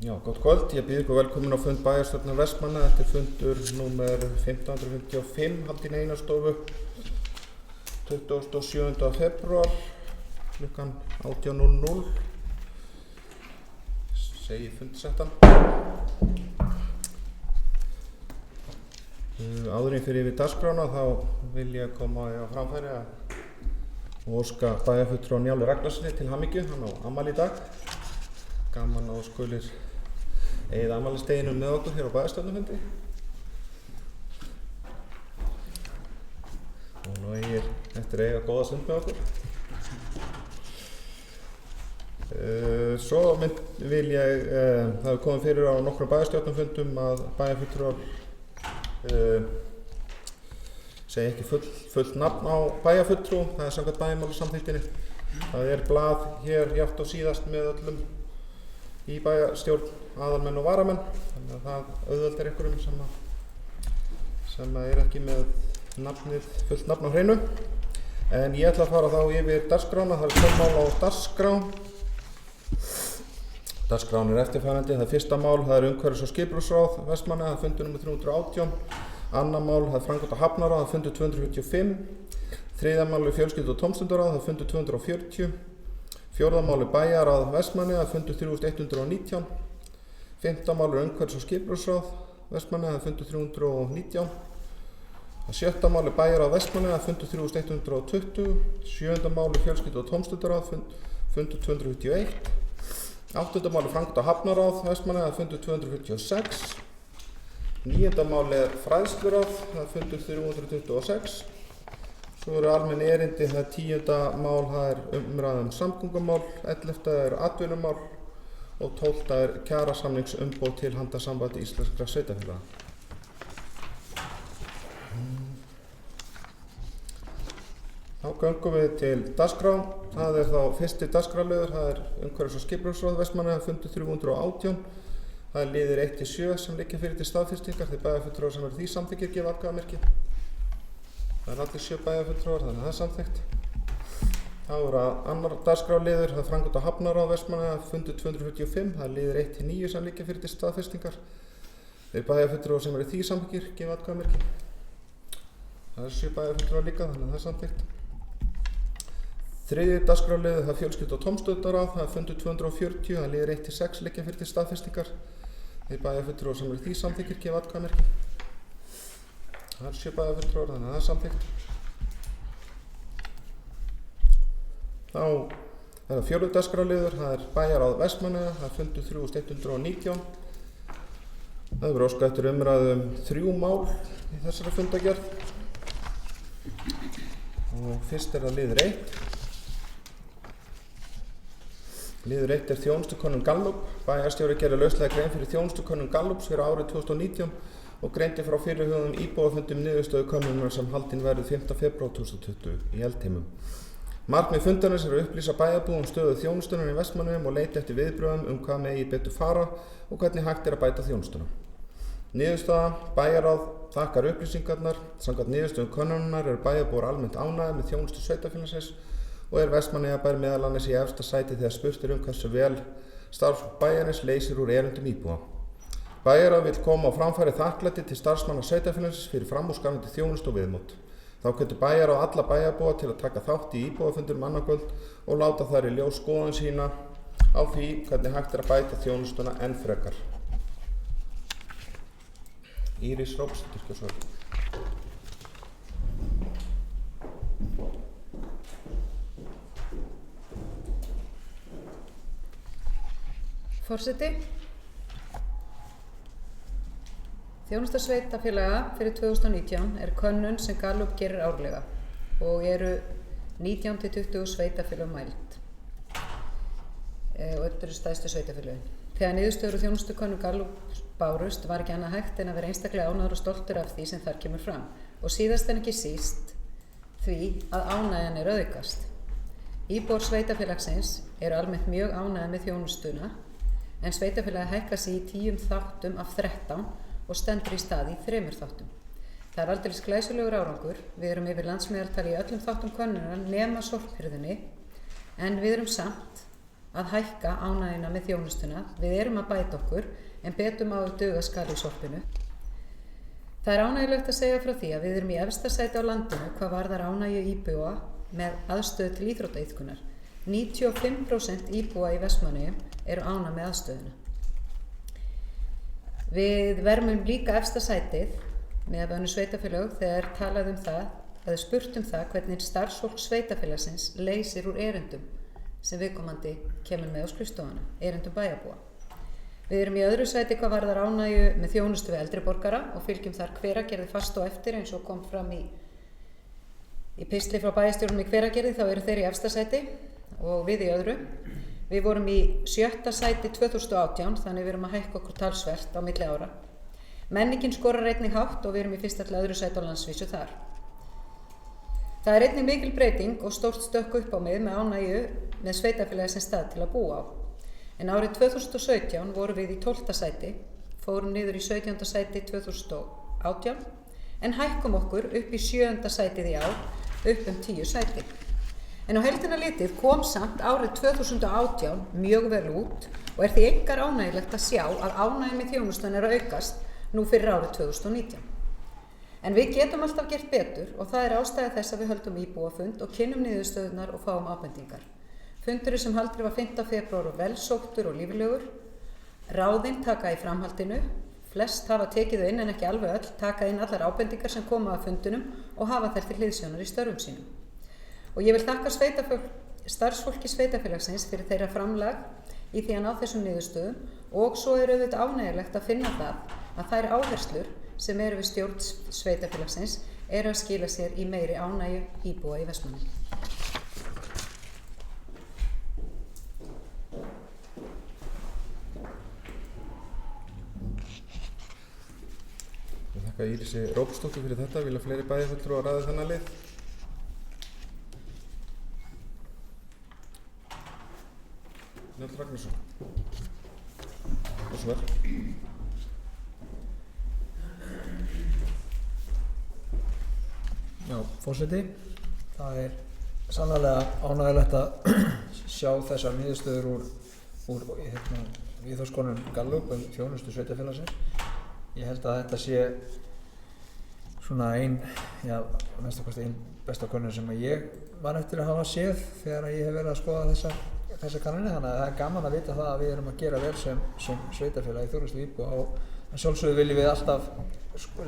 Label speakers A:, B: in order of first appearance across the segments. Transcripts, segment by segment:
A: Já, gott kvöld. Ég býð ykkur velkomin á fund bæjarstjórnar Vestmanna. Þetta er fundur númer 1555 haldinn í Einarsstofu 27. febrúar klukkan 18:00. Segi fundsettan. Áður en fyrir yfir dagskrána þá vil ég koma á framfæri og óska bæjarfulltrúa Njáli Ragnarsssyni til hamingju. Hann á afmæli í dag. Gaman að skulir eigið afmælisdeginum með okkur hér á bæjarstjórnarfundi. Og nú eigir eftir að eiga góða stund með okkur. Svo vil ég, það hefur komið fyrir á nokkrum bæjarstjórnarfundum að bæjarfulltrúar segja ekki fullt nafn á bæjarfulltrú. Það er samkvæmt bæjarmálasamþykktinni. Það er blað hér jafnt og síðast með öllum í bæjarstjórn, aðalmenn og varamenn, þannig að það auðveldar einhverjum sem er ekki með fullt nafn á hreinu. En ég ætla að fara þá yfir dagskrána. Það er 12 mál á dagskrá. Dagskráin er eftirfarandi. Það er fyrsta mál, það er umhverfis- og skipulagsráð Vestmanna, það er fundur nr. 318. Annað mál, það er framkvæmda hafnaráð, það er fundur 245. Þriðja mál er fjölskyldu- og tómstundaráð, það er fundur 240. Fjórða mál er bæjarráð Vestmanna, það er fundur 3119. Fimmta mál er umhverfis- og skipulagsráð Vestmanna, það er fundur 319. Sjötta mál er bæjarráð Vestmanna, það er fundur 3120. Sjöunda mál er fjölskyldu- og tómstundaráð, fundur 251. Áttunda mál er framkvæmda hafnaráð Vestmanna, það er fundur 246. Níunda mál er fræðsluráð, það er fundur 326. Svo eru almenn erindi, það er 10. mál, það er umræða samgöngumál, 11. er atvinnumál og 12. er kjarasamningsumboð til handa Sambandi íslenskra sveitarfélaga. Þá göngum við til dagskrá. Það er þá fyrsti dagskrárliður, það er umhverfis- og skipulagsráð Vestmanna, fundur 318. Það er liðir 1-7 sem liggja fyrir til staðfestingar. Þeir bæjarfulltrúar sem eru því samþykkir gefa atkvæðamerki. Það er allir 7 bæjarfulltrúar, þannig að það er samþykkt. Þá er annar dagskrárliður, það er framkvæmda hafnaráð Vestmanna, fundur 245. Það er liðir 1-9 sem liggja fyrir til staðfestingar. Þeir bæjarfulltrúar sem eru því samþykkir gefa atkvæðamerki. Það er 7 bæjarfulltrúar líka, þannig að það er samþykkt. Þriðji dagskrárliður, það er fjölskyldu- og tómstundaráð, það er fundur 240. Það er liðir 1-6 liggja fyrir til staðfestingar. Þeir bæjarfulltrúar sem eru því samþykkir gefa atkvæðamerki. Það er 7 bæjarfulltrúar, þannig að það er samþykkt. Þá er það 4. dagskrárliður, það er bæjarráð Vestmanna, það er fundur 3119. Það hefur óskað eftir umræðu 3 mál í þessari fundagerð. Og fyrst er það liður 1. Liður 1 er þjónustukönnun Gallup. Bæjarstjóri gerði lauslega grein fyrir þjónustukönnun Gallups fyrir árið 2019 og greindi frá fyrirhuguðum íbúafundum niðurstöðu könnunar sem haldin verður 5. febrúar 2020 í Eldheimum. Markmið fundarins er að upplýsa bæjarbúum stöðu þjónustunnar í Vestmannum og leita eftir viðbrögðum hvað megi betur fara og hvernig hægt er að bæta þjónustuna. Niðurstaða: bæjarráð þakkar upplýsingarnar. Samkvæmt niðurstöðum könnunar eru bæjarbúar almennt ánægðir með þjónustu sveitarfélagsins og er Vestmannaeyjabær meðal annars í efsta sæti þegar spurt er hversu vel starfsfólk bæjarins leysir úr erindum íbúa. Bæjarráð vill koma á framfæri þakklæti til starfsmanna sveitarfélagsins fyrir framúrskarandi þjónustu og viðmót. Þá hvetur bæjarráð alla bæjarbúa til að taka þátt í íbúafundurum annað kvöld og láta þær í ljós skoðun sína á því hvernig hægt er að bæta þjónustuna enn frekar. Íris Róps, Tyrkjusvöld.
B: Forseti. Þjónusta sveitarfélaga fyrir 2019 er könnun sem Gallup gerir árlega og eru 19-20 sveitarfélög mæld og þetta eru stærstu sveitarfélögin. Þegar niðurstöður og þjónustukönnun Gallup bárust var ekki annað hægt en að vera einstaklega ánægður og stoltur af því sem þar kemur fram og síðast en ekki síst því að ánægjan er að aukast. Íbúar sveitarfélagsins eru almennt mjög ánægðir með þjónustuna en sveitarfélagið hækkar sig í 10 þáttum af 13 og stendur í stað í 3 þáttum. Það er aldeilis glæsilegur árangur. Við erum yfir landsmeðaltali í öllum þáttum könnunar nema sorphirðunni en við erum samt að hækka ánægjuna með þjónustuna. Við erum að bæta okkur en betur má duga skal í sorpinu. Það er ánægjulegt að segja frá því að við erum í efsta sæti á landinu hvað varðar ánægju íbúa með aðstöðu til íþróttaiðkunar. 95% íbúa í Vestmannaeyjum eru ánægð með aðstöðuna. Við vermum líka efsta sætið með önnur sveitarfélög þegar talað það, eða spurt það hvernig starfsfólk sveitarfélagsins leysir úr erindum sem viðkomandi kemur með á skrifstofuna, erindum bæjarbúa. Við erum í öðru sæti hvað varðar ánægju með þjónustu við eldri borgara og fylgjum þar Hveragerði fast og eftir eins og kom fram í pistli frá bæjarstjórnum í Hveragerði, þá eru þeir í efsta sæti og við í öðru. Við vorum í 7. sæti 2018, þannig við erum að hækka okkur talsvert á milli ára. Menningin skorar einnig hátt og við erum í 1. til öðru sæti á landsvísu þar. Það er einnig mikil breyting og stórt stökk upp á mig með ánægju með sveitarfélagi sem stað til að búa á. En árið 2017 vorum við í 12. sæti, fórum niður í 17. sæti 2018, en hækkum okkur upp í 7. sætið í ár, upp 10 sæti. En á heildina litið kom samt árið 2018 mjög vel út og er því einkar ánægjulegt að sjá að ánægja með þjónustan að aukast nú fyrir árið 2019. En við getum alltaf gert betur og það er ástæða þess að við höldum íbúafund og kynnum niðurstöðurnar og fáum ábendingar. Fundurinn sem haldinn var 5. febrúar og velsóttur og líflegur. Ráðin taka í framhaldinu. Flest hafa tekið þau inn en ekki alveg öll, taka inn allar ábendingar sem koma af fundunum og hafa þær til hliðsjónar í störfum sínum. Og ég vil þakka starfsfólki sveitarfélagsins fyrir þeirra framlag í því að ná þessum niðurstöðum og svo er auðvitað ánægjulegt að finna það að þær áherslur sem eru við stjórn sveitarfélagsins eru að skila sér í meiri ánægju íbúa í Vestmannaeyjum.
A: Ég þakka Írisi Róbertsdóttur fyrir þetta. Vilja fleiri bæjarfulltrúar að ræða þennan lið? Njáll Ragnarsson. Og svo vel.
C: Já, forseti. Það er sannarlega ánægjulegt að sjá þessar niðurstöður úr viðhorfskönnun Gallup þjónustu sveitarfélagsins. Ég held að þetta sé svona ein besta könnun sem ég man eftir að hafa séð þegar ég hef verið að skoða þessa kannanir, þannig að það er gaman að vita það að við erum að gera vel sem sveitarfélagi þjónustu íbúa og að sjálfsögðu viljum við alltaf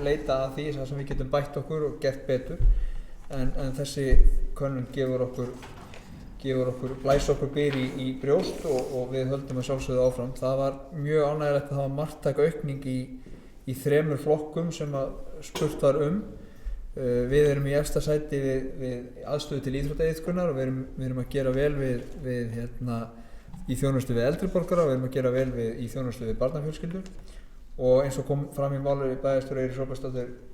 C: leita að því sem við getum bætt okkur og gert betur en þessi könnun gefur okkur blæs okkur byr í brjóst og við höldum að sjálfsögðu áfram. Það var mjög ánægjulegt að það var marktæk aukning í 3 flokkum sem að spurt var Við erum í efsta sæti við aðstöðu til íþróttaiðkunar og við erum að gera vel í þjónustu við eldri borgara og við erum að gera vel í þjónustu við barnafjölskyldur og eins og kom fram í máli bæjarstjóra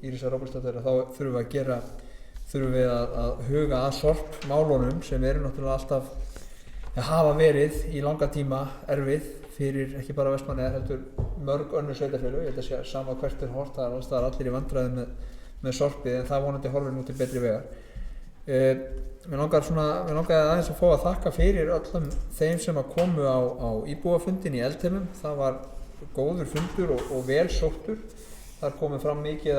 C: Írisar Róbertsdóttur þá þurfum við að huga að sorpmálunum sem eru náttúrulega alltaf hafa verið í langa tíma erfið fyrir ekki bara Vestmannaeyjar heldur mörg önnur sveitarfélög. Ég held að sé sama hvert er horft, það er alls staðar allir í vandræðum með sorpið en það vonandi horfir nú til betri vegar. Mér langaði aðeins að fá að þakka fyrir öllum þeim sem að komu á íbúafundin í Eldheimum. Það var góður fundur og vel sóttur. Þar komið fram mikið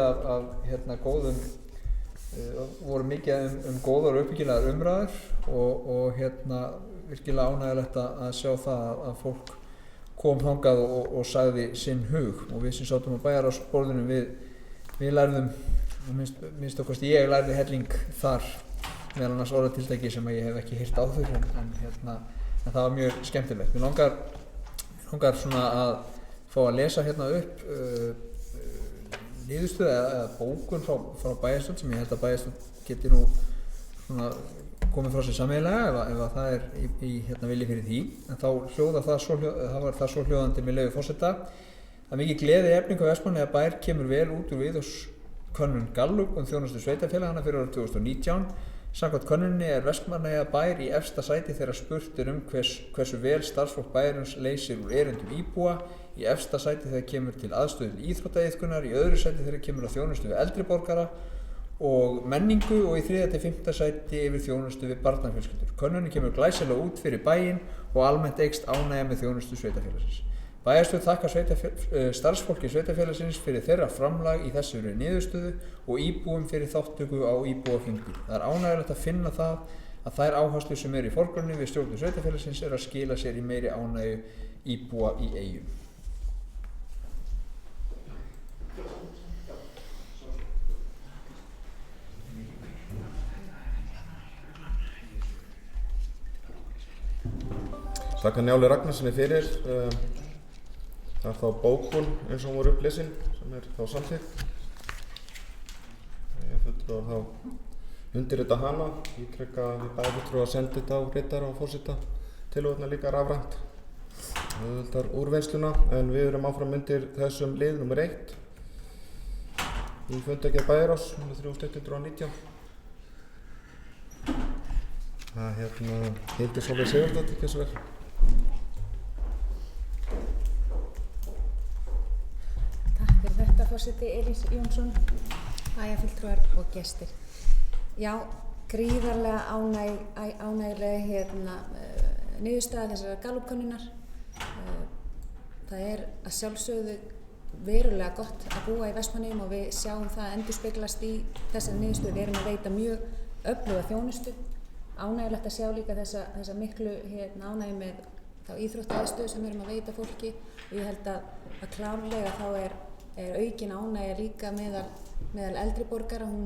C: voru mikið góðar og uppbyggilegar umræður og virkilega ánægjulegt að sjá það að fólk kom þangað og sagði sinn hug og við sem sátum á bæjarráðsborðinu við lærðum, minnst okkar ég lærði helling þar meðal annars orðatiltæki sem ég hef ekki heyrt áður en það var mjög skemmtilegt. Mér langar svona að fá að lesa upp niðurstöðu eða bókun frá bæjarstjórn sem ég held að bæjarstjórn geti nú svona komið frá sér sameiginlega ef það er í vilji fyrir því. En þá var það svo hljóðandi með leyfi forseta. Það er mikið gleði efningu Vestmannaeyja bær kemur vel út úr viðhorfskönnun Gallup þjónustu sveitarfélaganna fyrir árið 2019. Samkvæmt könnuninni er Vestmannaeyja bær í efsta sæti þegar spurt hversu vel starfsfólk bæjarins leysir úr erindum íbúa, í efsta sæti þegar kemur til aðstöðu til íþróttaiðkunar, í öðru sæti þegar kemur að þjónustu við eldri borgara og menningu og í 3. til 5. sæti yfir þjónustu við barnafjölskyldur. Könnunin kemur glæsilega út fyrir bæinn og almennt eykst ánægja með þjónustu sveitarfélagsins. Bæjarstjórn þakkar starfsfólki sveitarfélagsins fyrir þeirra framlag í þessari niðurstöðu og íbúum fyrir þátttöku á íbúafundi. Það er ánægjulegt að finna það að þær áherslur sem eru í forgrunni við stjórnun sveitarfélagsins eru að skila sér í meiri ánægju íbúa í Eyjum.
A: Þakka Njáli Ragnarssoni fyrir. Það er þá bókun eins og hún voru upplesin sem er þá samþykkt. Ég fulltrúar þá undirrita hana. Ítreka að við bæjarfulltrúar sendi þetta á ritara og forseta tillögurnar líka rafrænt. Auðveldar úrvinnsluna en við erum áfram undir þessum lið nr. 1 í fundargerð Bæjarráðs nr. 3119. Það Hildur Sólveig Sigurðardóttir, hversu vel?
D: Takk fyrir þetta, forseti Elís Jónsson, bæjarfulltrúar og gestir. Já, gríðarlega ánægjuleg niðurstaða þessarar Gallup-könnunar. Það er að sjálfsögðu verulega gott að búa í Vestmannaeyjum og við sjáum það endurspeglast í þessari niðurstöðu. Við erum að veita mjög öfluga þjónustu. Ánægjulegt að sjá líka þessa miklu ánægju með þá íþróttaaðstöðu sem við erum að veita fólki og ég held að klárlega þá er aukin ánægja líka meðal eldri borgara. Hún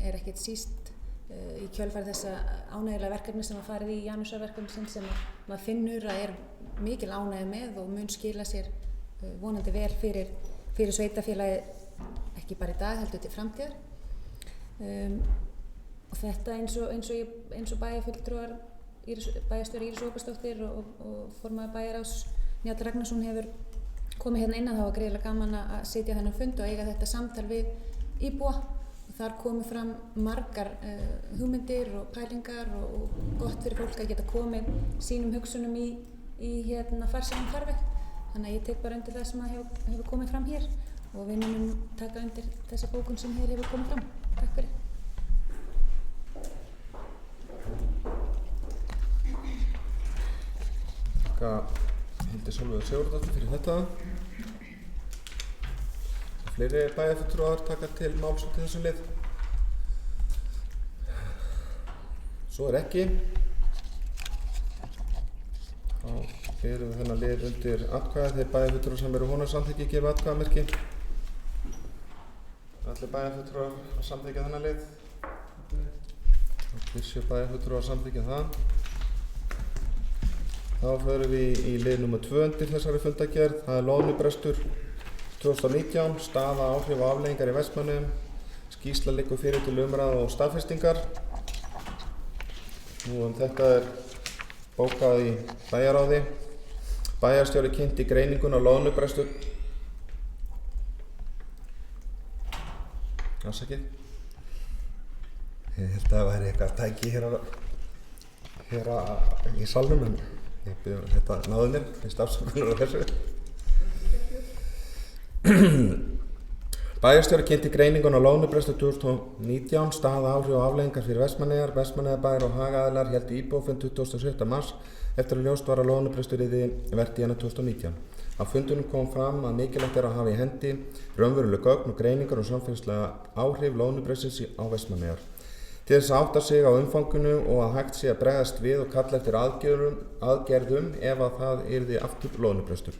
D: er ekkert síst í kjölfar þessa ánægjulega verkefni sem var farið í Janusarverkefni sem maður finnur að er mikil ánægja með og mun skila sér vonandi vel fyrir sveitarfélagið ekki bara í dag heldur til framtíðar. Og þetta eins og bæjarstjóri Íris Ókarsdóttir og formaður Bæjarráðs Njáll Ragnarsson hefur komið hérna inn að þá var greiðlega gaman að sitja þennan fund og eiga þetta samtal við íbúa. Og þar komu fram margar hugmyndir og pælingar og gott fyrir fólk að geta komið sínum hugsunum í farsælum farveg. Þannig að ég tek bara undir það sem hefur komið fram hér og við munum taka undir þessa bókun sem hér hefur komið fram. Takk fyrir.
A: Hildur Sólveig Sigurðardóttir fyrir þetta. Fleiri bæjarfulltrúar taka til máls út í þessum lið. Svo er ekki. Þá berum við þennan lið undir atkvæði. Þeir bæjarfulltrúar sem eru honarsamþykki gefa atkvæðamerki. Allir bæjarfulltrúar að samþykkja þennan lið. Allir 7 bæjarfulltrúar að samþykkja það. Þá förum við í lið nr. 2 undir þessari fundargerð. Það er loðnubrestur 2019, staða, áhrif og afleiðingar í Vestmannaeyjum. Skýrsla liggur fyrir til umræðu og staðfestingar. Þetta er bókað í Bæjarráði. Bæjarstjóri kynnti greininguna á loðnubrestur. Afsakið. Ég held að það væri eitthvað tæki hér í salnum en ég byrði þetta náðu mér, finnst afsökunar á þessu. Bæjarstjóri kynnti greininguna á loðnubrestur 2019, staða, áhrif og afleiðingar fyrir Vestmannaeyjar. Vestmannaeyjabær og hagaðilar héldu íbúafund 27. mars eftir að ljóst var að loðnubrestur yrði vert í hana 2019. Á fundunum kom fram að mikilvægt er að hafa í hendi raunveruleg gögn og greiningar og samfélagslega áhrif loðnubrestsins á Vestmannaeyjar. Til þess að átta sig á umfanginu og að hægt sé að bregðast við og kalla eftir aðgerðum ef að það yrði aftur loðnubrestur.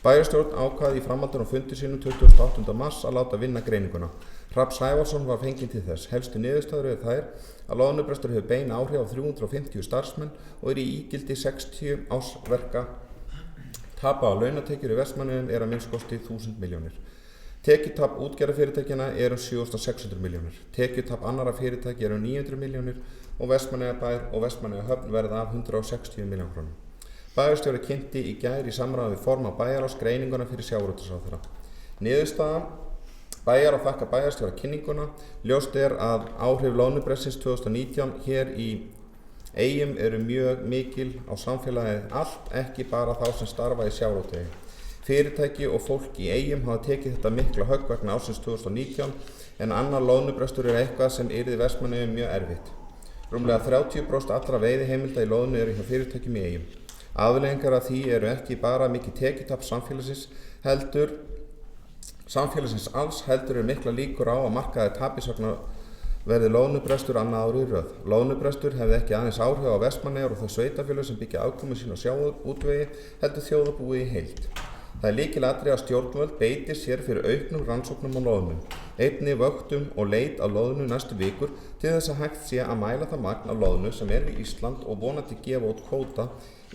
A: Bæjarstjórn ákvað í framhaldinu á fundi sínum 28. mars að láta vinna greininguna. Hrafn Sævarsson var fenginn til þess. Helstu niðurstaður eru þær að loðnubrestur hefur bein áhrif á 350 starfsmenn og er í ígildi 60 ársverka. Tapa á launatekjur í Vestmannaeyjum er að minnst kosti 1000 milljónir. Tekjutap útgerðarfyrirtækjanna er 7600 milljónir. Tekjutap annarra fyrirtækja er 900 milljónir og Vestmannaeyjabær og Vestmannaeyjahöfn verða af 160 milljón krónum. Bæjarstjóri kynnti í gær í samráði við formann Bæjarráðs greininguna fyrir sjávarútvegsráðherra. Niðurstaða: Bæjarráð þakkar bæjarstjóra kynninguna. Ljóst er að áhrif loðnubrestsins 2019 hér í Eyjum eru mjög mikil á samfélagið allt, ekki bara þá sem starfa í sjávarútvegi. Fyrirtæki og fólk í Eyjum hafa tekið þetta mikla högg vegna ársins 2019 en annar loðnubrestur eitthvað sem yrði Vestmannaeyjum mjög erfitt. Rúmlega 30% allra veiðiheimilda í loðnu eru hjá fyrirtækjum í Eyjum. Afleiðingar af því eru ekki bara mikið tekjutap samfélagsins alls heldur er mikla líkur á að markaðir tapis vegna verði loðnubrestur annað árið í röð. Loðnubrestur hefði ekki aðeins áhrif á Vestmannaeyjar og þau sveitarfélög sem byggja afkomu sína á sjávarútvegi heldur þjóðarbúið í heild. Það er lykilatriði að stjórnvöld beiti sér fyrir auknum rannsóknum á loðnu, einnig vöktun og leit á loðnu næstu vikur til þess að hægt sé að mæla það magn af loðnu sem er við Ísland og vonandi gefa út kvóta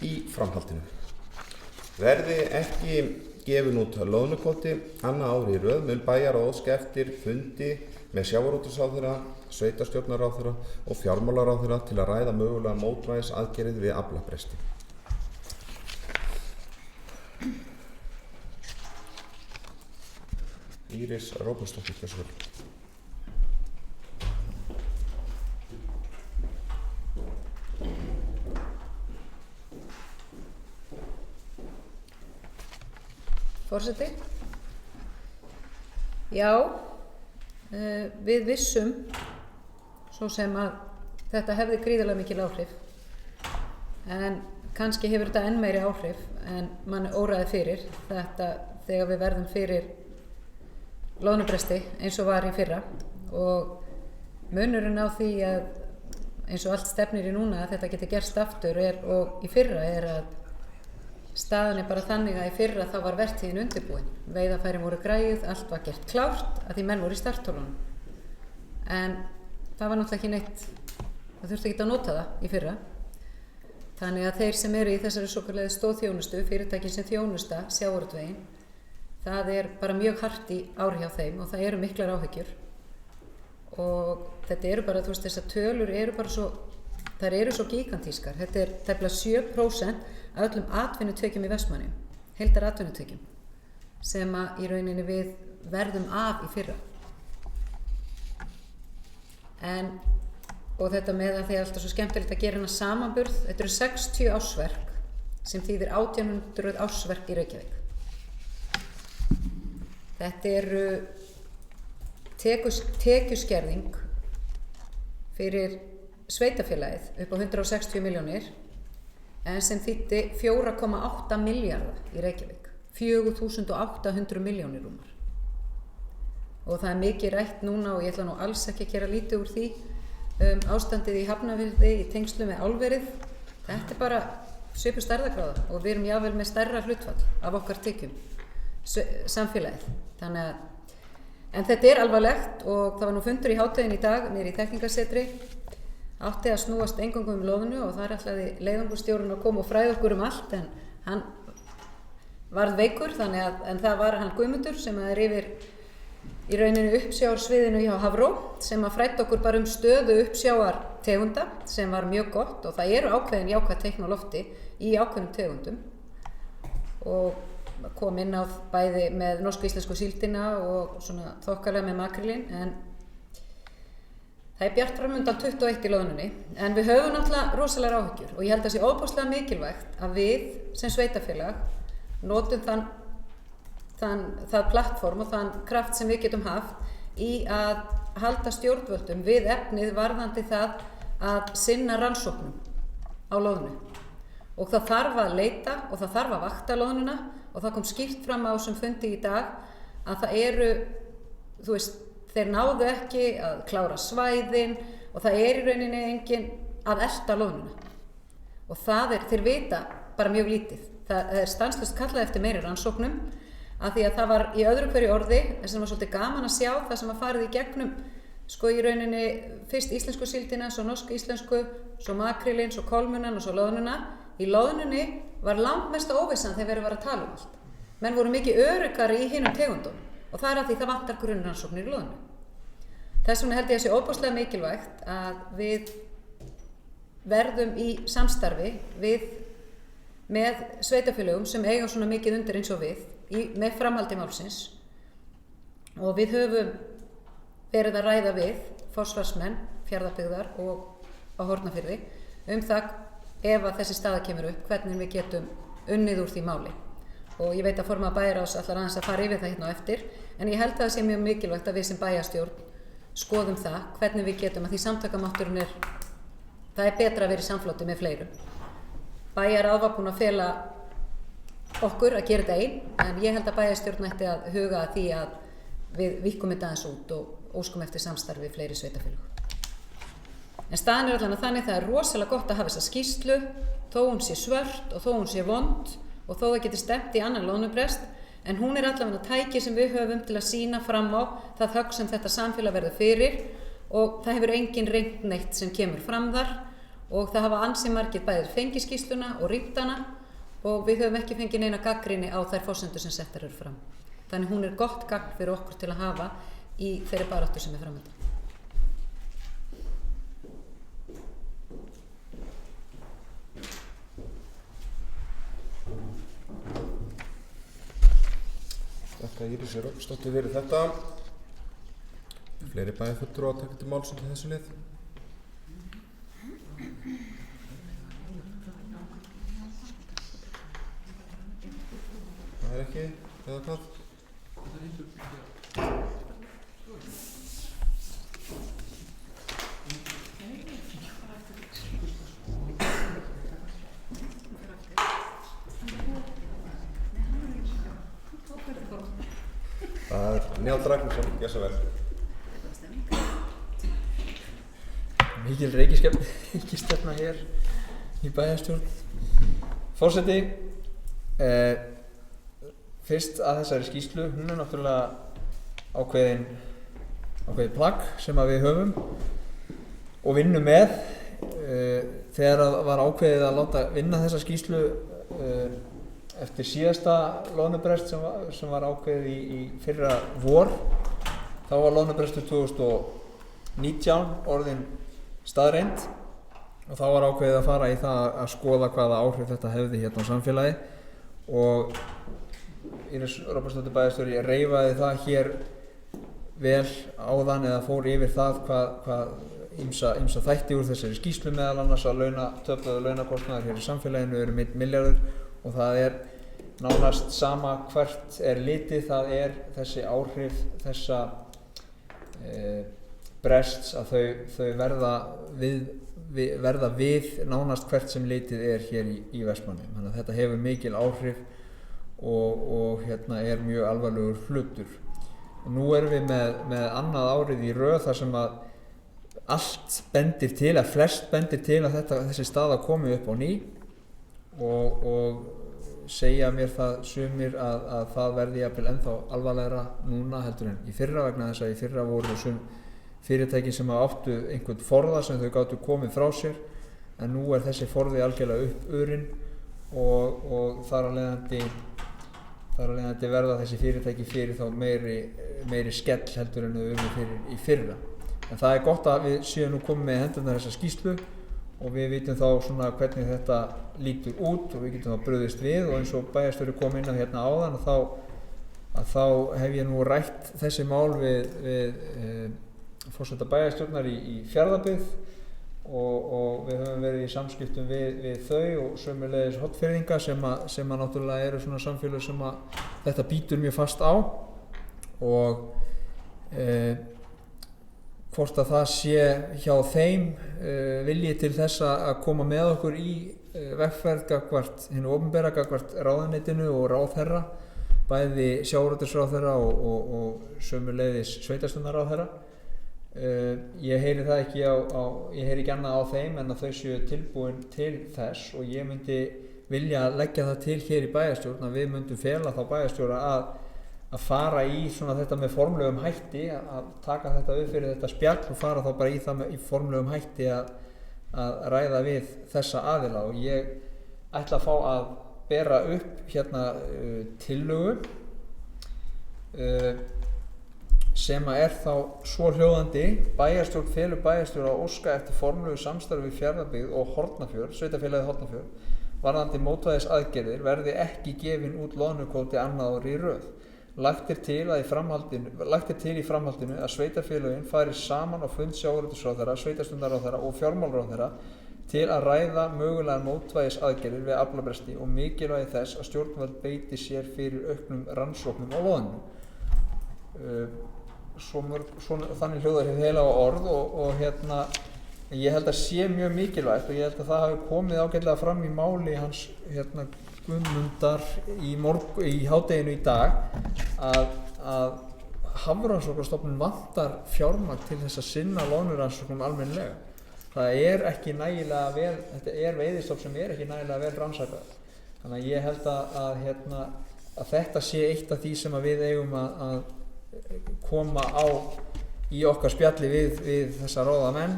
A: í framhaldinu. Verði ekki gefin út loðnukvóti annað árið í röð mun bæjarráð óska eftir fundi með sjávarútvegsráðherra, sveitarstjórnarráðherra og fjármálaráðherra til að ræða mögulega mótvægisaðgerðir við aflabresti. Íris Róbersdóttir, hversu vel.
B: Forseti. Já, við vissum svo sem að þetta hefði gríðarlega mikil áhrif en kannski hefur þetta enn meiri áhrif en mann óraði fyrir þetta þegar við verðum fyrir loðnubresti eins og var í fyrra og munurinn á því að eins og allt stefnir í núna að þetta geti gerst aftur og í fyrra að staðan bara þannig að í fyrra þá var vertíðin undirbúin. Veiðarfærin voru græjuð, allt var gert klárt að því menn voru í starttólunum. En það var náttúrulega ekki neitt, það þurfti ekki að nota það í fyrra. Þannig að þeir sem eru í þessari svokallaðu stóðþjónustu, fyrirtækin sem þjónusta sjávarútveginn, það bara mjög hart í ári hjá þeim og það eru miklar áhyggjur. Og þetta eru bara, þessar tölur eru bara svo, þær eru svo gigantískar. Þetta tæplega 7% af öllum atvinnutekjum í Vestmannaeyjum, heildar atvinnutekjum, sem að í rauninni við verðum af í fyrra. Og þetta með að því alltaf svo skemmtilegt að gera hana samanburð, þetta eru 60 ársverk sem þýðir 1800 ársverk í Reykjavík. Þetta eru tekjuskerðing fyrir sveitarfélagið upp á 160 milljónir en sem þýddi 4,8 milljarða í Reykjavík, 4.800 milljónir rúmar. Og það mikið rætt núna og ég ætla nú alls ekki að gera lítið úr því ástandið í Hafnarfirði í tengslu með álverið. Þetta bara svipuð stærðargráða og við erum jável með stærra hlutfall af okkar tekjum, samfélagið. En þetta alvarlegt og það var nú fundur í hádeginu í dag niðri í þekkingarsetri. Átti að snúast eingöngu loðnu og þar ætlaði leiðangurstjórinn að koma og fræða okkur allt en hann varð veikur en það var hann Guðmundur sem yfir í rauninni uppsjávarsviðinu hjá Hafró sem fræddi okkur bara stöðu uppsjávartegunda sem var mjög gott og það eru ákveðin jákvæð teikn á lofti í ákveðnum tegundum og kom inn á bæði með norsk-íslensku síldina og svona þokkalega með makrílinn en það bjart framundan 21 í loðnunni en við höfum náttúrulega rosalega áhyggjur og ég held að það sé ofboðslega mikilvægt að við sem sveitarfélag notum það plattform og þann kraft sem við getum haft í að halda stjórnvöldum við efnið varðandi það að sinna rannsóknum á loðnu og það þarf að leita og það þarf að vakta loðnuna og það kom skýrt fram á þessum fundi í dag að það eru, þeir náðu ekki að klára svæðin og það í rauninni engin að elta loðnuna og þeir vita bara mjög lítið. Það stanslaust kallað eftir meiri rannsóknum af því að það var í öðru hverju orði sem var svolítið gaman að sjá það sem farið í gegnum í rauninni fyrst íslensku síldina, svo norsk-íslensku, svo makrílinn, svo kolmunan og svo loðnuna. Í loðnunni var langmesta óvissan þegar verið var að tala allt. Menn voru mikið öruggari í hinum tegundum og það að því það vantar grunnrannsóknir í loðnu. Þess vegna held ég að sé óbúslega mikilvægt að við verðum í samstarfi með sveitarfélögum sem eiga svona mikið undir eins og við með framhaldi málsins og við höfum verið að ræða við forsvarsmenn Fjarðabyggðar og á Hornafirði það ef að þessi staða kemur upp hvernig við getum unnið úr því máli og ég veit að formaður bæjarráðs ætlar aðeins að fara yfir það hérna á eftir, en ég held að það sé mjög mikilvægt að við sem bæjarstjórn skoðum það hvernig við getum, að því samtakamátturinn það betra að vera í samfloti með fleirum. Bæjarráð var búin að fela okkur að gera þetta einn, en ég held að bæjarstjórn ætti að huga að því að við víkkum þetta aðeins út og óskum eftir samstarfi við fleiri sveitarfélög. En staðan allan að þannig það rosalega gott að hafa þessa skýrslu, þó hún sé svört og þó hún sé vond og þó það geti stefnt í annan loðnubrest, en hún allavega tæki sem við höfum til að sýna fram á það högg sem þetta samfélag verður fyrir og það hefur engin reynt neitt sem kemur fram þar og það hafa ansi margir bæðir fengið skýrsluna og rýnt hana og við höfum ekki fengið neina gagnrýni á þær forsendur sem settar eru fram. Þannig hún gott gagn fyrir okkur til að hafa í þeirri baráttu sem framöndan.
A: Þakka Írisi Rögnsdóttur fyrir þetta. Fleiri bæjarfulltrúar að taka til máls um þessu lið. Það ekki, eða hvað? Það Njáll Ragnarsson, gjör svo vel.
C: Mikil reikistefna hér í bæjarstjórn. Forseti, fyrst að þessari skýrslu, hún náttúrulega ákveðið plagg sem að við höfum og vinnum með. Þegar var ákveðið að láta vinna þessa skýrslu eftir síðasta loðnubrest sem var ákveðið í fyrra vor, þá var loðnubrestur 2019 orðin staðreynd og þá var ákveðið að fara í það að skoða hvaða áhrif þetta hefði hérna á samfélagi og Íris Róbertsdóttir bæjarstjóri reifaði það hér vel áðan eða fór yfir það hvað ýmsa þætti úr þessari skýrslu, meðal annars að töflaður launakostnaður hér í samfélaginu eru 1 milljarður og það nánast sama hvert litið, það þessi áhrif þessa brests að þau verða við nánast hvert sem litið hér í Vestmannaeyjum. Þannig að þetta hefur mikil áhrif og hérna mjög alvarlegur hlutur. Og nú erum við með annað árið í röð þar sem að allt bendir til, að flest bendir til að þessi staða komi upp á ný og segja mér það sumir að það verði jafnvel ennþá alvarlegra núna heldur en í fyrra, vegna þess að í fyrra voru sum fyrirtæki sem áttu einhvern forða sem þau gátu komið frá sér, en nú þessi forði algjörlega uppurinn og þar af leiðandi verða þessi fyrirtæki fyrir þá meiri skell heldur en þau urðu fyrir í fyrra. En það gott að við séum nú komið með hendurnar þessa skýrslu og við vitum þá svona hvernig þetta lítur út og við getum þá brugðist við og eins og bæjarstjóri kom inn á hérna áðan þá hef ég nú rætt þessi mál við forseta bæjarstjórnar í Fjarðabyggð og við höfum verið í samskiptum við þau og sömuleiðis Hornfirðinga sem að náttúrulega eru svona samfélög sem að þetta bítur mjög fast á og hvort að það sé hjá þeim vilji til þess að koma með okkur í vegferð gagnvart hinu opinbera, gagnvart ráðuneytinu og ráðherra, bæði sjávarútvegsráðherra og sömuleiðis sveitarstjórnarráðherra. Ég heyri það ekki ég heyri ekki annað á þeim en að þau séu tilbúin til þess og ég myndi vilja leggja það til hér í bæjarstjórn að við myndum fela þá bæjarstjóra að fara í svona þetta með formlegum hætti, að taka þetta upp fyrir þetta spjall og fara þá bara í það í formlegum hætti að ræða við þessa aðila og ég ætla að fá að bera upp hérna tillögu sem að þá svohljóðandi: bæjarstjórn felur bæjarstjóra að óska eftir formlegu samstarfi við Fjarðabyggð og Hornafjörð, sveitarfélagið Hornafjörð, varðandi mótvægisaðgerðir verði ekki gefin út loðnukvóti annað ár í röð. Lagt er til í framhaldinu að sveitarfélögin fari saman á fund sjávarútvegsráðherra, sveitarstjórnarráðherra og fjármálaráðherra til að ræða mögulegar mótvægisaðgerðir við aflabresti og mikilvægi þess að stjórnvöld beiti sér fyrir auknum rannsóknum á loðnu. Þannig hljóðar hér heilaga orð og ég held að sé mjög mikilvægt og ég held að það hafi komið ágætlega fram í máli hans Guðmundar í hádeginu í dag að Hafrannsóknastofnun vantar fjármagn til þess að sinna loðnurannsóknum almennilega. Það er ekki nægilega vel, þetta er veiðistofn sem er ekki nægilega vel rannsakað. Þannig að ég held að þetta sé eitt af því sem að við eigum að koma á í okkar spjalli við þessa ráðamenn,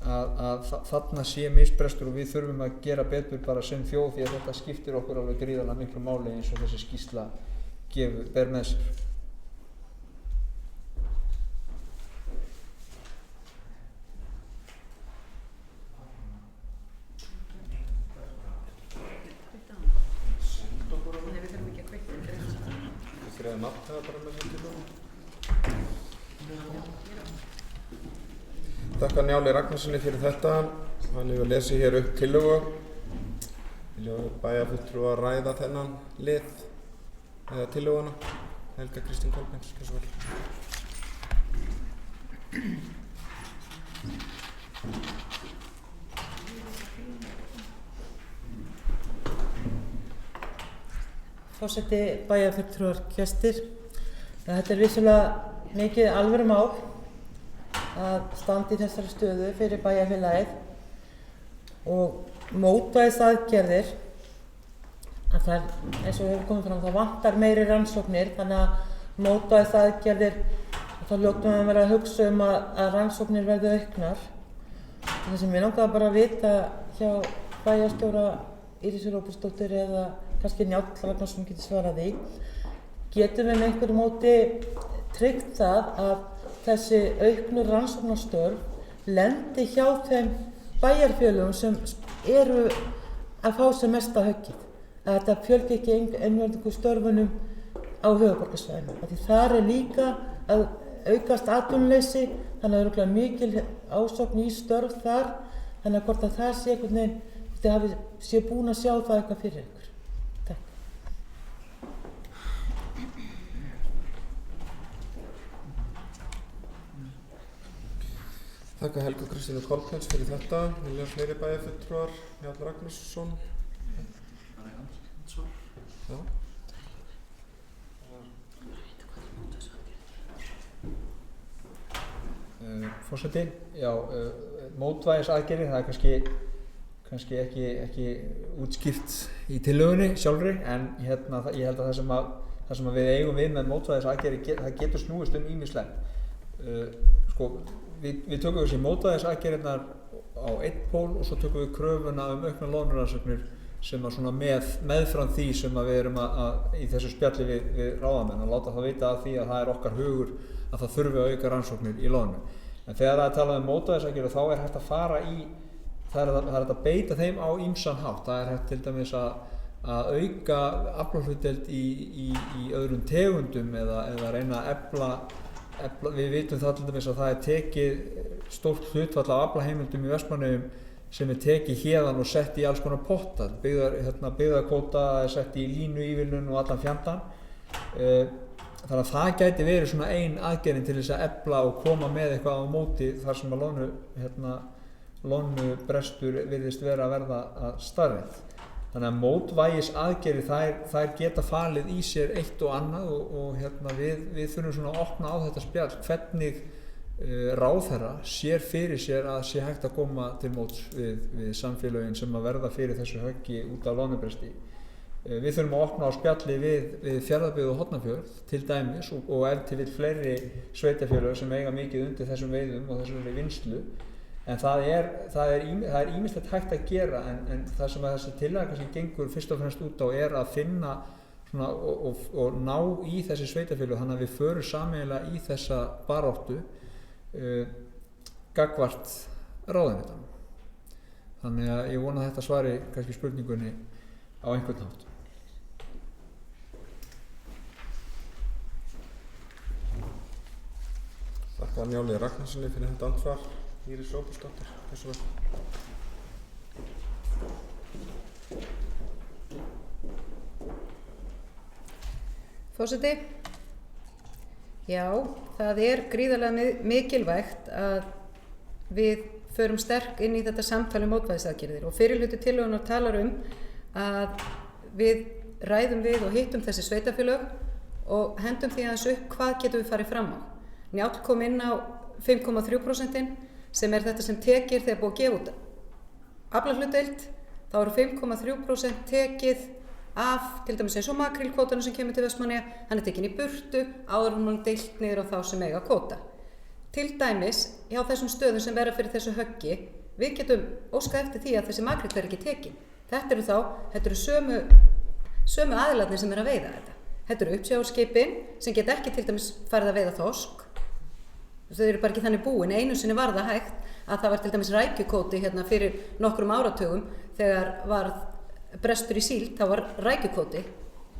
C: að þarna sé misbrestur og við þurfum að gera betur bara sem þjóð því að þetta skiptir okkur alveg gríðarlega miklu máli eins og þessi skýrsla ber með sér.
A: Þakka Njáli Ragnarssoni fyrir þetta. Hann hefur lesið hér upp tillögu. Vilja bæjarfulltrúar ræða þennan lið eða tillöguna. Helga Kristín Kolbeins, hversu vel.
E: Forseti, bæjarfulltrúar, gestir. Þetta vissulega mikið alvörumál að standa í þessari stöðu fyrir bæjarfélagið og mótvægisaðgerðir að það, eins og hefur komið fram, það vantar meiri rannsóknir, þannig að mótvægisaðgerðir, þá hljótum við að vera að hugsa að rannsóknir verði auknar. Það sem ég langaði bara að vita hjá bæjarstjóra Írisu Róbertsdóttur eða kannski Njáll Ragnarsson getur svarað því. Getum við með einhverju móti tryggt það að þessi auknu rannsóknarstörf lendi hjá þeim bæjarfélögum sem eru að fá sem mesta höggið. Að þetta fjölgi ekki einvörðingu störfunum á höfuðborgarsvæðinu. Því þar er líka að aukast atvinnuleysi, þannig að það er örugglega mikil ásókn í störf þar, þannig að hvort að það sé einhvern veginn, þið hafið sé búin að sjá það eitthvað fyrir ykkur. Takk.
A: Þakka Helgu Kristínu Kolbeins fyrir þetta. Vilja fleiri bæjarfulltrúar, Njáll Ragnarsson. Já.
C: Forseti, já, mótvægisaðgerðir, það er kannski ekki útskýrt í tillögunni sjálfri, en ég held að það sem við eigum við með mótvægisaðgerðir, það getur snúist ýmislegt. Við tökum þessi mótvægisaðgerðirnar á einn pól og svo tökum við kröfuna auknar loðnurannsóknir sem að svona meðfram því sem að við erum í þessu spjalli við ráðamenn og láta það vita að því að það er okkar hugur að það þurfi að auka rannsóknir í loðnu. En þegar það er talað mótvægisaðgerðir þá er hægt að fara í, það er hægt að beita þeim á ýmsan hátt. Það er hægt til dæmis að auka aflahlutdeild í öðrum tegundum eða reyna að efla. Við vitum það til dæmis að það er tekið stórt hlutfall af aflaheimildum í Vestmannaeyjum sem er tekið héðan og sett í alls konar potta. Byggðakvóta er sett í línuívilnun og allan fjandann. Þannig að það gæti verið svona ein aðgerðin til þess að efla og koma með eitthvað á móti þar sem að loðnubrestur virðist vera að verða að staðreynd. Þannig að mótvægisaðgerðir þær geta falið í sér eitt og annað og við þurfum svona að opna á þetta spjall hvernig ráðherra sér fyrir sér að sé hægt að koma til móts við samfélögin sem að verða fyrir þessu höggi út af loðnubresti. Við þurfum að opna á spjalli við Fjarðabyggð og Hornafjörð til dæmis og ef til vill fleiri sveitarfélög sem eiga mikið undir þessum veiðum og þessari vinnslu. En það er ýmislegt hægt að gera en það sem að þessi tillaga kannski gengur fyrst og fremst út á er að finna svona, og ná í þessi sveitarfélög þannig að við förum sameiginlega í þessa baráttu gagnvart ráðuneytunum. Þannig að ég vona að þetta svari kannski spurningunni á einhvern hátt.
A: Þakka Njáli Ragnarssoni fyrir þetta andsvar. Íris Róbertsdóttir, hversu vel.
B: Forseti, já, það er gríðarlega mikilvægt að við förum sterk inn í þetta samtal mótvægisaðgerðir og fyrirhluti tillögunnar talar að við ræðum við og hittum þessi sveitarfélög og hendum því aðeins upp hvað getum við farið fram á. Njáll kom inn á 5,3% sem er þetta sem tekir þegar búið að gefa út aflahlutdeild, þá eru 5,3% tekið af til dæmis eins og makrílkvótanum sem kemur til Vestmannaeyja, hann er tekinn í burtu áður en hann deilt niður á þá sem eiga kvóta. Til dæmis hjá þessum stöðum sem verða fyrir þessu höggi, við getum óskað eftir því að þessi makríll verði ekki tekinn. Þetta eru sömu aðilarnir sem eru að veiða þetta. Þetta eru uppsjávarskipin sem get ekki til dæmis farið að veiða þorsk. Þau eru bara ekki þannig búin. Einu sinni var það hægt að það var til dæmis rækjukvóti hérna fyrir nokkrum áratugum þegar varð brestur í síld, þá var rækjukvóti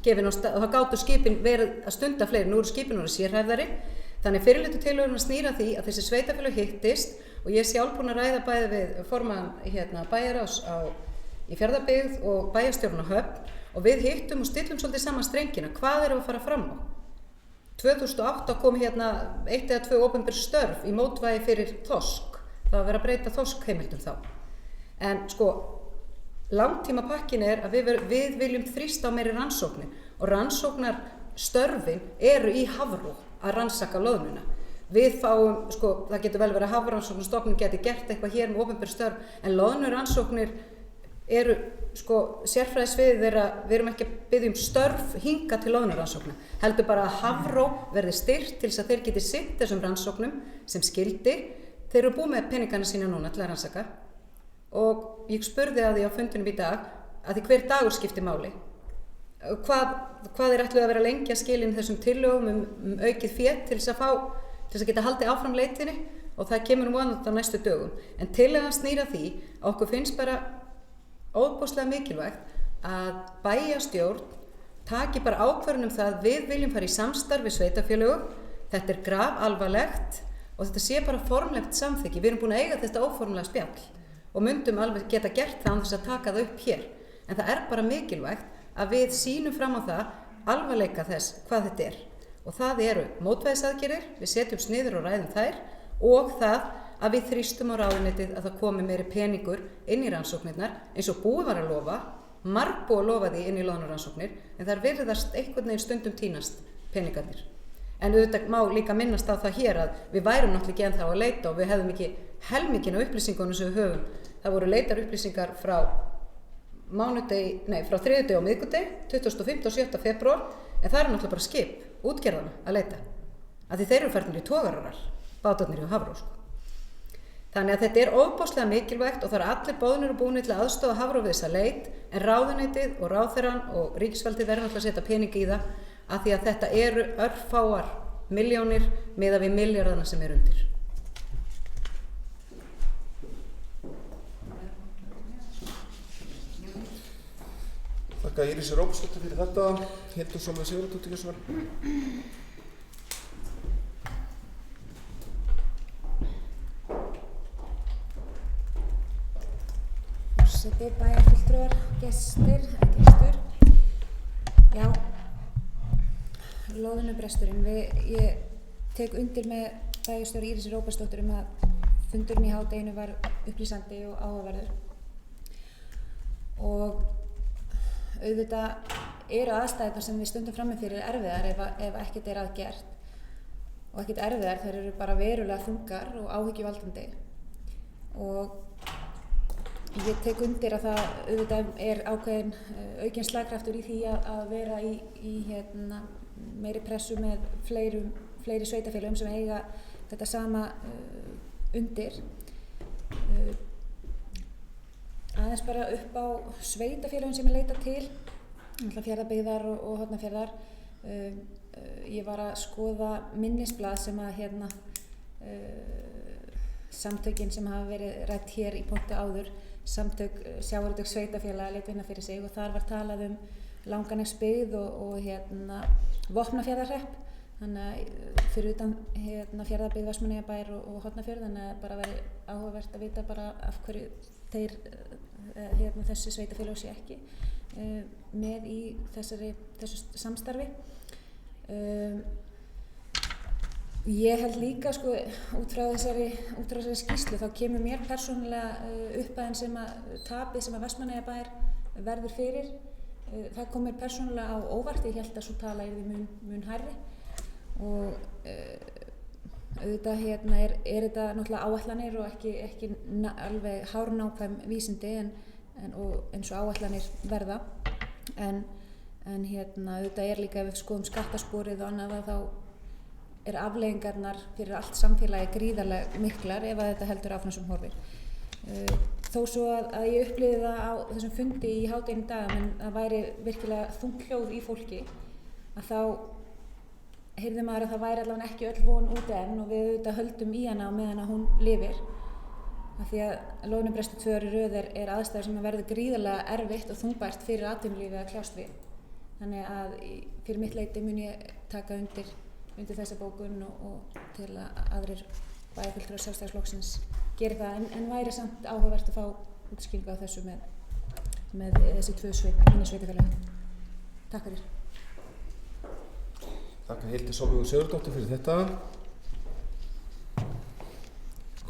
B: gefinn á stað og þá gátu skipin verið að stunda fleiri. Nú eru skipin orðin sérhæfðari. Þannig fyrirhluti tillögunnar snýr að því að þessi sveitarfélög hittist og ég sjálf búin að ræða bæði við formann bæjarráðs í Fjarðabyggð og bæjarstjórn á Höfn og við hittum og stillum svolítið saman strengina. Hvað erum við að fara fram á? 2008 kom 1 eða 2 opinber störf í mótvægi fyrir þorsk. Það var verið að breyta þorskheimildum þá. En langtímapakkin er að við viljum þrýsta á meiri rannsóknir og rannsóknarstörfin eru í Hafró að rannsaka loðnuna. Við fáum, það getur vel verið að Hafrannsóknastofnun geti gert eitthvað hér með opinber störf, en loðnurannsóknir eru sérfræðisviðið þeirra, við erum ekki að biðja störf hinga til loðnurannsókna. Heldur bara að Hafró verði styrkt til þess að þeir geti sinnt þessum rannsóknum sem skyldi. Þeir eru búið með peningana sína núna til að rannsaka og ég spurði að því á fundinum í dag að því hver dagur skiptir máli. Hvað er ætluð að vera lengi að skilja þessum tillögum aukið fé til þess að geta haldið áfram leitinni og það kemur vonandi á næstu dögum. En tillagan snýr að því að okkur finnst bara óbúslega mikilvægt að bæjarstjórn taki bara ákvörðun það að við viljum fara í samstarf við sveitarfélög. Þetta er grafalvarlegt og þetta sé bara formlegt samþykki. Við erum búin að eiga þetta óformlega spjall og myndum alveg geta gert það án þess að taka það upp hér. En það er bara mikilvægt að við sýnum fram á það alvarleika þess hvað þetta er. Og það eru mótvægisaðgerðir, við setjum niður og ræðum þær og það að við þrýstum á ráðuneytið að það komi meiri peningur inn í rannsóknirnar eins og búið var að lofa, margbúið að lofa því inn í loðnurannsóknir en þar virðast einhvern veginn stundum tínast peningarnir. En auðvitað má líka minnast á það hér að við værum náttúrulega ekki ennþá að leita og við hefðum ekki helminginn af upplýsingunum sem við höfum. Það voru leitar upplýsingar frá þriðjudegi og miðvikudegi, 25. og 7. febrúar, en það er náttúrulega bara skip, útgerðana að leita. Af því þeir eru farnir í togararar, bátarnir hjá Hafró. Þannig að þetta er ofboðslega mikilvægt og það eru allir boðnir og búnir til að aðstoða Hafró við þessa leit, en ráðuneytið og ráðherrann og ríkisvaldið verður náttúrulega að setja pening í það, af því að þetta eru örfáar milljónir miðað við milljarðana sem er undir.
A: Þakka Írisi Róbersdóttur fyrir þetta. Hildur Sólveig Sigurðardóttir gjörðu svo vel.
D: Forseti, bæjarfulltrúar, gestir. Já, loðnubresturinn. Ég tek undir með bæjarstjóra Írisi Róbersdóttur að fundurinn í hádeginu var upplýsandi og áhugaverður. Og auðvitað eru aðstæðurnar sem við stundum frammi fyrir erfiðar ef ekkert er að gert. Og ekkert erfiðar, þær eru bara verulega þungar og áhyggjuvaldandi. Og ég tek undir að það auðvitað er ákveðin aukinn slagkraftur í því að vera í meiri pressu með fleiri sveitarfélögum sem eiga þetta sama undir. Aðeins bara upp á sveitarfélögum sem ég leita til, Fjarðabyggðar og Hornafjarðar. Ég var að skoða minnisblað sem að samtökin sem hafa verið rætt hér í pontu áður, samtök sjávarútvegs sveitarfélaga lét vinna fyrir sig og þar var talað Langanesbyggð og Vopnafjarðarhrepp. Þannig að fyrir utan Fjarðabyggð, Vestmannaeyjabær og Hornafjörð, þannig að bara væri áhugavert að vita bara af hverju þessi sveitarfélög sé ekki með í þessu samstarfi. Ég held líka sko út frá þessari skýrslu þá kemur mér persónulega upphæðin sem að tapið sem að Vestmannaeyjabær verður fyrir. Það kom mér persónulega á óvart, ég held að svo tala yrði mun hærri og auðvitað er þetta náttúrulega áætlanir og ekki alveg hárnákvæm vísindi og eins og áætlanir verða en auðvitað líka ef við skoðum skattasporið og annað þá afleiðingarnar fyrir allt samfélagi gríðarlega miklar ef að þetta heldur áfram sem horfir. Þó svo að ég upplifði það á þessum fundi í hádeginu dag en það væri virkilega þungt hljóð í fólki að þá heyrði maður að það væri allavega ekki öll von úti enn og við auðvitað höldum í hana á meðan að hún lifir. Af því að loðnubrestur 2 ári röð er aðstæður sem verður gríðarlega erfitt og þungbært fyrir atvinnulífið að kljást við. Þannig að fyrir mitt leyti mun ég taka undir þessa bókun og til að aðrir bæjarfulltrúar Sjálfstæðisflokksins geri það en væri samt áhugavert að fá útskýringu á þessu með þessi 2 sveitarfélög. Takk fyrir.
A: Takk Hildi Sólveigu Sigurðardóttur fyrir þetta.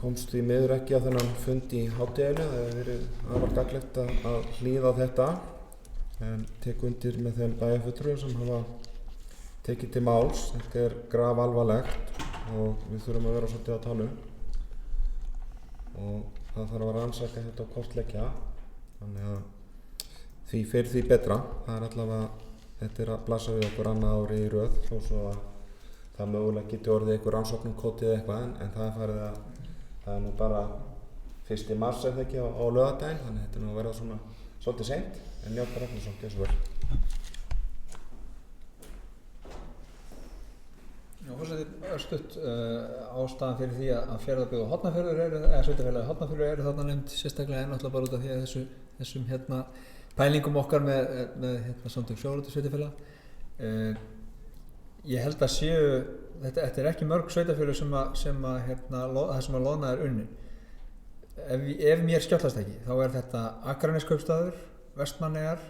A: Komst því miður ekki á þennan fund í hádeginu, það hefur verið afar gagnlegt að hlýða á þetta en tek undir með þeim bæjarfulltrúum sem hafa tekið til máls. Þetta grafalvarlegt og við þurfum að vera svolítið á tánum og það þarf að rannsaka þetta og kortleggja þannig að því fyrir því betra. Það allavega, þetta að blasa við okkur annað ári í röð þó svo að það mögulega geti orðið einhver rannsóknum kótið eitthvað en það farið að það nú bara 1. mars ef ekki á laugardaginn þannig að þetta nú að verða svona svolítið seint en Njáll Ragnarsson, gjörðu svo vel.
C: Forseti, örstutt ástæðan fyrir því að Fjarðabyggð og Hornafjörður eða sveitarfélagið Hornafjörður eru þarna nefnd sérstaklega náttúrulega bara út af því að þessum pælingum okkar með samtök sjávarútvegssveitarfélaga. Ég held að þetta ekki mörg sveitarfélög sem að loðna unnin. Ef mér skjátlast ekki, þá þetta Akraneskaupstaður, Vestmannaeyjar,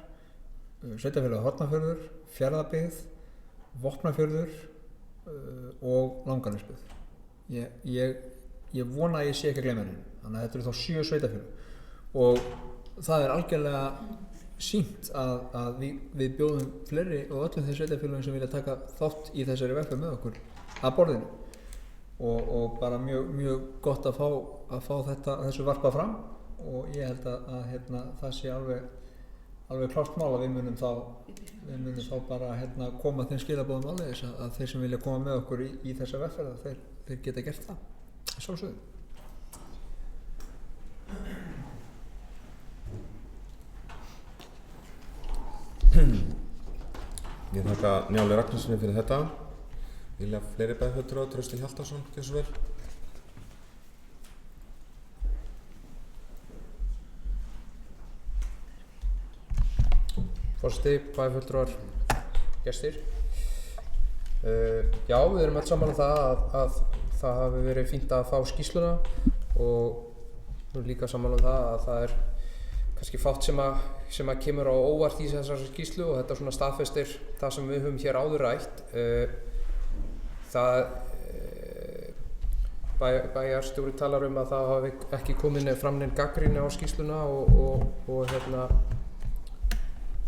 C: sveitarfélagið Hornafjörður, Fjarðabyggð, Vopnafjörður og Langanesbyggð. Ég vona að ég sé ekki að gleyma henni. Þannig að þetta eru þá 7 sveitarfélög og það algjörlega sýnt að við bjóðum fleiri og öllum þeim sveitarfélögum sem vilja taka þátt í þessari vegferð með okkur að borðinu og bara mjög gott að fá þessu varpað fram og ég held að það sé alveg klárt mál að við munum þá bara koma þeim skilaboðum áleiðis að þeir sem vilja koma með okkur í þessa vegferð þeir geta gert það. Sjálfsögðu.
A: Ég þakka Njáli Ragnarssoni fyrir þetta. Vilja fleiri bæjarfulltrúar, Trausti Hjaltason, gjörðu svo vel.
F: Forseti, bæjarfulltrúar, gestir. Já, við erum öll saman að það hafi verið fínt að fá skýrsluna og við erum líka saman að það kannski fátt sem að kemur á óvart í þessari skýrslu og þetta svona staðfestir það sem við höfum hér áður rætt. Bæjarstjóri talar að það hafi ekki komið fram nein gagnrýni á skýrsluna og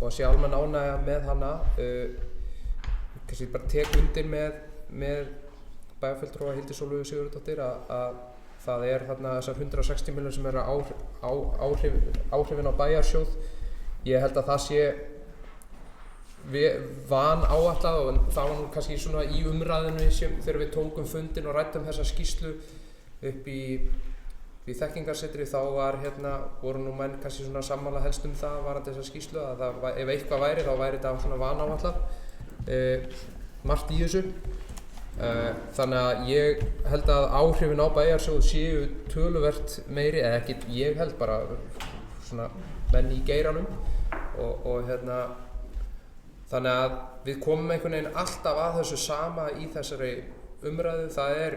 F: að sé almenn ánægja með hana. Kannski bara tek undir með bæjarfulltrúa Hildi Sólveigu Sigurðardóttur að það þarna þessar 160 milljónir sem áhrifin á bæjarsjóð. Ég held að það sé vanáætlað og það var nú kannski svona í umræðinu þegar við tókum fundinn og ræddum þessa skýrslu upp í þekkingarsetri þá voru nú menn kannski svona sammála helst það varðandi þessa skýrslu að ef eitthvað væri þá væri þetta svona vanáætlað margt í þessu. Þannig að ég held að áhrifin á bæjarsjóð séu töluvert meiri, eða ekki ég held bara svona menn í geiranum og þannig að við komum einhvern veginn alltaf að þessu sama í þessari umræðu. Það er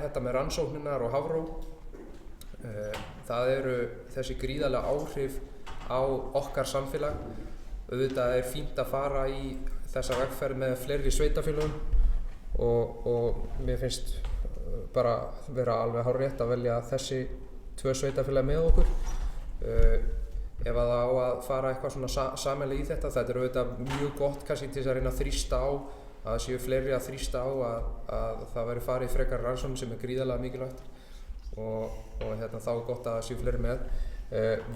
F: þetta með rannsóknirnar og Hafró. Það eru þessi gríðarlega áhrif á okkar samfélag. Auðvitað fínt að fara í þessa vegferð með fleiri sveitafélögum og mér finnst bara vera alveg hárrétt að velja þessi 2 sveitafélag með okkur. Ef að það á að fara eitthvað svona sameiginlega í þetta er auðvitað mjög gott kannski til þess að reyna að þrýsta á að það séu fleiri að þrýsta á að það veri farið frekar rannsóknum sem gríðarlega mikilvægt og þá gott að það séu fleiri með.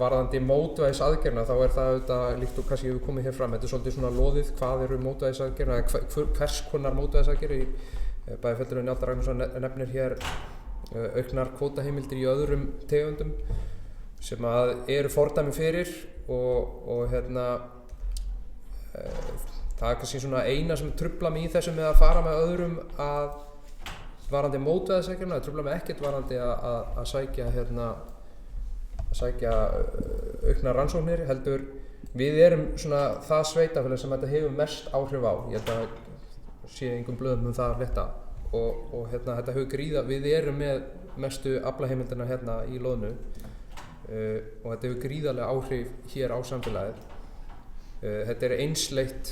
F: Varðandi mótvægisaðgerðina þá það auðvitað líkt og kannski hefur komið hér fram, þetta svolítið svona loðið hvað eru mótvægisaðgerðina, hvers konar mótvægisaðgerðir. Bæjarfulltrúi Njáll Ragnarsson nefnir hér auknar kvótaheimildir í öðrum tegundum sem að eru fordæmi fyrir og það kannski svona eina sem truflar mig í þessu með að fara með öðrum að varðandi mótvægisaðgerðina, það truflar mig ekkert varðandi að sækja auknar rannsóknir, heldur við erum svona það sveitafélag sem þetta hefur mest áhrif á. Ég held að sé engum blöðum það að fletta og þetta hefur við erum með mestu aflaheimildina hérna í loðnu og þetta hefur gríðarlega áhrif hér á samfélagið. Þetta einsleitt,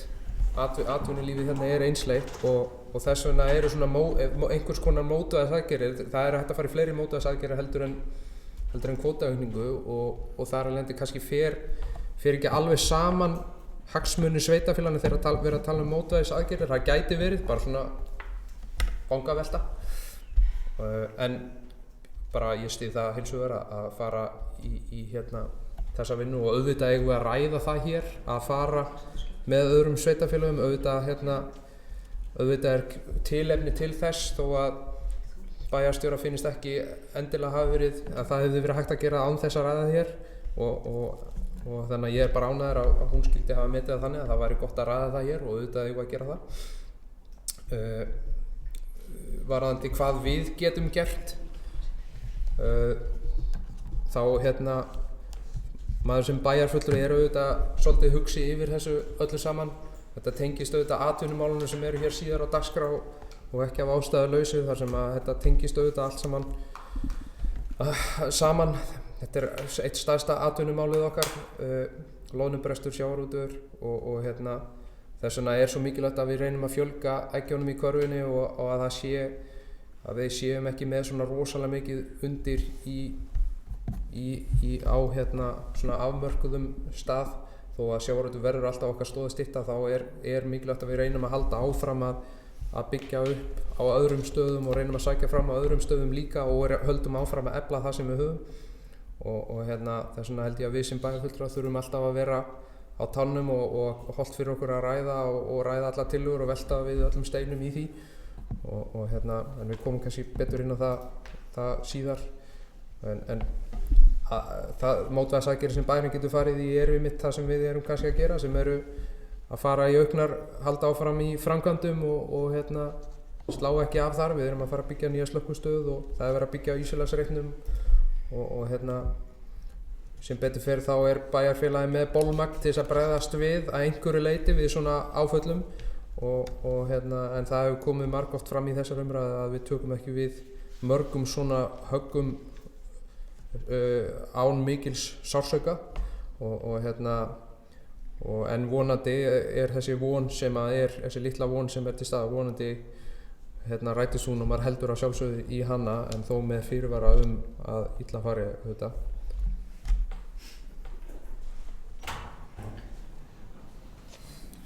F: atvinnulífið hérna einsleitt og þess vegna eru svona einhvers konar mótvægisaðgerðir, það hægt að fara í fleiri mótvægisaðgerðir heldur en kvótaaukningu og þar af leiðandi kannski fer ekki alveg saman hagsmunir sveitafélaganna þegar verið að tala um mótvægisaðgerðir. Það gæti verið bara svona vangavelta en bara ég styð það heils hugar að fara í þessa vinnu og auðvitað eigum við að ræða það hér að fara með öðrum sveitafélögum. Auðvitað tilefni til þess þó að bæjarstjóra finnst ekki endilega hafi verið að það hefði verið hægt að gera án þess að ræða hér og þannig að ég bara ánægður að hún skyldi hafa metið það þannig að það væri gott að ræða það hér og auðvitað eigum við að gera það. Varðandi hvað við getum gert þá maður sem bæjarfulltrúi auðvitað svolítið hugsi yfir þessu öllu saman. Þetta tengist auðvitað atvinnumálunum sem eru hér síðar á dagskrá og ekki af ástæðulausu þar sem að þetta tengist auðvitað allt saman. Þetta eitt stærsta atvinnumálið okkar, loðnubrestur, sjávarútvegur og þess vegna svo mikilvægt að við reynum að fjölga eggjunum í körfunni og að við séum ekki með svona rosalega mikið undir á svona afmörkuðum stað. Þó að sjávarútvegur verður alltaf okkar stoðstytta þá mikilvægt að við reynum að halda áfram að byggja upp á öðrum stöðum og reynum að sækja fram á öðrum stöðum líka og höldum áfram að efla það sem við höfum og þess vegna held ég að við sem bæjarfulltrúar þurfum alltaf að vera á tánum og hollt fyrir okkur að ræða og ræða alla tillögur og velta við öllum steinum í því en við komum kannski betur inn á það síðar en mótvægisaðgerðir sem bærinn getur farið í einmitt það sem við erum kannski að gera sem eru að fara í halda áfram í framkvæmdum og slá ekki af þar. Við erum að fara að byggja nýja slökkvistöð og það verið að byggja á ísulagsreitnum og sem betur fer þá bæjarfélagið með bolmagn til þess að bregðast við að einhverju leyti við svona áföllum en það hefur komið margoft fram í þessar umræðu að við tökum ekki við mörgum svona höggum án mikils sársauka en vonandi þessi von sem þessi litla von sem til staðar vonandi rætist hún og maður heldur á sjálfsögðu í hana en þó með fyrirvara að illa fari auðvitað.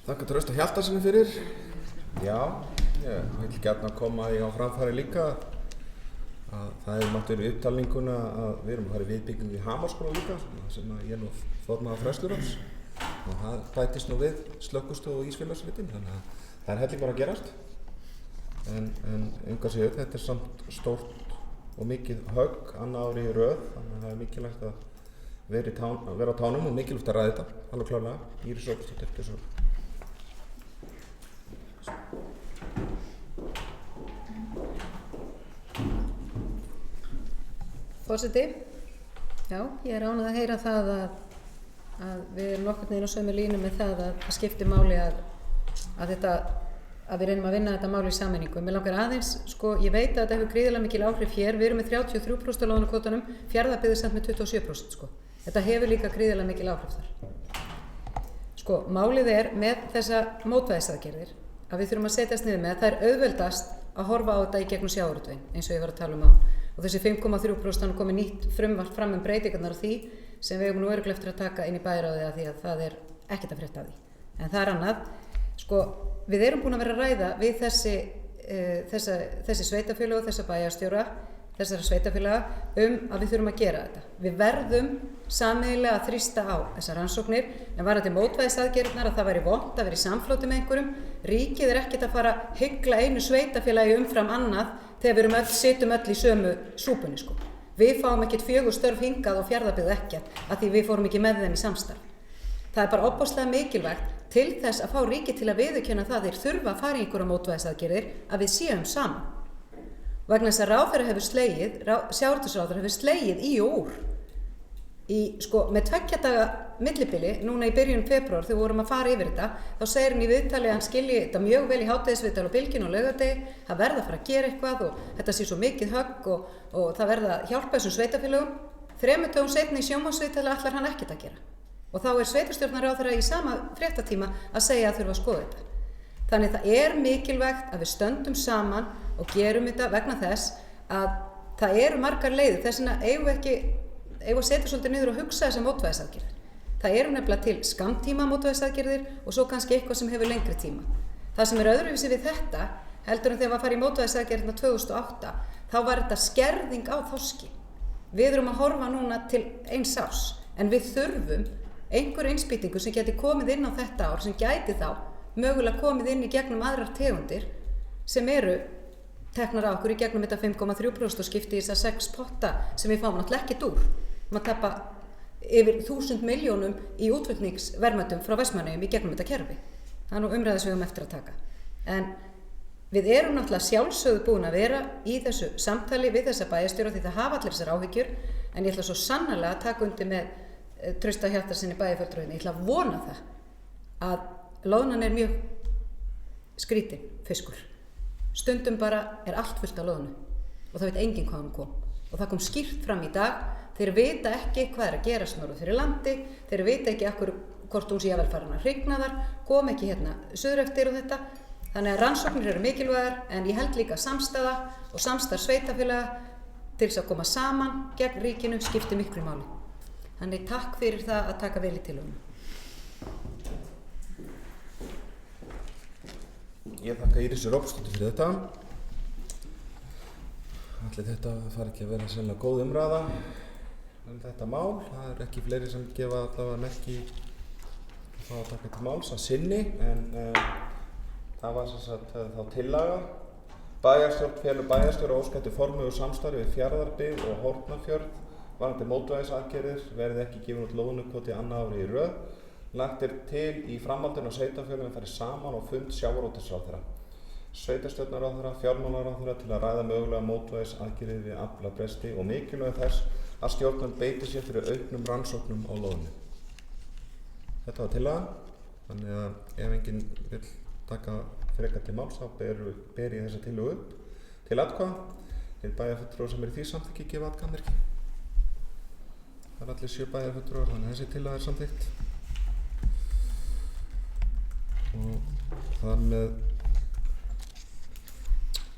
A: Þakka Trausta Hjaltarsyni fyrir. Já, ég vil gjarna koma því á framfæri líka að það náttúrulega upptalninguna að við erum að fara í viðbyggingu í Hamarsskóla líka sem ég formaður Fröslurans og það bætist við slökkvistöð og ísfélagsritin þannig að það hellingur að gerast en engar séu þetta samt stórt og mikið högg annað ári í röð þannig að það mikilvægt að vera á tánum og mikilvægt að ræða þetta alveg klárlega. Íris Róbsdóttir.
B: Forseti, já, ég ánægð að heyra það að við erum nokkurn veginn á sömu línu með það að það skiptir máli að við reynum að vinna þetta mál í sameiningu. Mér langar aðeins, ég veit að þetta hefur gríðarlega mikil áhrif hér, við erum með 33% á loðnukvótanum, Fjarðabyggð samt með 27%. Þetta hefur líka gríðarlega mikil áhrif þar. Sko, málið með þessa mótvægisaðgerðir að við þurfum að setjast niður með að það auðveldast að horfa á þetta í gegnum sjávarútveginn eins og ég var að tala á. Og þessi 5,3% komið nýtt frumvarp fram breytingarnar á því sem við eigum nú örugglega eftir að taka inn í bæjarráðið af því að það ekkert að frétta af því. En það annað. Sko, við erum búin að vera að ræða við þessi sveitarfélög og þessa bæjarstjóra, þessara sveitarfélaga að við þurfum að gera þetta. Við verðum sameiginlega að þrýsta á þessar rannsóknir en varðandi mótvægisaðgerðirnar að það væri vont að vera í samfloti með einhverjum. Ríkið ekkert að fara að hygla einu sveitarfélagi umfram annað þegar við sitjum öll í sömu súpunni sko. Við fáum ekkert 4 störf hingað og Fjarðabyggð ekkert af því við fórum ekki með þeim í samstarf. Það bara ofboðslega mikilvægt til þess að fá ríkið til að viðurkenna það þeir þurfa að fara í einhverja mótvægisaðgerðir að við séum saman. Vegna þess að sjávarútvegsráðherra hefur slegið í og úr. Með 2 daga millibili, núna í byrjun febrúar þegar við vorum að fara yfir þetta, þá segir hann í viðtali að hann skilji þetta mjög vel í hádegisviðtali á Bylgjunni og laugardegi, það verða að fara að gera eitthvað og þetta sé svo mikið högg og það verða að hjálpa þessum sveitarfélögum. 3 dögum seinna í sjónvarpsviðtali ætlar hann ekkert að gera. Og þá sveitarstjórnarráðherra í sama fréttatíma að segja að þurfa að skoða þetta. Þannig það mikilvægt að við stöndum saman og gerum þetta vegna þess að það eru margar leiðir. Þess vegna eigum við að setja svolítið niður og hugsa þessar mótvægisaðgerðir. Það eru nefnilega til skammtíma mótvægisaðgerðir og svo kannski eitthvað sem hefur lengri tíma. Það sem öðruvísi við þetta, heldur en þegar við farið í mótvægisaðgerðirna 2008, þá var þetta skerðing á þorski. Við erum að horfa núna til 1 árs, en við þurfum einhver innspýtingu sem geti komið inn á þetta ár, sem gæti þá mögulega komið inn í gegnum aðrar tegundir sem eru teknar á okkur í gegnum þetta 5,3% og skipti í þessa 6 potta sem við fáum náttúrulega ekkert úr. Maður tappa yfir 1000 milljónum í útflutningsverðmætum frá Vestmannaeyjum í gegnum þetta kerfi. Það nú umræða sem við eftir að taka. En við erum náttúrulega sjálfsögðu búin að vera í þessu samtali við þessa bæjarstjóra því það hafa allir þessar áhyggjur, en ég ætla svo sannarlega að taka undir með Trausta Hjartarsyni bæjarfulltrúa. Ég ætla að vona það að loðnan mjög skrítin fiskur. Stundum bara allt fullt af loðnu og það veit enginn hvaðan hún kom. Og það kom skýrt fram í dag. Þeir vita ekki hvað að gerast norður fyrir landi. Þeir vita ekki hvort hún sé jafnvel farin að hrygna þar, kom ekki hérna suður eftir og þetta. Þannig að rannsóknir eru mikilvægar, en ég held líka samstaða og samstarf sveitarfélaga til þess að koma saman gegn ríkinu skiptir miklu máli. Þannig takk fyrir það að taka vel í tillöguna.
A: Ég þakka Írisi Róbsdóttur fyrir þetta. Ætli þetta fari ekki að vera sennilega góð umræða þetta mál. Það ekki fleiri sem gefa allavega merki að taka til máls að sinni, en það var sem sagt þá tillaga. Bæjarstjórn felur bæjarstjóra óska eftir formlegu samstarfi við Fjarðabyggð og Hornafjörð varðandi mótvægisaðgerðir verði ekki gefin út loðnukvóti annað árið í röð. Lagt til í framhaldinu að sveitarfélögin fari saman á fund sjávarútvegsráðherra, sveitarstjórnarráðherra, fjármálaráðherra til að ræða mögulega mótvægisaðgerðir við aflabresti og mikilvægi þess að stjórnvöld beiti sér fyrir auknum rannsóknum á loðnu. Þetta var tillagan, þannig að ef enginn vill taka frekar til máls þá ber ég þessa tillögu upp til atkvæða. Þeir bæjarfulltrúar sem í því samþykki gefa atkvæðamerki. Það allir 7 bæjarfulltrúar, þannig að þessi tillaga samþykkt. Og þar með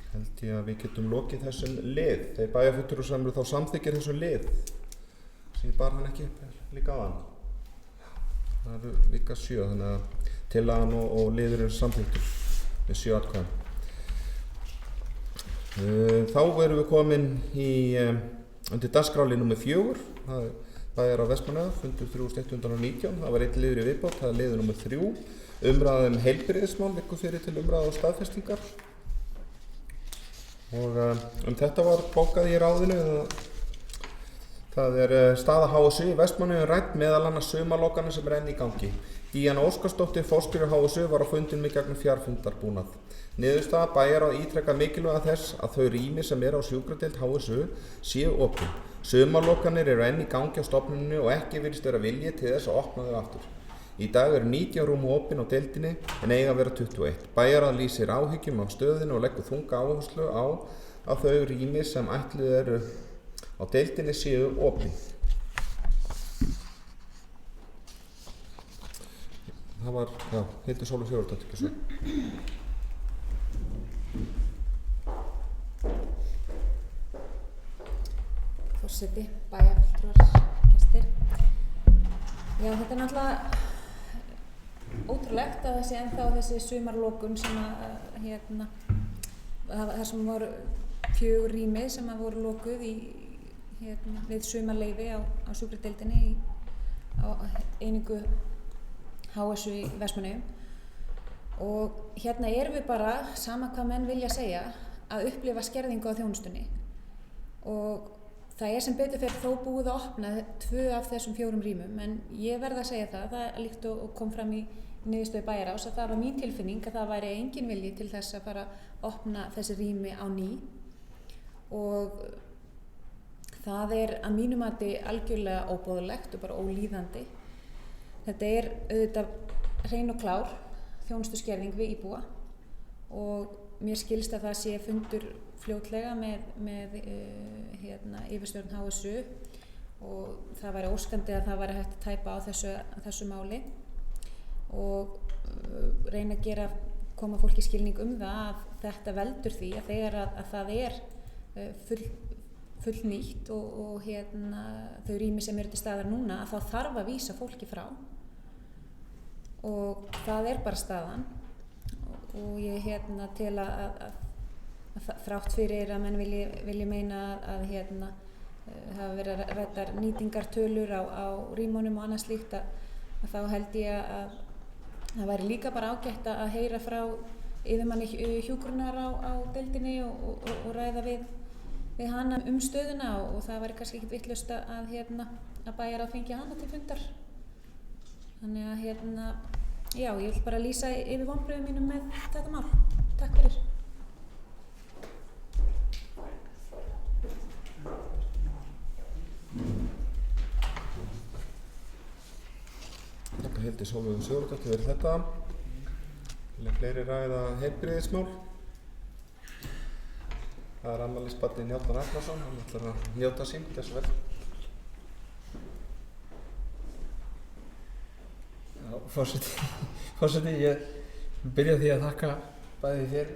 A: held ég að við getum lokið þessum lið. Þeir bæjarfulltrúar sem eru þá samþykkir þessum lið sem ég bar hann ekki líka á hann. Það eru líka 7, þannig að tillagan og liður eru samþykktur með 7 atkvæðum. Þá erum við komin undir dagskrárlið númer 4. Það er bæjar á Vestmannaeyja, fundur 3119. Það var einn liður í viðbót, það er liður númer 3. Umræða heilbrigðismál liggur fyrir til umræða og staðfestingar. Og þetta var bókað í ráðinu. Það er staða HSU í Vestmannaeyjum rædd meðal annars sumarlokanir sem enn í gangi. Díana Óskarsdóttir, forstjóri HSU, var á fundinum í gegnum fjarfundarbúnað. Niðurstaða bæjarráð ítrekar mikilvæga þess að þau rými sem eru á sjúkradeild HSU séu opin. Sumarlokanir eru enn í gangi á stofnuninni og ekki virðist vera vilji til þess að opna þau aftur. Í dag eru 19 rúm opin á deildinni en eiga að vera 21. Bæjarráð lýsir áhyggjum af stöðinu og leggur þunga áherslu á að þau rými sem ætluð eru á deildinni séu opin. það var, já, Hildur Sólveig Sigurðardóttir, ekki svo.
D: Forseti, bæjarfulltrúar, gestir. Já, þetta er náttúrulega ótrúlegt að það sé ennþá þessi sumarlokun sem þar sem voru 4 rými sem voru lokuð við sumarleyfi á sjúkradeildinni á einingu HSU í Vestmannaeyjum. Og hérna erum við bara, sama hvað menn vilja segja, að upplifa skerðingu á þjónustunni. Og það er sem betur fer þó búið að opna 2 af þessum 4 rýmum, en ég verð að segja það líkt og kom fram í niðurstöðu Bæjarráðs að það var mín tilfinning að það væri engin vilji til þess að fara að opna þessi rými á ný. Og það er að mínu mati algjörlega óboðlegt og bara ólíðandi. Þetta er auðvitað hrein og klár þjónustuskerðing við íbúa og mér skilst að það sé fundur fljótlega með yfirstjórn HSU og það væri óskandi að það væri hægt að tæpa á þessu máli og reyna að koma fólki skilning það að þetta veldur því að þegar að það er fullnýtt og þau rými sem eru til staðar núna að þá þarf að vísa fólki frá og það er bara staðan og ég tel að þrátt fyrir að menn vilji meina að hafa verið ræddar nýtingartölur á rýmunum og annað slíkt að þá held ég að það væri líka bara ágætt að heyra frá yfirmanni hjúkrunar á deildinni og ræða við hana stöðuna og það væri kannski ekkert vitlaust að Bæjarráð fengi hana til fundar. Þannig að já, ég vil bara lýsa yfir vonbrigðum mínum með þetta mál. Takk fyrir.
A: Takk að Hildur Sólveig Sigurðardóttir fyrir þetta. Vilja fleiri ræða heilbrigðismál. Það er afmælisbarnið Njáll Ragnarsson, hann ætlar að njóta sín, þessu vel.
C: Já, forseti, ég byrja því að þakka bæði þér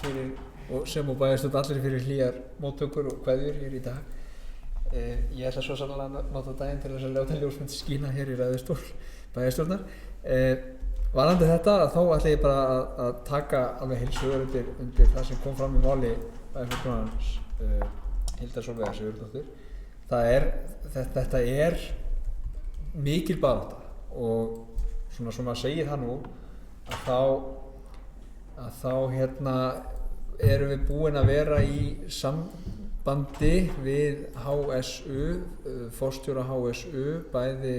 C: fyrir og bæjarstjórn allir fyrir hlýjar móttökur og kveðjur hér í dag. Ég ætla svo sannlega að nota daginn til þess að láta ljósmynd skína hér í ræðustól bæjarstjórnar. Varðandi þetta þá ætla ég bara að taka alveg heils hugar undir það sem kom fram í máli bæjarfulltrúans Hildar Sólveigar Sigurðardóttur. Þetta er mikil barátta og svona sem maður segir það nú að þá erum við búin að vera í sambandi við HSU, forstjóra HSU, bæði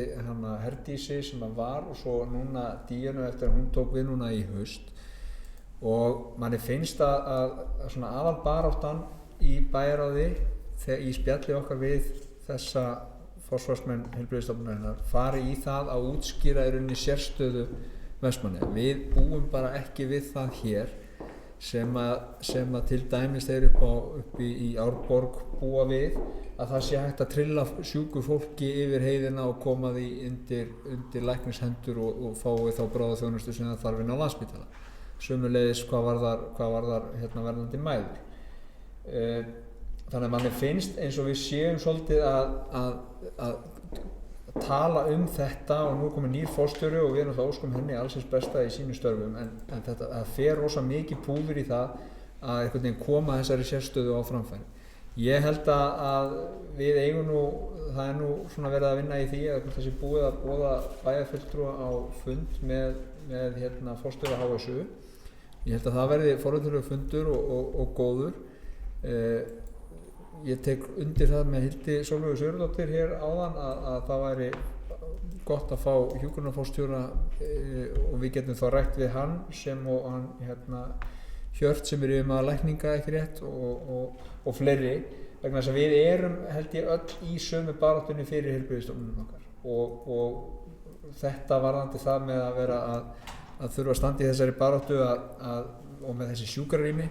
C: Herdísi sem var og svo núna Díönu eftir að hún tók við núna í haust og manni finnst að svona aðalbaráttan í Bæjarráði í spjalli okkar við þessa forsvarsmenn heilbrigðisstofnunarinnar fari í það að útskýra í rauninni sérstöðu Vestmannaeyja. Við búum bara ekki við það hér sem að til dæmis þeir upp í Árborg búa við að það sé hægt að trilla sjúku fólki yfir heiðina og koma því undir læknishendur og fái þá bráðaþjónustu sem það þarf inn á Landspítala. Sömuleiðis hvað varðar verðandi mæður. Þannig að manni finnst eins og við séum svolítið að tala þetta og nú er komið nýr forstjóri og við erum alltaf óskum henni allsins besta í sínum störfum en þetta fer rosa mikið púður í það að einhvern veginn koma þessari sérstöðu á framfæri. Ég held að við eigum nú, það er nú svona verið að vinna í því að þessi búið að boða bæjarfulltrúa á fund með forstjóra HSU. Ég held að það verði forvitnilegur fundur og góður. Ég tek undir það með Hildi Sólveigu Sigurðardóttur hér áðan að það væri gott að fá hjúkrunarforstjóra og við getum þá rætt við hann sem og hann Hjört sem yfirmaður lækninga ekki rétt og fleiri vegna þess að við erum held ég öll í sömu baráttunni fyrir heilbrigðisstofnunum okkar og þetta varðandi það með að vera að þurfa að standa í þessari baráttu og með þessi sjúkrarými.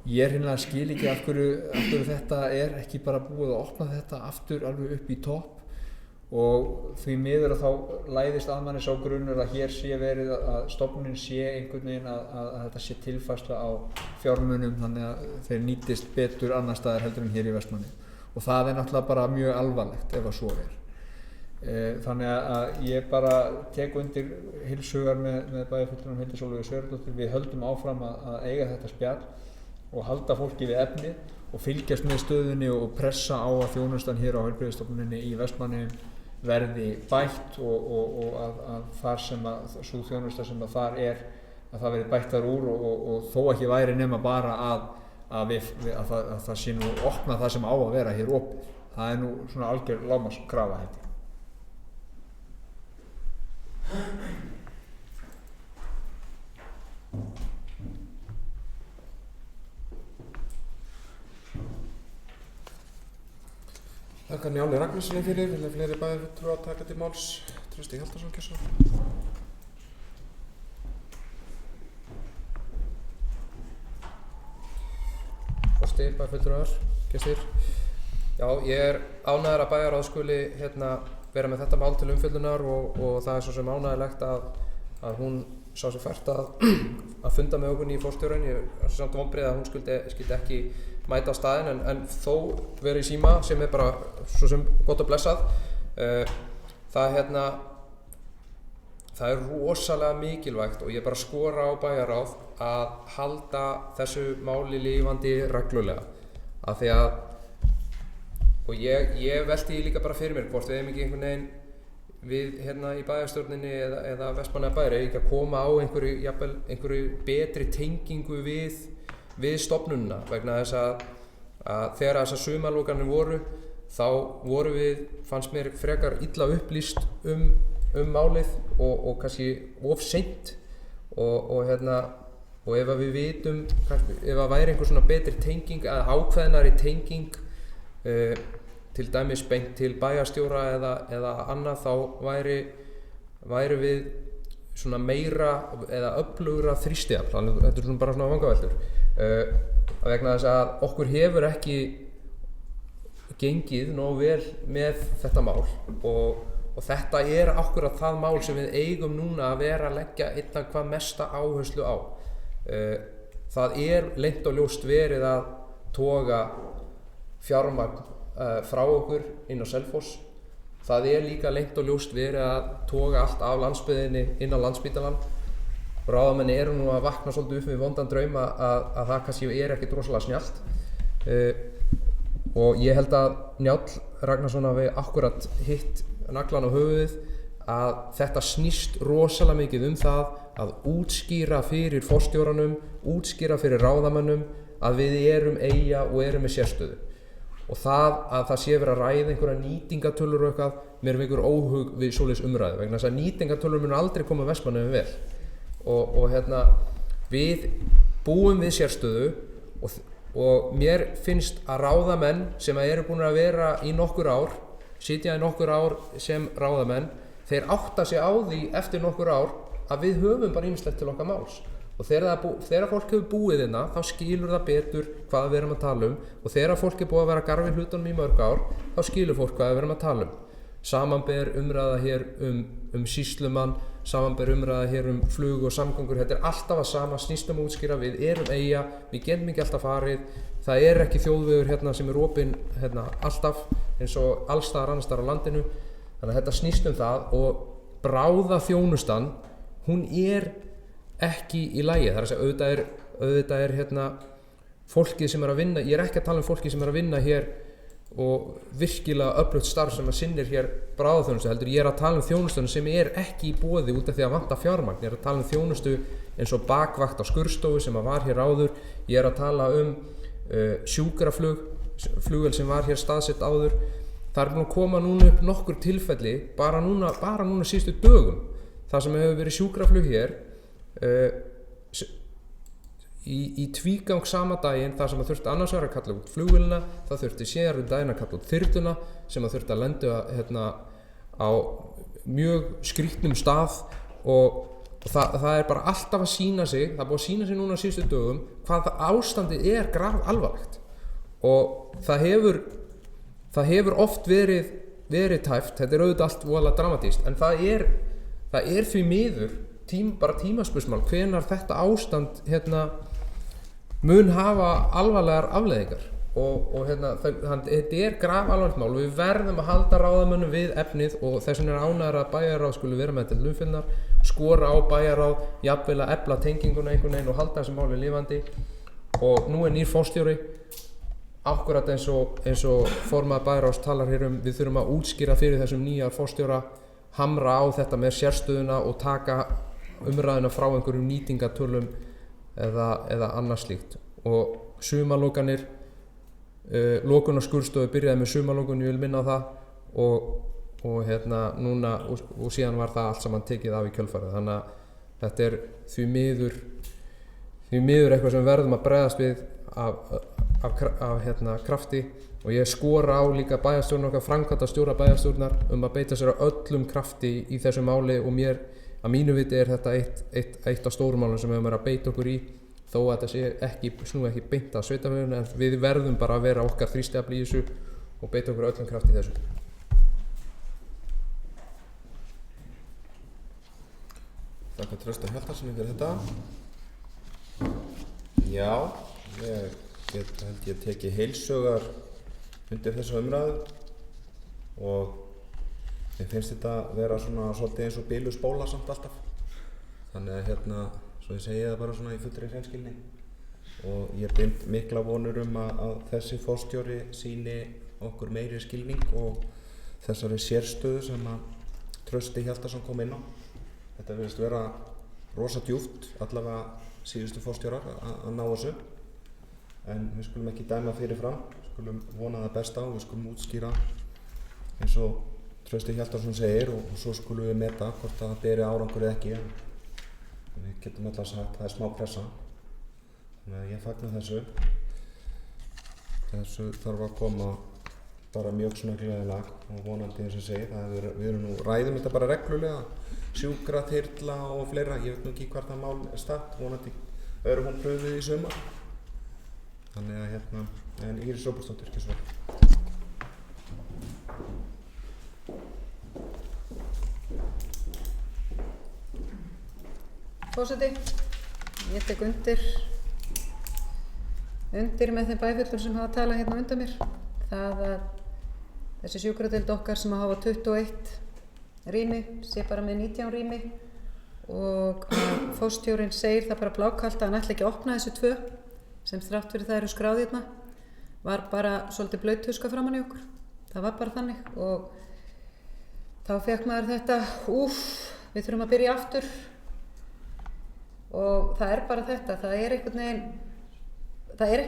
C: Ég hreinlega skil ekki af hverju þetta er ekki bara búið að opna þetta aftur alveg upp í topp og því miður að þá læðist að manni sá grunnur að hér sé verið að stofnunin sé einhvern veginn að þetta sé tilfærsla á fjármunum þannig að þeir nýtist betur annar staðar heldur en hér í Vestmannaeyjum og það náttúrulega bara mjög alvarlegt ef að svo þannig að ég bara tek undir heilshugar með bæjarfulltrúanum Hildi Sólveigu Sigurðardóttur. Við höldum áfram að eiga þetta spjall og halda fólki við efni og fylgjast með stöðunni og pressa á að þjónustan hér á heilbrigðisstofnuninni í Vestmannaeyjum verði bætt og að þar sem að sú þjónusta sem að þar að það verði bætt þar úr og þó ekki væri nema bara að það sé nú opna það sem á að vera hér opið. Það nú svona algjör lágmarkskrafa held ég.
A: Þakka Njáli Ragnarssoni fyrir, vilja fleiri bæjarfulltrúar taka til máls. Trausti Hjaltason, Gessur.
F: Forseti, bæjarfulltrúar, gestir. Já, ég ánægður að bæjarráð skuli vera með þetta mál til umfjöllunar og það svo sem ánægilegt að hún sá sér fært að funda með okkur í forstjóran. Ég er samt vonbrigði að hún skyldi ekki mæta á staðinn en þó verið í síma sem bara svo sem gott og blessað. Það rosalega mikilvægt og ég bara skora á bæjarráð að halda þessu máli lifandi reglulega af því að og ég velti líka bara fyrir mér hvort við hefum ekki einhvern veginn við í bæjarstjórninni eða Vestmannaeyjabæjar ekki að koma á einhverju betri tengingu við stofnunina vegna þess að þegar þessar sumarlokanir voru þá voru við, fannst mér frekar illa upplýst málið og kannski of seint og ef við vitum ef að væri einhver svona betri tenging eða ákveðnari tenging til dæmis beint til bæjarstjóra eða annað þá væri við svona meira eða öflugra þrýstiafl, þannig þetta svona bara svona vangaveltur vegna þess að okkur hefur ekki gengið nógu vel með þetta mál og þetta akkúrat það mál sem við eigum núna að vera að leggja einna hvað mesta áherslu á. Það leynt og ljóst verið að toga fjármagn frá okkur inn á Selfoss. Það líka leynt og ljóst verið að toga allt af landsbyggðinni inn á Landspítalann. Ráðamenn nú að vakna svolítið upp við vondan draum að það kannski ekkert rosalega snjallt. Og ég held að Njáll Ragnarsson hafi akkúrat hitt naglann á höfuðið að þetta snýst rosalega mikið það að útskýra fyrir forstjóranum, útskýra fyrir ráðamönnum að við erum eyja og erum með sérstöðu. Og það sé verið að ræða einhverja nýtingatölur og eitthvað, mér vekur óhug við svoleiðis umræðu vegna þess að nýtingatölur mun aldrei koma Vestmannaeyjum vel. Og við búum við sérstöðu og mér finnst að ráðamenn sem eru búin að vera í nokkur ár, sitja í nokkur ár sem ráðamenn, þeir átta sig á því eftir nokkur ár að við höfum bara ýmislegt til okkar máls. Og þegar fólk hefur búið þá skilur það betur hvað við erum að tala og þegar fólk búið að vera að garfa hlutunum í mörg ár, þá skilur fólk hvað við erum að tala Samanber umræða hér sýslumann, samanber umræða hér flug og samgöngur, þetta alltaf að sama, snýst útskýra, við erum eyja, við getum ekki alltaf farið, það ekki þjóðvegur sem opinn alltaf eins og alls staðar annars staðar á landinu, þannig að þetta snýst það og bráðaþjónustan, hún ekki í lagi, það að segja auðvitað fólkið sem að vinna, ég ekki að tala fólkið sem að vinna hér og virkilega öflugt starf sem að sinnir hér bráðaþjónustu heldur, ég að tala þjónustuna sem ekki í boði út af því að vanta fjármagn, ég að tala þjónustu eins og bakvakt á skurðstofu sem að var hér áður, ég að tala sjúkraflugvél sem var hér staðsett áður, það búin að koma núna upp nokkur tilfelli, bara núna síðustu dögum, það sem hefur verið sjúkraflug hér í tvígang sama daginn þar sem að þurfti annars að kalla út flugvélina, það þurfti síðar daginn að kalla út þyrluna sem að þurfti að lenda á mjög skrýtnum stað og það bara alltaf að sýna sig, það búið að sýna sig núna síðustu dögum hvað ástandið graf alvarlegt og það hefur oft verið verið tæft, þetta auðvitað allt voðalega dramatískt, en það er því miður bara tímaspursmál hvenær þetta ástand mun hafa alvarlegar afleiðingar og þetta grafalvarlegt mál og við verðum að halda ráðamönnum við efnið og þess vegna ánægður að bæjarráð skuli vera með til umfjöllunar, skora á bæjarráð jafnvel að efla tenginguna einhvern veginn og halda þessu máli lifandi og nú nýr forstjóri akkurat eins og formaður bæjarráðs talar hér við þurfum að útskýra fyrir þessum nýja forstjóra, hamra á þetta með sérstöðuna og taka umræðuna frá einhverjum nýtingatölum eða annað slíkt og sumarlokanir lokun á skurðstofu byrjaði með sumarlokun, ég vil minna á það og núna og síðan var það allt saman tekið af í kjölfarið, þannig að þetta er því miður eitthvað sem við verðum að bregðast við af krafti og ég skora á líka bæjarstjórnar okkar, framkvæmdastjóra bæjarstjórnar að beita sér á öllum krafti í þessu máli og að mínu viti er þetta eitt af stórum málum sem við höfum verið að beita okkur í þó að þetta sé snúi ekki beint að sveitarfélaginu en við verðum bara að vera okkar þrýstiafl í þessu og beita okkur öllum krafti í þessu.
A: Þakka Trausta Hjaltarsyni fyrir þetta. Já, ég held ég teki heilshugar undir þessa umræðu og mér finnst þetta vera svona svolítið eins og biluð spóla samt alltaf. Þannig að svo ég segi það bara svona í fullri hreinskilni og ég bind mikla vonur að þessi forstjóri sýni okkur meiri skilning og þessari sérstöðu sem að Trausti Hjaltarsson kom inn á. Þetta virðist vera rosa djúpt, allavega síðustu forstjórar að ná þessu en við skulum ekki dæma fyrirfram, við skulum vona það besta og við skulum útskýra eins og Trausti Hjaltarsson segir og svo skulum við meta hvort það beri árangur eða ekki en við getum alltaf sagt að það er smá pressa þannig að ég fagna þessu þarf að koma bara mjög snögglega í lag og vonandi eins og ég segi við erum nú ræðum þetta bara reglulega sjúkraþyrla og fleira ég veit nú ekki hvar það mál er statt vonandi verður hún pröfuð í sumar þannig að en Íris Róbertsdóttir ekki svo
B: Forseti, ég tek undir með þeim bæjarfulltrúum sem hafa talað hérna undan mér. Það að þessi sjúkradeild okkar sem hafa 21 rými sé bara með 19 rými og að forstjórinn segir það bara blákalt að hann ætla ekki að opna þessi 2 sem þrátt fyrir það eru skráð hérna var bara svolítið blauttuska framan í okkur. Það var bara þannig og þá fekk maður þetta, við þurfum að byrja aftur. Og það er bara þetta, það er einhvern veginn, það er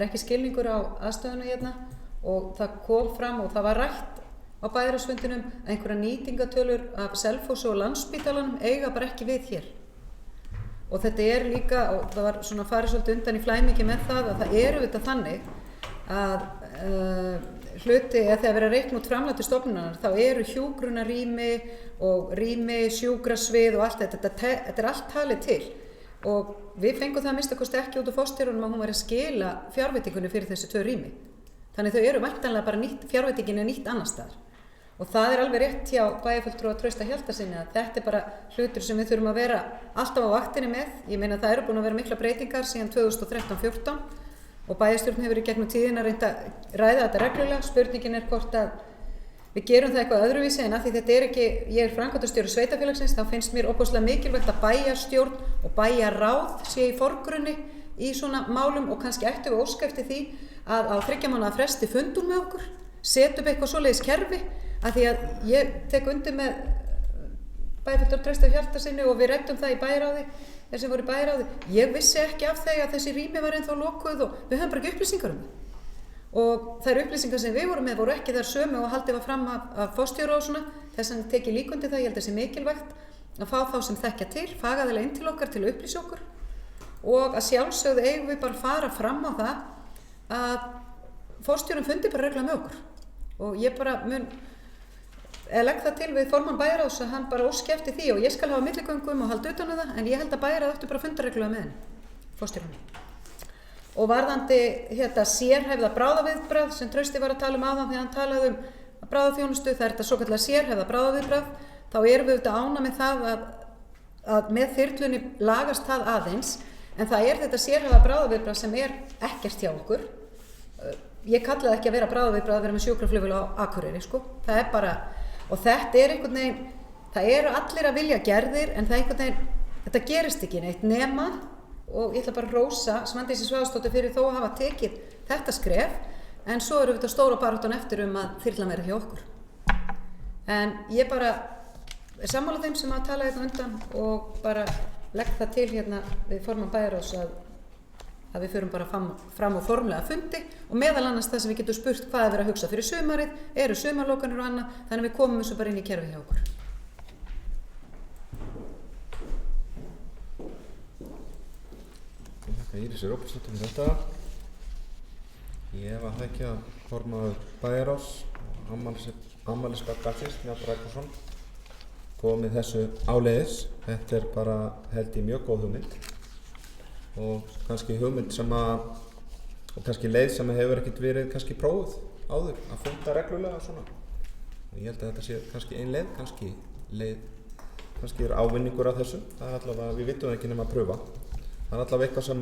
B: ekki skilningur á aðstöðuna hérna og það kom fram og það var rætt á bæjarráðsfundinum að einhverja nýtingatölur af Selfossi og Landspítalanum eiga bara ekki við hér. Og þetta er líka, og það var svona farið svolítið undan í flæmingi með það að það eru þetta þannig að hluti eða þegar verið að reikna út framlag til stofnunarinnar þá eru hjúkrunarrými og rými, sjúkrasvið og allt þetta er allt talið til og við fengum það að minnsta kosti ekki út úr forstjórunum að hún væri að skila fjárveitingunni fyrir þessi 2 rými. Þannig þau eru væntanlega bara fjárveitingin er nýtt annars staðar. Og það er alveg rétt hjá bæjarfulltrúa Trausta Hjaltarsyni að þetta er bara hlutur sem við þurfum að vera alltaf á vaktinni með. Ég meina það eru búin að vera mikla breytingar síðan 2013-14 og bæjarstjórn hefur í gegnum tíðina reynt að ræða þetta reglulega. Spurningin er hvort að við gerum það eitthvað öðruvísi en að því þetta er ekki, ég er framkvæmdastjóri sveitarfélagsins, þá finnst mér ofboðslega mikilvægt að bæjarstjórn og bæjarráð sé í forgrunni í svona málum og kannski ættum við óska eftir því að á 3 mánaða fresti fundum með okkur, setjum eitthvað svoleiðis kerfi að því að ég tek undir með bæjarfulltrúa Trausta Hjaltarsyni og við ræddum það í bæjarráði, þeir sem voru í bæjarráði. Ég vissi ekki af þegar að þessi rými var ennþá lokuð og við höfum bara ekki upplýsingar um það. Og þær upplýsingar sem við vorum með voru ekki þar sömu og haldið var fram af forstjóra og svona, þess vegna tek ég líka undir það, ég held að það sé mikilvægt að fá þá sem þekkja til, fagaðilega inn til okkar til að upplýsa okkur og að sjálfsögðu eigum við bara að fara fram á það að forstjórinn fundi bara regla með okkur og ég bara legg það til við formann bæjarráðs að hann bara óski eftir því og ég skal hafa milligöngum og halda utan um það en ég held að bæjarráð ættu bara að funda reglulega með henni, forstjórinn. Og varðandi sérhæfða bráðaviðbragð sem Trausti var að tala um áðan þegar hann talaði um að bráðaþjónustu, það er þetta svokallega sérhæfða bráðaviðbragð, þá erum við auðvitað ána með það að með þyrlunni lagast það aðeins, en það er þetta sérhæfða bráðaviðbragð sem er ekkert hjá okkur. Ég kalli það ekki að vera bráðaviðbragð að vera með sjúkraflugvél á Akureyri, sko. Það er bara, og þetta er einhvern veginn, það eru allir að vilja gerðir, en það er einhvern veginn, þetta gerist ekki neitt nema, og ég ætla bara að hrósa Svandísi Svavarsdóttur fyrir þó að hafa tekið þetta skref, en svo eru við þetta stóra baráttan eftir að þyrlan verði hjá okkur. En ég bara er sammála þeim sem að tala hérna undan og bara legg það til hérna við formann bæjarráðs að við förum bara fram á formlega fundi og meðal annars það sem við getum spurt hvað er verið að hugsa fyrir sumarið, eru sumarlokanir og annað, þannig að við komum þessu bara inn í kerfið hjá okkur.
A: Ég þakka Írisi Róbertsdóttur fyrir þetta. Ég var það ekki að formaður bæjarráðs og afmælisbarn dagsins, Njáll Rækvarsson, komið þessu áleiðis. Þetta er bara held ég mjög góð hugmynd og kannski hugmynd sem og kannski leið sem hefur ekkert verið kannski prófuð áður að funda reglulega svona. Og ég held að þetta sé kannski ein leið, kannski er ávinningur af þessu. Það er allavega, við vitum ekki nema að pröfa. Það er allavega eitthvað sem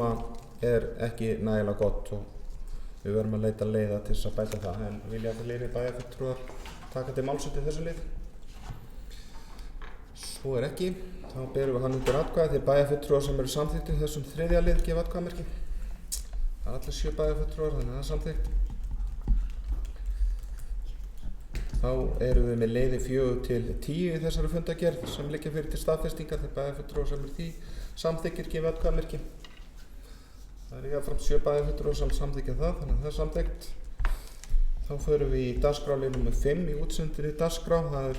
A: er ekki nægilega gott og við verðum að leita leiða til þess að bæta það, en vilja að fleiri bæjarfulltrúar taka til máls undir þessu leið. Svo er ekki, þá berum við hann undir atkvæði þegar bæjarfulltrúar sem eru samþykktir þessum þriðja lið gefa atkvæðamerki. Það er allir 7 bæjarfulltrúar, þannig að það er samþykkt. Þá erum við með leiði 4 til 10 í þessari fundagerð sem liggja fyrir til staðfestingar þegar bæjarfulltrúar sem eru því samþykkir gefa atkvæðamerki. Það er jafnframt 7 bæjarfulltrúar sem samþykkja það, þannig að það er samþykkt. Þá förum við í dagskrárlið nr. 5 í útsendinni dagskrá. Það er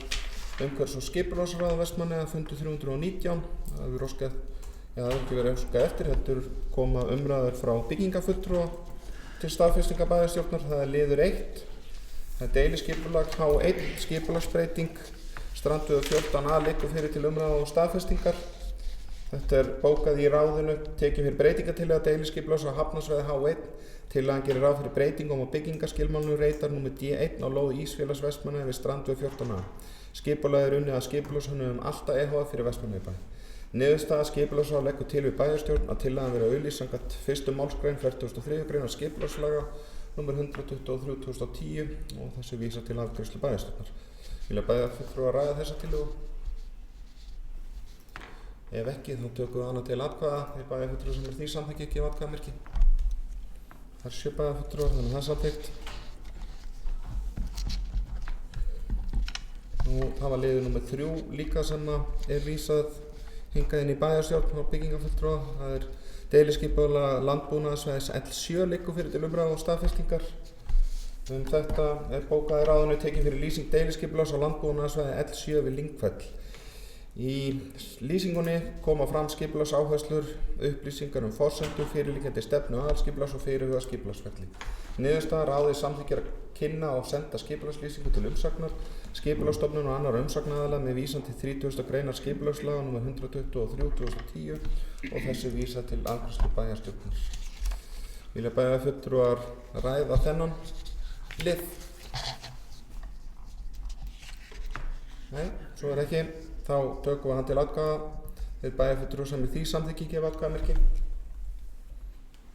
A: umhverfis- og skipulagsráð Vestmannaeyja fundur 319. Það hefur ekki verið óskað eftir, heldur koma umræður frá byggingafulltrúa til staðfestingar bæjarstjórnar. Það er liður 1. Það er deiliskipulag H1, skipulagsbreyting, strandvegur 14a liggur fyrir til umræðu og staðfestingar. Þetta er bókað í ráðinu, tekið fyrir breytingartillaga deiliskipulags á hafnarsvæði H1. Tillagan gerir ráð fyrir breytingum á byggingaskilmálinu reitar nr. D1 á lóð Ísfélags Vestmannaeyja við strandveg 14a. Skipulag er unnið að skipulagshönnun Alta EHF fyrir Vestmannaeyjabæ. Niðurstaða skipulagsráð leggur til við bæjarstjórn að tillagan verði auglýst samkvæmt 1. málsgrein 43. greinar skipulagslaga nr. 123/2010 og þessu vísar til afgreiðslu bæjarstjórnar. Vilja bæjarfulltrúar ræða þessa tillögu? Ef ekki, þá tökum við hana til atkvæða þegar bæjarfulltrúar sem því samþykki gefa atkvæðamerki. Það er 7 bæjarfulltrúar, þannig að það er samþykkt. Og það var liður nr. 3 líka sem er vísað hingað inn í bæjarstjórn og byggingafulltrúa. Það er deiliskipulag landbúnaðarsvæðis L7 liggur fyrir til umræðu og staðfestingar. Þetta er bókað í ráðinu tekin fyrir lýsing deiliskipulags á landbúnaðarsvæði L7 við Lyngfell. Í lýsingunni koma fram skipulagsáherslur, upplýsingar forsendur, fyrirliggjandi stefnu aðalskipulags og fyrirhuga skipulagsferli. Niðurstaða ráðið samþykkir að kynna og senda skipulagslýsingu til umsagnar, Skipulagsstofnun og annar umsagnaraðila með vísan til 30. greinar skipulagslaga nr. 123/2010 og þessu vísa til afgreiðslu bæjarstjórnar. Vilja bæjarfulltrúar ræða þennan lið? Nei, svo er ekki. Þá tökum við hann til atkvæða þegar bæjarfulltrúar sem því samþykki gefa atkvæðamerki.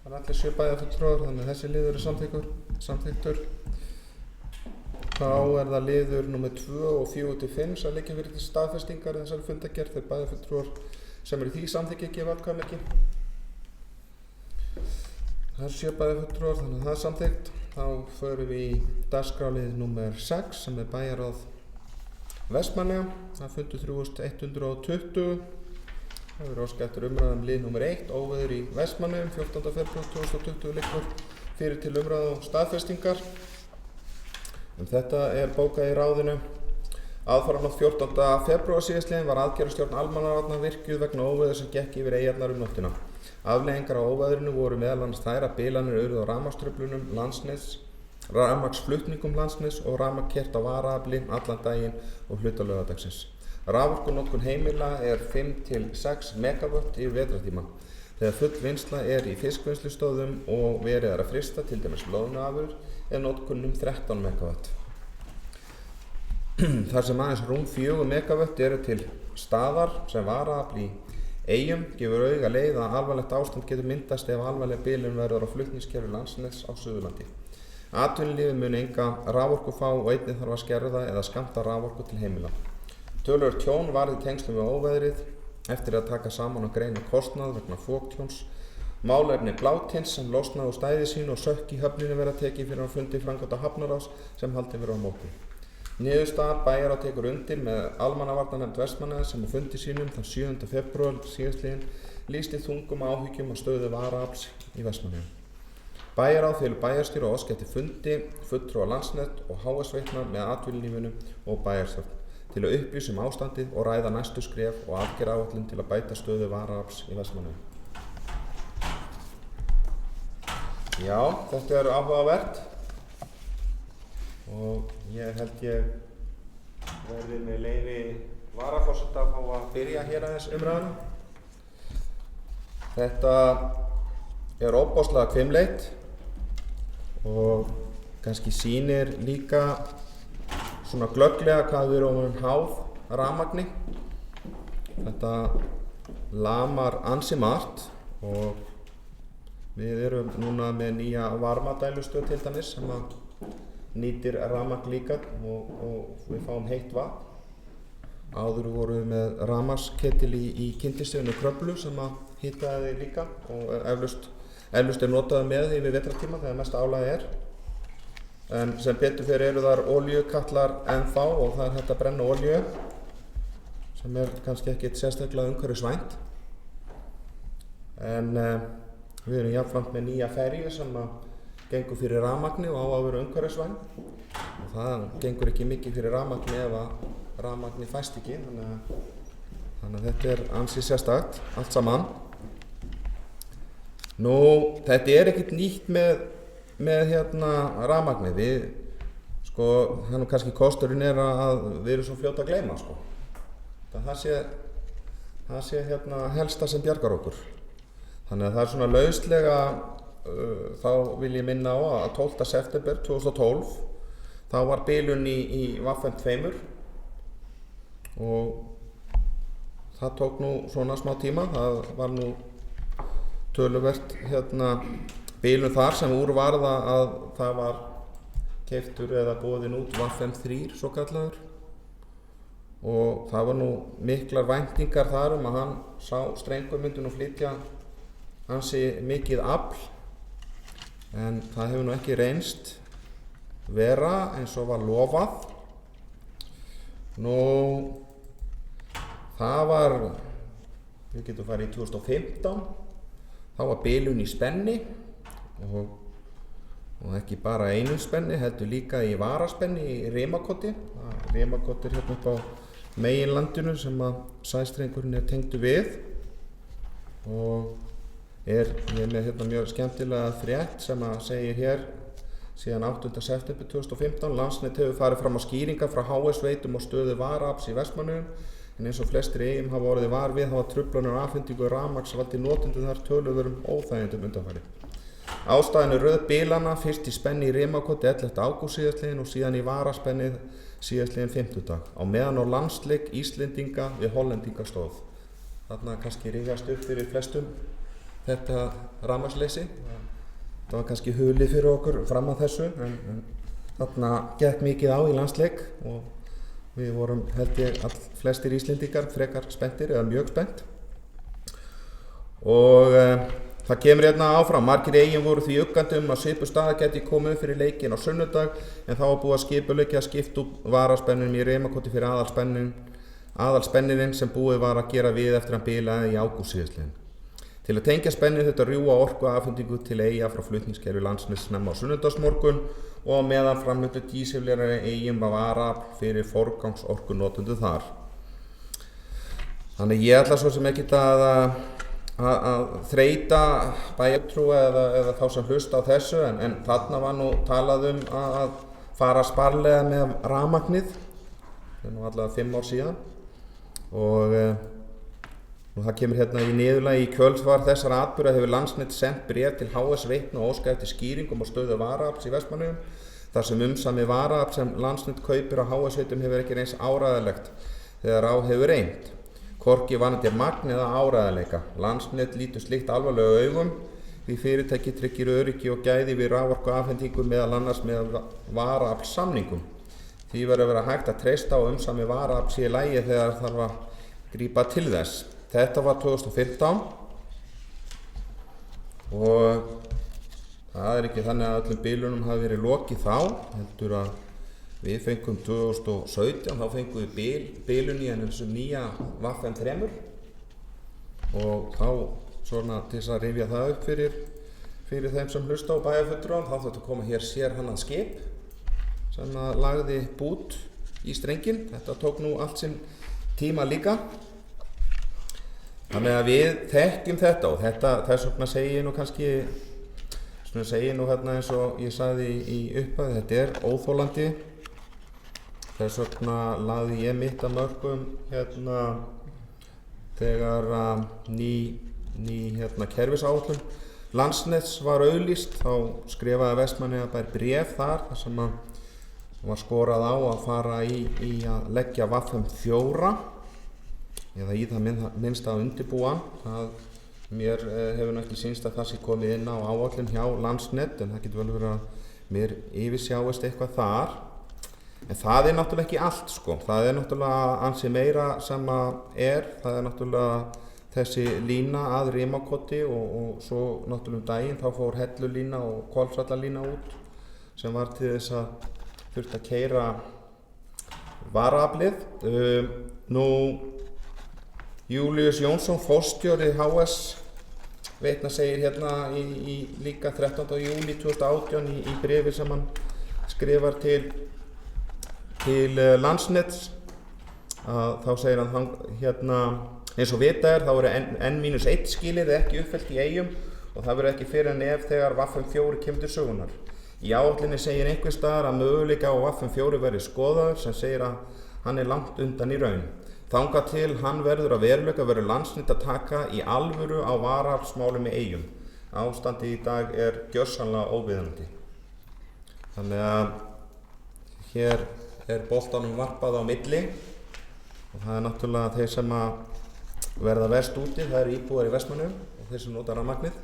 A: Það er allir 7 bæjarfulltrúar, þannig að þessi liður er samþyktur. Þá er það liður nr. 2 og 4 til 5 sem liggja fyrir til staðfestingar þessari fundagerð þegar bæjarfulltrúar sem því samþykki gefa atkvæðamerki. Það er 7 bæjarfulltrúar, þannig að það er samþykkt. Þá förum við í dagskrárlið nr. 6 sem er bæjarráð Vestmannaeyja. Það fundur 3120. Það verður óskað eftir umræðum lið nr. 1, óveður í Vestmannaeyjum, 14. febrúar 2020 liggur fyrir til umræðu og staðfestingar. Þetta er bókað í ráðinu. Aðfaranótt 14. febrúar síðastliðinn var aðgerðarstjórn almannavarna virkjuð vegna óveðurs sem gekk yfir eyjarnar nóttina. Afleiðingar á óveðrinu voru meðal annars þær að bilanir urðu á rafmagnstruflunum Landsnets, rafmagnsflutningum Landsnets og rafmagn keyrt á varaafli allan daginn og hluta laugardagsins. Raforkunotkun heimila er 5 til 6 megavött yfir vetrartímann. Þegar full vinnsla er í fiskvinnslustöðvum og verið að frysta til dæmis loðnuafurðir er notkunin 13 megavött. þar sem aðeins rúm 4 megavött eru til staðar sem varaafl í Eyjum gefur auga leið að alvarlegt ástand getur myndast ef alvarleg bilun verður á flutningskerfi Landsnets á Suðurlandi. Atvinnulífið mun enga raforku fá og einnig þarf að skerða eða skammta raforku til heimila. Töluvert tjón varð í tengslum við óveðrið eftir að taka saman og greina kostnað vegna foktjóns. Málefni Blátins sem losnaði úr stæði sínu og sökk í höfninni verða tekið fyrir á fundi framkvæmda Hafnaráðs sem haldinn verður á morgun. Niðurstaða Bæjarráð tekur undir með almannavarnanefnd Vestmannaeyja sem á fundi sínum þann 7. febrúar síðastliðinn lýsti þungum áhyggjum á stöðu varaafls í Vestmannaeyjum. Bæjarráð felur bæjarstjóra og óska eftir fundi fulltrúa Landsnet og HS-veitna með atvinnulífinu og bæjarstjórn til að upplýsa ástandið og ræða næstu skref og aðgerðaáætlun til að bæta stöðu varaafls í Vestmannaeyjum. Já, þetta er áhugavert og ég held ég verði með leyfi varaforseta að fá að byrja hér aðeins umræðuna. Þetta er ofboðslega hvimleitt og kannski sýnir líka svona glögglega hvað við erum háð rafmagni. Þetta lamar ansi margt og við erum núna með nýja varmadælustöð til dæmis sem að nýtir rafmagn líka og við fáum heitt vatn. Áður vorum við með rafmagnsketil í kyndistöðinu Kröflu sem að hitaði líka og eflaust er notaði með yfir vetrartíma þegar mesta álagið er. En sem betur fyrir eru þar olíukatlar ennþá og það er hægt að brenna olíu sem er kannski ekkert sérstaklega umhverfisvænt. En við erum jafnframt með nýja ferju sem að gengur fyrir rafmagni og á að vera umhverfisvæn og það gengur ekki mikið fyrir rafmagni ef að rafmagni fæst ekki þannig að þetta er ansi sérstakt allt saman. Nú, þetta er ekkert nýtt með rafmagni. Það er kannski kosturinn er að við erum svo fljót að gleyma það sé helsta sem bjargar okkur. Þannig að það er svona lauslega þá vil ég minna á að 12. september 2012 þá var bilun í Vaffent 2 og það tók nú svona smá tíma. Það var nú töluvert bilun þar sem úr varða að það var keyptur eða boðinn út Vaffent 3 svo kallaður og það var nú miklar væntingar þar að hann sá strengur myndi nú flytja ansi mikið afl en það hefur nú ekki reynst vera eins og var lofað. Nú, það var, við getum farið í 2015, þá var bilun í Spenni og ekki bara einu spenni, heldur líka í varaspenni í Rimakoti. Rimakoti er hérna upp á meginlandinu sem að sæstrengurinn er tengdur við og ég er með hérna mjög skemmtilega frétt sem að segir hér síðan 8. september 2015 Landsnet hefur farið fram á skýringar frá HS-veitum og stöðu varaafls í Vestmannaeyjum en eins og flestir Eyjum hafa orðið var við hafa truflanir og afhendingu rafmagns valdið notendum þar töluverðum óþægindum undanfarið. Ástæðan er röð bilana, fyrst í Spenni í Rimakoti 11. ágúst síðastliðinn og síðan í varaspenni síðastliðinn 50. á meðan á landsleik Íslendinga við Hollendinga stóð. Þarna kannski rifjast upp fyrir flestum þetta rafmagnsleysi. Það var kannski hulið fyrir okkur fram að þessu en þarna gekk mikið á í landsleik og við vorum held ég flestir Íslendingar frekar spenntir eða mjög spennt. Og það kemur hérna áfram. Margir Eyjum voru því uggandi að svipuð staða gæti komið fyrir leikinn á sunnudag en þá var búið að skipuleggja að skipta út varaspenninum í Rimakoti fyrir aðalspennininn sem búið var að gera við eftir að bilaði í ágúst síðastliðinn. Til að tengja spennið þetta rjúa orku afhendingu til Eyja frá flutningskerfi Landsnets snemma á sunnudagsmorgun og meðan framhjöldu dísilvélar Eyjum var varafl fyrir forgangsorkunotendur þar. Þannig ég ætla svo sem ekkert að þreyta bæjartrúa eða þá sem hlusta á þessu en þarna var nú talað að fara sparlega með rafmagnið. Það er nú allavega 5 ár síðan og Og það kemur hérna í niðurlagi í kjölfar þessara atburða hefur Landsnet sent bréf til HS Veitna og óskað eftir skýringum á stöðu varaafls í Vestmannaeyjum þar sem umsamið varaafl sem Landsnet kaupir á HS Veitum hefur ekki reynst áreiðanlegt þegar á hefur reynt. Hvorki varðandi magn eða áreiðanleika. Landsnet lítur slíkt alvarlega augum því fyrirtæki tryggir öryggi og gæði við raforkuafhendingu meðal annars með varaaflssamningum. Því verður að vera hægt að treysta á umsamið varaafl sé í lagi þegar þarf að grípa til þess. Þetta var 2015 og það er ekki þannig að öllum bilunum hafi verið lokið þá, heldur að við fengum 2017, þá fengum við bilun í þessum nýja Vaffen 3 og þá svona til þess að rifja það upp fyrir þeim sem hlusta á bæjarfulltrúann, þá þurfti að koma hér sérhannað skip sem að lagði bút í strenginn. Þetta tók nú allt sinn tíma líka. Þannig að við þekkjum þetta og þess vegna segi ég nú kannski, hérna eins og ég sagði í upphafi, þetta er óþolandi. Þess vegna lagði ég mitt að mörkum hérna þegar ný kerfisáætlun Landsnets var auglýst, þá skrifaði Vestmannaeyjabær bréf þar sem var skorað á að fara í að leggja Vaffen 4 eða í það minnst að undirbúa. Mér hefur ekki sýnst að það sé komið inn á áætlun hjá Landsnet en það getur vel verið að mér yfirsjáist eitthvað þar. En það er náttúrulega ekki allt sko. Það er náttúrulega ansi meira sem það er náttúrulega þessi lína að Rimakoti og svo náttúrulega daginn þá fór Hellulína og Hvolsvallarlína út sem var til þess að þurfti að keyra varaaflið. Júlíus Jónsson, forstjóri HS Veitna segir hérna í líka 13. júlí 2018 í bréfi sem hann skrifar til Landsnets þá segir hann hérna eins og vitað þá eru N-1 skilyrði ekki uppfyllt í Eyjum og það verður ekki fyrr en ef þegar Vaffen 4 kemur til sögunar. Í áætluninni segir einhvers staðar að möguleika á Vaffen 4 verði skoðaður sem segir að hann er langt undan í raun. Þangað til hann verður að veruleika verður Landsnet að taka í alvöru á varaaflsmálum í Eyjum. Ástandið í dag er gjörsamlega óviðunandi. Þannig að hér er boltanum varpað á milli og það er náttúrulega þeir sem að verða verst úti, það eru íbúar í Vestmannaeyjum og þeir sem nota rafmagnið.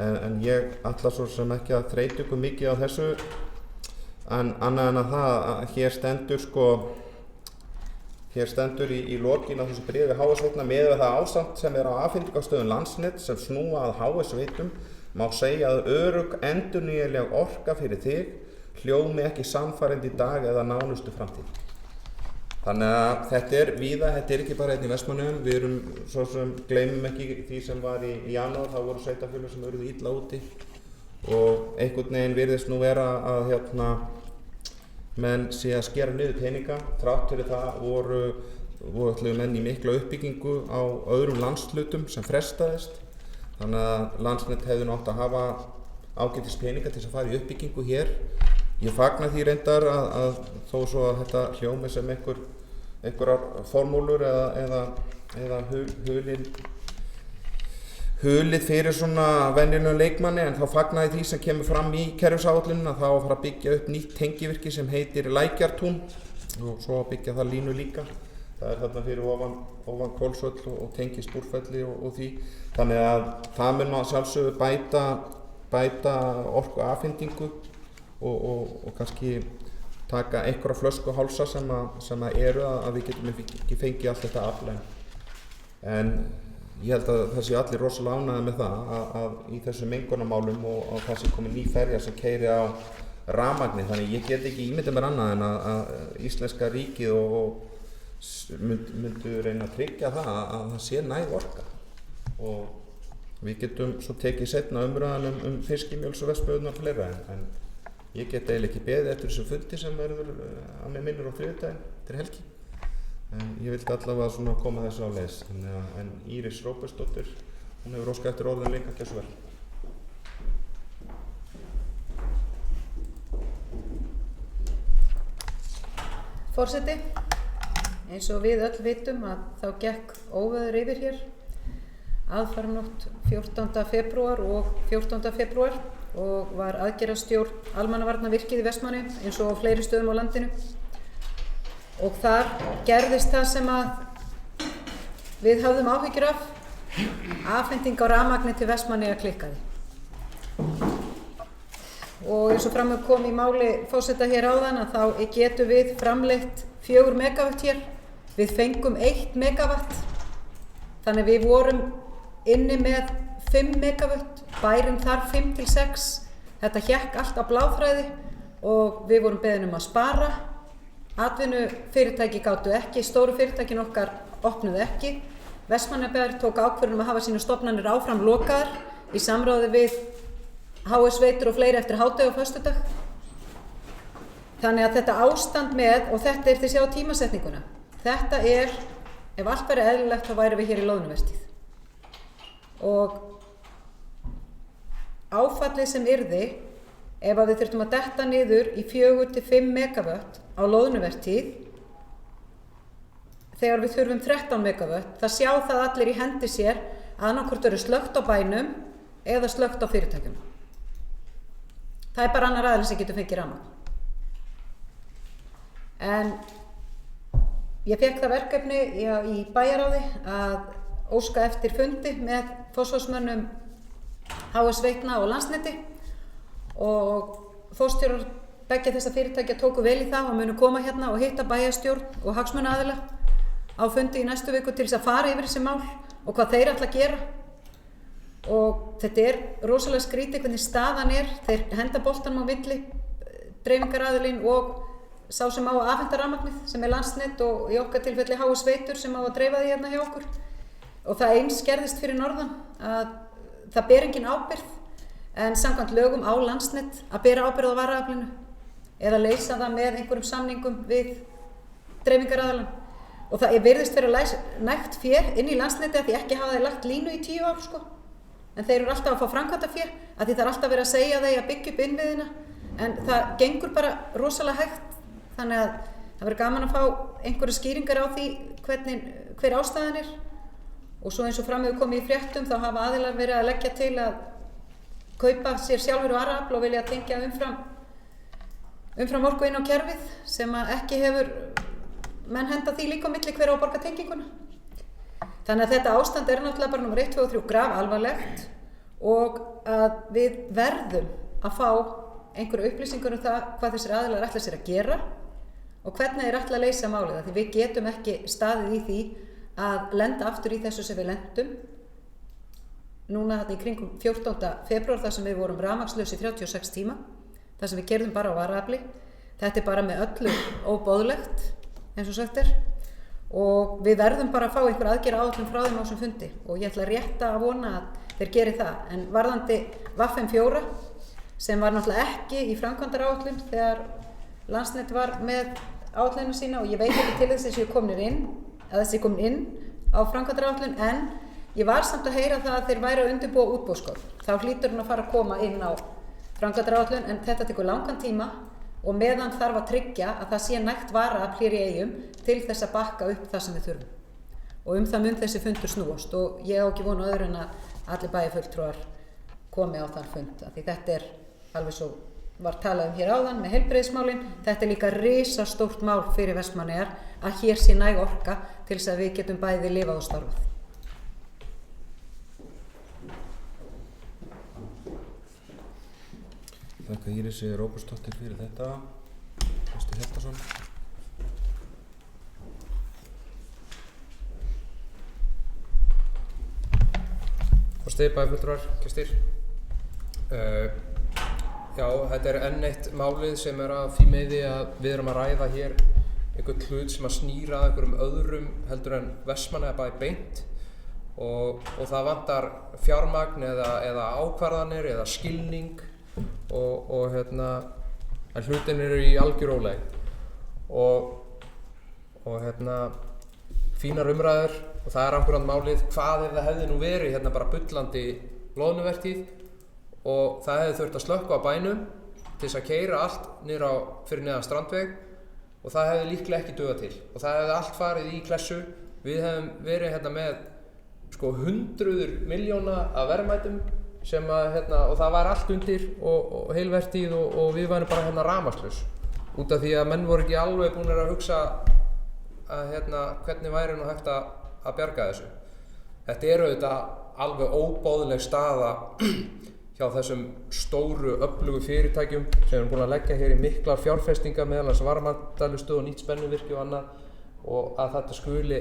A: En ég ætla svo sem ekki að þreyta ykkur mikið á þessu en annað en að það að hér stendur í lokin á þessu bréfi HS Veitna með það ásamt sem er á afhendingarstöðum Landsnet sem snúa að HS Veitum má segja að örugg endurnýjanleg orka fyrir þig hljómi ekki sannfærandi í dag eða nánustu framtíð. Þannig að þetta er víða, þetta er ekki bara einn í Vestmannaeyjum, við erum svo sem gleymum ekki því sem var í janúar, þá voru sveitarfélög sem urðu illa úti og einhvern veginn virðist nú vera að menn sé að skera niður peninga, þrátt fyrir það voru menn í mikla uppbyggingu á öðrum landshlutum sem frestaðist. Þannig að Landsnet hefði átt að hafa ágætis peninga til þess að fara í uppbyggingu hér. Ég fagna því reyndar að þó svo að þetta hljómi sem einhverjar formúlur eða hulið fyrir svona venjulegum leikmanni en þá fagnaði því sem kemur fram í kerfisáætluninni að þá að fara að byggja upp nýtt tengivirki sem heitir Lækjartún og svo að byggja það línu líka. Það er þarna fyrir ofan Hvolsvöll og tengist Búrfelli og því. Þannig að það mun að sjálfsögðu bæta orkuafhendingu og kannski taka einhverja flöskuhálsa sem eru að við getum ekki fengið allt þetta afl en ég held að það séu allir rosalega ánægðir með það að í þessum mengunarmálum og það sé komið ný ferja sem keyri á rafmagni þannig ég get ekki ímyndað mér annað en að íslenska ríkið myndu reyna að tryggja það að það sé næg orka og við getum svo tekið seinna umræðan fiskimjöls og vestböðunar og fleira en ég get eiginlega ekki beðið eftir þessu fundi sem verður að mig minnir á þriðjudaginn til helgi. En ég vildi allavega svona koma þessu á leiðis. En Íris Róbertsdóttir, hún hefur óskað eftir orðin líka, gjörðu svo vel.
B: Forseti, eins og við öll vitum að þá gekk óveður yfir hér aðfaranótt 14. febrúar og 14. febrúar og var aðgerðastjórn almannavarna virkið í Vestmannaeyjum eins og á fleiri stöðum á landinu. Og þar gerðist það sem að við höfðum áhyggjur af, afhending á rafmagni til Vestmannaeyja klikkaði. Og eins og fram kom í máli forseta hér áðan að þá getum við framleitt 4 megawatt hér. Við fengum 1 megawatt, þannig við vorum inni með 5 megawatt, bærum þar 5 til 6. Þetta hékk allt á bláþræði og við vorum beðin að spara. Atvinnufyrirtæki gátu ekki, stóru fyrirtækin okkar opnuðu ekki. Vestmannaeyjabær tók ákvörðun að hafa sína stofnanir áfram lokaðar í samráði við HS Veitur og fleiri eftir hádegi á föstudag. Þannig að þetta ástand með, og þetta þið sjá tímasetninguna, þetta ef allt væri eðlilegt þá væri við hér í loðnuvertíð. Og áfallið sem yrði, ef að við þurftum að detta niður í 4 til 5 megawatt á loðnuvertíð, þegar við þurfum 13 megawatt, það sjá það allir í hendi sér að annaðhvort eru slökkt á bænum eða slökkt á fyrirtækjum. Það bara annar aðeins sem getur fengið rafmagn. En ég fékk það verkefni í bæjarráði að óska eftir fundi með forsvarsmönnum HS Veitna og Landsneti og forstjórar beggja þessa fyrirtækja tóku vel í það og munu koma hérna og hitta bæjarstjórn og hagsmunaaðila á fundi í næstu viku til þess að fara yfir þessi mál og hvað þeir ætla að gera. Og þetta rosalega skrítið hvernig staðan þeir henda boltanum á milli, dreifingaraðilinn og sá sem á að afhenda rafmagnið sem Landsnet og í okkar tilfelli HS Veitur sem á að dreifa því hérna hjá okkur. Og það eins gerðist fyrir norðan að það ber engin ábyrgð en samkvæmt lögum á Landsnet að bera ábyrgð á varaaflinu eða leysa það með einhverjum samningum við dreifingaraðilann. Og það virðist vera nægt fé inn í Landsneti að því ekki hafa þeir lagt línu í 10 ár sko. En þeir eru alltaf að fá framkvæmdafé að því það alltaf verið að segja þeir að byggja upp innviðina en það gengur bara rosalega hægt þannig að það verður gaman að fá einhverju skýringar á því hver ástæðan og svo eins og fram hefur komið í fréttum þá hafa aðilar verið að leggja til að kaupa sér sjálfur varaafl og vilja tengja umfram orku inn á kerfið sem að ekki hefur menn henda því líka á milli hver á að borga tenginguna. Þannig að þetta ástand náttúrulega bara númer 1, 2 og 3 graf alvarlegt og að við verðum að fá einhverju upplýsingur það hvað þessir aðilar ætla sér að gera og hvernig þeir ætla að leysa málið því við getum ekki staðið í því að lenda aftur í þessu sem við lendum núna í kringum 14. febrúar þar sem við vorum rafmagnslaus í 36 tíma þar sem við keyrðum bara á varaafli. Þetta bara með öllu óboðlegt eins og sagt og við verðum bara að fá einhver aðgerða áætlun frá þeim á þessum fundi og ég ætla rétt að vona að þeir geri það en varðandi VAFM4 sem var náttúrulega ekki í framkvæmdaráætlun þegar Landsnet var með áætlunina sína og ég veit ekki til þess að þessi komin inn á framkvæmdaráætlun en ég var samt að heyra það að þeir væru að undirbúa útboðsgögn þá hlýtur hún að fara að koma inn á framkvæmdaráætlun en þetta tekur langan tíma og meðan þarf að tryggja að það sé nægt varaafl hér í Eyjum til þess að bakka upp það sem við þurfum. Og það mun þessi fundur snúast og ég á ekki vona öðru en að allir bæjarfulltrúar komi á þann fund. Því þetta alveg svo var talað hér áðan með heilbrigðismálin. Þetta líka risastórt mál fyrir Vestmannaeyjar að hér sé næg orka til þess að við getum bæði lifað og starfað.
A: Þakka Írisi Róbersdóttir fyrir þetta. Gestur Hjartarson.
F: Forseti, bæjarfulltrúar, gestir. Já, þetta enn eitt málið sem að því meði að við erum að ræða hér einhvern hlut sem að snýra að einhverjum öðrum heldur en Vestmannaeyjabæ beint og það vantar fjármagn eða ákvarðanir eða skilning og en hlutin eru í algjör ólægð og fínar umræður og það akkúrat málið hvað ef það hefði nú verið bara bullandi loðnuvertíð og það hefði þurft að slökkva á bænum til þess að keyra allt niður fyrir neðan Strandveg og það hefði líklega ekki dugað til og það hefði allt farið í klessu. Við hefðum verið hérna með sko hundruður milljóna af verðmætum sem að og það var allt undir og heilvertíð og við værum bara hérna rafmagnslaus út af því að menn voru ekki alveg búnir að hugsa að hvernig væri nú hægt að bjarga þessu. Þetta er auðvitað alveg óboðleg staða hjá þessum stóru öflugu fyrirtækjum sem eru búin að leggja hér í miklar fjárfestingar meðal annars varmadælustöð og nýtt spennuvirki og annað og að þetta skuli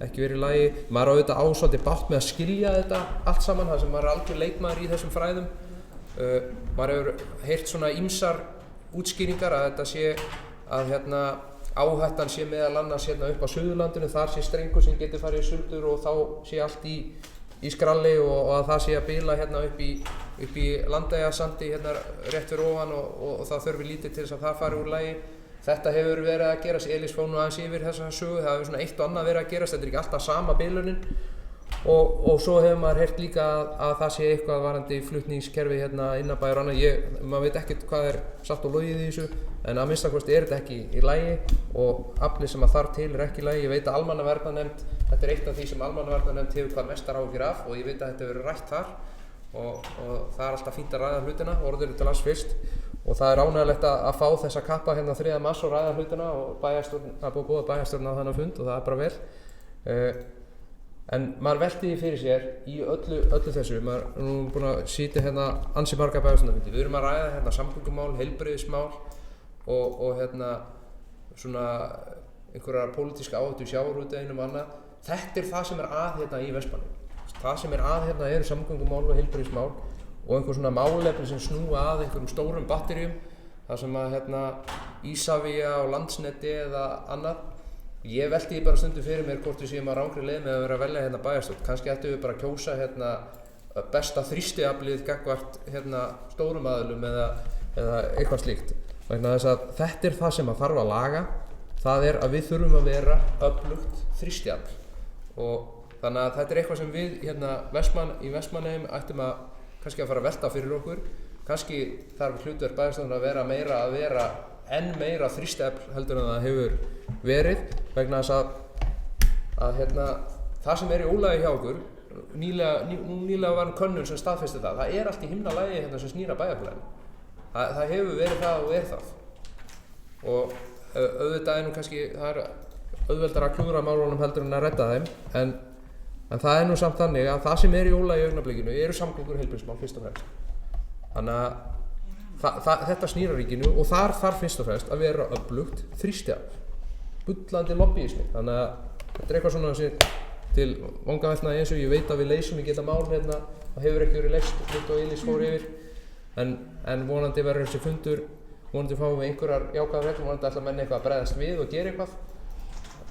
F: ekki verið í lagi. Maður á auðvitað svolítið bágt með að skilja þetta allt saman þar sem maður er algjör leikmaður í þessum fræðum. Maður hefur heyrt svona ýmsar útskýringar að þetta sé að áhættan sé meðal annars upp á Suðurlandinu, þar sé strengur sem getur farið í sundur og þá sé allt í skralli og að það sé að bila upp í Landeyjasandi rétt fyrir ofan og það þurfi lítið til þess að það fari úr lagi. Þetta hefur verið að gerast, Elís fór nú aðeins yfir þessa sögu, það hefur svona eitt og annað verið að gerast, þetta er ekki alltaf sama bilunin og svo hefur maður heyrt líka að það sé eitthvað varandi flutningskerfi innanbæjar og annað. Maður veit ekkert hvað er satt og logið í þessu en að minnstakosti er þetta ekki í lagi og aflið sem að þarf til er ekki í lagi. Ég veit að Almannavarnanefnd, þetta er eitt af því sem Almannavarnanefnd hefur hvað mestar áhyggjur af og ég veit að þetta hefur verið rætt þar og það er alltaf fínt að ræða hlutina, orður til alls fyrst og það er ánægilegt að fá þessa kappa 3. mars og ræða hlutina og það er búið að boða bæjarstjórn á þennan fund og það er bara vel. En maður velti því fyrir sér í öllu þessu, maður er nú búinn að sitja ansi marga bæjarstjórnarfundi. Við erum að ræða samgöngumál, heilbrigðismál og svona einhverjar pólitíska áhættu í sjávarútveginum og annað. Þetta er það sem er að í Vestmannaeyjum. Það sem er að eru samgöngumál og heilbrigðismál og einhver svona málefni sem snúa að einhverjum stórum batteríum þar sem að Isavia og Landsneti eða annað. Ég velti bara stundum fyrir mér hvort við séum að rangri leið með að vera að velja bæjarstjórn. Kannski ættum við bara að kjósa besta þrýstiaflið gagnvart stórum aðilum eða eitthvað slíkt. Vegna þess að þetta er það sem að þarf að laga. Það er að við þurfum að vera öflugt þrýstiafl og þannig að þetta er eitthvað sem við í Vestmannaeyjum ættum að kannski að fara að velta fyrir okkur. Kannski þarf hlutverk bæjarstjórnar að vera enn meira þrýstiafl heldur en það hefur verið vegna þess að það sem er í ólagi hjá okkur nýlega var könnun sem staðfesti það er allt í himnalagi sem snýr að bæjarfélaginu. Það hefur verið það og er það og auðvitað er nú kannski það er auðveldara að klúðra málunum heldur en að redda þeim en það er nú samt þannig að það sem er í ólagi í augnablikinu eru samgöngur og heilbrigðismál fyrst og fremst. Þannig að þetta snýr að ríkinu og þar þarf fyrst og fremst að vera öflugt þrýstiafl, bullandi lobbyismi. Þannig að þetta er eitthvað svona sem til vangaveltna eins og ég veit að við leysum ekki þetta mál það hefur ekki verið leyst líkt og Elís fór yfir en vonandi verður þessi fundur, vonandi fáum við einhverjar jákvæðar reglur, vonandi ætla menn eitthvað að bregðast við og gera eitthvað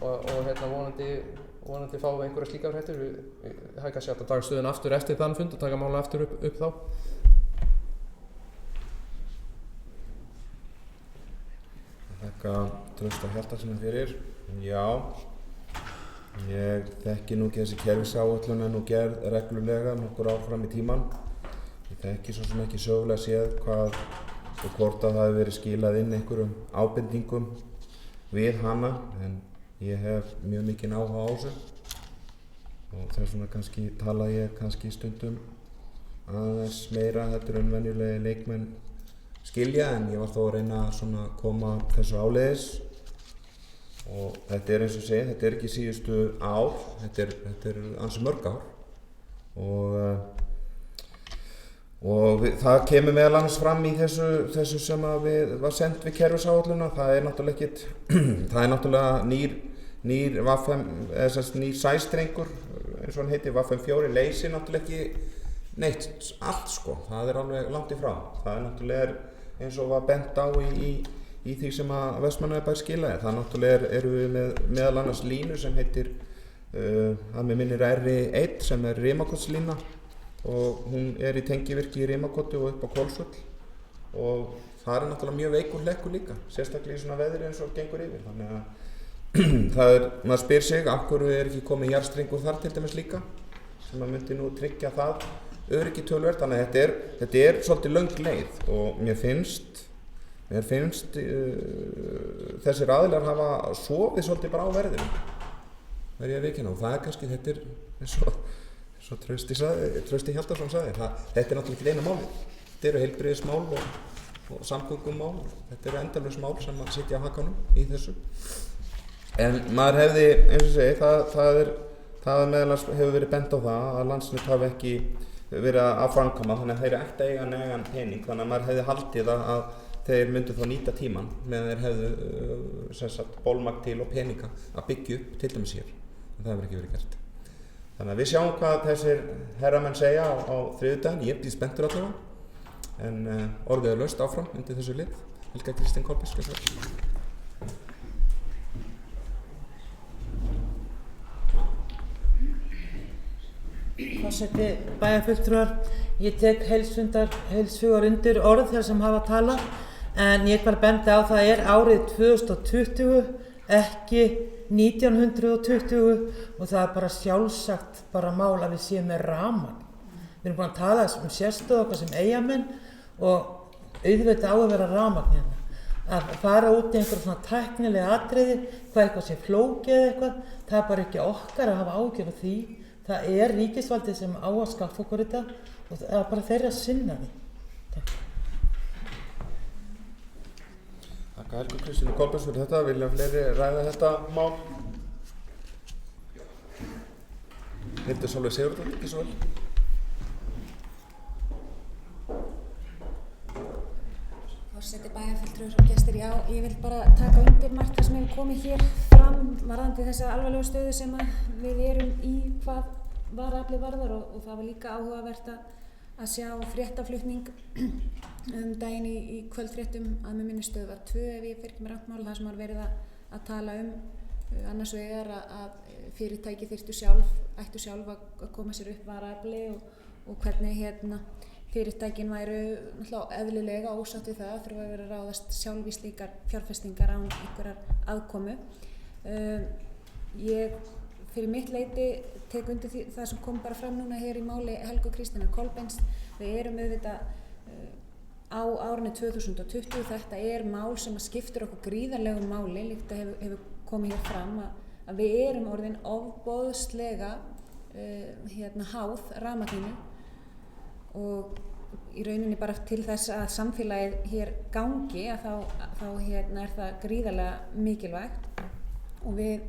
F: og vonandi fáum við einhverjar slíkar fréttir. Það er kannski hægt að taka stöðuna aftur eftir þann fund og taka máluna aftur upp þá.
A: Þakka Trausta Hjaltasyni fyrir. Já, ég þekki nú ekki þessi kerfisáætlun er nú gerð reglulega nokkur ár fram í tímann. Ég þekki svo sem ekki sögulega séð hvað og hvort að það hefur verið skilað inn einhverjum ábendingum við hana en ég hef mjög mikinn áhuga á þessu og þess vegna kannski tala ég stundum aðeins meira heldur en venjulegi leikmenn skilja en ég var þó að reyna að koma þessu áleiðis og þetta er eins og segið, þetta er ekki síðustu ár, þetta er ansi mörg ár og það kemur meðal annars fram í þessu sem að var sendt við kerfisáætlunina. Það er náttúrulega nýr sæstrengur eins og hann heitir VFM4 leysir náttúrulega ekki neitt allt það er alveg langt í frá. Það er náttúrulega eins og var bent á í því sem að Vestmannaeyjabær skilaði. Það náttúrulega eru við með meðal annars línu sem heitir það með minnir R1 sem er Rimakotslína og hún er í tengivirki í Rimakoti og upp á Hvolsvöll og það er náttúrulega mjög veikur hlekkur líka, sérstaklega í svona veðri eins og gengur yfir. Þannig að maður spyr sig af hverju er ekki komið jarðstrengur þar til dæmis líka sem að myndi nú tryggja það öryggi töluvert. Þannig að þetta er svolítið löng leið og mér finnst Mér finnst þessir aðilar hafa sofið svolítið bara á verðinu, verð ég að viðurkenna, og það kannski, þetta eins og Trausti Hjaltason sagði, þetta náttúrulega ekki eina málið. Þetta eru heilbrigðismál og samgöngumál, þetta eru endalaus mál sem að sitja á hakanum í þessu. En maður hefði, eins og segi, það meðalans hefur verið bent á það að Landsnet hafi ekki verið að framkvæma, þannig að þeir ætti að eiga nægan pening, þannig að maður hefði haldið að þeir myndu þá nýta tíman meðan þeir hefðu bólmagn til og peninga að byggja upp til dæmis hér, en það hefur ekki verið gert. Þannig að við sjáum hvað þessir herramenn segja á þriðjudaginn, ég er spenntur allavega, en orðið laust áfram undir þessu lið. Helga Kristín Kolbeinsdóttir.
E: Forseti, bæjarfulltrúar, ég tek heilshugar undir orð þeirra sem hafa talað, en ég bara bendi á það árið 2020, ekki 1920, og það bara sjálfsagt bara mál að við séum með rafmagn. Við erum búin að tala sérstöðu okkar sem Eyjamenn og auðvitað á að vera rafmagn hérna. Að fara út í einhverja svona tæknilega atriði, hvað eitthvað sé flókið eða eitthvað, það er bara ekki okkar að hafa ágjörð á því. Það ríkisvaldið sem á að skaffa okkur þetta og það er bara þeirra að sinna því. Takk.
A: Þakka Helgu Kristínu Kolbeinsdóttir fyrir þetta. Vilja fleiri ræða þetta mál? Hildur Sólveig Sigurðardóttir, ekki svo vel.
D: Forseti, bæjarfulltrúar og gestir, já, ég vil bara taka undir margt það sem hefur komið hér fram varðandi þessa alvarlegu stöðu sem við erum í hvað varaafli varðar og það var líka áhugavert að sjá fréttaflutning daginn í kvöldfréttum að með minni stöðu var 2 ef ég fer ekki með rangt mál, þar sem var verið að tala annars vegar að fyrirtæki ættu sjálf að koma sér upp varaafli og hvernig fyrirtækin væru náttúrulega eðlilega ósátt við það þurfa að vera að ráðast sjálf í slíkar fjárfestingar án einhverjar aðkomu. Ég fyrir mitt leyti tek undir það sem kom bara fram núna hér í máli Helgu Kristínar Kolbeins. Við erum auðvitað á árinu 2020, þetta mál sem skiptir okkur gríðarlegu máli, líkt að hefur komið hér fram að við erum orðin ofboðslega háð rafmagninu og í rauninni bara til þess að samfélagið hér gangi að þá er það gríðarlega mikilvægt og við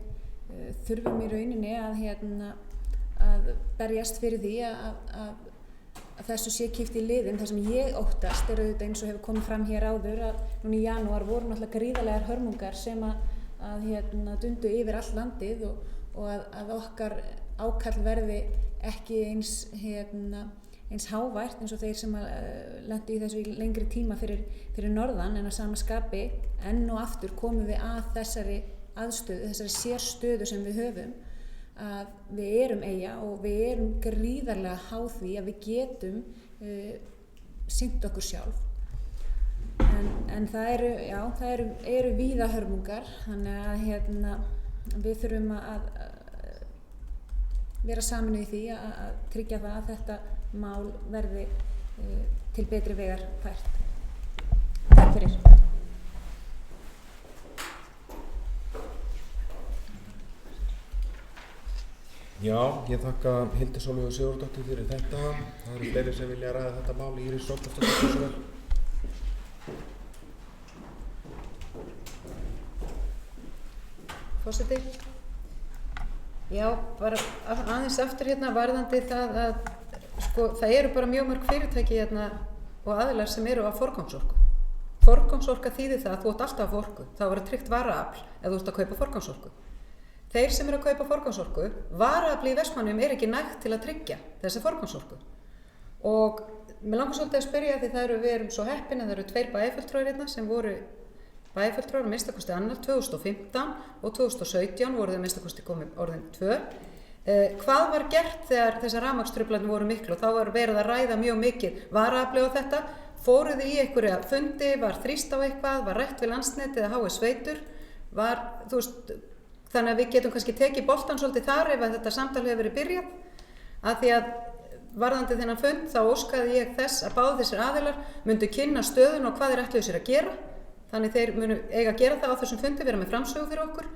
D: þurfum í rauninni að berjast fyrir því að þessu sé kippt í liðin. Það sem ég óttast auðvitað eins og hefur komið fram hér áður að núna í janúar voru náttúrulega gríðarlegar hörmungar sem að dundu yfir allt landið og að okkar ákall verði ekki eins hávært eins og þeir sem lentu í þessu í lengri tíma fyrir norðan, en að sama skapi enn og aftur komum við að þessari sérstöðu sem við höfum, að við erum eyja og við erum gríðarlega háð því að við getum sinnt okkur sjálf. En það eru víða hörmungar, þannig að við þurfum að vera saminuð í því að tryggja það að þetta mál verði til betri vegar fært. Takk fyrir.
A: Já, ég þakka Hildi Sólveigu Sigurðardóttur fyrir þetta. Það eru fleiri sem vilja ræða þetta mál. Íris Róbert.
B: Forseti. Já, bara aðeins aftur varðandi það að það eru bara mjög mörg fyrirtæki og aðilar sem eru af forgangsorku. Forgangsorka þýðir það að þú átt alltaf af orku. Það verður tryggt varaafl ef þú ert að kaupa forgangsorku. Þeir sem eru að kaupa forgangsorku, varaafli í Vestmannaeyjum ekki nægt til að tryggja þessa forgangsorku. Og mig langar svolítið að spyrja því við erum svo heppin að það eru 2 bæjarfulltrúar sem voru bæjarfulltrúar að minnsta kosti annar 2015 og 2017 voru þau að minnsta kosti komið orðin 2. Hvað var gert þegar þessar rafmagnstruflanir voru miklu og þá var verið að ræða mjög mikið varaafli á þetta? Fóruð þið í einhverja fundi, var þrýst á eitthvað, var rætt við Landsnet eða HS Veitur? Þannig að við getum kannski tekið boltan svolítið þar ef þetta samtal hefur verið byrjað. Af því að varðandi þennan fund þá óskaði ég þess að báðir þessir aðilar myndu kynna stöðun og hvað þeir ætluðu sér að gera Þannig þeir munu eiga að gera það á þessum fundi, vera með framsögu fyrir okkur,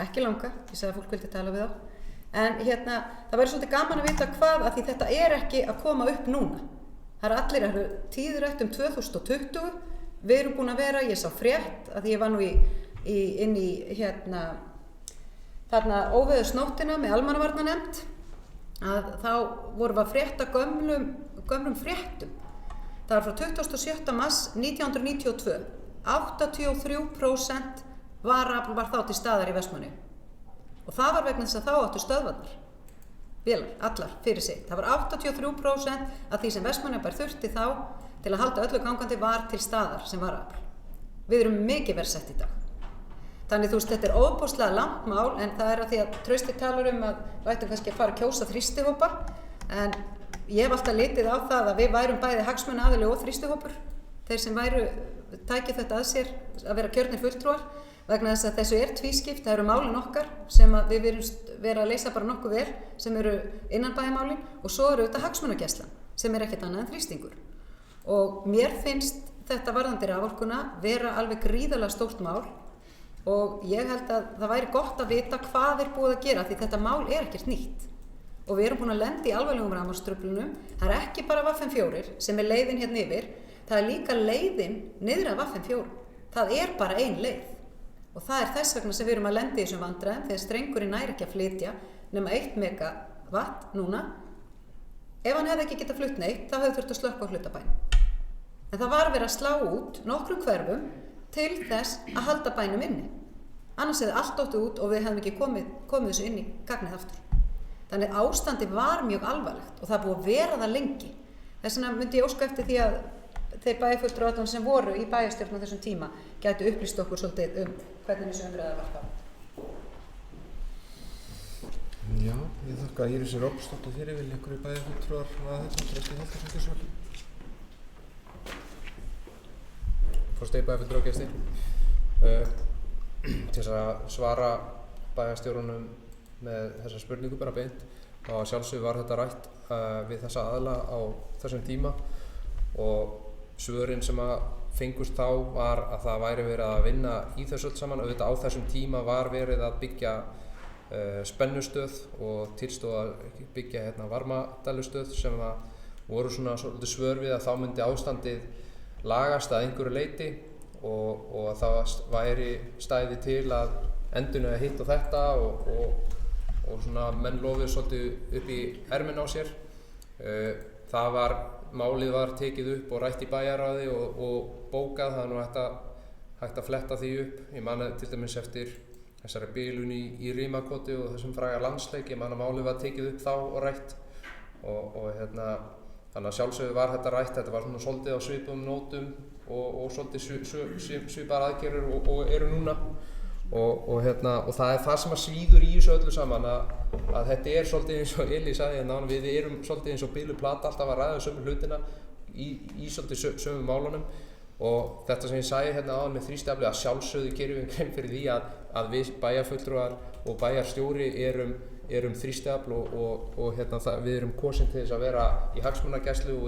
B: ekki langa, ég sagði að fólk vildi tala við þá. En það væri svolítið gaman að vita hvað, af því þetta er ekki að koma upp núna. Það allir eru tíðrætt 2020, við erum búin að vera, ég sá frétt, að því ég var nú inn í þarna óveðursnóttina með almannavarnanefnd, að þá vorum við að frétta gömlum fréttum. Það var frá 27. mars 1992. 83% varafl var þá til staðar í Vestmannaeyjum. Og það var vegna þess að þá áttu stöðvarnar, vélar, allar, fyrir sig. Það var 83% af því sem Vestmannaeyjabær þurfti þá til að halda öllu gangandi var til staðar sem varafl. Við erum mikið verð sett í dag. Þannig þetta er óbúslega langt mál, en það er að því að Trausti talar að við ættum kannski að fara að kjósa þrýstihópa, en ég hef alltaf litið á það að við værum bæði hagsmunaaðili og þrýstihópur, þeir sem tæki þetta að sér að vera kjörnir fulltrúar, vegna þess að þessu tvískipt, það eru málin okkar sem við vera að leysa bara nokkuð vel, sem eru innanbæjarmálin, og svo eru þetta hagsmunagæslan, sem ekkert annað en þrýstingur. Og mér finnst þetta varðandi raforkuna vera alveg gríðarlega stórt mál, og ég held að það væri gott að vita hvað búið að gera, því þetta mál ekkert nýtt. Og við erum búin að lenda í alvarlegum rafmagnstruflunum. Það ekki bara Vatn 4 sem leiðin hérna yfir, það líka leiðin niður að Vatn 4. Það bara ein leið. Og það þess vegna sem við erum að lenda í þessum vandræðum, þegar strengurinn nær ekki að flytja nema 1 megavatt núna. Ef hann hefði ekki getað flutt neitt, þá hefði þurft að slökkva á hlutabænum. En það var verið að slá út nokkrum hverfum til þess að halda bænum inni. Annars hefði allt dottið út og við hefðum ekki komið þessu inn í gagnið aftur. Þannig ástandi var mjög alvarlegt og það búið að vera það lengi. Þess vegna myndi ég óska eftir því að þeir bæjarfulltrúar sem voru í bæjarstjórn á þessum tíma gætu upplýst okkur svolítið hvernig þessu umræða var þá.
A: Já, ég þakka Írisi Róbsdóttur fyrir, vil einhverju bæjarfulltrúar að þetta Trausti Hjaltason.
F: Forseti bæjarfulltrúar Gestir. Til þess að svara bæjarstjórunum með þessa spurningu bara beint, og sjálfsögðu var þetta rætt við þessa aðila á þessum tíma, og svörin sem að fengust þá var að það væri verið að vinna í þessu öll saman. Auðvitað á þessum tíma var verið að byggja spennustöð og tilstóð að byggja varmadælustöð, sem voru svona svolítið svör við að þá myndi ástandið lagast að einhverju leyti, og að það væri stæði til að endurnýja hitt og þetta, og svona menn lofuðu svolítið upp í erminn á sér. Málið var tekið upp og rætt í bæjarráði og bókað, það hægt að fletta því upp. Ég man til dæmis eftir þessari bilun í Rímakoti og þessum fræga landsleik, ég man að málið var tekið upp þá og rætt, þannig að sjálfsögðu var þetta rætt. Þetta var svona svolítið á svipuðum nótum og svolítið svipar aðgerðir og eru núna. Og það það sem að svíður í þessu öllu saman, að þetta svolítið eins og Elí sagði, við erum svolítið eins og biluð plata, alltaf að ræða sömu hlutina í svolítið sömu málunum. Og þetta sem ég sagði áðan með þrýstafli, að sjálfsögðu gerum við grein fyrir því að við bæjarfulltrúar og bæjarstjóri erum þrýstafl, og við erum kosin til þess að vera í hagsmunagæslu og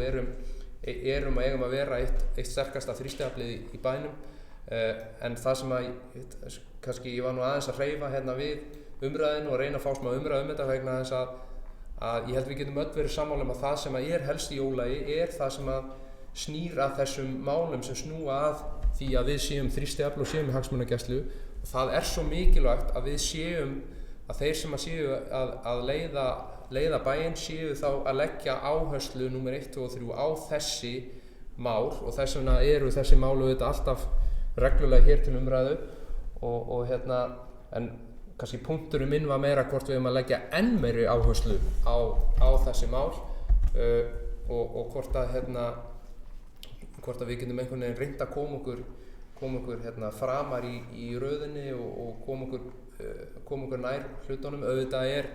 F: eigum að vera eitt sterkasta þrýstaflið í bænum. En það sem kannski ég var nú aðeins að hreyfa við umræðinu og reyna að fá smá umræðu þetta, vegna þess að ég held við getum öll verið sammála að það sem helst í ólagi það sem að snýr að þessum málum sem snúa að því að við séum þrýstiafl og séum í hagsmunagæslu. Og það svo mikilvægt að við séum, að þeir sem séu að leiða bæinn séu þá að leggja áherslu númer 1, 2 og 3 á þessi mál, og þess vegna eru þessi mál auðvitað alltaf reglulega hér til umræðu, en kannski punkturinn minn var meira hvort við að leggja enn meiri áherslu á þessi mál, og hvort að við getum einhvern veginn reynt að koma okkur framar í röðinni og koma okkur nær hlutunum. Auðvitað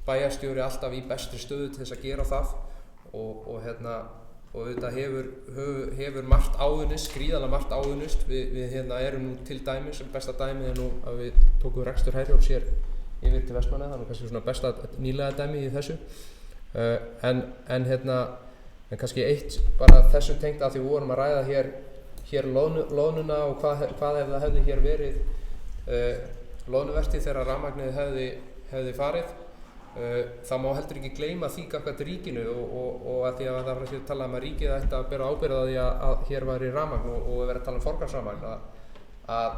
F: bæjarstjóri alltaf í bestri stöðu til þess að gera það, og auðvitað hefur margt áunnist, gríðarlega margt áunnist. Við erum nú til dæmis, besta dæmið nú að við tókum rekstur Herjólfs hér yfir til Vestmannaeyja, þannig kannski svona besta nýlega dæmið í þessu. En kannski eitt bara þessu tengt, að því við vorum að ræða hér loðnuna og hvað ef það hefði hér verið loðnuvertíð þegar rafmagnið hefði farið. Það má heldur ekki gleyma því gagnvart ríkinu og að því að það var að tala að ríkið ætti að bera ábyrgð á því að hér væri rafmagn og verið að tala forgangsrafmagn að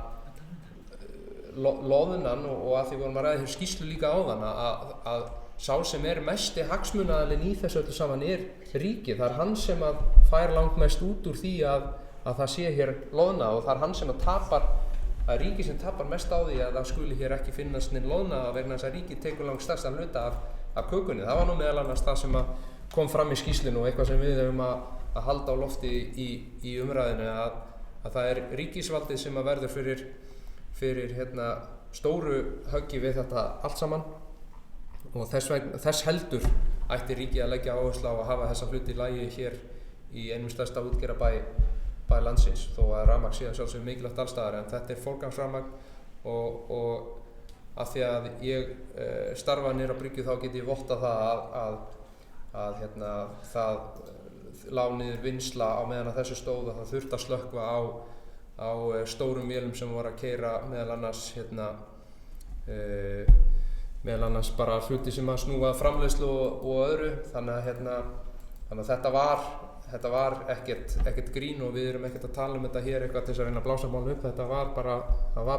F: loðunan og að því vorum að ræða hér skýrslu líka áðan að sá sem mesti hagsmunaaðilinn í þessu öllu saman ríkið. Það hann sem að fær langt mest út úr því að það sé hér loðna og það hann sem að ríkið sem tapar mest á því að það skuli hér ekki finnast neinn loðna vegna þess að ríkið tekur langt stærsta hluta af kökunni. Það var nú meðal annars það sem kom fram í skýrslunni og eitthvað sem við höfum að halda á lofti í umræðinu að það ríkisvaldið sem að verður fyrir stóru höggi við þetta allt saman og þess heldur ætti ríkið að leggja áherslu á að hafa þessa hluti í lagi hér í einum stærsta útgerðarbæ landsins, þó að rafmagn sé að sjálfsögðu mikilvægt allstaðar, en þetta forgangsrafmagn og af því að ég starfa niður á bryggju þá get ég votta það að það lá niður vinnsla á meðan að þessu stóð og það þurfti að slökkva á stórum vélum sem voru að keyra meðal annars bara hluti sem að snúa framleiðslu og öðru, þannig að þetta var ekkert grín og við erum ekkert að tala um þetta hér eitthvað til þess að reyna að blása málum upp. Það var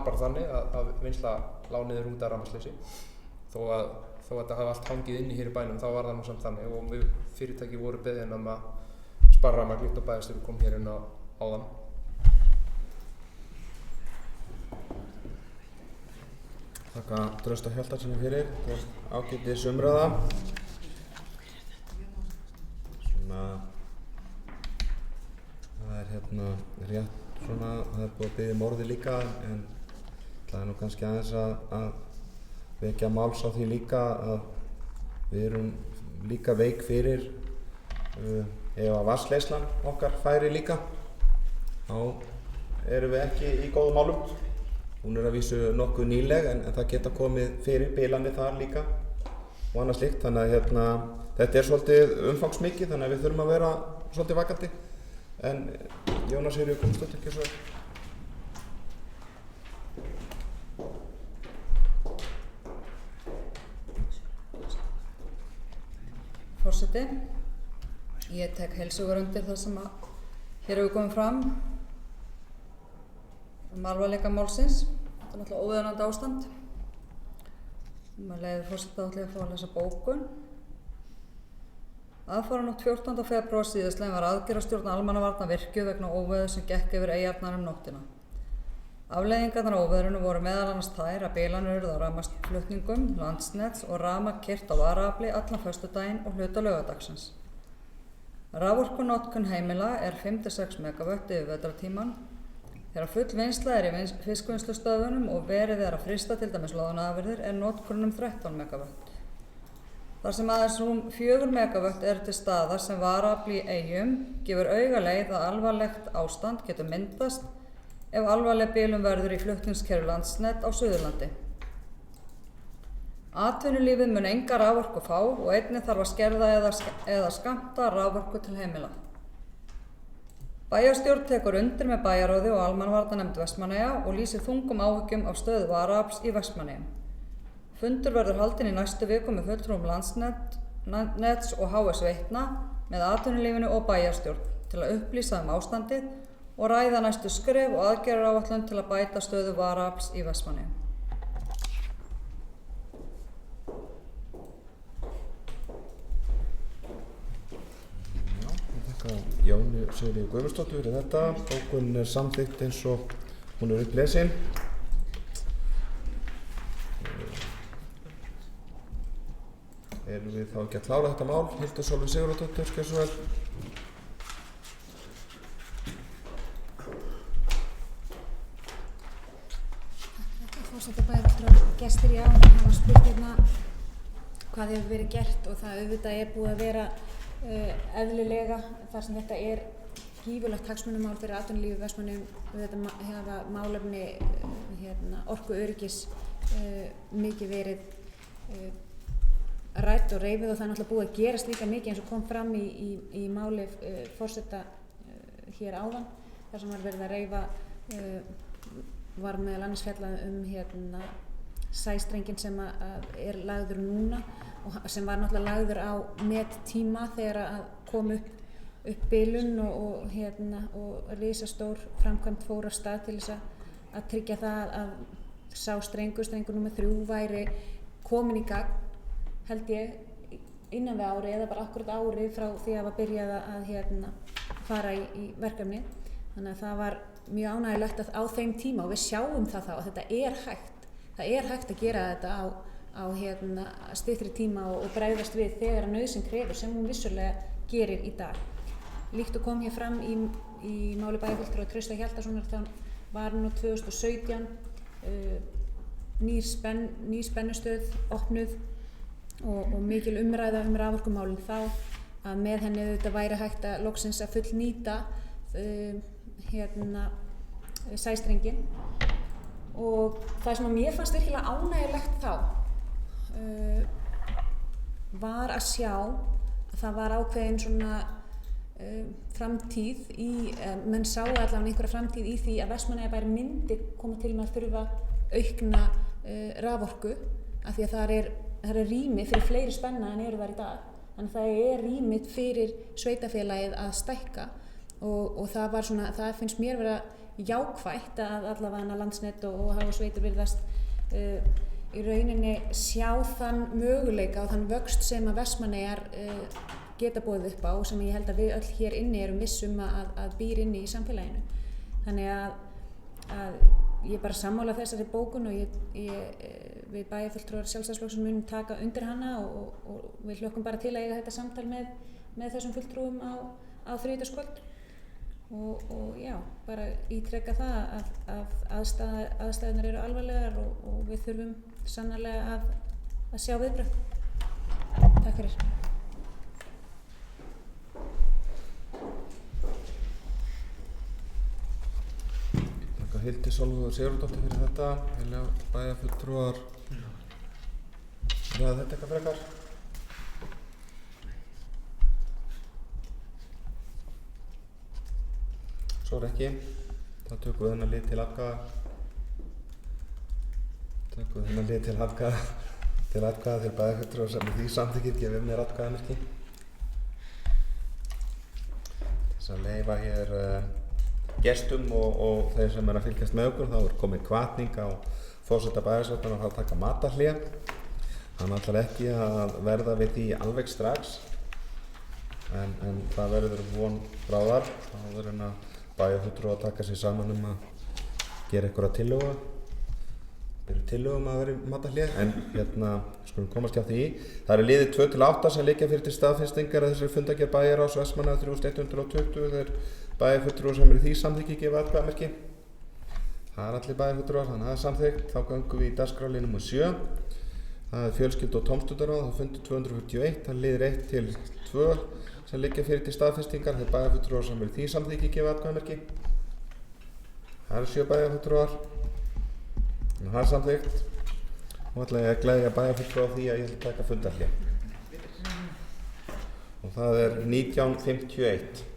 F: bara þannig að vinnsla lá niður út af rafmagnsleysi. Þó að þetta hafi allt hangið inni hér í bænum þá var það nú samt þannig og við fyrirtæki voru beðin að spara rafmagn líkt og bæjarstjóri kom hér inn áðan.
A: Þakka Trausta Hjaltarsyni fyrir, ágætis umræða. Það rétt svona, það búið að biðja orði líka en það nú kannski aðeins að vekja máls á því líka að við erum líka veik fyrir ef að vatnsleiðslan okkar færi líka þá erum við ekki í góðum málum. Hún að vísu nokkuð nýleg en það geta komið fyrir bilanir þar líka og annað slíkt, þannig að þetta svolítið umfangsmikið þannig að við þurfum að vera svolítið vakandi. En Jónas Sigríður Guðmundsdóttir, ekki svo.
B: Forseti, ég tek heils hugar undir það sem hér hefur komið fram alvarleika málsins. Þetta náttúrulega óviðunandi ástand. Maður leyfir forseta að fá að lesa bókun. Aðfaranótt 14. febrúar síðastliðinn var aðgerðastjórn almannavarna virkjuð vegna óveðurs sem gekk yfir eyjarnar nóttina. Afleiðingarnar á óveðrinu voru meðal annars þær að bilanir urðu á rafmagnsflutningum, Landsnets og rafmagn keyrt á varaafli allan föstudaginn og hluta laugadagsins. Raforkunotkun heimila 5-6 megavött yfir vetrartímann. Þegar full vinnsla í fiskvinnslustöðvunum og verið að frysta til dæmis loðnuafurðir notkunin 13 megavött. Þar sem aðeins rúm 4 megavött til staðar sem varaafl í eyjum gefur augaleið að alvarlegt ástand getur myndast ef alvarleg bilun verður í flutningskerfi Landsnet á Suðurlandi. Atvinnulífið mun enga raforku fá og einnig þarf að skerða eða skammta raforku til heimila. Bæjarstjórn tekur undir með bæjarráði og almannavarnanefnd Vestmannaeyja og lýsir þungum áhyggjum af stöðu varaafls í Vestmannaeyjum. Fundur verður haldinn í næstu viku með fulltrúum Landsnets og HS Veitna með atvinnulífinu og bæjarstjórn til að upplýsa ástandið og ræða næstu skref og aðgerðaráætlun til að bæta stöðu varaafls í Vestmannaeyjum.
A: Þakka Jóni Sigríður Guðmundsdóttur fyrir þetta. Bókun samþykkt eins og hún upplesin. Erum við þá ekki að klára þetta mál? Hildur Sólveig Sigurðardóttir, gjörðu svo vel.
D: Forseti, bæjarfulltrúar og gestir, já, hafa spurt hvað hefur verið gert og það auðvitað búið að vera eðlilega þar sem þetta gífurlegt hagsmunamál fyrir atvinnulífið í Vestmannaeyjum. Þetta hafa málefni orkuöryggis mikið verið rædd og reifið og það náttúrulega búið að gerast líka mikið eins og kom fram í máli forseta hér áðan. þar sem var verið að reifa var meðal annars fjallað sæstrenginn sem er lagður núna og sem var náttúrulega lagður á mettíma þegar að kom upp bilun og risastór framkvæmd fór af stað til þess að tryggja það að sá strengur númer 3 væri komin í gagn, held ég, innan við ári eða bara akkúrat ári frá því að var byrjað að fara í verkefni. Þannig að það var mjög ánægjulegt að á þeim tíma, og við sjáum það þá, að þetta er hægt. Það er hægt að gera þetta á styttri tíma og bregðast við þegar að nauðsyn krefur, sem hún vissulega gerir í dag. Líkt og kom hér fram í máli bæjarfulltrúa Trausta Hjaltasonar, þá var nú 2017 ný spennustöð opnuð og mikil umræða raforkumálin þá, að með henni þetta væri hægt að loksins að fullnýta sæstrenginn. Og það sem að mér fannst virkilega ánægjulegt þá var að sjá að það var ákveðin svona framtíð menn sáu allavega einhverja framtíð í því að Vestmannaeyjabær myndi koma til með að þurfa aukna raforku, af því að það er rými fyrir fleiri spenna en eru þar í dag. Þannig að það er rými fyrir sveitarfélagið að stækka og það var svona, það finnst mér vera jákvætt að allavega Landsnet og hafa sveitur virðast í rauninni sjá þann möguleika og þann vöxt sem að Vestmannaeyjar geta boðið upp á og sem ég held að við öll hér inni erum vissum að býr inni í samfélaginu. Þannig að ég bara sammála þessari bókun og við bæjarfulltrúar Sjálfstæðisflokksins munum taka undir hana og við hlökkum bara til að eiga þetta samtal með þessum fulltrúum á þriðjudagskvöld. Og já, bara ítreka það að aðstæðurnar eru alvarlegar og við þurfum sannarlega að sjá viðbrögð. Takk fyrir.
A: Takk að Hildi Sólveig Sigurðardóttir fyrir þetta. Vilja bæjarfulltrúar ræða þetta eitthvað frekar? Svo er ekki, þá tökum við þennan lið til atkvæða. Til bæjarfulltrúar sem því samþykkið gefið mér atkvæðamerki. Þess að leyfa hér gestum og þeir sem að fylgjast með okkur, þá er komin hvatning á forseta bæjarstjórnar að taka matarhlé. Hann ætlar ekki að verða við því alveg strax, en það verður von bráðar. Þá verður bæjarfulltrúar að taka sig saman að gera einhverja tillögu. Tillögum að vera í matarhlé, en skulum komast hjá því. Það eru liðir 2-8 sem liggja fyrir til staðfestingar að þessari fundargerð bæjarráðs Vestmannaeyja 3120 þeir bæjarfulltrúar sem eru því samþykki gefa atkvæðamerki. Það er allir bæjarfulltrúar, þannig að það er samþykkt. Þá göngum við í dagskrárlið númer 7. Það er fjölskyldu- og tómstundaráð, það fundur 241. Það er liðir 1-2 sem liggja fyrir til staðfestingar þeir bæjarfulltrúar sem eru því samþykki gefa atkvæðamerki. Það eru 7 bæjarfulltrúar. Það er samþykkt og ætla ég að gleðja bæjarfulltrúa á því að ég ætla að taka fundarhlé. Og það er 19:51.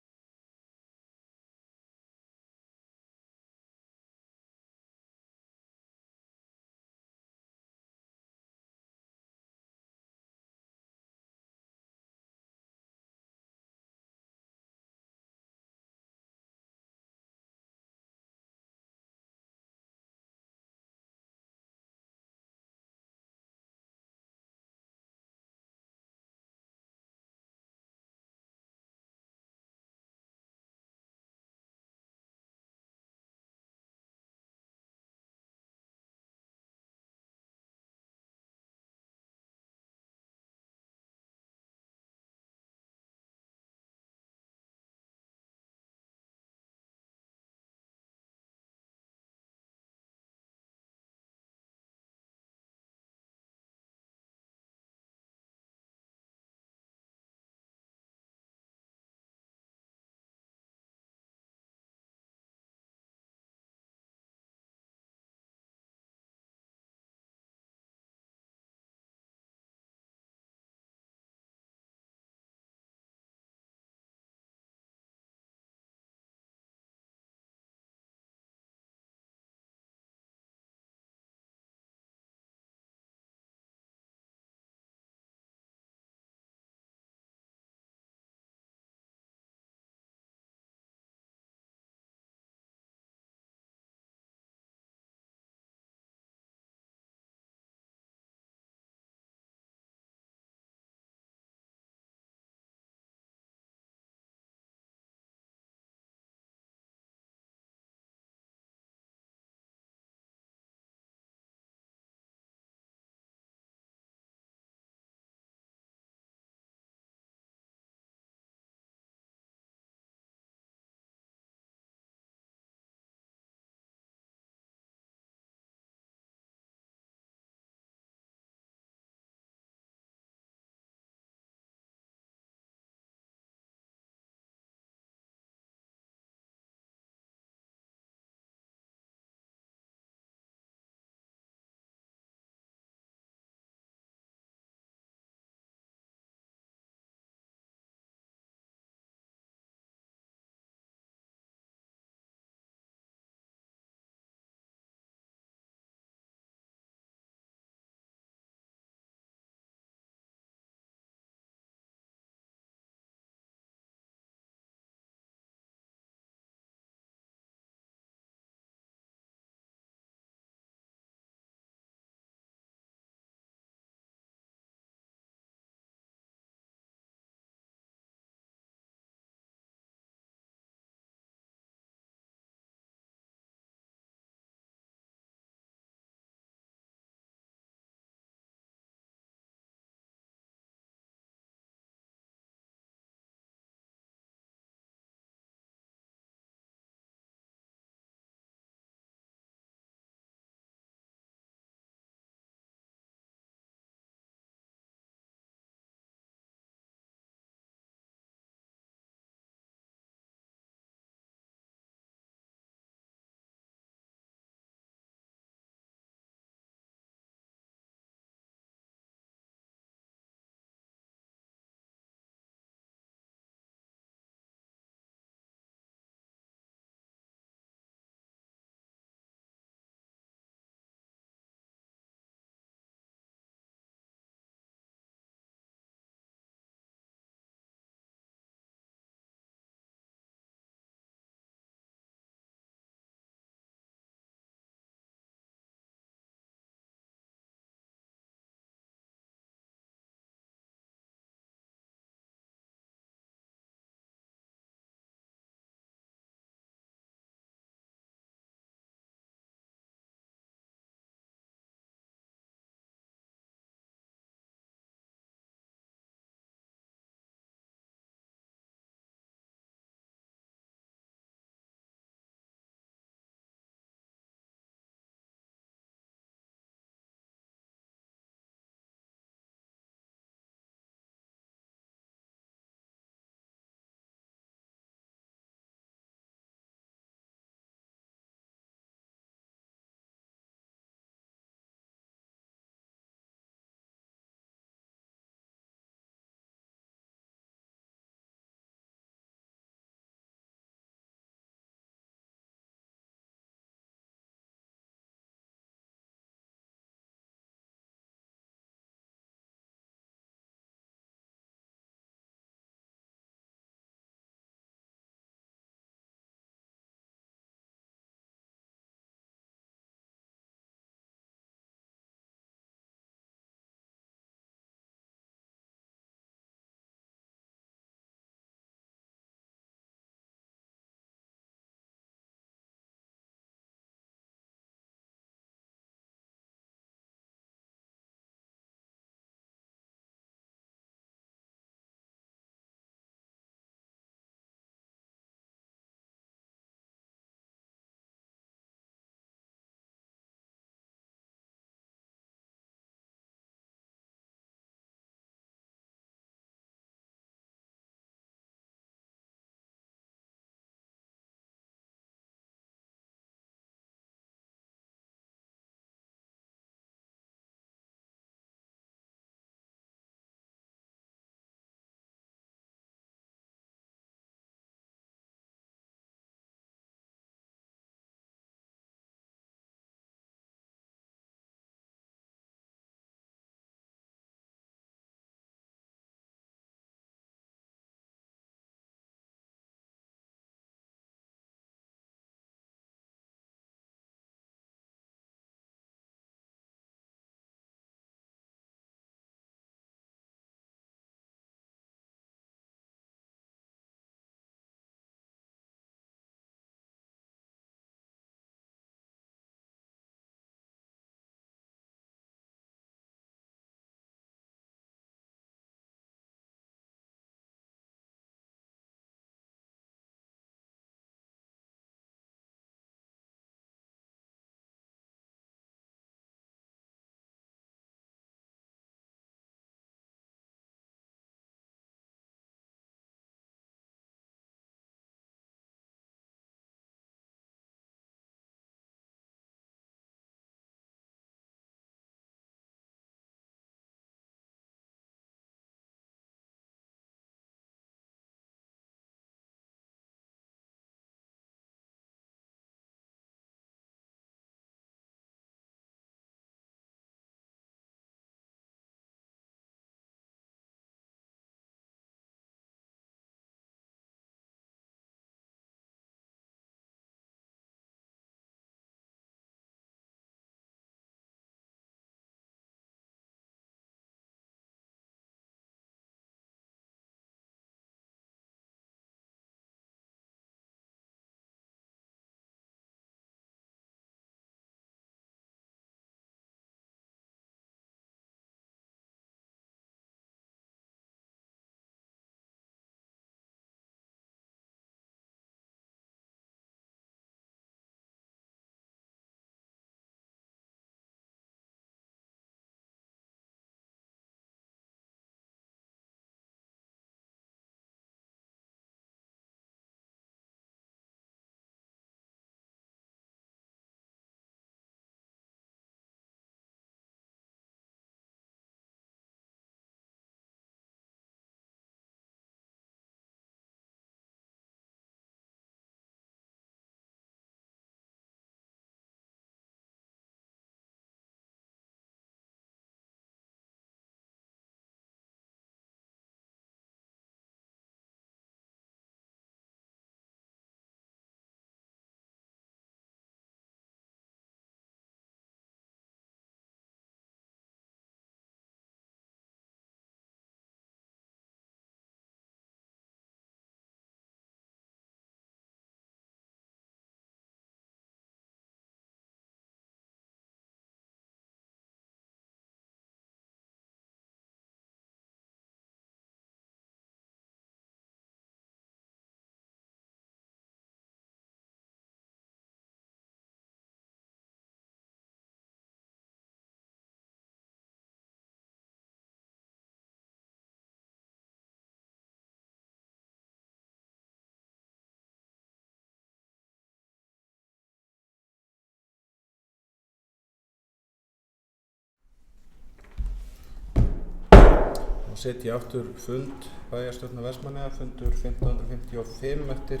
A: og setja aftur fund bæjarstjórnar Vestmannaeyja, fundur 1555 eftir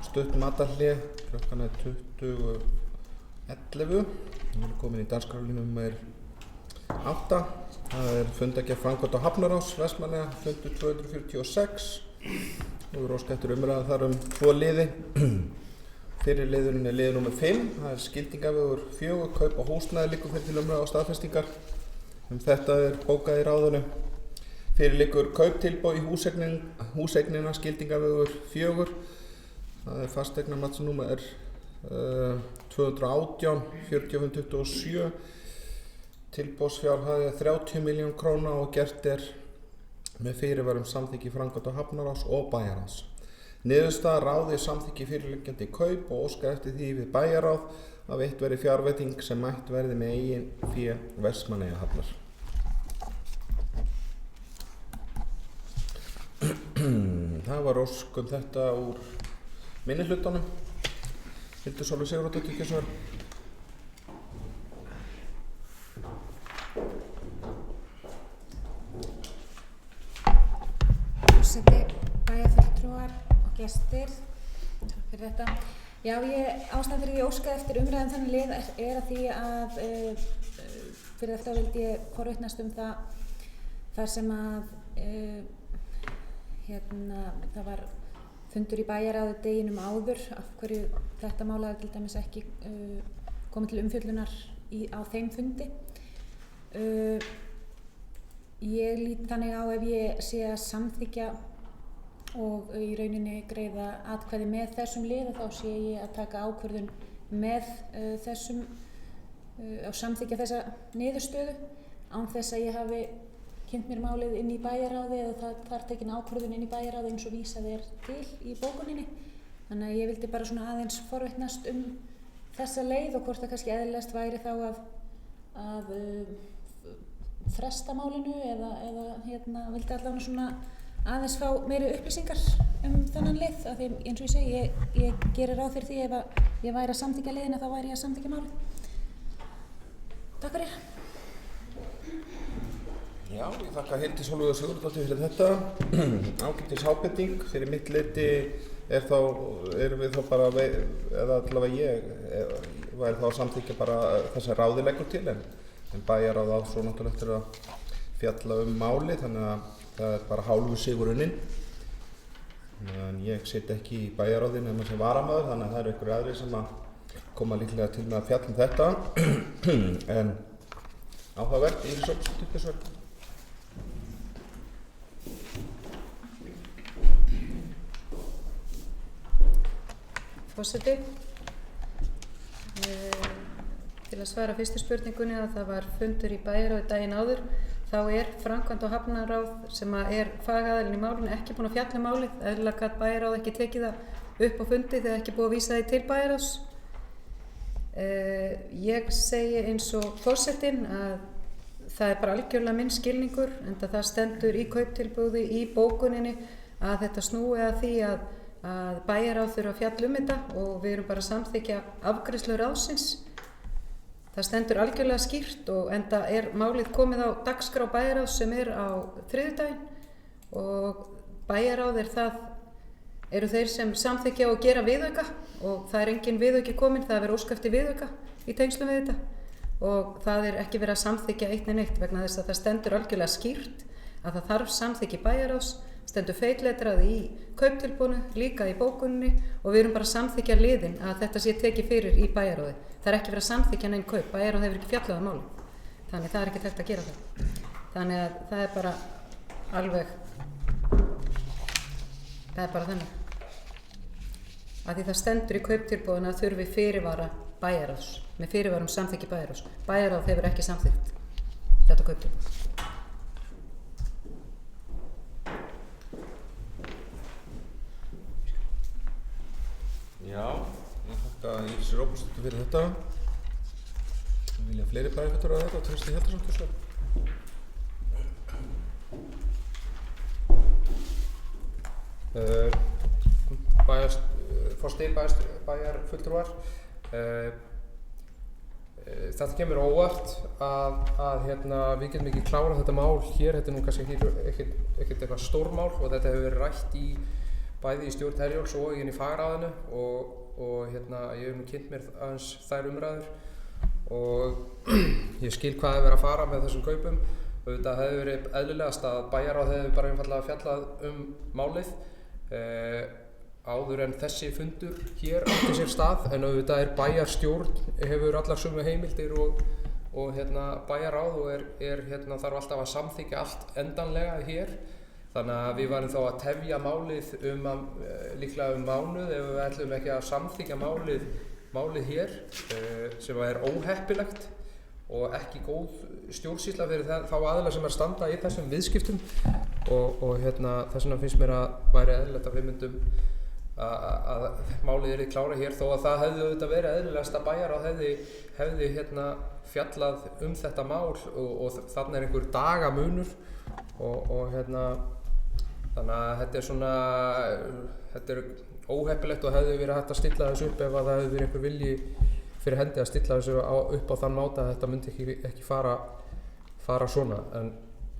A: stutt matarhlé, klukkan 20:11. Við erum komin í dagskrárlínu númer 8. Það fundargerð framkvæmd á Hafnarás Vestmannaeyja, fundur 246. Nú óskað eftir umræðu þar 2 liði. Fyrir liðurinn liður númer 5, það skildingavegur 4, kaup á húsnæði liggur fyrir til umræðu og staðfestingar. Þetta bókað í ráðinu. Fyrir liggur kauptilboð í húseignina skildingavegur 4. Það fasteignamatnsnúmer 218 4527. Tilboðsfjárhæð 30 milljón króna og gert með fyrirvara samþykki framkvæmd á Hafnarás og Bæjarráðs. Niðurstaða ráði samþykki fyrirliggjandi kaup og óskar eftir því við bæjarráð að veitt verði fjárveiting sem mætt verði með eigin fé Vestmannaeyjahafnar. Það var ósk þetta úr minnihlutanum. Hildur Sólveig Sigurðardóttir, kjörstjórn.
D: Forseti, bæjarfulltrúar og gestir, takk fyrir þetta. Já, ástæðan fyrir ég óskaði eftir umræðum þannig lið er að því að fyrir þetta vildi ég forvitnast það sem að það var fundur í bæjarráði deginum áður af hverju þetta mál hafi til dæmis ekki komið til umfjöllunar á þeim fundi. Ég lít þannig á ef ég sé að samþykkja og í rauninni greiða atkvæði með þessum lið þá sé ég að taka ákvörðun með þessum og samþykkja þessa niðurstöðu án þess að ég hafi kynnt mér málið inn í bæjarráði eða þar tekin ákvörðun inn í bæjarráði eins og vísað til í bókuninni. Þannig að ég vildi bara svona aðeins forvitnast þessa leið og hvort það kannski eðlilegast væri þá að fresta málinu eða vildi allavega svona aðeins fá meiri upplýsingar þennan lið af því eins og ég segi, ég gerir ráð fyrir því ef að ég væri að samþykkja leiðina þá væri ég að samþykkja málið. Takk fyrir.
A: Já, ég þakka Hildi Sólveigu Sigurðardóttur fyrir þetta. Ágætis ábending. Fyrir mitt leyti erum við þá bara, eða allavega ég væri þá að samþykkja bara þessa ráði leggur til en bæjarráð á svo náttúrulega eftir að fjalla málið, þannig að það bara hálfu sigur unnin. En ég sit ekki í bæjarráði nema sem varamaður, þannig að það einhverjir aðrir sem að koma líklega til með að fjalla þetta. En áhugavert, Íris Ómarsdóttir, kjörstjórn.
B: Forseti, til að svara fyrstu spurningunni að það var fundur í bæjarráði daginn áður, þá framkvæmd og hafnarráð sem fagaðilinn í málinu ekki búin að fjalla málið, eðlilega gat bæjarráð ekki tekið það upp á fundi þegar ekki búið að vísa því til bæjarráðs. Ég segi eins og forsetinn að það bara algjörlega minn skilningur, enda það stendur í kauptilboði í bókuninni að þetta snúi að því að bæjarráð þurfa að fjalla þetta og við erum bara að samþykkja afgreiðslu ráðsins. Það stendur algjörlega skýrt og enda málið komið á dagskrá bæjarráðs sem á þriðjudaginn og bæjarráð eru þeir sem samþykkja og gera viðauka og það engin viðauki kominn, það verið óskað eftir viðauka í tengslum við þetta og það ekki verið að samþykkja eitt né neitt vegna þess að það stendur algjörlega skýrt að það þarf samþykki bæjarráðs, stendur feitletrað í kauptilboðinu, líka í bókuninni og við erum bara að samþykkja liðin að þetta sé tekið fyrir í bæjarráði. Það ekki verið að samþykkja neinn kaup, bæjarráð hefur ekki fjallað máli. Þannig það ekki hægt að gera það. Þannig að það bara alveg, það bara þannig. Að því það stendur í kauptilboðinu að þurfi fyrirvara bæjarráðs, með fyrirvarum samþykki bæjarráðs. Bæjarráð hefur ekki samþykkt þetta kauptilboð.
A: Já, ég þakka Íris Ómarsdóttur fyrir þetta. Við vilja fleiri bæjarfulltrúar að þetta og Trausti Hjaltason, kjörstjórn.
F: Forseti, bæjarfulltrúar. þetta kemur óvart að við getum ekki klárað þetta mál hér. Þetta nú kannski ekkert eitthvað stórmál og þetta hefur verið rætt bæði í stjórn Herjólfs og inn í fagráðinu og ég hef nú kynnt mér aðeins þær umræður og ég skil hvað hefur verið að fara með þessum kaupum. Þetta hefði verið eðlilegast að bæjarráð hefði bara einfaldlega fjallað málið áður en þessi fundur hér átti sér stað, en auðvitað bæjarstjórn hefur allar sömu heimildir og bæjarráð og þarf alltaf að samþykkja allt endanlega hér. Þannig að við varum þá að tefja málið líklega mánuð ef við ætlum ekki að samþykkja málið hér, sem óheppilegt og ekki góð stjórnsýsla fyrir þá aðila sem standa í þessum viðskiptum og þess vegna finnst mér að væri eðlilegt að við myndum að málið yrði klárað hér, þó að það hefði auðvitað verið eðlilegast að bæjarráð hefði fjallað þetta mál og þarna einhver dagamunur og þannig að þetta óheppilegt og hefði verið hægt að stilla þessu upp ef að það hefði verið einhver vilji fyrir hendi að stilla þessu upp á þann máta að þetta myndi ekki fara svona. En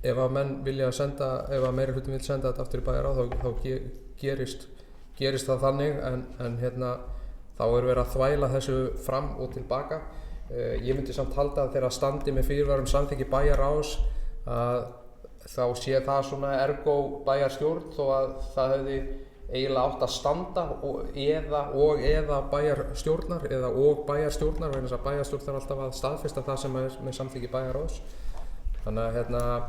F: ef að menn vilja ef að meiri hlutin vil senda þetta aftur í bæjarráð þá gerist það þannig, en þá verið að þvæla þessu fram og tilbaka. Ég myndi samt halda að þegar standi með fyrirvara samþykki bæjarráðs að þá sé það svona ergo bæjarstjórn, þó að það hefði eiginlega átt að standa eða bæjarstjórnar og bæjarstjórnar, vegna þess að bæjarstjórn þarf alltaf að staðfesta það sem með samþykki bæjarráðs. Þannig að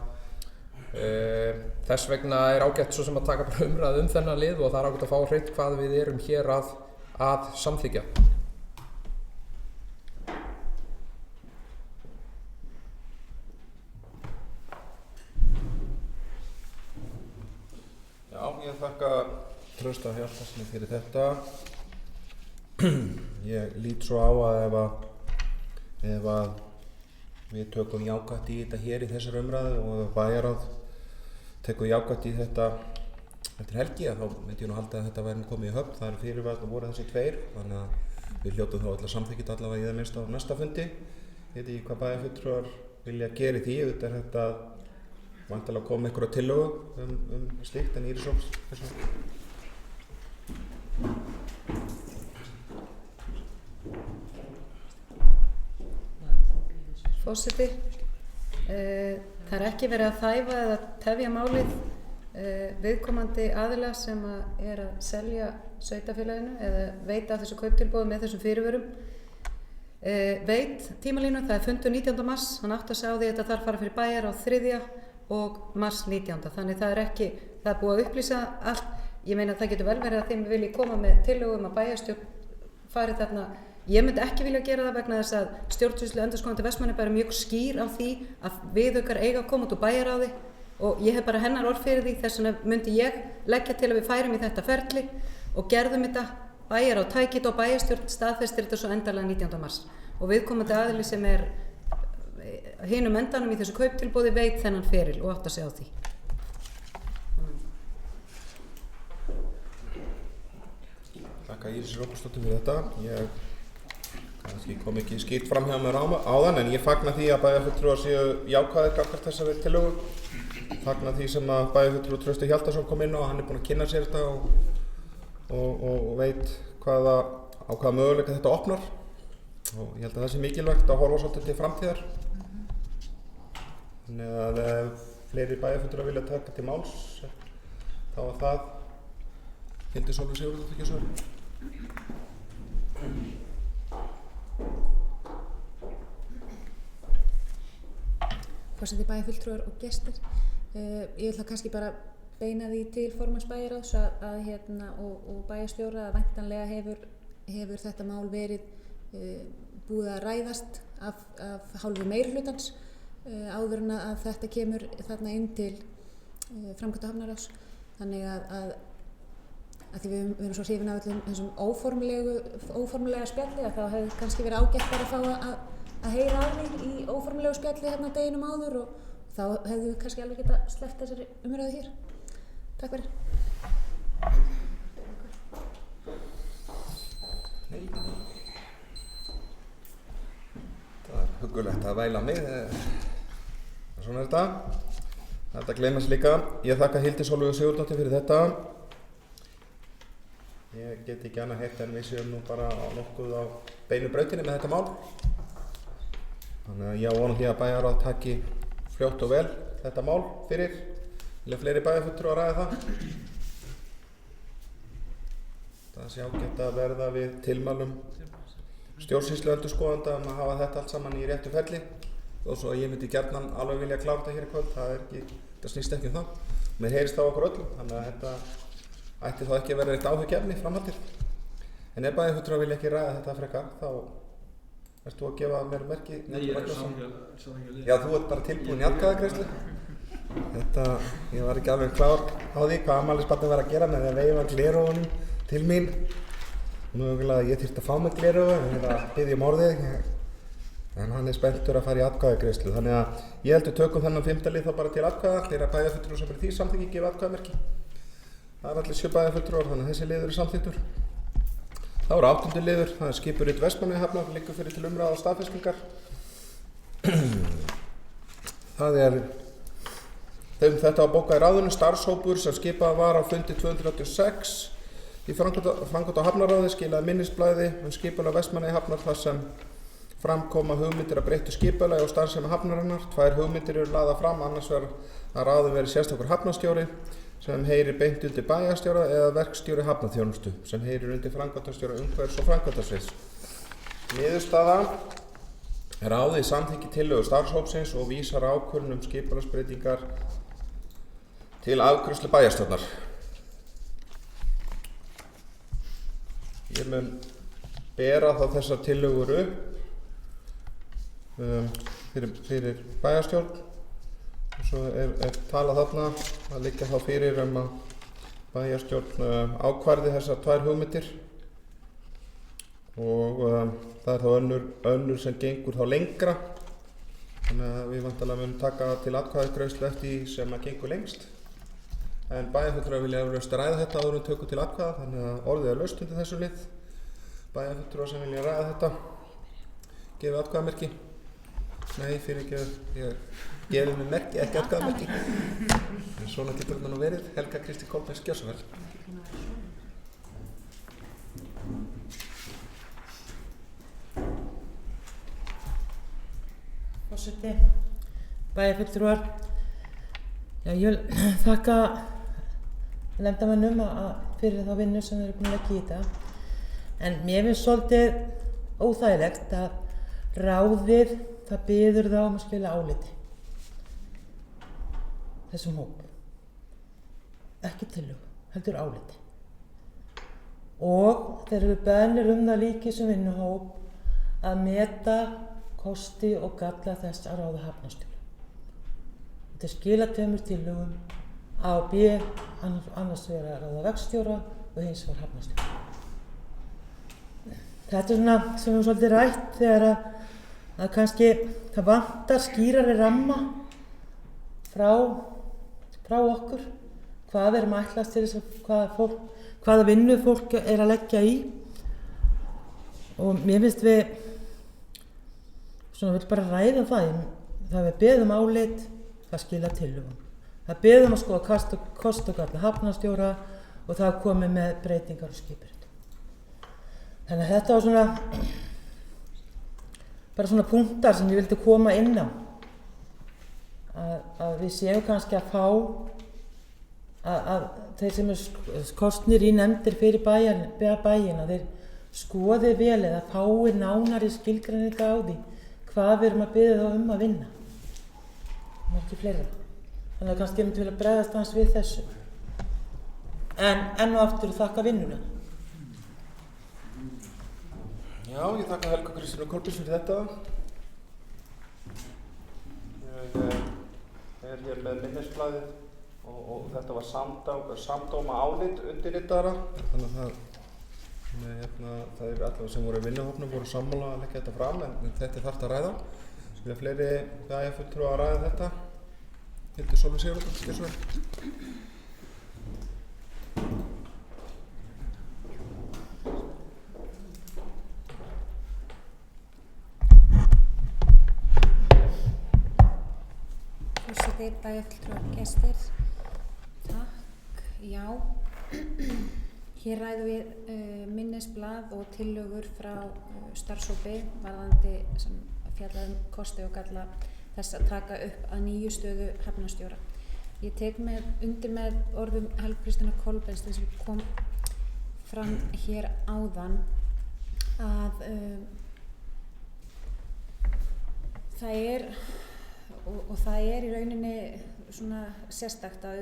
F: þess vegna ágætt svo sem að taka bara umræðu þennan lið og það ágætt að fá hreint hvað við erum hér að samþykkja.
A: Já, ég þakka Trausta Hjaltasyni fyrir þetta. Ég lít svo á að ef að við tökum jákvætt í þetta hér í þessari umræðu og bæjarráð tekur jákvætt í þetta eftir helgi, þá myndi ég nú halda að þetta væri komið í höfn. Það fyrirvararnir voru þessi 2, þannig að við hljótum þá öll að samþykkja þetta allavega í það minnsta á næsta fundi. Ég veit ekki hvað bæjarfulltrúar vilja gera í því, auðvitað þetta væntanlega að koma einhverja tillögu slíkt, en Íris Ósk
B: Forseti, það ekki verið að þæfa eða tefja málið viðkomandi aðila sem að selja sveitarfélaginu eða veita af þessu kauptilboði með þessum fyrirvörum. Veit tímalínu, það fundur 19. mars, hann átti að sjá því að þetta þarf fara fyrir bæjar á 3. og mars 19. Þannig það er búið að upplýsa allt. Ég meina það getur vel verið að þeim vilji koma með tillögum að bæjarstjórn fari þarna. Ég myndi ekki vilja gera það vegna þess að stjórnsýslu endurskoðandi Vestmannaeyja er mjög skýr á því að viðaukar eiga að koma út úr bæjarráði og ég hef bara hennar orð fyrir því, þess vegna myndi ég leggja til að við færum í þetta ferli og gerðum þetta. Bæjarráð tækið og bæjarstjórn staðfestir þetta svo endanlega 19. mars og viðkomandi aðili sem hinum endanum í þessu kauptilboði veit þennan feril og átt að segja á því.
A: Þakka Íris Róbersdóttur fyrir þetta. Ég kannski kom ekki skýrt fram hjá mér áðan, en ég fagna því að bæjarfulltrúar séu jákvæðir gagnvart þessari tillögu. Fagna því sem að bæjarfulltrúi Trausti Hjaltason kom inn á, hann búinn að kynna sér þetta og veit á hvaða möguleika þetta opnar. Og ég held að það sé mikilvægt að horfa svolítið til framtíðar. Þannig að ef fleiri bæjarfulltrúar vilja taka til máls, þá að það Hildur Sólveig Sigurðardóttir ekki svör.
D: Forseti, bæjarfulltrúar og gestir. Ég ætla kannski bara beina því til formanns bæjarráðs og bæjarstjóra að væntanlega hefur þetta mál verið búið að ræðast af hálfu meirihlutans áður en að þetta kemur þarna inn til framkvæmda hafnaráðs. Þannig að því við erum svo hrifin af öllum þessum óformlega spjalli að þá hefði kannski verið ágætt bara að fá að heyra af því í óformlegu spjalli hérna deginum áður og þá hefðu við kannski alveg getað sleppt þessari umræðu hér. Takk fyrir.
A: huggulegt að væla mig. Svona er þetta. Þetta gleymast líka. Ég þakka Hildi Sólveigu Sigurðardóttur fyrir þetta. Ég get ekki annað heyrt en við séum nú bara nokkuð á beinu brautinni með þetta mál. Þannig að ég vona því að bæjarráð taki fljótt og vel þetta mál fyrir. Vilja fleiri bæjarfulltrúar að ræða það. Það sé ágætt að verða við tilmælum stjórnsýsluendurskoðanda að hafa þetta allt saman í réttu ferli. Þó svo að ég myndi gjarnan alveg vilja klára þetta hér í kvöld, þetta snýst ekki um það. Mér heyrist það okkur öllum, þannig að þetta ætti þá ekki að vera eitt áhyggjuefni framhaldið. En ef bæjarfulltrúar vilja ekki ræða þetta frekar, þá ert þú að gefa mér merki?
C: Nei, ég er sammála.
A: Já, þú ert bara tilbúin í atkvæðagreiðslu. Ég var ekki alveg klár á því hvað afmælisbarnið var að gera með því að veifa gleraugunum til mín. Mögulega ég þyrfti að fá mig gleraugu en ég er að biðja orðið. En hann er spenntur að fara í atkvæðagreiðslu. Þannig að ég held við tökum þennan 5. lið þá bara til atkvæða. Þeirra bæjarfulltrúar sem er því samþykki gefa atkvæðamerki. Það er allir 7 bæjarfulltrúar, þannig að þessi liður er samþykktur. Þá er 8. liður, það er skipurit Vestmannaeyjahafnar, liggur fyrir til umræðu og staðfestingar. Það er þetta á bóka í ráðinu, starfshópur sem skipað var á fundi 286 í framkvæmd á Hafnaráði skilaði minnisblaði skipulag Vestmannaeyjahafnar þar sem framkoma hugmyndir að breyttu skipulagi og starfsemi hafnarinnar. 2 hugmyndir eru lagðar fram, annars vegar að ráðið verði sérstakur hafnarstjóri sem heyrir beint undir bæjarstjóra eða verkstjóri hafnarþjónustu sem heyrir undir framkvæmdastjóra umhverfis- og framkvæmdasviðs. Niðurstaða: ráðið samþykkir tillögu starfshópsins og vísar ákvörðun skipulagsbreytingar til afgreiðslu bæjarstjórnar. Ég mun bera þá þessar tillögur upp fyrir bæjarstjórn og svo er talað þarna að liggja þá fyrir að bæjarstjórn ákvarði þessar 2 hugmyndir og það er þá önnur sem gengur þá lengra, þannig að við væntanlega munum taka til atkvæðagreiðslu eftir því sem að gengur lengst. En bæjarfulltrúar vilja eflaust ræða þetta áður en tökum til atkvæða, þannig að orðið er laust undir þessu lið. Bæjarfulltrúar sem vilja ræða þetta, gefið atkvæðamerki. Nei, fyrirgefðu, ég gefið mér merki, ekki atkvæðamerki. En svona getur það nú verið. Helga Kristín Kolbeins, gjörðu svo vel.
E: Forseti, bæjarfulltrúar. Já, ég vil þakka nefndarmönnum fyrir þá vinnu sem þeir eru búin að leggja í þetta. En mér finnst svolítið óþægilegt að ráðið það biður þá að skila áliti þessum hóp. Ekki tillögu, heldur áliti. Og þeir eru beðnir það líki sem vinnuhóp að meta kosti og galla þess að ráða hafnarstjóra. Þetta skila 2 tillögum A og B, annars vegar að ráða verkstjóra og hins vegar hafnarstjóra. Þetta er svona sem við svolítið rætt þegar að kannski það vantar skýrari ramma frá okkur, hvað við erum að ætlast til þess að hvaða vinnu fólk er að leggja í. Og mér finnst við vil bara ræða það við beðum álit, það skila tillögum. Það beðum að skoða kost og galla hafnarstjóra og það komið með breytingar og skipur. Þannig að þetta var bara svona punktar sem ég vildi koma inn á. Að við séum kannski að fá að þeir sem eru kosnir í nefndir fyrir bæinn að þeir skoði vel eða fái nánari skilgreininga á því hvað við erum að biðja þá að vinna. Það er ekki fleira. Þannig að kannski ég myndi vilja bregðast aðeins við þessu. En enn og aftur þakka vinnuna.
A: Já, ég þakka Helgu Kristínu Kolbeins fyrir þetta. Ég er hér með minnisblaðið og þetta var samdóma álit undirritara. Þannig að það eru allavega sem voru í vinnuhópnum voru sammála að leggja þetta fram en þetta er þarft að ræða. Vilja fleiri bæjarfulltrúar að ræða þetta? Hildi Sólveigu Sigurðardóttur, gjörðu svo vel.
D: forseti, bæjarfulltrúar, gestir. Takk, já. Hér ræðum við minnisblað og tillögur frá starfshópi varðandi sem fjallaði kosti og galla þess að taka upp að nýju stöðu hafnarstjóra. Ég tek undir með orðum Helgu Kristínar Kolbeins sem kom fram hér áðan að það er í rauninni svona sérstakt að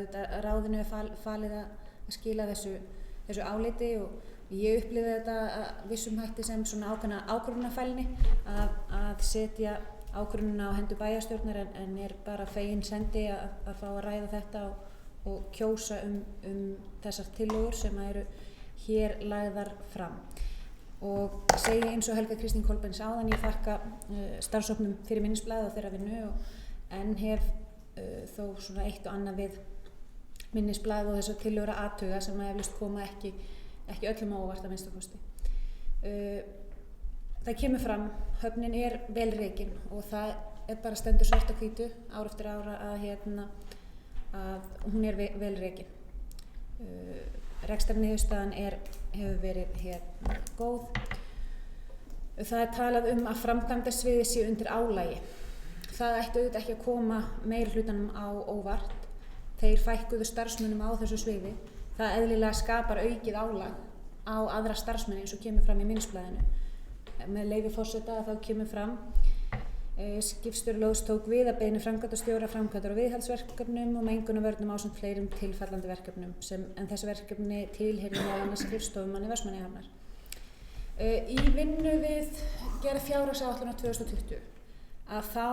D: ráðinu falið að skila þessu áliti og ég upplifði þetta að vissum hætti sem svona ákveðna ákvörðunarfælni að setja ákvörðunina á hendur bæjarstjórnar en er bara fegin sendi að fá að ræða þetta og kjósa þessar tillögur sem eru hér lagðar fram. Og segi eins og Helga Kristín Kolbeins áðan, ég þakka starfshópnum fyrir minnisblaðið og þeirra vinnu en hef þó svona eitt og annað við minnisblaðið og þessar tillögur að athuga sem að eflaust koma ekki öllum á óvart að minnsta kosti. Það kemur fram, höfnin er vel rekin og það er bara stendur svart á hvítu ár eftir ára að hún er vel rekin. Rekstrarniðurstaðan hefur verið góð. Það er talað að framkvæmdasviðið sé undir álagi. Það ætti auðvitað ekki að koma meirihlutanum á óvart. Þeir fækkuðu starfsmönnum á þessu sviði. Það eðlilega skapar aukið álag á aðra starfsmenn eins og kemur fram í minnisblaðinu. Með leyfi forseta þá kemur fram skipstjóri Lóðs tók við að beiðni framkvæmdastjóra framkvæmdar- og viðhaldsverkefnum og mengunarvörnum ásamt fleirum tilfallandi verkefnum en þessi verkefni tilheyrir meðal annars skrifstofumanni Vestmannaeyjahafnar. Í vinnu við gerð fjárhagsáætlunar 2020 að þá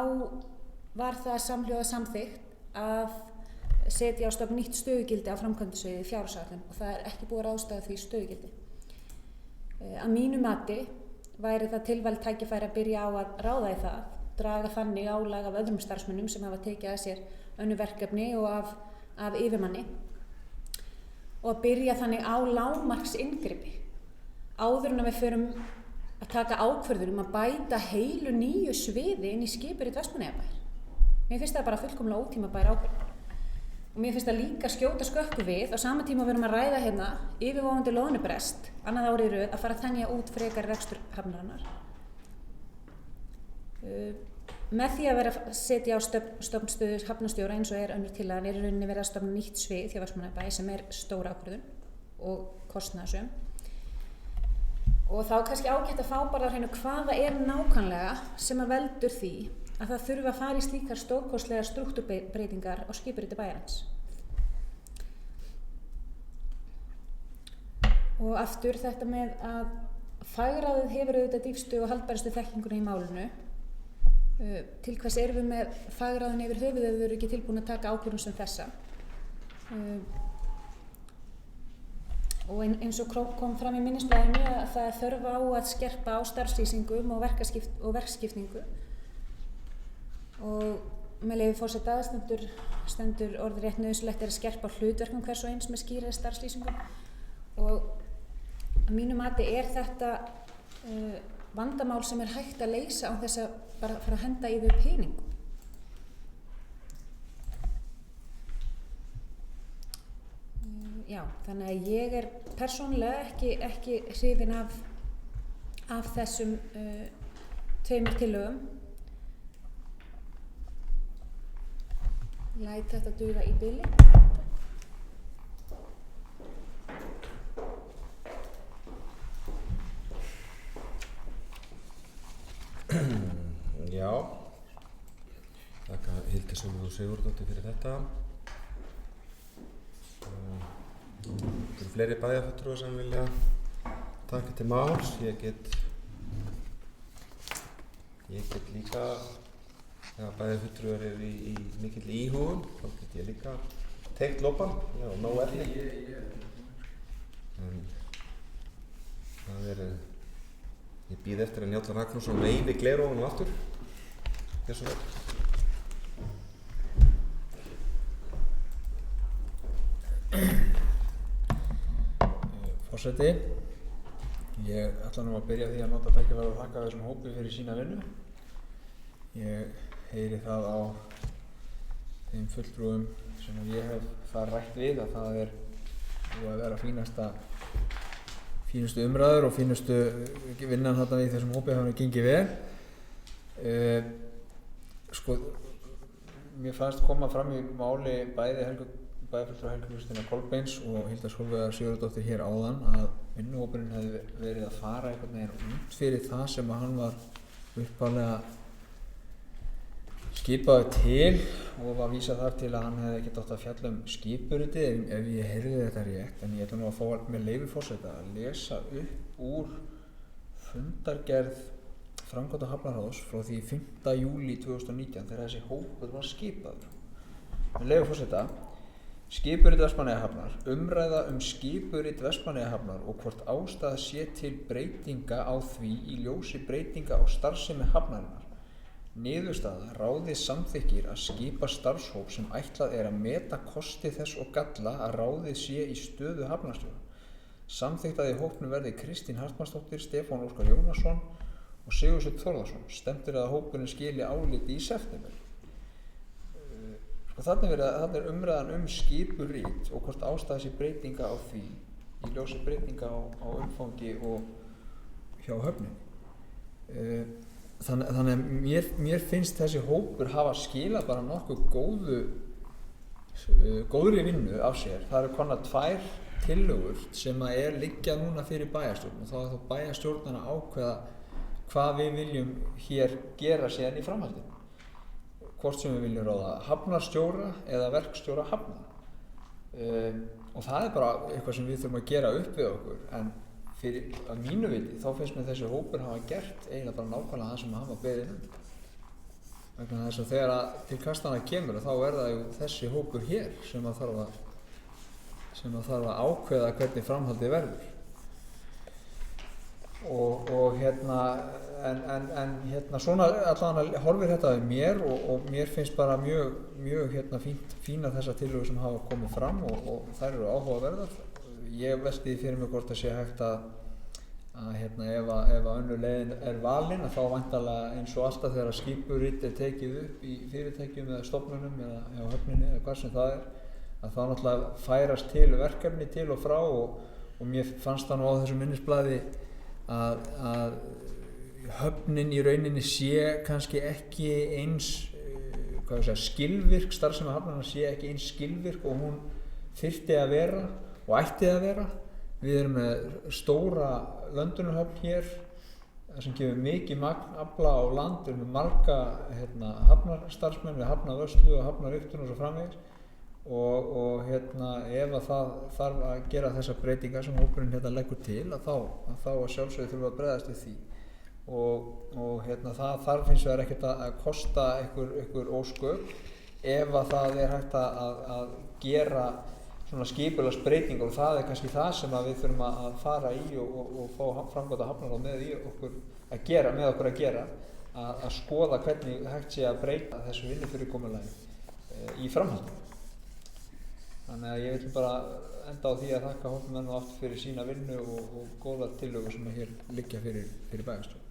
D: var það samhljóða samþykkt að setja á stofn nýtt stöðugildi á framkvæmdasviði fjárhagsáætlun og það er ekki búið að ráðstafa því stöðugildi. Að mínu mati væri það tilvalið tækifæri að byrja á að ráða í það, draga þannig álag af öðrum starfsmönnum sem hafa tekið að sér önnur verkefni og af yfirmanni og að byrja þannig á lágmarksinngrippi áður en við förum að taka ákvörður að bæta heilu nýju sviði inn í skipurit Vestmannaeyjabæjar. Mér finnst það bara fullkomlega ótímabær ákvörðun. Og mér finnst það líka skjóta skökku við á sama tíma við erum að ræða hérna yfirvofandi loðnubrest annað árið í röð að fara að þenja út frekar rekstur hafnarinnar. Með því að vera að setja á stofnstöðu hafnarstjóra eins og önnur tillagan í rauninni verið að stofna nýtt svið hjá Vestmannaeyjabæ sem stór ákvörðun og kostnaðarsöm. Og þá kannski ágætt að fá bara á hreinu hvað það nákvæmlega sem að veldur því að það þurfi að fara í slíkar stórkostlegar strúktúrbreytingar á skipuriti bæjarins. Og aftur þetta með að fagráðið hefur auðvitað dýpstu og haldbærustu þekkinguna í málinu. Til hvers erum við með fagráðin yfir höfuð ef við erum ekki tilbúin að taka ákvörðun sem þessa. Og eins og kom fram í minnisblaðinu að það er þörf á að skerpa á starfslýsingum og verkskiptingu. Og með leyfi forseta stendur orðrétt nauðsynlegt að skerpa hlutverkum hvers og eins með skýrari starfslýsingum og að mínu mati þetta vandamál sem hægt að leysa án þess að bara fara að henda í þau peningum. Já, þannig að ég persónulega ekki hrifin af þessum tveimur tillögum. Læt þetta duga í bili.
A: Já, þakka Hildi Sólrúnu Sigurðardóttur fyrir þetta. Það eru fleiri bæjarfulltrúar sem vilja taka til máls. Ég get líka, þegar bæjarfulltrúar eru í mikill íhugun, þá get ég líka tengt lopan, já, nóg efni. Ég bíð eftir að Njáll Ragnarsson veifi gleraugunum aftur. Gjörðu svo vel.
C: Forseti, ég ætla nú að byrja því að nota tækifærið og þakka þessum hópi fyrir sína vinnu. Ég heyri það á þeim fulltrúum sem ég hef þar rætt við að það er búið að vera fínustu umræður og fínustu vinnan þarna í þessum hópi hafa gengið vel. Sko, mér fannst koma fram í máli bæjarfulltrúa Helgu Kristínar Kolbeins og Hildar Sólveigar Sigurðardóttir hér áðan að vinnuhópurinn hefði verið að fara einhvern veginn út fyrir það sem að hann var upphaflega skipaður til og var vísað þar til að hann hefði ekkert átt að fjalla skipuritið ef ég heyrði þetta rétt, en ég ætla nú að fá með leyfi forseta að lesa upp úr fundargerð framkvæmda Hafnarráðs frá því 5. júlí 2019 þegar þessi hópur var skipaður. Með leyfi forseta: Skipurit Vestmannaeyjahafnar, umræða skipurit Vestmannaeyjahafnar og hvort ástæða sé til breytinga á því í ljósi breytinga á starfsemi hafnarinnar. Niðurstaða: ráðið samþykkir að skipa starfshóp sem ætlað er að meta kosti þess og galla að ráðið sé í stöðu hafnarstjóra. Samþykkt að í hópnum verði Kristín Hartmannsdóttir, Stefán Óskar Jónasson og Sigursveinn Þórðarsson. Stefnt er að hópurinn skili áliti í september. Þannig er umræðan skipurit og hvort ástæða sé breytinga á því í ljósi breytinga á umfangi og hjá höfninni. Þannig að mér finnst þessi hópur hafa skilað bara nokkuð góðri vinnu af sér. Það eru komnar 2 tillögur sem liggja núna fyrir bæjarstjórn og þá er þá bæjarstjórnin að ákveða hvað við viljum hér gera síðan í framhaldinu. Hvort sem við viljum ráða hafnarstjóra eða verkstjóra hafna. Og það er bara eitthvað sem við þurfum að gera upp við okkur, en fyrir að mínu viti þá finnst mér þessi hópur hafa gert eiginlega bara nákvæmlega það sem hafa beðið um. Vegna þess að þegar til kastana kemur þá er það þessi hópur hér sem að þarf að ákveða hvernig framhaldið verður. Svona allan horfir þetta við mér og mér finnst bara mjög fína þessar tillögur sem hafa komið fram og þær eru áhugaverðar. Ég velti fyrir mig hvort það sé hægt að ef önnur leiðin er valin að þá væntanlega eins og alltaf þegar skipurit er tekið upp í fyrirtækjum eða stofnunum eða hjá höfninni eða hvað sem það er, að þá náttúrulega færast til verkefni til og frá og mér fannst það nú á þessu minnisblaði að höfnin í rauninni sé kannski ekki eins skilvirk, starfsemi hafnarinnar sé ekki eins skilvirk og hún þyrfti að vera og ætti að vera. Við erum með stóra löndunarhöfn hér sem gefur mikið magn afla á land, við erum með marga hafnarstarfsmenn við hafnavörslu og hafnarvigtun og svo framvegis og ef að það þarf að gera þessar breytingar sem hópurinn leggur til að þá að sjálfsögðu þurfum við að bregðast við því og það þarf hins vegar ekkert að kosta einhver ósköp ef að það er hægt að gera svona skipulagsbreytingar og það er kannski það sem við þurfum að fara í og fá framkvæmda Hafnarráð með okkur að gera að skoða hvernig hægt sé að breyta þessu vinnufyrirkomulagi í framhaldinu. Þannig að ég vil bara enda á því að þakka hópnum enn og aftur fyrir sína vinnu og góða tillögur sem hér liggja fyrir bæjarstjórn.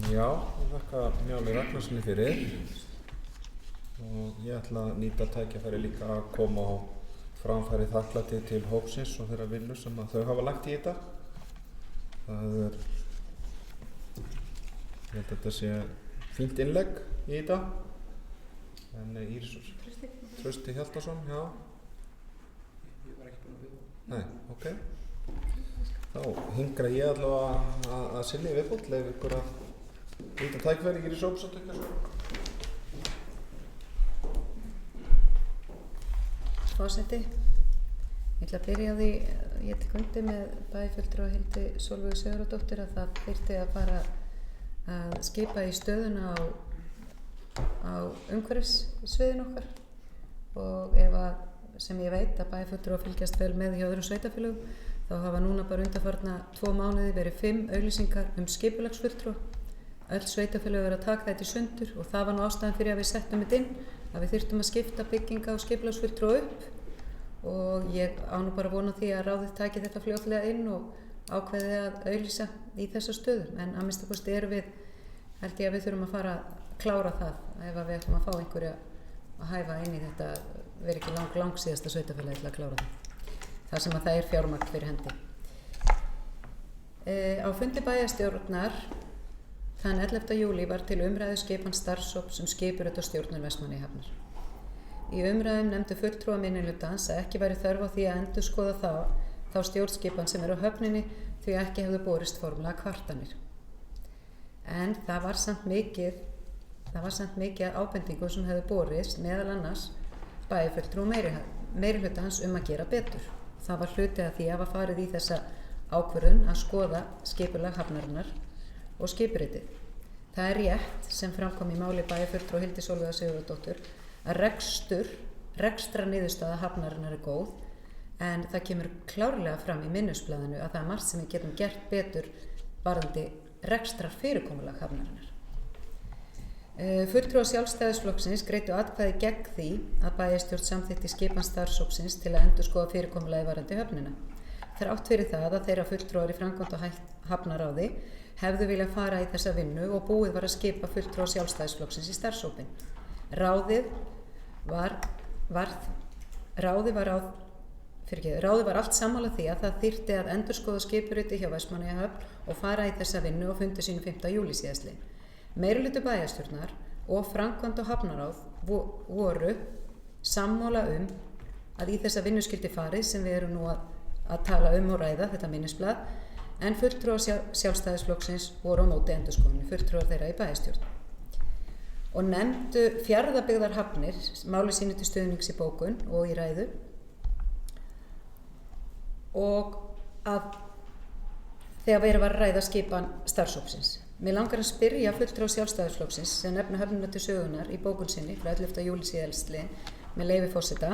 A: Já, ég þakka Njáli Ragnarssoni fyrir og ég ætla að nýta tækifæri líka að koma á framfæri þakklæti til hópsins og þeirra vinnu sem þau hafa lagt í þetta. Ég held að þetta sé fínt innlegg í þetta. En Trausti Hjaltason, já.
F: Ég var ekki búinn að byrja.
A: Nei, ok. Þá hingra ég allavega að Silji viðbót, leyfi ykkur að nýta tækifæri í sópsáttökja.
B: Forseti, ég ætla að byrja á því, ég tek undir með bæjarfulltrúa Hildi Sólveigu Sigurðardóttur að það þyrfti að fara að skipa í stöðuna á umhverfissviðinu okkar og ef að, sem ég veit að bæjarfulltrúa fylgjast vel með hjá öðrum sveitarfélögum, þá hafa núna bara undanfarna 2 mánuði verið 5 auglýsingar skipulagsfulltrúa. Öll sveitarfélög verið að taka þetta í sundur og það var nú ástæðan fyrir að við settum þetta inn, að við þyrftum að skipta bygginga og skipulagsfulltrúa upp og ég á nú bara vona því að ráðið taki þetta fljótlega inn og ákveðið að auglýsa í þessa stöðu, en að minnsta kosti held ég að við þurfum að fara að klára það ef að við ætlum að fá einhverja að hæfa inn í þetta, vera ekki lang síðasta sveitafélagi til að klára það sem að það er fjármagn fyrir hendi. Á fundi bæjarstjórnar þann 11. júlí var til umræðu skipan starfshóps skipurita stjórnun Vestmannaeyjahafnar. Í umræðum nefndu fulltrúar minnihlutans að ekki væri þörf á því að endurskoða þá stjórnskipan sem á höfninni því ekki hefðu borist formlega kvartanir. En það var samt mikið ábendingu sem hefðu borist, meðal annars bæjarfulltrúum meirihlutans að gera betur. Það var hluti af því að var farið í þessa ákvörðun að skoða skipulag hafnarinnar og skipuritið. Það er rétt sem framkom í máli bæjarfulltrú Hildi Sólveigar Sigurðardóttur að rekstrarniðurstaða hafnarinnar er góð, en það kemur klárlega fram í minnisblaðinu að það er margt sem við getum gert betur varðandi rekstrarfyrirkomulag hafnarinnar. Fulltrúar Sjálfstæðisflokksins greiddu atkvæði gegn því að bæjarstjórn samþykkti skipan starfshópsins til að endurskoða fyrirkomulagi varðandi höfnina. Þrátt fyrir það að þeirra fulltrúar í framkvæmd og hafnaráði hefðu viljað fara í þessa vinnu og búið var að skipa fulltrúar Sjálfstæðisflokksins í starfshópinn. Ráðið var allt sammála því að það þyrfti að endurskoða skipuriti hjá Vestmannaeyjahöfn og fara í þessa vinnu á fundi sínum 5. júlí síðastliðinn. Meirihluti bæjarstjórnar og framkvæmd og hafnaráð voru sammála að í þessa vinnu skyldi farið sem við erum nú að tala og ræða þetta minnisblað, en fulltrúar Sjálfstæðisflokksins voru á móti endurskoðunni, fulltrúar þeirra í bæjarstjórn. Og nefndu Fjarðabyggðar hafnir máli sínu til stuðnings í bókun og í ræðu, og að þegar verið var að ræða skipan starfshópsins. Mig langar að spyrja fulltrúa Sjálfstæðisflokksins sem nefna höfnina til sögunar í bókun sinni frá 11. júlí síðastliðinn með leyfi forseta.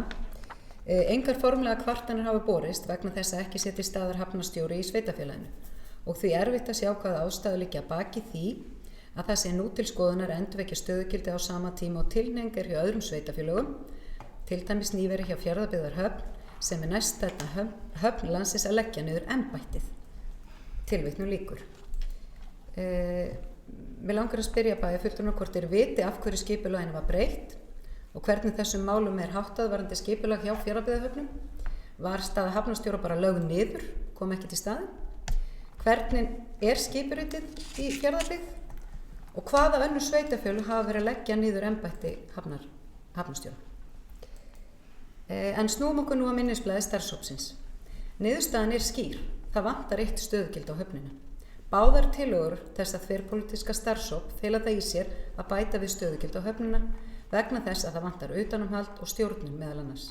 B: Engar formlega kvartanir hafa borist vegna þess að ekki sé til staðar hafnarstjóri í sveitafélaginu og því erfitt að sjá hvaða ástæður liggja að baki því að það sé nú til skoðunar að endurvekja stöðugildi á sama tíma og tilhneiging hjá öðrum sveitafélögum, til dæmis nýveri hjá Fjarðabyggðar höfn sem er næststærsta höfn landsins að leggja niður embættið. Tilvitnun lýkur. Mig langar að spyrja bæjarfulltrúana hvort þeir viti af hverju skipulaginu var breytt og hvernig þessum málum er háttað varðandi skipulag hjá Fjarðabyggðarhöfnum. Var staða hafnarstjóra bara lögð niður, kom ekki til staðinn? Hvernig er skipuritið í Fjarðabyggð? Og hvaða önnur sveitafélög hafa verið að leggja niður embætti hafnarstjóra? En snúum okkur nú að minnisblaði starfshópsins. Niðurstaðan er skýr. Það vantar eitt stöðugild á höfnina. Báðar tillögur þessa þverpólitíska starfshóp fela það í sér að bæta við stöðugild á höfnina vegna þess að það vantar utanumhald og stjórnun meðal annars.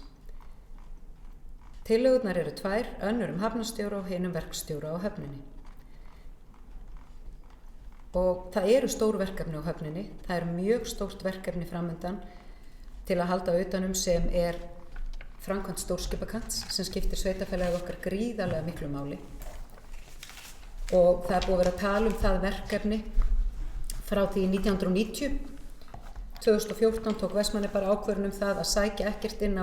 B: Tillögurnar eru tvær, önnur hafnarstjóra og hin verkstjóra á höfninni. Og það eru stór verkefni á höfninni, það er mjög stórt verkefni framundan til að halda utanum sem er framkvæmd stórskipakants sem skiptir sveitafélagið okkar gríðarlega miklu máli. Og það er búið að vera að tala það verkefni frá því 1990. 2014 tók Vestmannaeyjar bara ákvörðun það að sækja ekkert inn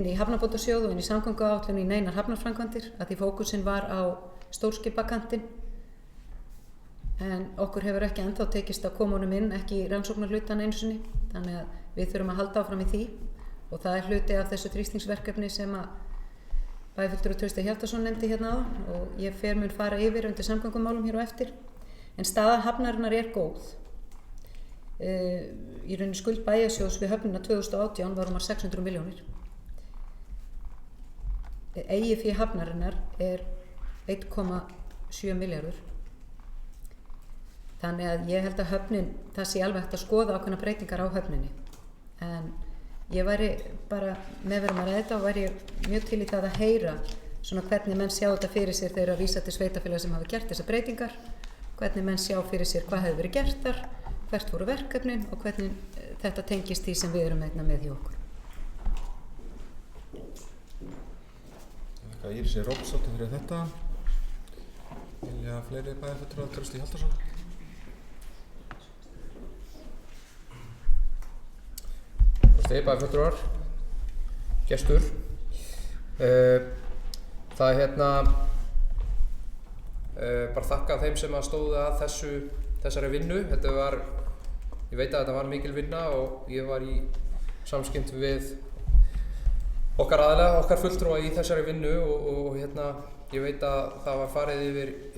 B: í hafnabótasjóð og inn í samgönguáætlun í neinar hafnarframkvæmdir að því fókusinn var á stórskipakantinn. En okkur hefur ekki ennþá tekist að koma honum inn, ekki í rannsóknarhlutann einu sinni, þannig að við þurfum að halda áfram í því og það er hluti af þessu þrýstingsverkefni sem að bæjarfulltrúi Trausti Hjaltason nefndi hérna áðan og ég mun fara yfir undir samgöngumálum hér á eftir. En staða hafnarinnar er góð. Í rauninni skuld bæjarsjóðs við höfnina 2018 var 600 milljónir. Eigið fé hafnarinnar er 1,7 milljarður. Þannig að ég held að höfnin, það sé alveg hægt að skoða ákveðnar breytingar á höfninni. En ég væri bara, með verðum að ræða og væri mjög til í það að heyra svona hvernig menn sjá þetta fyrir sér þegar að vísa til sveitafélag sem hafa gert þessar breytingar, hvernig menn sjá fyrir sér hvað hefur verið gert þar, hvert voru verkefnin og hvernig þetta tengist því sem við erum með hjá okkur.
A: Þakka Írisi Róbsdóttur fyrir þetta. Vilja fleiri bæjarfulltrúar Trausti Hjaltason?
F: Bæjarfulltrúar, gestur. Það bara þakka þeim sem að stóðu að þessari vinnu. Ég veit að þetta var mikil vinna og ég var í samskipti við okkar aðila, okkar fulltrúa í þessari vinnu og ég veit að það var farið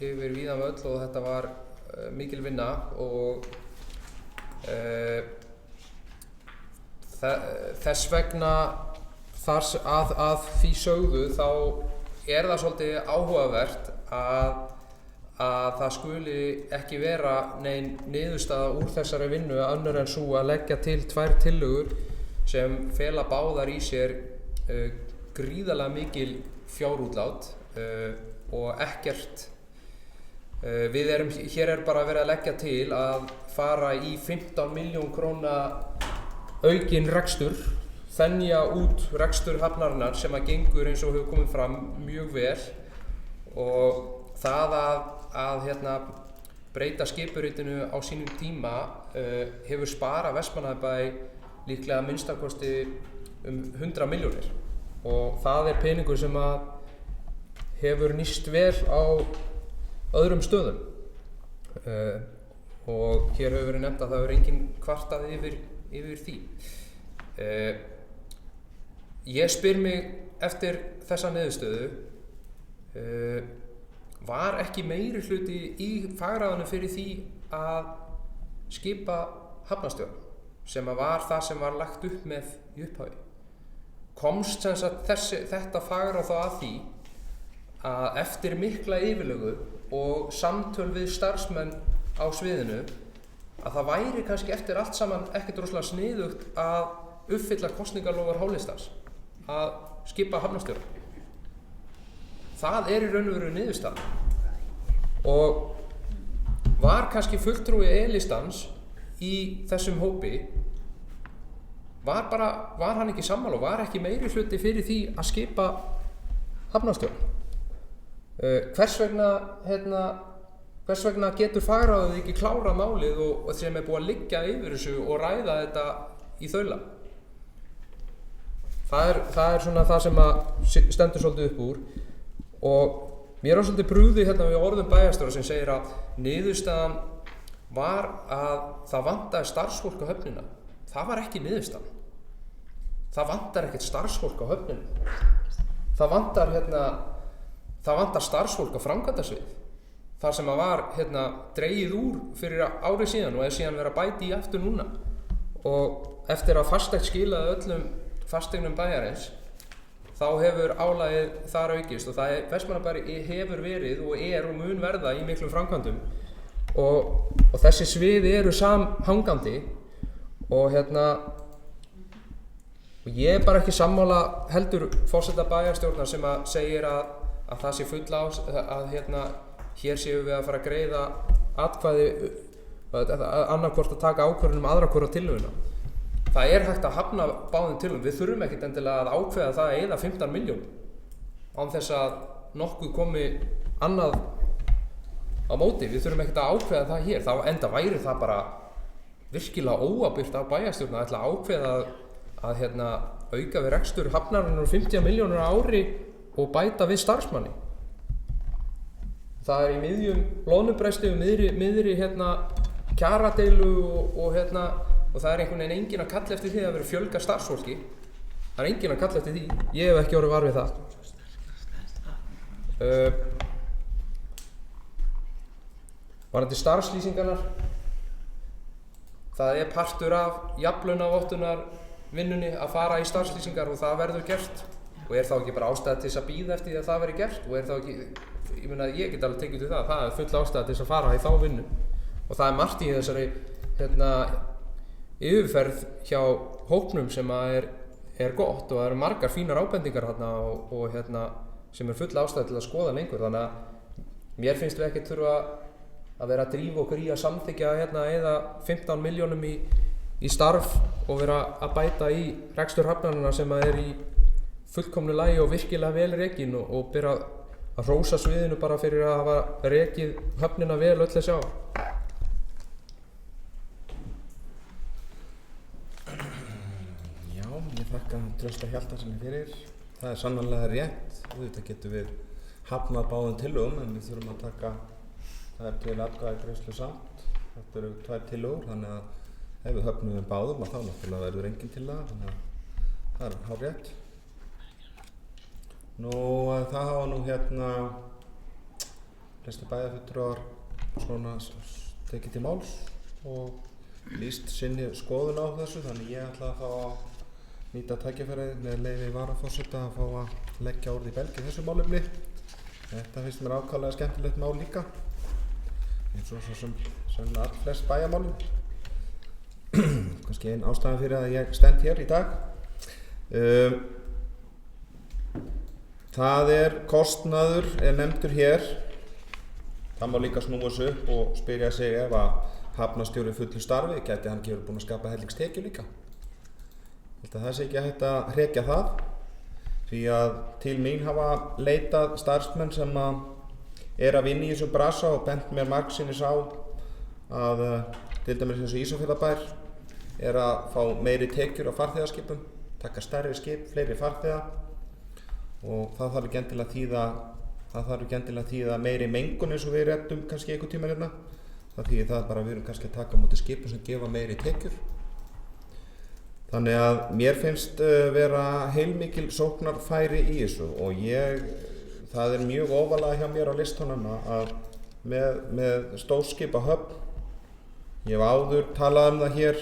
F: yfir víðan völl og þetta var mikil vinna og þess vegna að því sögðu þá það svolítið áhugavert að það skuli ekki vera nein niðurstaða úr þessari vinnu önnur en sú að leggja til 2 tillögur sem fela báðar í sér gríðarlega mikil fjárútlát og ekkert hér bara verið að leggja til að fara í 15 milljón króna aukinn rekstur, þenja út rekstur hafnarinnar sem að gengur eins og hefur komið fram mjög vel og það að breyta skipuritinu á sínum tíma hefur sparað Vestmannaeyjabæ líklega að minnstakosti 100 milljónir og það peningur sem að hefur nýst vel á öðrum stöðum og hér hefur verið nefnt að það hefur enginn kvartað yfir því. Ég spyr mig eftir þessa niðurstöðu, var ekki meiri hluti í fagráðinu fyrir því að skipa hafnarstjóra sem að var það sem var lagt upp með í upphafi? Komst sem sagt þetta fagráð þá að því að eftir mikla yfirlögu og samtöl við starfsmenn á sviðinu að það væri kannski eftir allt saman ekkert rosalega sniðugt að uppfylla kosningaloforð H-listans að skipa hafnarstjóra. Það í raun og veru niðurstaðan og var kannski fulltrúi E-listans í þessum hópi var hann ekki sammála og var ekki meiri hluti fyrir því að skipa hafnarstjóra. Hvers vegna getur fagráðið ekki klárað málið og sem búið að liggja yfir þessu og ræða þetta í þaula? Það svona það sem að stendur svolítið upp úr og mér svolítið brugðið við orðum bæjarstjóra sem segir að niðurstaðan var að það vantaði starfsfólk á höfnina. Það var ekki niðurstaðan. Það vantar ekkert starfsfólk á höfninu. Það vantar starfsfólk á framkvæmdasvið. Þar sem að var dregið úr fyrir ári síðan og síðan verið að bæta í aftur núna. Og eftir að fasteign skilaði öllum fasteignum bæjarins, þá hefur álagið þar aukist og Vestmannaeyjabær hefur verið og mun verða í miklum framkvæmdum. Og þessi svið eru samhangandi og ég bara ekki sammála heldur forseta bæjarstjórnar sem að segir að það sé full að hér séum við að fara að greiða atkvæði annarkvort að taka ákvörðun aðra hvora tillöguna. Það hægt að hafna báðum tillögum. Við þurfum ekkert endilega að ákveða það að eyða 15 milljón án þess að nokkuð komi annað á móti. Við þurfum ekkert að ákveða það hér. Þá enda væri það bara virkilega óábyrgt af bæjarstjórn að ætla að ákveða að auka við rekstur hafnarinnar 50 milljónir á ári og bæta við starfsmanni. Það í miðjum loðnubresti og miðri kjaradeilu og það einhvern veginn enginn að kalla eftir því að vera fjölga starfsfólki. Það enginn að kalla eftir því. Ég hef ekki orðið var við það. Varðandi starfslýsingarnar, það partur af jafnlaunavottunar vinnunni að fara í starfslýsingar og það verður gert og þá ekki bara ástæða til þess að bíða eftir því að það verður gert og þá ekki, ég get alveg tekið til það full ástæða til þess að fara í þá vinnu og það margt í þessari yfirferð hjá hópnum sem er gott og það eru margar fínar ábendingar þarna og sem full ástæða til að skoða lengur, þannig að mér finnst við ekkert þurfa að vera að drífa okkur í að samþykkja eða 15 milljónum í starf og vera að bæta í rekstur hafnarinnar sem í fullkomnu lagi og virkilega vel rekin og byrja að hrósa sviðinu bara fyrir að hafa rekið höfnina vel öll þessi ár.
A: Já, ég þakka Trausta Hjaltasyni fyrir. Það sannarlega rétt. Auðvitað getum við hafnað báðum tillögum en við þurfum að taka þær til atkvæðagreiðslu samt. Þetta eru 2 tillögur, þannig að ef við höfnum báðum þá náttúrulega verður engin tillaga, þannig að það er hárrétt. Það hafa nú flestir bæjarfulltrúar svona tekið til máls og lýst sinni skoðun á þessu, þannig ég ætla að fá að nýta tækifærið með leyfi varaforseta að fá að leggja orð í belg í þessu málefni. Þetta finnst mér ákaflega skemmtilegt mál líka, eins og svo sem flest bæjarmálum. Kannski ein ástæðan fyrir að ég stend hér í dag. Það kostnaður nefndur hér. Það má líka snúa sig upp og spyrja sig ef að hafnarstjóri fullu starfi gæti hann ekki verið búinn að skapa hellingstekjur líka. Ég held að það sé ekki hægt að hrekja það, því að til mín hafa leitað starfsmenn sem að að vinna í þessum brasa og bent mér margsinnis á að til dæmis eins og Ísafjarðarbær að fá meiri tekjur á farþegaskipum, taka stærri skip, fleiri farþega, og það þarf ekki endilega að þýða meiri mengun eins og við ræddum kannski einhvern tímann hérna. Það þýðir það bara að við erum kannski að taka á móti skipum sem gefa meiri tekjur. Þannig að mér finnst vera heilmikil sóknarfæri í þessu og það mjög ofarlega hjá mér á listanum að með stórskipahöfn. Ég hef áður talað um það hér.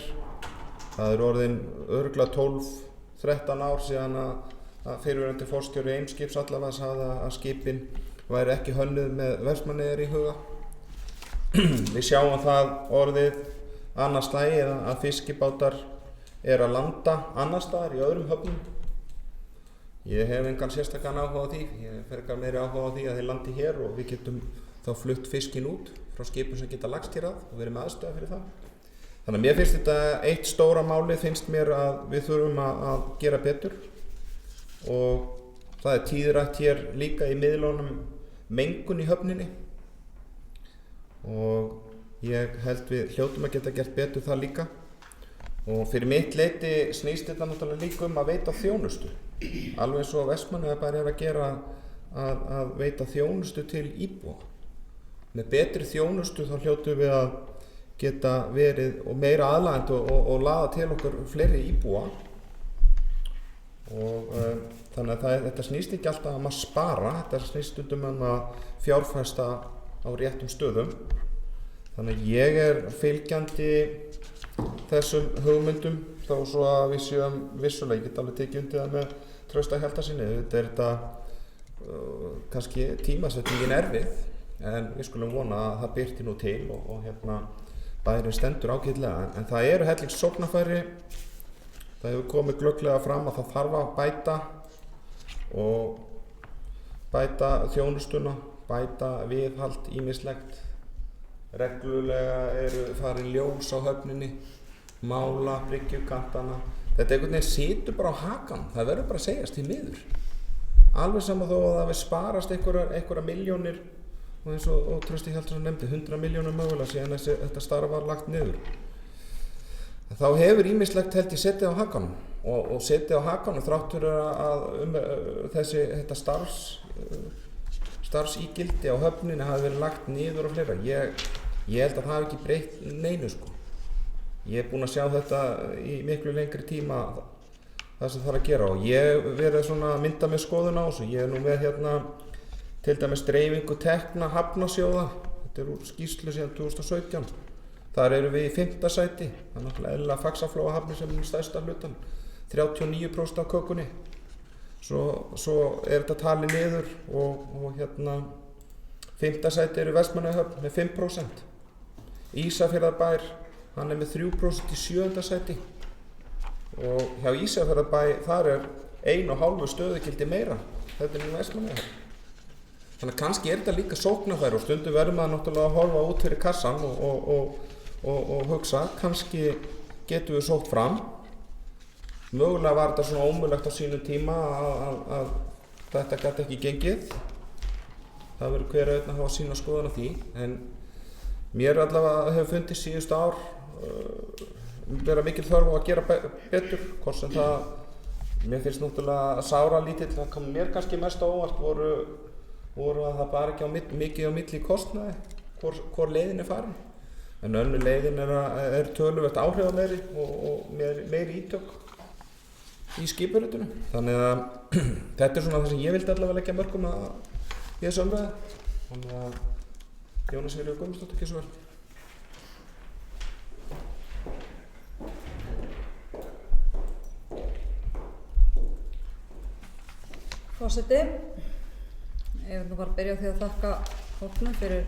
A: Það orðin örugglega 12-13 ár síðan að fyrrverandi forstjóri Eimskips allavega sagði að skipin væri ekki hönnuð með Vestmannaeyjar í huga. Við sjáum það orðið annars slagið að fiskibátar að landa annar staðar í öðrum höfnum. Ég hef engan sérstakann áhuga á því, ég hef frekar meiri áhuga á því að þeir landi hér og við getum þá flutt fiskinn út frá skipum sem geta lagst hér að og verið með aðstöðu fyrir það. Þannig að mér finnst þetta eitt stóra málið, finnst mér að við þurfum að gera betur. Og það tíðrætt hér líka í miðlunum mengun í höfninni og ég held við hljótum að geta gert betur það líka. Og fyrir mitt leyti snýst þetta náttúrulega líka að veita þjónustu, alveg eins og Vestmannaeyjabær að gera að veita þjónustu til íbúa. Með betri þjónustu þá hljótum við að geta verið og meira aðlaðandi og laða til okkur fleiri íbúa. Og þannig að þetta snýst ekki alltaf að spara, þetta snýst stundum að fjárfesta á réttum stöðum. Þannig að ég fylgjandi þessum hugmyndum þó svo að við séum vissulega, ég get alveg tekið undir það með Trausta Hjaltasyni. Þetta kannski tímasetningin erfið, en við skulum vona að það birti nú til og bærinn stendur ágætlega. En það eru hellings sóknarfæri. Það hefur komið glögglega fram að það þarf að bæta þjónustuna, bæta viðhald ýmislegt. Reglulega farin ljós á höfninni, mála bryggjukantana. Þetta einhvern veginn situr bara á hakanum, það verður bara að segjast því miður. Alveg sama þó að það við sparast einhverja milljónir, og eins og Trausti Hjaltason nefndi, 100 milljónir mögulega síðan þetta starf var lagt niður. Þá hefur ýmislegt held ég setið á hakanum og setið á hakanum þrátt fyrir að þetta starfsígildi á höfninni hafi verið lagt niður og fleira. Ég held að það hafi ekki breytt neinu sko. Ég búinn að sjá þetta í miklu lengri tíma það sem þarf að gera og ég verið svona að mynda með skoðun á þessu. Ég nú með til dæmis dreifingu tekna hafnasjóða. Þetta úr skýrslu síðan 2017. Þar við í 5. sæti, það náttúrulega eðlilega Faxaflóahafnir sem stærsta hlutan, 39% af kökunni. Svo þetta talið niður og 5. sæti Vestmannaeyjahöfn með 5%. Ísafjarðarbær, hann með 3% í 7. sæti. Og hjá Ísafjarðarbæ þar 1,5 stöðugildi meira, þetta í Vestmannaeyjahöfn. Þannig að kannski þetta líka sóknarfæri og stundum verður maður náttúrulega að horfa út fyrir kassan og hugsa, kannski getum við sótt fram. Mögulega var þetta svona ómögulegt á sínum tíma að þetta gat ekki gengið. Það verður hver og einn að hafa sína skoðun á því, en mér allavega hefur fundið síðustu ár vera mikil þörf á að gera betur, hvort sem það mér finnst náttúrulega sára lítill, það kom mér kannski mest á óvart voru voru að það bara ekki mikið á milli kostnaði hvor leiðin er farin. En önnur leiðin er töluvert áhrifameiri og meiri ítök í skipuritinu. Þannig að þetta er svona það sem ég vildi allavega leggja mörkum að í þessu umræðu. Þannig að Jóna Sigríður Guðmundsdóttir, ekki svo vel.
B: Forseti, ég vil nú bara byrja á því að þakka hópnum fyrir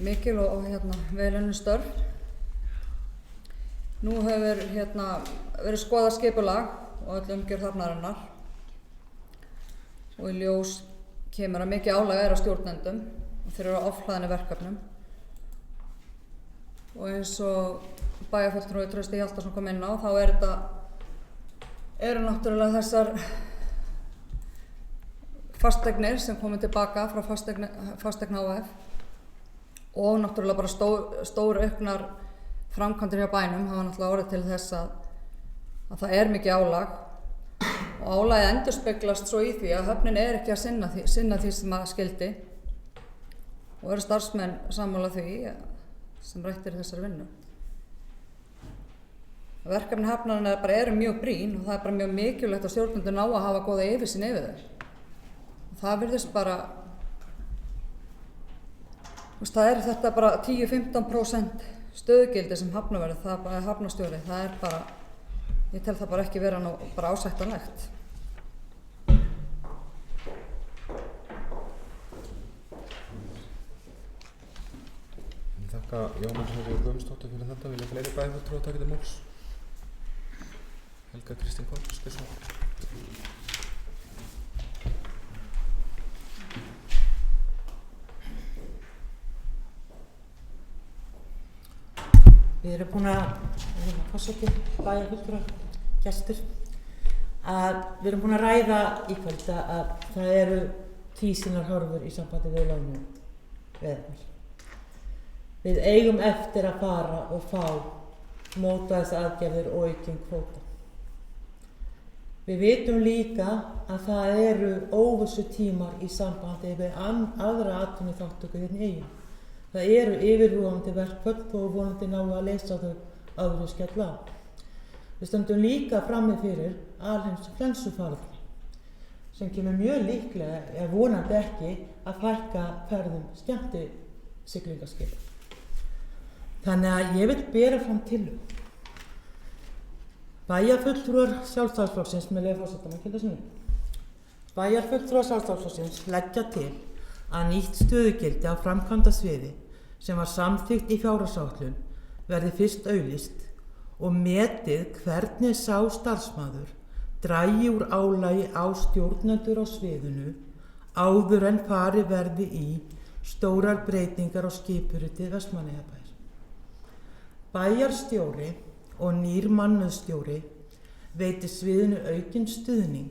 B: mikil og vel unnum störf. Nú hefur verið skoðað skipulag og öll umgjörð hafnarinnar og í ljós kemur að mikið álag er á stjórnendum og þeir eru á ofhlaðinni verkefnum. Og eins og bæjarfulltrúi Trausti Hjaltason kom inn á, þá eru náttúrulega þessar fasteignir sem komið tilbaka frá fasteigna HF og náttúrulega bara stór auknar framkvæmdir hjá bænum hafa náttúrulega orðið til þess að það er mikið álag og álagið endurspeglast svo í því að höfnin er ekki að sinna því sem að skyldi og eru starfsmenn sammála því sem rættir þessari vinnu. Verkefni hafnarinnar eru mjög brýn og það er bara mjög mikilvægt að stjórnendur ná að hafa góða yfirsýn yfir þau. Og það virðist bara, það er þetta bara 10-15% stöðugildi sem hafnaverður, það er bara hafnarstjóri, það er bara, ég tel það bara ekki vera nú bara ásættanlegt.
A: Ég þakka Jóna Sigríður Guðmundsdóttir fyrir þetta. Vilja fleiri bæjarfulltrúar taka til máls? Helga Kristín Kolbeinsdóttir.
E: Við erum búin forseti, bæjarfulltrúar, gestir, að við erum búin að ræða í kvöld að það eru tvísýnar horfur í sambandi við lánu veðurnar. Við eigum eftir að fara og fá mótvægisaðgerðir og aukinn kvóta. Við vitum líka að það eru óvissu tímar í sambandi við aðra atvinnuþátttöku hérna í eyjum. Það eru yfirvofandi verkföll og vonandi ná að leysa þau áður en skella á. Við stöndum líka frammi fyrir alheimsflensufaraldri sem kemur mjög líklega, eða vonandi ekki, að fækka ferðum skemmtisiglingaskipa. Þannig að ég vil bera fram tillögu. Bæjarfulltrúar Sjálfstæðisflokksins með leyfi forseta, maður kynna sinni. Bæjarfulltrúar Sjálfstæðisflokksins leggja til að nýtt stöðugildi á framkvæmdasviði sem var samþykkt í fjárhagsáætlun verði fyrst auglýst og metið hvernig sá starfsmaður dragi úr álagi á stjórnendur á sviðinu áður en farið verði í stórar breytingar á skipuriti Vestmannaeyjabæjar. Bæjarstjóri og nýr mannauðsstjóri veiti sviðinu aukinn stuðning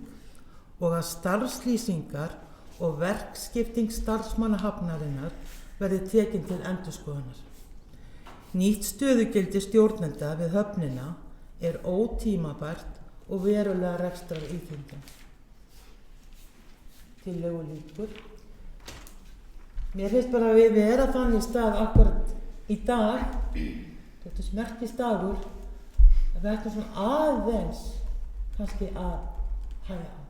E: og að starfslýsingar og verkskipting starfsmanna hafnarinnar verði tekin til endurskoðunar. Nýtt stöðugildi stjórnenda við höfnina er ótímabært og verulega rekstrar íþyngjandi. Tillögu lýkur. Mér finnst bara að við vera þannig stað akkurat í dag, þetta er merkisdagur, að við ættum svona aðeins kannski að hægja á.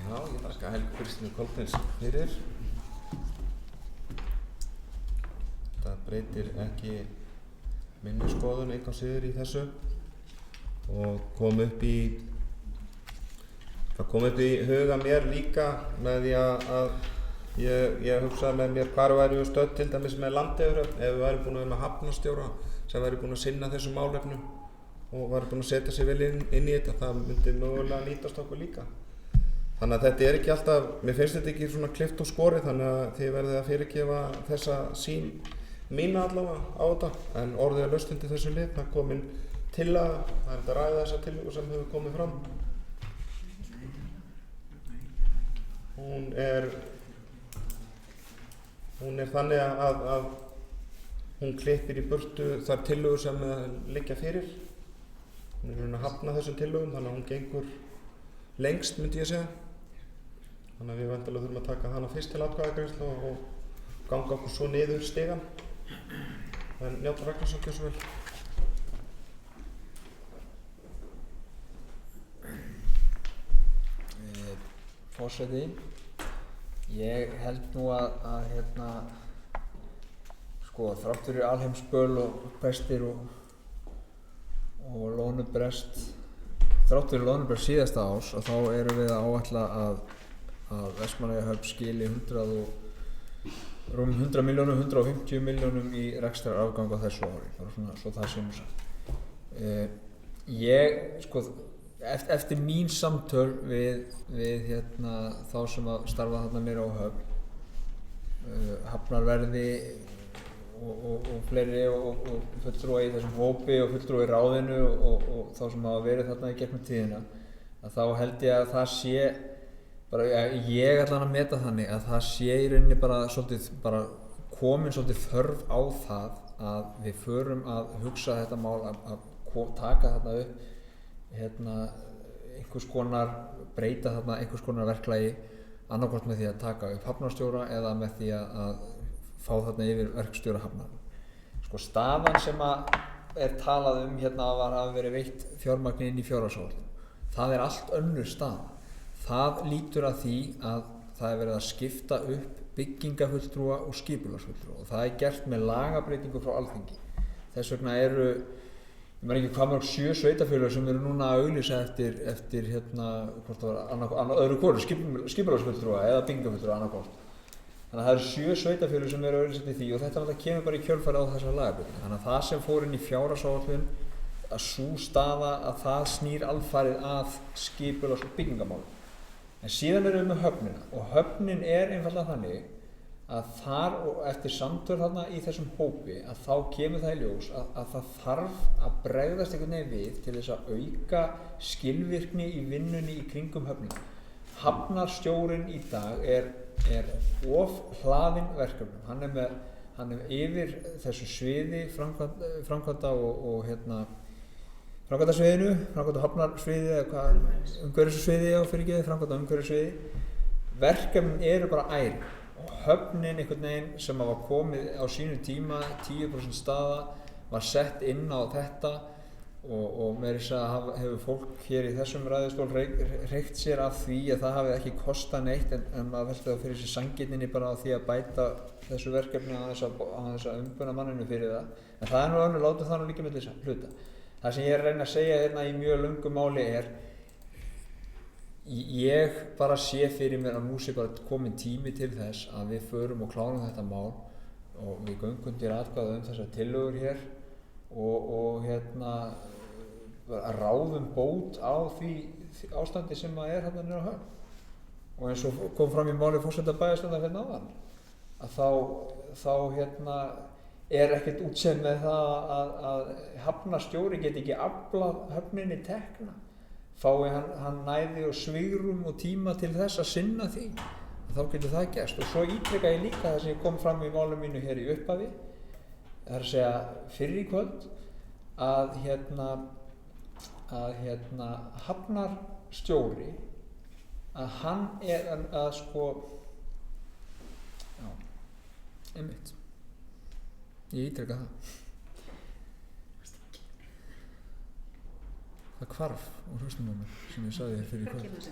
A: Já, ég þakka Helgu Kristínu Kolbeinsdóttur fyrir. Það breytir ekki minni skoðun eitthvað síður í þessu og það kom upp í huga mér líka með því að ég hugsaði með mér hvar væri við stödd til dæmis með Landeyjahöfn ef við værum búin að vera með hafnarstjóra sem væri búin að sinna þessum málefnum og væri búin að setja sig vel inn í þetta, það myndi mögulega nýtast okkur líka. Þannig að þetta er ekki alltaf, mér finnst þetta ekki svona klippt og skorið, þannig að þið verðið að fyrirgefa þessa sýn mína allavega á þetta, en orðið er laust undir þessu lið, það komin tillaga, það er þetta að ræða þessa tillögu sem hefur komið fram. Hún er þannig að hún klippir í burtu þær tillögur sem liggja fyrir. Hún er að hafna þessum tillögum, þannig að hún gengur lengst, myndi ég segja. Þannig að við væntanlega þurfum að taka hana fyrst til atkvæðagreiðslu og ganga okkur svo niður stigann. En Njáll Ragnarsson, gjörðu svo vel.
C: Forseti, ég held nú að sko, þrátt fyrir alheimsböl og pestir og loðnubrest, þrátt fyrir loðnubrest síðasta árs, að þá erum við að áætla að Vestmannaeyjahöfn skili rúmum 100 milljónum, 150 milljónum í rekstrarafgang á þessu ári, bara svona svo það sé nú sagt. Ég, sko, eftir mín samtöl við þá sem að starfa þarna mér á Höfn, Hafnarverði og fleiri og fulltrúa í þessum hópi og fulltrúa í ráðinu og þá sem hafa verið þarna í gegnum tíðina, að þá held ég að það sé bara, ég ætla að meta þannig að það sé í rauninni bara svolítið bara komin svolítið þörf á það að við förum að hugsa þetta mál að taka þarna upp einhvers konar, breyta þarna einhvers konar verklagi, annarkvort með því að taka upp hafnarstjóra eða með því að fá þarna yfir verkstjóra hafnar. Sko, staðan sem er talað var að verið veitt fjármagn inn í fjárhagsáætlun. Það er allt önnur staða. Það lýtur að því að það er verið að skipta upp byggingafulltrúa og skipulagsfulltrúa og það er gert með lagabreytingu frá Alþingi. Þess vegna eru, ég maður ekki hvað mörg 7 sveitarfélög sem eru núna að auglýsa eftir hvort það var öðru hvoru, skipulagsfulltrúa eða byggingafulltrúa annarkvort. Þannig að það eru 7 sveitarfélög sem eru að auglýsa eftir því og þetta náttúrulega kemur bara í kjölfarið á þessar lagabreytingu. Þannig að það sem fór inn í fjárhagsáætlun, að sú staða að það snýr alfarið að skipulags- og byggingamálum. En síðan erum við með höfnina og höfnin er einfaldlega þannig að þar og eftir samtöl þarna í þessum hópi að þá kemur það í ljós að það þarf að bregðast einhvern veginn við til þess að auka skilvirkni í vinnunni í kringum höfnina. Hafnarstjórinn í dag er of hlaðinn verkefnum. Hann er yfir þessu sviði framkvæmda og framkvæmdasviðinu, framkvæmda hafnarsviði eða hvað, umhverfissviði framkvæmda umhverfissviði. Verkefnin eru bara ærin og höfnin einhvern veginn sem var komið á sínum tíma, 10% staða, var sett inn á þetta og með þess að hefur fólk hér í þessum ræðustól hreykt sér af því að það hafi ekki kostað neitt en maður velti þá fyrir sér sanngirninni bara á því að bæta þessu verkefni á þess að umbuna manninu fyrir það. En það er nú önnur, látum það nú líka milli hluta. Það sem ég er að reyna að segja í mjög löngu máli er ég bara sé fyrir mér að nú sé bara komin tími til þess að við förum og klárum þetta mál og við göngum undir atkvæði þessar tillögur hér og að ráðum bót á því ástandi sem er hérna niður á Höfn. Og eins og kom fram í máli forseta bæjarstjórnar áðan að þá er ekkert útsett með það að hafnarstjóri geti ekki aflað höfninni tekna, fái hann næði og svigrúm og tíma til þess að sinna því, þá getur það gerst. Og svo ítreka ég líka það sem kom fram í málu mínu hér í upphafi, það er að segja fyrr í kvöld, að hafnarstjóri, að hann er að sko, já, einmitt. Ég ítreka það. Það hvarf úr hausnum á mér sem ég sagði þér fyrir kvöld.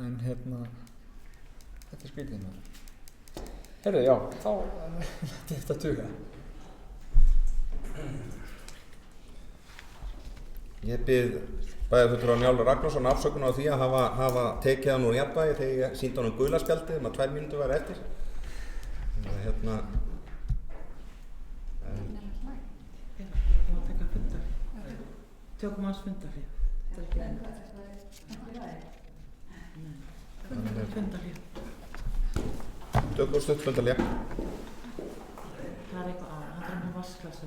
C: En þetta er skrítið maður. Heyrðu, já, þá þetta duga.
A: Ég bið bæjarfulltrúa Njáll Ragnarsson afsökunar á því að hafa tekið hann úr jafnvægi þegar ég sýndi honum gula spjaldið að 2 mínútur væru eftir.
E: Tökum hans fundarhlé. Fundarhlé.
A: Tökum stutt fundarhlé.
E: Það er eitthvað hann er með vatnsglas.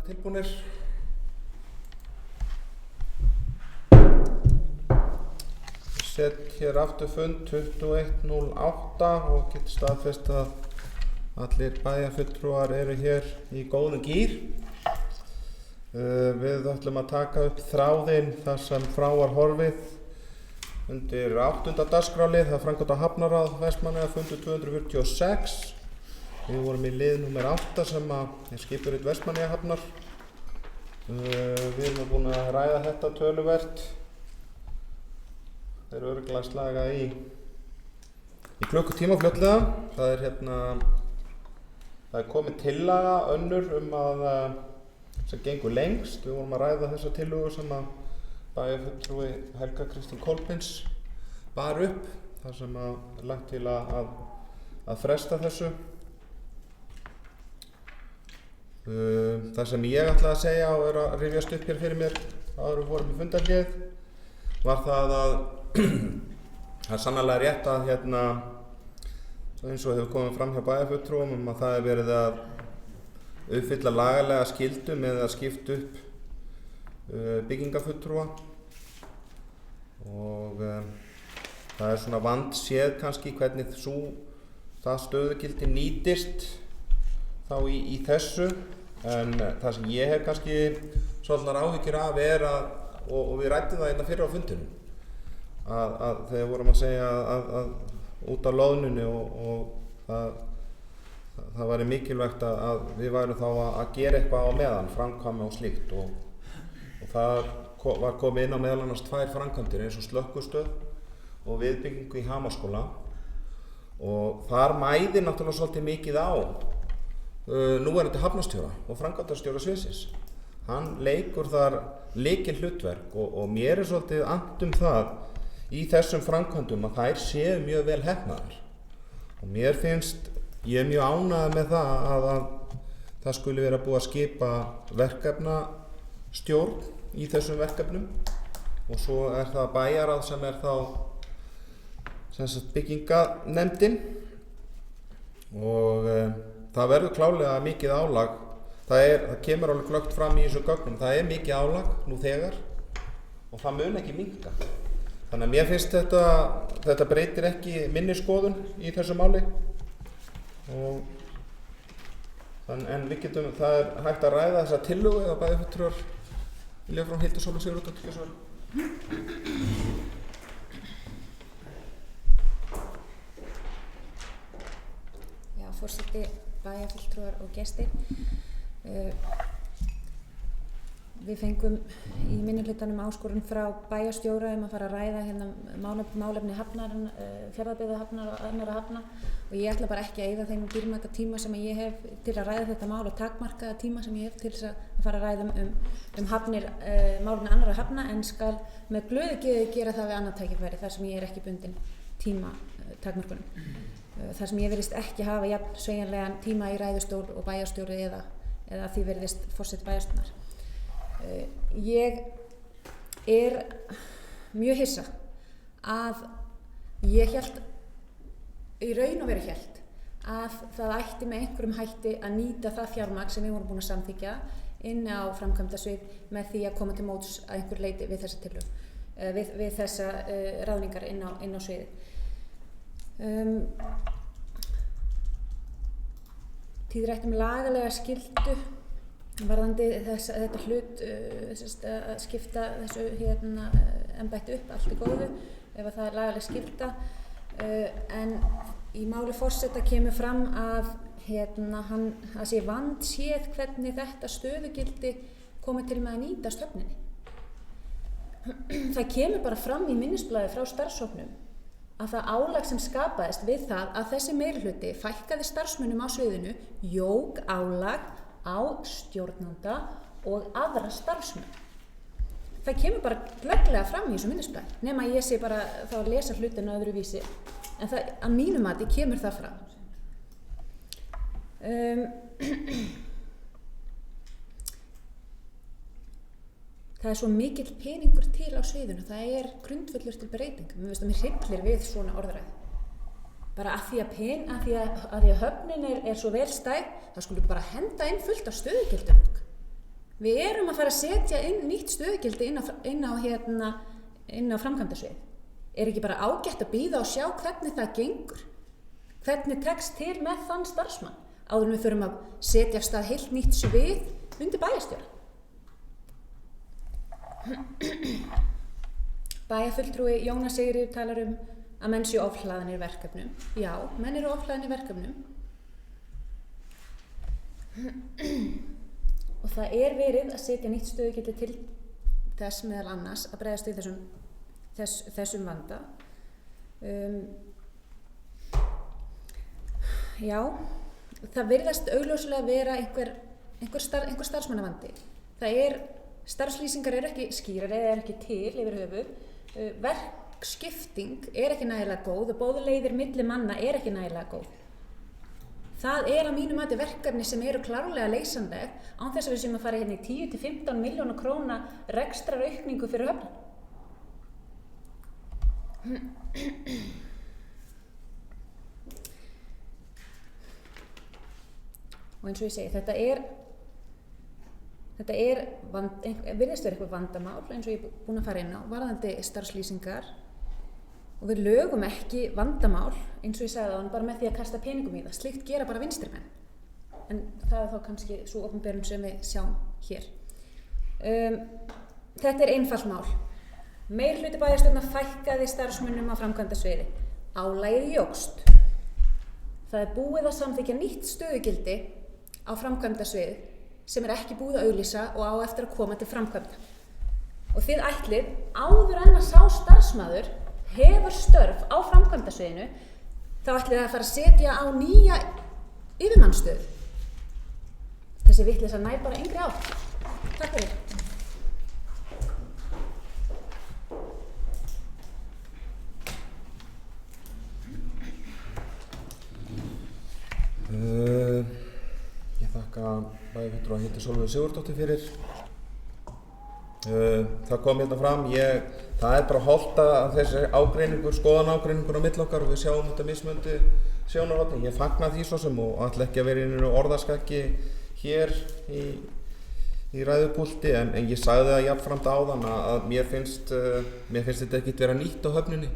A: tilbúnir. Set hér aftur fund 21.08 og get staðfest að allir bæjarfulltrúar eru hér í góðum gír. Við ætlum að taka upp þráðinn þar sem frá var horfið undir 8. dagskrárlið, það framkvæmda hafnaráð Vestmannaeyja fundur 246. Við vorum í lið númer 8 sem er skipurit Vestmannaeyja hafnar. Við erum búin að ræða þetta töluvert. Þeir eru örugglega að slaga í klukkutíma fljótlega. Það er komið tillaga önnur að sem gengur lengst. Við vorum að ræða þessa tillögu sem að bæjarfulltrúi Helga Kristín Kolbeins bar upp, þar sem að lagt til að fresta þessu. Það sem ég ætlaði að segja og er að rifjast upp hér fyrir mér áður við vorum í fundarhlið var það að það er sannarlega rétt að eins og hefur komið fram hjá bæjarfulltrúum að það er verið að uppfylla lagalega skyldu með að skipta upp byggingafulltrúa og það er svona vandséð kannski hvernig það stöðugildi nýtist þá í þessu, en það sem ég hef kannski svolítið áhyggjur af er og við ræddum það einna fyrir á fundinum að þegar vorum að segja að út af loðnunni og það væri mikilvægt að við værum þá að gera eitthvað á meðan, framkvæma og slíkt og það var komið inn á meðal annars 2 framkvæmdir eins og slökkvistöð og viðbyggingu í Hamarsskóla og þar mæðir náttúrulega svolítið mikið á núverandi hafnarstjóra og framkvæmdastjóra sviðsins. Hann leikur þar lykilhlutverk og mér er svolítið annt það í þessum framkvæmdum að þær séu mjög vel heppnaðar og mér finnst ég er mjög ánægður með það að það skuli vera búið að skipa verkefnastjórn í þessum verkefnum og svo er það bæjarráð sem er þá bygginganefndin og það verður klárlega mikið álag. Það kemur alveg glöggt fram í þessum gögnum. Það er mikið álag nú þegar og það mun ekki minnka. Þannig að mér finnst þetta breytir ekki minni skoðun í þessu máli. En við getum, það er hægt að ræða þessa tillögu eða bæjarfulltrúar vilja frá Hildur Sólveig Sigurðardóttir.
D: Já, forseti, bæjarfulltrúar og gestir. Við fengum í minnihlutanum áskorun frá bæjarstjóra að fara að ræða málefni Fjarðabyggðarhafnar og annarra hafna og ég ætla bara ekki að eyða þeim dýrmæta tíma sem ég hef til að ræða þetta mál og takmarkaða tíma sem ég hef til þess að fara að ræða málefni annarra hafna en skal með glöðu geði gera það við annað tækifæri þar sem ég er ekki bundin tíma takmörkunum. Þar sem ég virðist ekki hafa jafn sveigjanlegan tíma í ræðustól og bæjarstjóri eða því virðist forseti bæjarstjórnar. Ég er mjög hissa að ég hélt, í raun og veru hélt, að það ætti með einhverjum hætti að nýta það fjármagn sem við vorum búin að samþykkja inn á framkvæmdasvið með því að koma til móts að einhver leyti við þessa tillögu, við þessa ráðningar inn á sviði. Tíð rætt lagalega skyldu varðandi þetta hlut að skipta þessu embætti upp, allt í góðu ef það er lagaleg skylda en í máli forseta kemur fram að það sé vandséð hvernig þetta stöðugildi komi til með að nýta stofnuninni. Það kemur bara fram í minnisblaði frá starfshópnum að það álag sem skapaðist við það að þessi meirihluti fækkaði starfsmönnum á sviðinu jók álag á stjórnanda og aðra starfsmenn. Það kemur bara glögglega fram í þessu minnisblaði, nema ég sé bara þá að lesa hlutina öðruvísi, en það, að mínu mati kemur það fram. Það er svo mikill peningur til á sviðinu, það er grundvöllur til breytinga. Mér finnst að mér hryllir við svona orðræði. Bara að því að höfnin er svo vel stæð, það skulum bara henda inn fullt af stöðugildum. Við erum að fara að setja inn nýtt stöðugildi inn á framkvæmdasvið. Er ekki bara ágætt að bíða og sjá hvernig það gengur? Hvernig tekst til með þann starfsmann? Áður en við förum að setja af stað heilt nýtt svið undir bæjarstjóra. Bæjarfulltrúi Jónas Sigríður talar að menn séu ofhlaðnir verkefnum. Já, menn eru ofhlaðnir verkefnum. Og það er verið að setja nýtt stöðugildi til þess meðal annars að bregðast við þessum vanda. Já, það virðast augljóslega vera einhver starfsmannavandi. Starfslýsingar eru ekki skýrar eða er ekki til yfir höfuð. Verkskipting er ekki nægilega góð og boðleiðir milli manna er ekki nægilega góð. Það er að mínu mati verkefni sem eru klárlega leysanleg án þess að við séum að fara hérna í 10 til 15 milljóna króna rekstraraukningu fyrir höfnina. Og eins og ég segi, þetta virðist vera eitthvað vandamál eins og ég er búin að fara inn á varðandi starfslýsingar og við lögum ekki vandamál eins og ég sagði áðan bara með því að kasta peningum í það. Slíkt gera bara vinstrimenn. En það er þá kannski sú opinberun sem við sjáum hér. Þetta er einfalt mál. Meirihluti bæjarstjórnar fækkaði starfsmönnum á framkvæmdasviði. Álagið jókst. Það er búið að samþykkja nýtt stöðugildi á framkvæmdasviði sem er ekki búið að auglýsa og á eftir að koma til framkvæmda. Og þið ætlið áður en að sá starfsmaður hefur störf á framkvæmdasviðinu þá ætlið að fara að setja á nýja yfirmannsstöð. Þessi vitleysa nær bara yngri átt. Takk fyrir.
A: Ég þakka bæjarfulltrúa Hildi Sólveigu Sigurðardóttur fyrir. Það kom hérna fram, það er bara hollt að þessi ágreiningur, skoðanágreiningur á milli okkar og við sjáum þetta mismunandi sjónarhorn. Ég fagna því svo sem og ætla ekki að vera í einu orðaskaki hér í ræðupúlti en ég sagði það jafnframt áðan að mér finnst þetta ekkert vera nýtt á höfninni.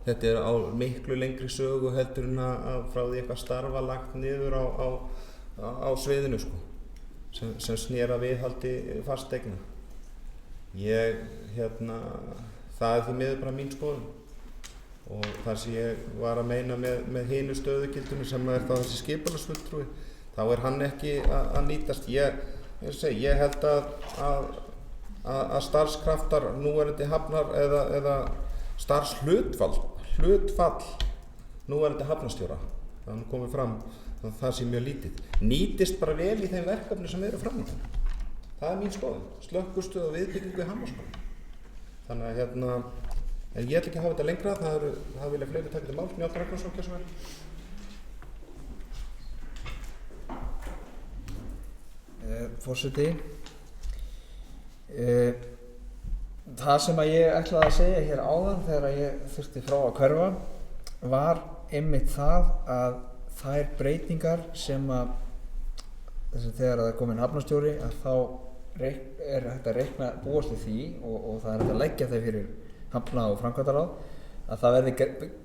A: Þetta er á miklu lengri sögu heldur en að frá því eitthvað starfa lagt niður á sviðinu sko, sem snera viðhaldi fasteigna. Það er því miður bara mín skoðun og það sem ég var að meina með hinu stöðugildinu sem er þá þessi skipulagsfulltrúi, þá er hann ekki að nýtast. Ég held að starfskraftar núverandi hafnar eða starfshlutfall núverandi hafnarstjóra, það komið fram að það sé mjög lítið, nýtist bara vel í þeim verkefni sem eru framöndan. Það er mín skoðun, slökkvistöð og viðbyggingu í Hamraskóla. Þannig að en ég ætla ekki að hafa þetta lengra, það vilja fleiri taka til máls. Njáll Ragnarsson, gjörðu svo vel.
C: Forseti, það sem að ég ætlaði að segja hér áðan þegar ég þurfti frá að hverfa var einmitt það að þær breytingar sem að þegar það er komin hafnarstjóri að þá er hægt að búast við því og það er hægt að leggja þau fyrir hafna- og framkvæmdaráð að það verði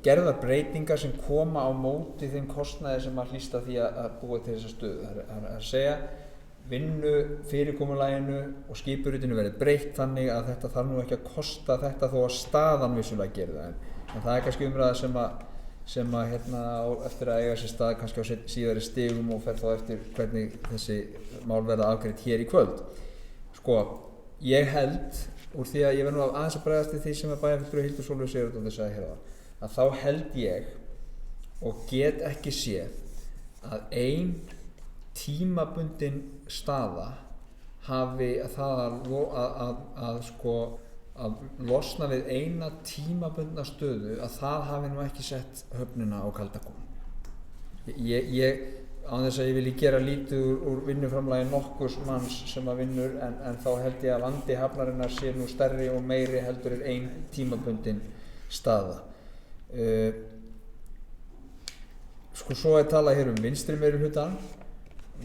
C: gerðar breytingar sem koma á móti þeim kostnaði sem að hlýsta því að búa til þessa stöðu. Það er að segja vinnu fyrirkomulaginu og skipuritinu verði breytt þannig að þetta þarf nú ekki að kosta þetta þó að staðan vissulega gerir það. En það er kannski umræða sem að eftir að eiga sér stað kannski á síðari stigum og fer þá eftir hvernig þessi mál verða afgreidd hér í kvöld. Sko, ég held, úr því að ég verð nú aðeins að bregðast við því sem að bæjarfulltrúi Hildur Sólveigu Sigurðardóttir sagði hér að þá held ég og get ekki séð að ein tímabundin staða hafi að losna við eina tímabundna stöðu að það hafi nú ekki sett höfnina á kaldakol. Án þess að ég vilji gera lítið úr vinnuframlagi nokkurs manns sem að vinnur en þá held ég að vandi hafnarinnar sé nú stærri og meiri heldur er ein tímabundin staða. Svo er talað hér vinstri meirihlutann.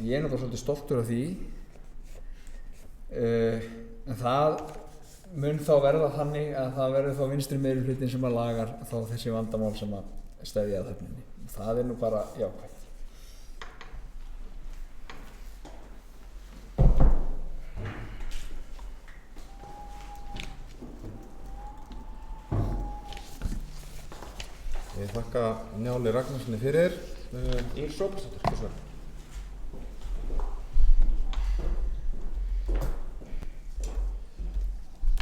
C: Ég er náttúrulega svolítið stoltur af því En það mun þá verða þannig að það verður þá vinstri meirihlutin sem að lagar þá þessi vandamál sem að steðja að höfninni. Það nú bara jákvætt.
A: Ég þakka Njáli Ragnarssoni fyrir. Íris Róbertsdóttir, hvers vegna?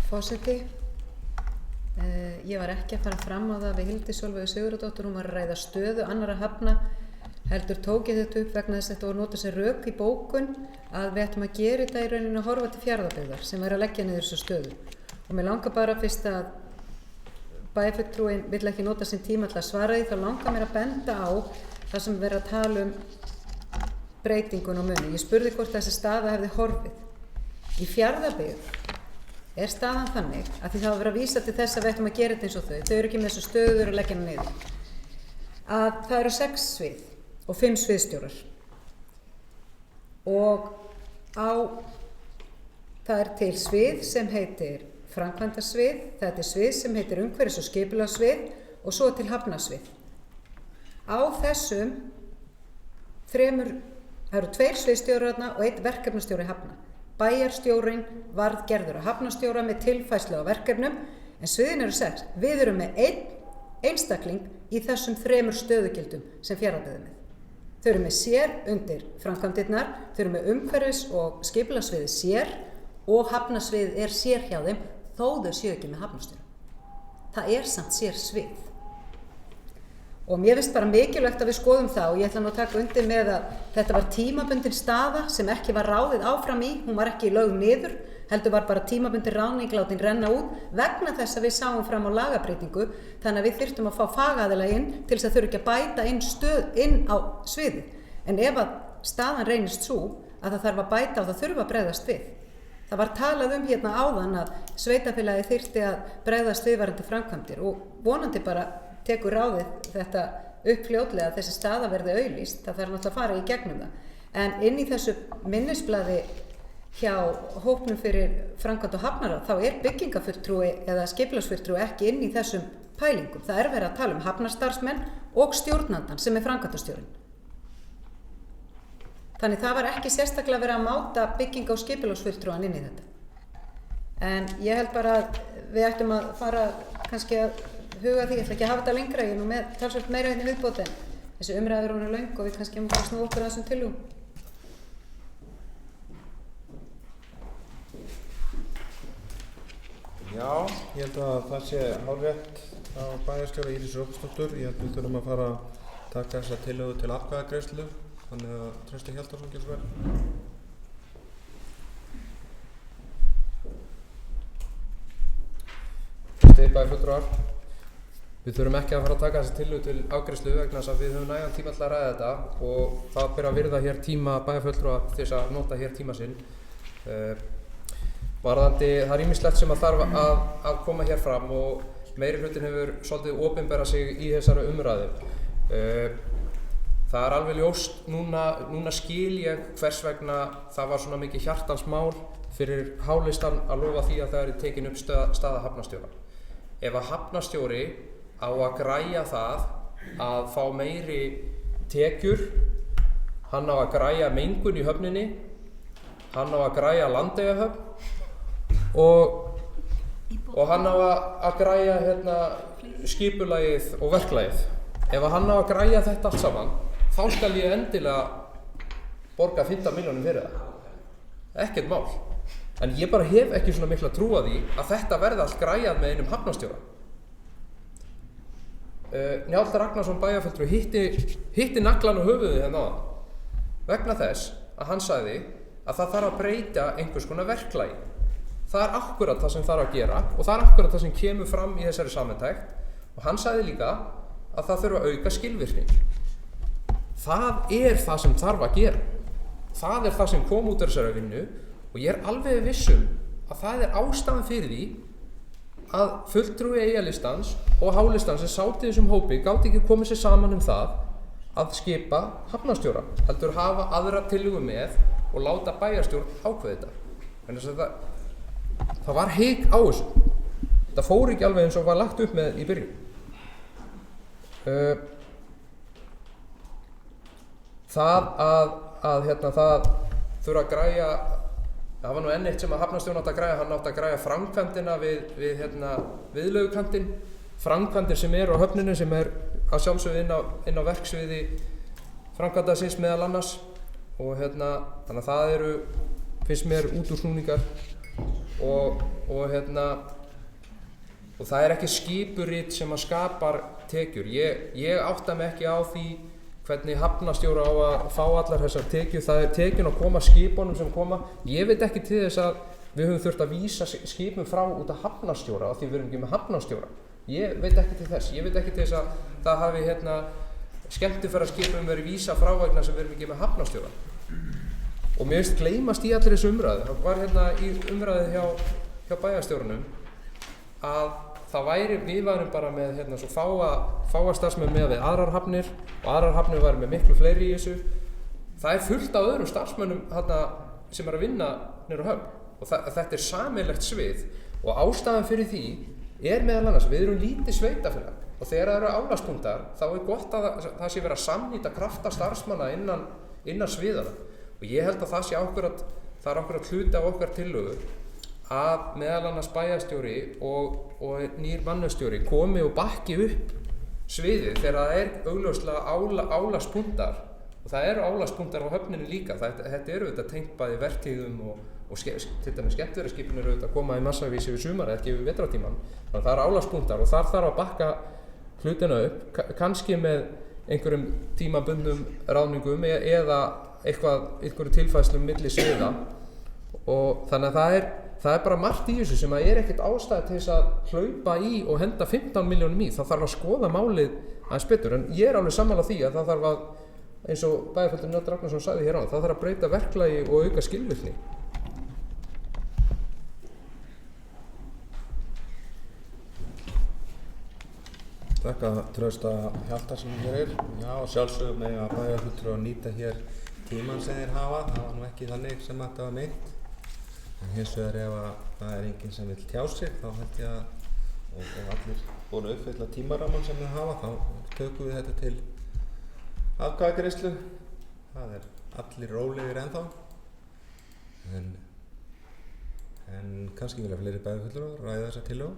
B: Forseti, ég var ekki að fara fram á það við Hildi Sólveigu Sigurðardóttur, hún var að ræða stöðu annarra hafna, heldur tók ég þetta upp vegna þess að þetta var notað sem rök í bókun að við ættum að gera þetta í rauninu að horfa til Fjarðabyggðar sem væri að leggja niður þessu stöðu. Og mér langar bara fyrst að bæjarfulltrúinn vill ekki nota sinn tíma til að svara því, þá langar mér að benda á það sem verið að tala breytingun á muni. Ég spurði hvort þessi staða hefði horfið. Í Fjarðabyggð er staðan þannig að því það var verið að vísa til þess að við ættum að gera þetta eins og þau eru ekki með þessu stöðu, þau eru að leggja hana niður, að það eru 6 svið og 5 sviðsstjórar og það er til svið sem heitir framkvæmdasvið, það er svið sem heitir umhverfis- og skipulagssvið og svo til hafnasvið. Á þessum 3, það eru 2 sviðsstjórar og 1 verkefnastjóri hafna. Bæjarstjórinn varð gerður að hafnastjóra með tilfærslu á verkefnum en sviðin eru 6. Við erum með 1 einstakling í þessum 3 stöðugildum sem Fjarðabyggð er með. Þau eru með sér undir framkvæmdirnar, þau eru með umhverfis- og skipulagssviðið sér og hafnasviðið er sér hjá þeim þó þau séu ekki með hafnastjóra. Það er samt sér svið. Og mér finnst bara mikilvægt að við skoðum það og ég ætla nú að taka undir með að þetta var tímabundin staða sem ekki var ráðið áfram í, hún var ekki lögð niður, heldur var bara tímabundin ráðning látin renna út vegna þess að við sáum fram á lagabreytingu þannig að við þyrftum að fá fagaðila inn til þess að þurfa ekki að bæta inn á sviðið. En ef að staðan reynist svo að það þarf að bæta og það þurfa að bregðast við. Það var talað hérna áðan að sveitarfélagið þyrfti að bregðast við varandi framkvæmdir og vonandi bara tekur ráðið þetta upp fljótlega að þessi staða verði auglýst, það þarf náttúrulega að fara í gegnum það. En inn í þessu minnisblaði hjá hópnum fyrir framkvæmd og hafnara þá er byggingafulltrúi eða skipulagsfulltrúi ekki inn í þessum pælingum. Það er verið að tala um hafnarstarfsmenn og stjórnandan sem er framkvæmdastjórinn. Þannig það var ekki sérstaklega verið að máta bygginga- og skipulagsfulltrúan inn í þetta. En ég held bara að við ættum að fara kannski að huga því, ég ætla ekki að hafa þetta lengra, ég er nú með talsvert meira hérna viðbót en þessi umræður er löng og við kannski að snúa okkur að þessum tillögum.
A: Já, ég held að það sé hárrétt á bæjarstjóra Íris Róbertsdóttur. Ég held að við þurfum að fara að taka þessa tillögu til atkvæðagreiðslu, þannig að Trausti Hjaltason getur vel.
F: Bæjarfulltrúar, við þurfum ekki að fara að taka þessi tillögu til afgreiðslu vegna þess að við höfum nægan tíma til að ræða þetta og það ber að virða hér tíma bæjarfulltrúa til þess að nota hér tíma sinn. Varðandi, það er ýmislegt sem að þarf að koma hér fram og meirihlutin hefur svolítið opinberað sig í þessari umræðu. Það er alveg ljóst, núna skil ég hvers vegna það var svona mikið hjartans mál fyrir Hálistan að lofa því að það er tekin upp staða hafnastjóra. Ef að hafnastjóri á að græja það að fá meiri tekjur, hann á að græja mengun í höfninni, hann á að græja Landeyjahöfn og hann á að græja skipulagið og verklagið. Ef að hann á að græja þetta allt saman, þá skal ég endilega borga 15 milljónum fyrir það. Ekkert mál. En ég bara hef ekki svona mikla trú á því að þetta verði allt græjað með einum hafnastjóra. Njáll Ragnarsson bæjarfulltrúi hitti naglann á höfuðið hérna áðan vegna þess að hann sagði að það þarf að breyta einhvers konar verklagi. Það er akkúrat það sem þarf að gera og það er akkúrat það sem kemur fram í þessari samantekt og hann sagði líka að það þurfa að auka skilvirkni. Það er það sem þarf að gera. Það er það sem kom út af þessari vinnu og ég er alveg vissum að það er ástæðan fyrir því að fulltrúi Eyjalistans og Hálistans sem sátu í þessum hópi gátu ekki komið sér saman um það að skipa hafnastjóra, heldur hafa aðra tillögu með og láta bæjarstjórn ákveða þetta. En þess að það var hik á þessu. Það fór ekki alveg eins og var lagt upp með í byrjun. Það þurfa að græja, það var nú enn eitt sem að hafnarstjórinn átti að græja, hann átti að græja framkvæmdina við viðlegukantinn, framkvæmdir sem eru á höfninu sem að sjálfsögðu inn á verksviði framkvæmdarsins meðal annars og þannig að það eru, finnst mér, útúrsnúningar og það er ekki skipurit sem að skapar tekjur. Ég átta mig ekki á því hvernig hafnarstjóri á að fá allar þessar tekjur. Það er tekjun að koma skipunum sem koma. Ég veit ekki til þess að við höfum þurft að vísa skipum frá út af hafnarstjóra af því við erum ekki með hafnarstjóra. Ég veit ekki til þess. Ég veit ekki til þess að það hafi skemmtiferðaskipum verið vísa frá vegna sem við erum ekki með hafnarstjóra. Og mér finnst gleymast í allir þessu umræðu. Það var í umræðu hjá bæjarstjóranum að við værum bara með svo fáa starfsmenn með við aðrar hafnir og aðrar hafnir væri með miklu fleiri í þessu. Það er fullt af öðrum starfsmönnum sem að vinna niður á höfn og þetta er sameiginlegt svið og ástæðan fyrir því er meðal annars við erum lítið sveitafélag og þegar það eru álagspunktar þá er gott að það sé verið að samnýta krafta starfsmanna innan sviðana og ég held að það sé akkurat hluti af okkar tillögu að meðal annars bæjarstjóri og nýr mannustjóri komi og bakki upp sviðið þegar það er augljóslega álagspunktar og það eru álagspunktar á höfninu líka. Þetta eru auðvitað tengt bæði vertíðum og til dæmis skemmtiferðaskipin eru auðvitað að koma í massavísi yfir sumarið, ekki yfir vetrartímann. Þannig að það eru álagspunktar og þar þarf að bakka hlutina upp, kannski með einhverjum tímabundnum ráðningum eða einhverju tilfærslum milli sviða og þannig að það er bara margt í þessu sem að er ekkert ástæði til þess að hlaupa í og henda 15 milljónum í. Það þarf að skoða málið aðeins betur en ég er alveg sammála því að það þarf að, eins og bæjarfulltrúi Njáll Ragnarsson sagði hér áðan, það þarf að breyta verklagi og auka skilvirkni.
A: Þakka Trausta Hjaltarsson hér er. Já, sjálfsögum með að bæjarfulltrúar nýta hér tímann sem þeir hafa. Það var nú ekki þannig sem þetta var meint. En hins vegar ef það er enginn sem vill tjá sig þá held ég að og allir búin að uppfylla tímarammann sem þeir hafa þá tökum við þetta til atkvæðagreiðslu. Það er allir rólegir ennþá en kannski vilja fleiri bæjarfulltrúar ræða þessa tillögu.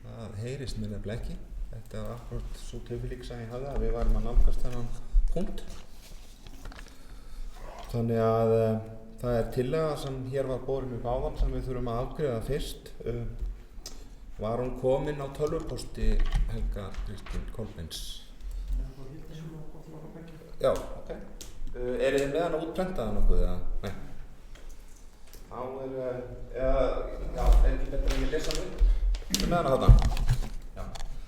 A: Það heyrist mér nefnilega ekki. Þetta var akkúrat sú tilfinning sem ég hafði að við varum að nálgast þennan punkt. Þannig að það er tillaga sem hér var borin upp áðan sem við þurfum að afgreiða fyrst. Var hún komin á tölvupósti Helga Kristín Kolbeins? Já, ok. Er þið með hana útprentaða nokkuð eða? Nei. Þá er ekki betur en ég lesa mig. Með hana þarna? Já.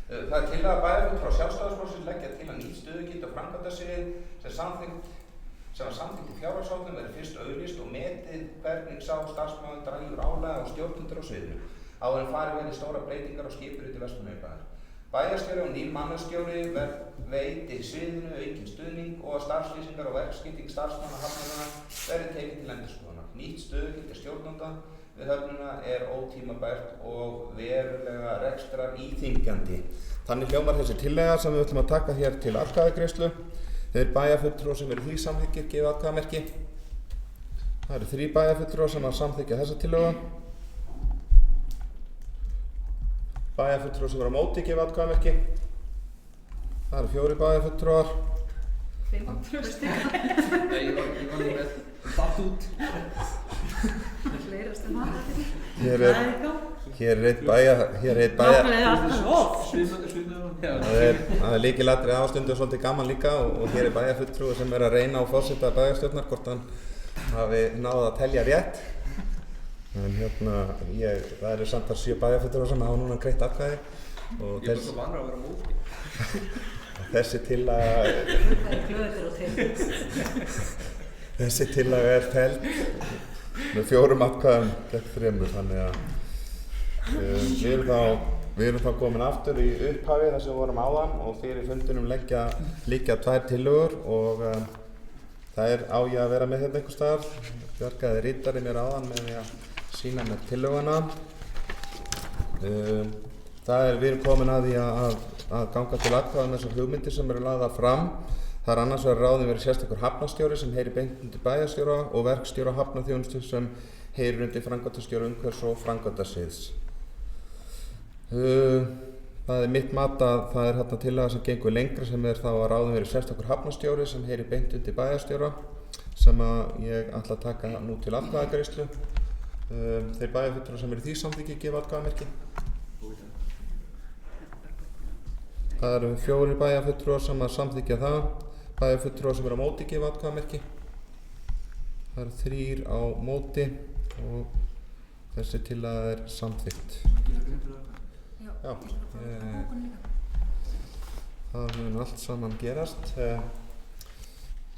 A: Það er tillaga bæjarfulltrúar Sjálfstæðisflokksins leggja til að nýtt stöðugildi og framkvæmdasvið sem var samþykkt í fjárhagsáætlun verði fyrst auglýst og metið hvernig sá starfsmaður dragur álag og stjórnendur á sviðinu áður en farið verði stóra breytingar á skipuriti Vestmannaeyjabæjar. Bæjarstjóri og nýr mannastjóri veiti sviðinu aukinn stuðning og að starfslýsingar og verkskipting starfsmanna hafnarinnar verði tekið til endurskoðunar. Nýtt stöðugildi stjórnenda við höfnina er ótímabært og verulega rekstrar íþyngjandi. Þannig hljómar þessi tillaga sem við ætlum að taka hér til atkvæðagreiðslu. Þeir bæjarfulltrúar sem eru því samþykkir gefa atkvæðamerki. Það eru 3 bæjarfulltrúar sem að samþykkja þessa tillögu. Bæjarfulltrúar sem eru á móti gefa atkvæðamerki. Það eru 4 bæjarfulltrúar.
B: 5 tröstingar.
F: Nei, ég var nú með datt út.
B: Það fleirast en það.
A: Hér er eitt það er lykilatriði ástundu og svolítið gaman líka og hér er bæjarfulltrúi sem er að reyna á forseta bæjarstjórnar hvort hann hafi náð að telja rétt. En það eru samtals 7 bæjarfulltrúar sem hafa núna greitt atkvæði og
F: ég er svo vanur að vera móti.
A: Þessi tillaga er felld með 4 atkvæðum gegn 3 þannig að við erum þá komin aftur í upphafi þar sem við vorum áðan og fyrir fundinum liggja 2 tillögur og Það á ég að vera með hérna einhvers staðar. Bjargaði ritari mér áðan með því að sýna mér tillöguna. Við erum komin að því að ganga til atkvæða með þessar hugmyndir sem eru lagðar fram. Það er annars vegar ráðinn verið sérstakur hafnarstjóri sem heyrir beint undir bæjarstjóra og verkstjóra hafnarþjónustu sem heyrir undir framkvæmdastjóra umhverfis- og framkvæmdasviðs. Það er mitt mat að það er hérna tillaga sem gengur lengra sem er þá að ráðinn verið sérstakur hafnarstjóri sem heyrir beint undir bæjarstjóra sem að ég ætla að taka nú til atkvæðagreiðslu. Þeir bæjarfulltrúar sem eru í því samþykki gefa atkvæðamerki. Það eru 4 bæjarfulltrúar sem að samþykkja það. Bæjarfulltrúar sem eru á móti gefa atkvæðamerki. Það eru 3 á móti og þessi tillaga er samþykkt. Já, það mun allt saman gerast.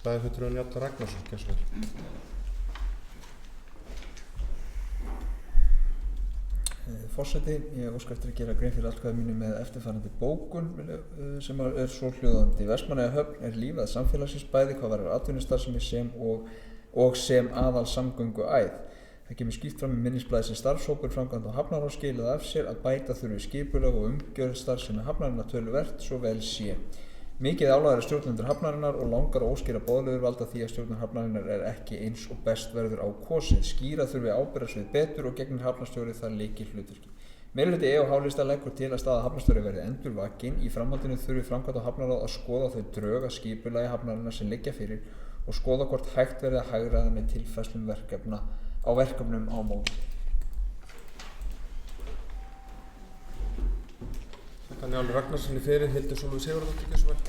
A: Bæjarfulltrúar Njáll Ragnarsson, gjörðu svo vel.
C: Forseti, ég óska eftir að gera grein fyrir atkvæði mínu með eftirfarandi bókun sem er svo hljóðandi. Vestmannaeyjahöfn er lífað samfélagsins bæði hvað varðar atvinnustarfsemi sem og sem aðal samgönguæð. Það kemur skýrt fram í minnisblaði sem starfshópur framkvæmd á Hafnará skilaði af sér að bæta þurfi skipulag og umgjörð starfsemi hafnarinnar töluvert svo vel sé. Mikið álag er stjórnendur hafnarinnar og langar og óskýrar boðleiðir valda því að stjórnun hafnarinnar er ekki eins og best verður á kosið. Skýra þurfi ábyrgðarsvið betur og gegnir hafnarstjóri þar lykilhlutverki. Meirihluti E&H-lista leggur til að staða hafnarstjóri verði endurvakin. Í framhaldinu þurfi framkvæmd á hafnaráð að skoða þau drög að skipulagi hafnarinnar sem liggja fyrir og skoða hvort hægt verði að hagræða með tilfærslum verkefnum á móti.
A: Þakka Njáli Ragnarssoni fyrir, Hildur Sólveig Sigurðardóttir, gjörðu svo vel.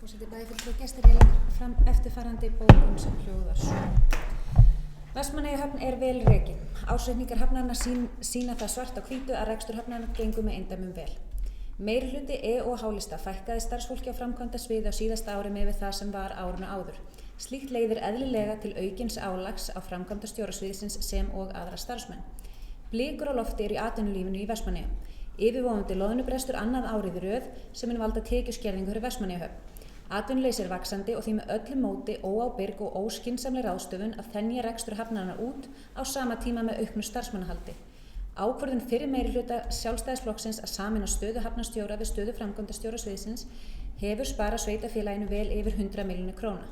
D: Forseti, bæjarfulltrúar og gestir, ég legg fram eftirfarandi bókun sem hljóðar svo. Vestmannaeyjahöfn er vel rekin. Ársreikningar hafnarinnar sýna það svart á hvítu að rekstur hafnarinnar gengur með eindæmum vel. Meirihluti E&H-lista fækkaði starfsfólki á framkvæmdasviði á síðasta ári með það sem var árinu áður. Slíkt leiðir eðlilega til aukins álags á framkvæmdastjórasviðsins sem og aðra starfsmenn. Blikur á lofti eru í atvinnulífinu í Vestmannaeyjum. Yfirvofandi loðnubrestur annað árið í röð sem mun valda tekjuskerðingu fyrir Vestmannaeyjahöfn. Atvinnuleysi er vaxandi og því með öllu móti óábyrg og óskynsamleg ráðstöfun að þenja rekstur hafnarinnar út á sama tíma með auknu starfsmannahaldi. Ákvörðun fyrir meirihluta Sjálfstæðisflokksins að sameina stöðu hafnarstjóra við stöðu framkvæmdastjóra sviðsins hefur sparað sveitarfélaginu vel yfir 100 milljónir króna.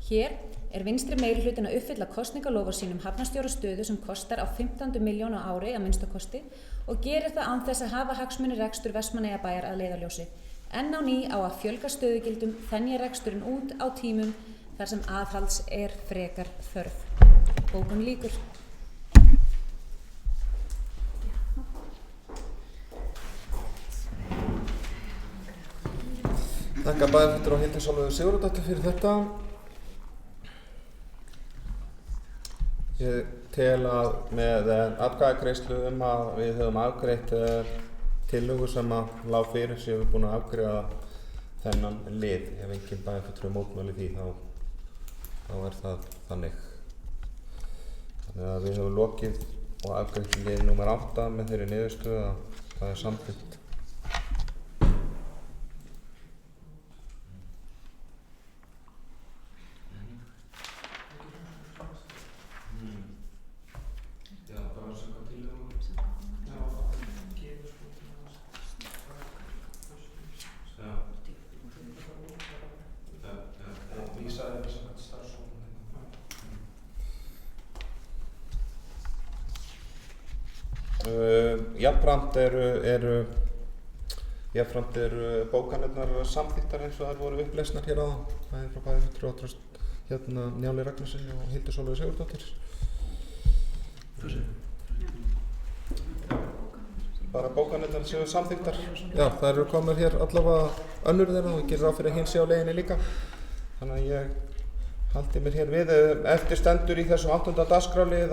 D: Hér er vinstri meirihlutin að uppfylla kosningaloforð sínum hafnarstjóra stöðu sem kostar á 15 milljón á ári að minnsta kosti og gerir það án þess að hafa hagsmuni rekstur Vestmannaeyjabæjar að leiðarljósi. Enn á ný á að fjölga stöðugildum, þenja reksturinn út á tímum þar sem aðhalds er frekar þörf. Bókun lýkur.
A: Þakka bæjarfulltrúa Hildur Sólveig Sigurðardóttir fyrir þetta. Ég tel að með atkvæðagreiðslu að við höfum afgreitt tillögu sem að lá fyrir séum við búin að afgreiða þennan lið. Ef enginn bæjarfulltrúi mótmæli því þá er það þannig. Þannig að við höfum lokið og afgreitt lið númer 8 með þeirri niðurstöðu að það er samþykkt. Jafnframt eru bókanirnar samþykktar eins og þær voru upplesnar hér áðan, bæði frá bæjarfulltrúa Njáli Ragnarssoni og Hildur Sólveig Sigurðardóttir. Bara bókanirnar séu samþykktar. Já, þær eru komnar hér allavega önnur þeirra og ég gerir ráð fyrir að hinn sé á leiðinni líka. Þannig að ég haldi mér hér við. Eftir stendur í þessum 8. dagskrárlið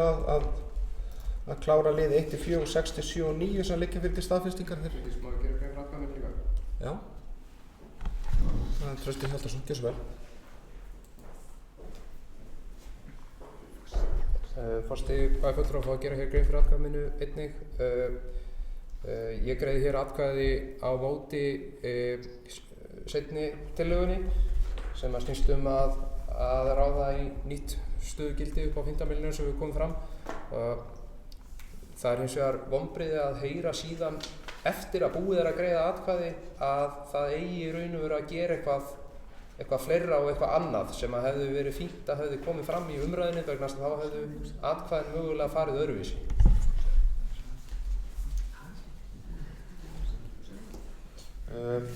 A: að klára liði 1-4, 6-7 og 9 sem liggja fyrir til staðfestingar hér. Já. Það er Trausti Hjaltason, gjörðu svo vel.
F: Forseti bæjarfulltrúa að fá að gera hér grein fyrir atkvæði mínu einnig. Ég greiði hér atkvæði á móti seinni tillögunni sem að snýst að ráða í nýtt stöðugildi upp á 15 milljónir sem við komum fram. Það hins vegar vonbrigði að heyra síðan eftir að búið að greiða atkvæði að það eigi í raun og veru að gera eitthvað fleira og eitthvað annað sem að hefði verið fínt að hefði komið fram í umræðinni vegna þess að þá hefðu atkvæðin mögulega farið öðruvísi.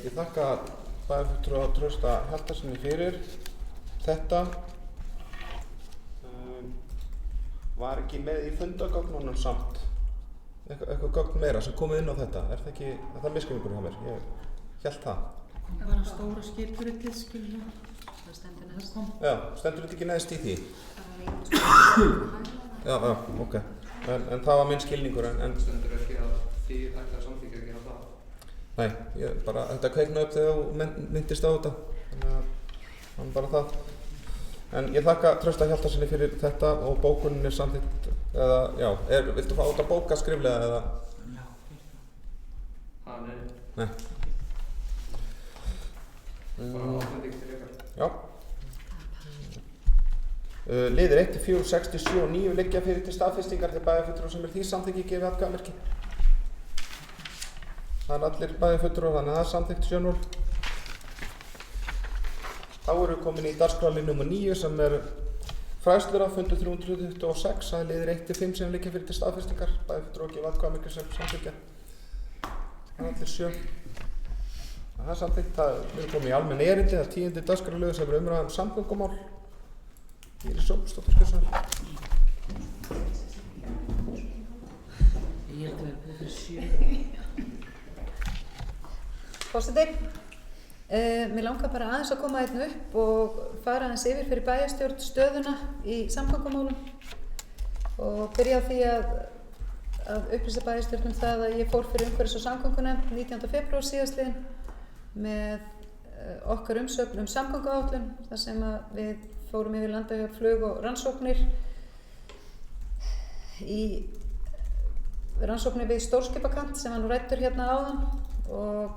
A: Ég þakka bæjarfulltrúa Trausta Hjaltasyni fyrir þetta. Var ekki með í fundagögnunum samt eitthvað gögn meira sem komið inn á þetta? Er það misskilningur hjá mér? Ég hélt það.
E: Bara stóra skipurillið, skilja.
B: Það stendur neðst.
A: Já, stendur þetta ekki neðst í því? Já, ok. En það var minn skilningur en...
F: Stendur ekki að því ætti að samþykkja að gera það?
A: Nei, þetta kveiknaði upp þegar þú myndist á þetta. Þannig að bara það. En ég þakka Trausta Hjaltasyni fyrir þetta og bókunin er samþykkt, eða, já, viltu fá út að bóka skriflega eða? Nei. Já. Liðir 1 til 4, 67 og 9 liggja fyrir til staðfestingar til bæjarfulltrúa sem því samþykki gefið atkvæðamerki. Það er allir bæjarfulltrúar, þannig að það er samþykkt 7-0. Þá erum við komin í dagskrárlið nr. 9 sem er fræðslur af fundur 326. Það er liðir 1 til 5 sem liggja fyrir til staðfestingar. Bæjarfulltrúar gefið atkvæðamerki sem samþykkja. Það er allir 7. Það er samþykkt að við erum komið í almenn erindi, það er 10. dagskrárliður sem er umræða samgöngumál. Íris Sófusdóttir, skjörsar.
E: Ég held að vera búið fyrir 7.
B: Forseti, mér langar bara aðeins að koma einn upp og fara aðeins yfir fyrir bæjarstjórn stöðuna í samgöngumálum og byrja á því að upplýsa bæjarstjórn það að ég fór fyrir umhverfis- og samgöngunefnd 19. febrúar síðastliðinn með okkar umsögn samgönguáætlun þar sem að við fórum yfir landahjálp, flug og rannsóknir við stórskipakant sem var nú ræddur hérna áðan og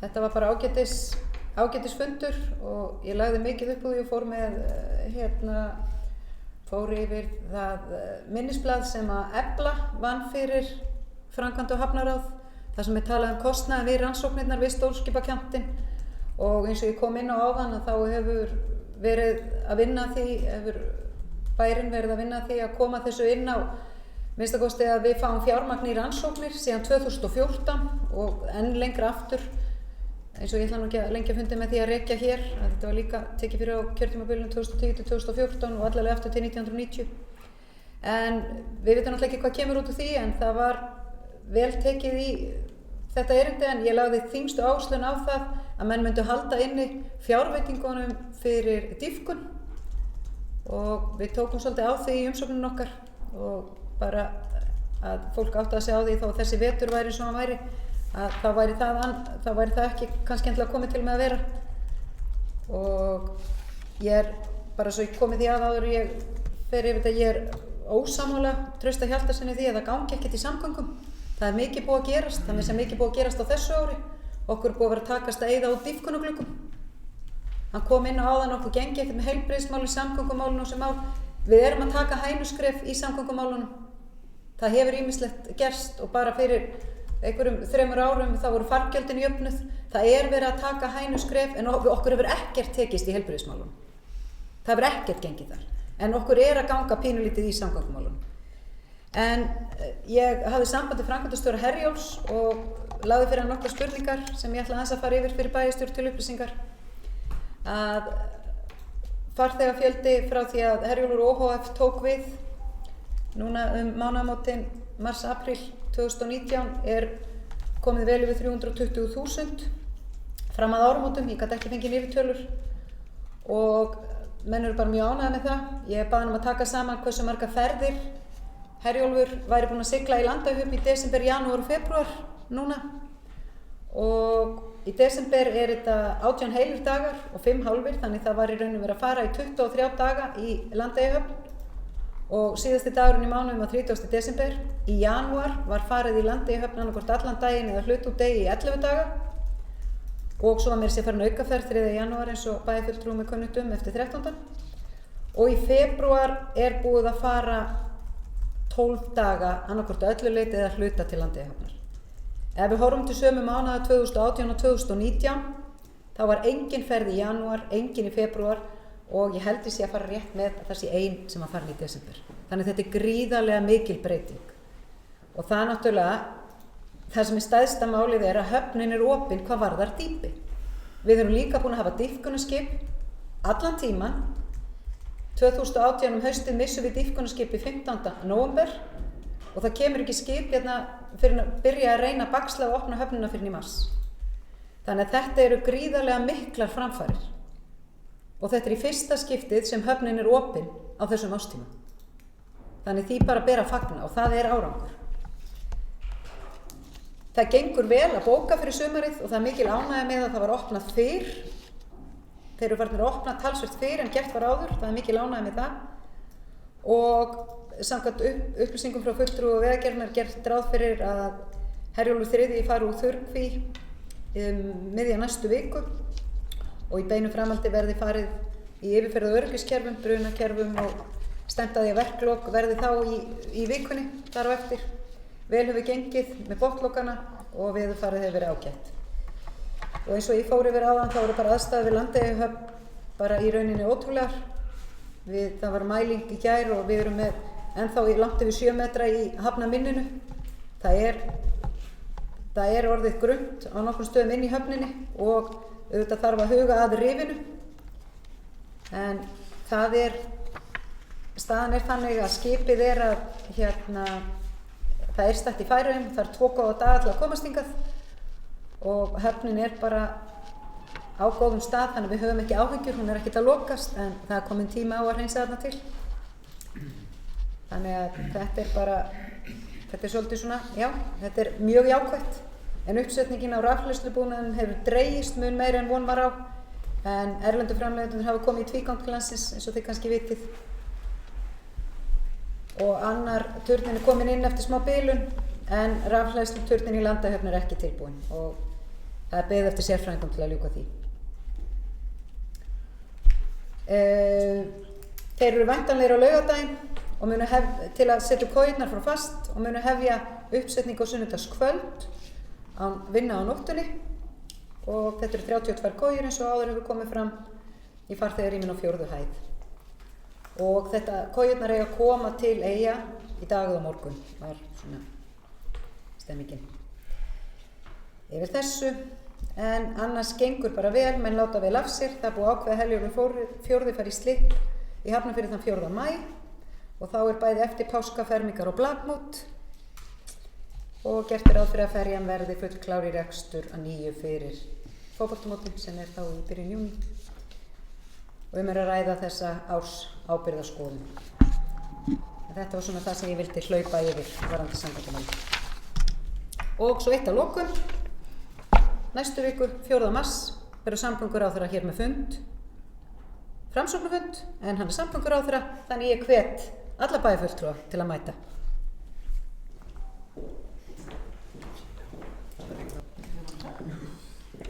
B: þetta var bara ágætis fundur og ég lagði mikið upp úr því og fór yfir það minnisblað sem að Efla vann fyrir framkvæmda og hafnaráð þar sem við talaðum kostnaði við rannsóknirnar við stórskipakantinn og eins og ég kom inn á áðan að þá hefur bærinn verið að vinna að því að koma þessu inn á minnstakosti að við fáum fjármagn í rannsóknir síðan 2014 og enn lengra aftur eins og ég ætla nú ekki að lengja fundi með því að rekja hér að þetta var líka tekið fyrir á kjörtímabilinu 2010 til 2014 og allavega aftur til 1990 en við veitum náttúrulega ekki hvað kemur út úr því en það var vel tekið í þetta erindi en ég lagði þyngstu áhersluna á það að menn myndu halda inni fjárveitingunum fyrir dýpkun og við tókum svolítið á því í umsóknunum okkar og bara að fólk átti að segja á því þó þessi vetur væri svo hann væri að þá væri það ekki kannski endilega komið til með að vera og ég er bara svo ég komið því að áður ég fer yfir þetta ég er ósammála Trausta Hjaltasyni því að það gangi ekkert í samgöngum það er mikið búið að gerast það er mikið búið að gerast á þessu ári okkur er búið að vera að takast að eyða út dýpkunargluggum hann kom inn á áðan okkur gengi ekkert með heilbrigðismál í samgöngumálunum sem mál við erum að taka hænuskref í samgöngumálunum það hefur ýmislegt gerst og bara fyrir einhverjum 3 árum þá voru fargjöldin jöfnuð það er verið að taka hænuskref en okkur hefur ekkert tekist í heilbrigðismálunum það hefur ekkert gengið þar en okkur er að ganga pínulítið í samgöngumálunum en ég hafði samband við framkvæmdastjóra Herjólfs og lagði fyrir hann nokkrar spurningar sem ég ætla aðeins að fara yfir fyrir bæjarstjórn til upplýsingar að farþegafjöldi frá því að Herjólfur OHF tók við núna mánaðamótin mars-apríl 2019 er komið vel yfir 320.000 fram að áramótum, ég gat ekki fengið yfirtölur og menn eru bara mjög ánægðir með það ég bað hann að taka saman hversu marga ferðir Herjólfur væri búinn að sigla í Landahöfn í desember, janúar og febrúar núna og í desember er þetta 18 heilir dagar og 5 hálfir þannig það var í raun og verið að fara í 23 daga í Landeyjahöfn og síðasti dagurinn í mánuðum var 30. desember. Í janúar var farið í Landeyjahöfn annað hvort allan daginn eða hlut úr degi í 11 daga og svo var meira sér farin aukaferð 3. janúar eins og bæjarfulltrúum er kunnugt eftir 13. Og í febrúar er búið að fara 12 daga annað hvort að öllu leyti eða hluta til Landeyjahöfnar. Ef við horfum til sömu mánaða 2018 og 2019 þá var engin ferð í janúar, engin í febrúar og ég held ég sé að fara rétt með að það sé ein sem að fara í desember. Þannig þetta er gríðarlega mikil breyting. Og það náttúrulega, það sem er stærsta málið er að höfnin er opin hvað varðar dýpi. Við erum líka búin að hafa dýpkunarskip allan tíman. 2018 haustið missum við dýpkunarskip í 15. nóvember og það kemur ekki skip hérna fyrir að byrja að reyna að baxla og opna höfnina fyrir í mars. Þannig að þetta eru gríðarlega miklar framfarir. Og þetta er í fyrsta skiptið sem höfnin er opin á þessum ástíma. Þannig því bara ber að fagna og það er árangur. Það gengur vel að bóka fyrir sumarið og það er mikil ánægja með að það var opnað fyrr. Þeir eru farnir að opna talsvert fyrr en gert var áður, það er mikil ánægja með það. Og samkvæmt upplýsingum frá fulltrúa og Vegagerðarinnar gert ráð fyrir að Herjólfur 3 fari úr Þurrkví miðja næstu viku. Og í beinu framhaldi verði farið í yfirferð og öryggiskerfum, brunakerfum og stefnt að því að verklok verði þá í vikunni þar á eftir. Vel hefur gengið með botnlokana og veðurfarið hefur verið ágætt. Og eins og ég fór yfir áðan þá eru bara aðstæður við Landeyjahöfn bara í rauninni ótrúlegar. Það var mæling í gær og við erum með ennþá langt yfir 7 metra í hafnaminninu. Það er orðið grunnt á nokkrum stöðum inn í höfninni og auðvitað þarf að huga að rifinu, en staðan er þannig að skipið er að það er stætt í Færeyjum, það er 2 góða daga til að komast hingað og höfnin er bara á góðum stað, þannig að við höfum ekki áhyggjur, hún er ekkert að lokast, en það er komin tíma á að hreinsa þarna til. Þannig að þetta er svolítið svona, já, þetta er mjög jákvætt. En uppsetningin á rafhleðslubúnaðinum hefur dregist mun meira en von var á, en erlendu framleiðendur hafa komið í tvígang til landsins eins og þið kannski vitið. Og annar turninn er kominn inn eftir smá bilun, en rafhleðsluturnin í Landeyjahöfn er ekki tilbúinn og það er beðið eftir sérfræðingum til að ljúka því. Þeir eru væntanlegir á laugardaginn og munu til að setja kojurnar frá fast og munu hefja uppsetningu á sunnudagskvöld vinna á nóttunni og þetta eru 32 kojur eins og áður hefur komið fram í farþegarýminu á 4. hæð. Og þetta kojurnar eiga að koma til Eyja í dag og morgun, var svona stemmingin yfir þessu. En annars gengur bara vel, menn láta vel af sér. Það er búið ákveða Herjólfur 4 fari í slipp í Hafnarfirði þann 4. maí og þá er bæði eftir páska, fermingar og blakmót og gert er ráð fyrir að ferjan verði fullklár í rekstur að nýju fyrir fótboltamótin sem er þá í byrjun júní og er að ræða þessa árs ábyrgðarskoðun. Þetta var svona það sem ég vildi hlaupa yfir varðandi samgöngumála. Og svo eitt að lokum. Næstu viku, 4. mars, verður samgönguráðherra hér með fund, framsóknarfund, en hann er samgönguráðherra, þannig ég hvet alla bæjarfulltrúa til að mæta.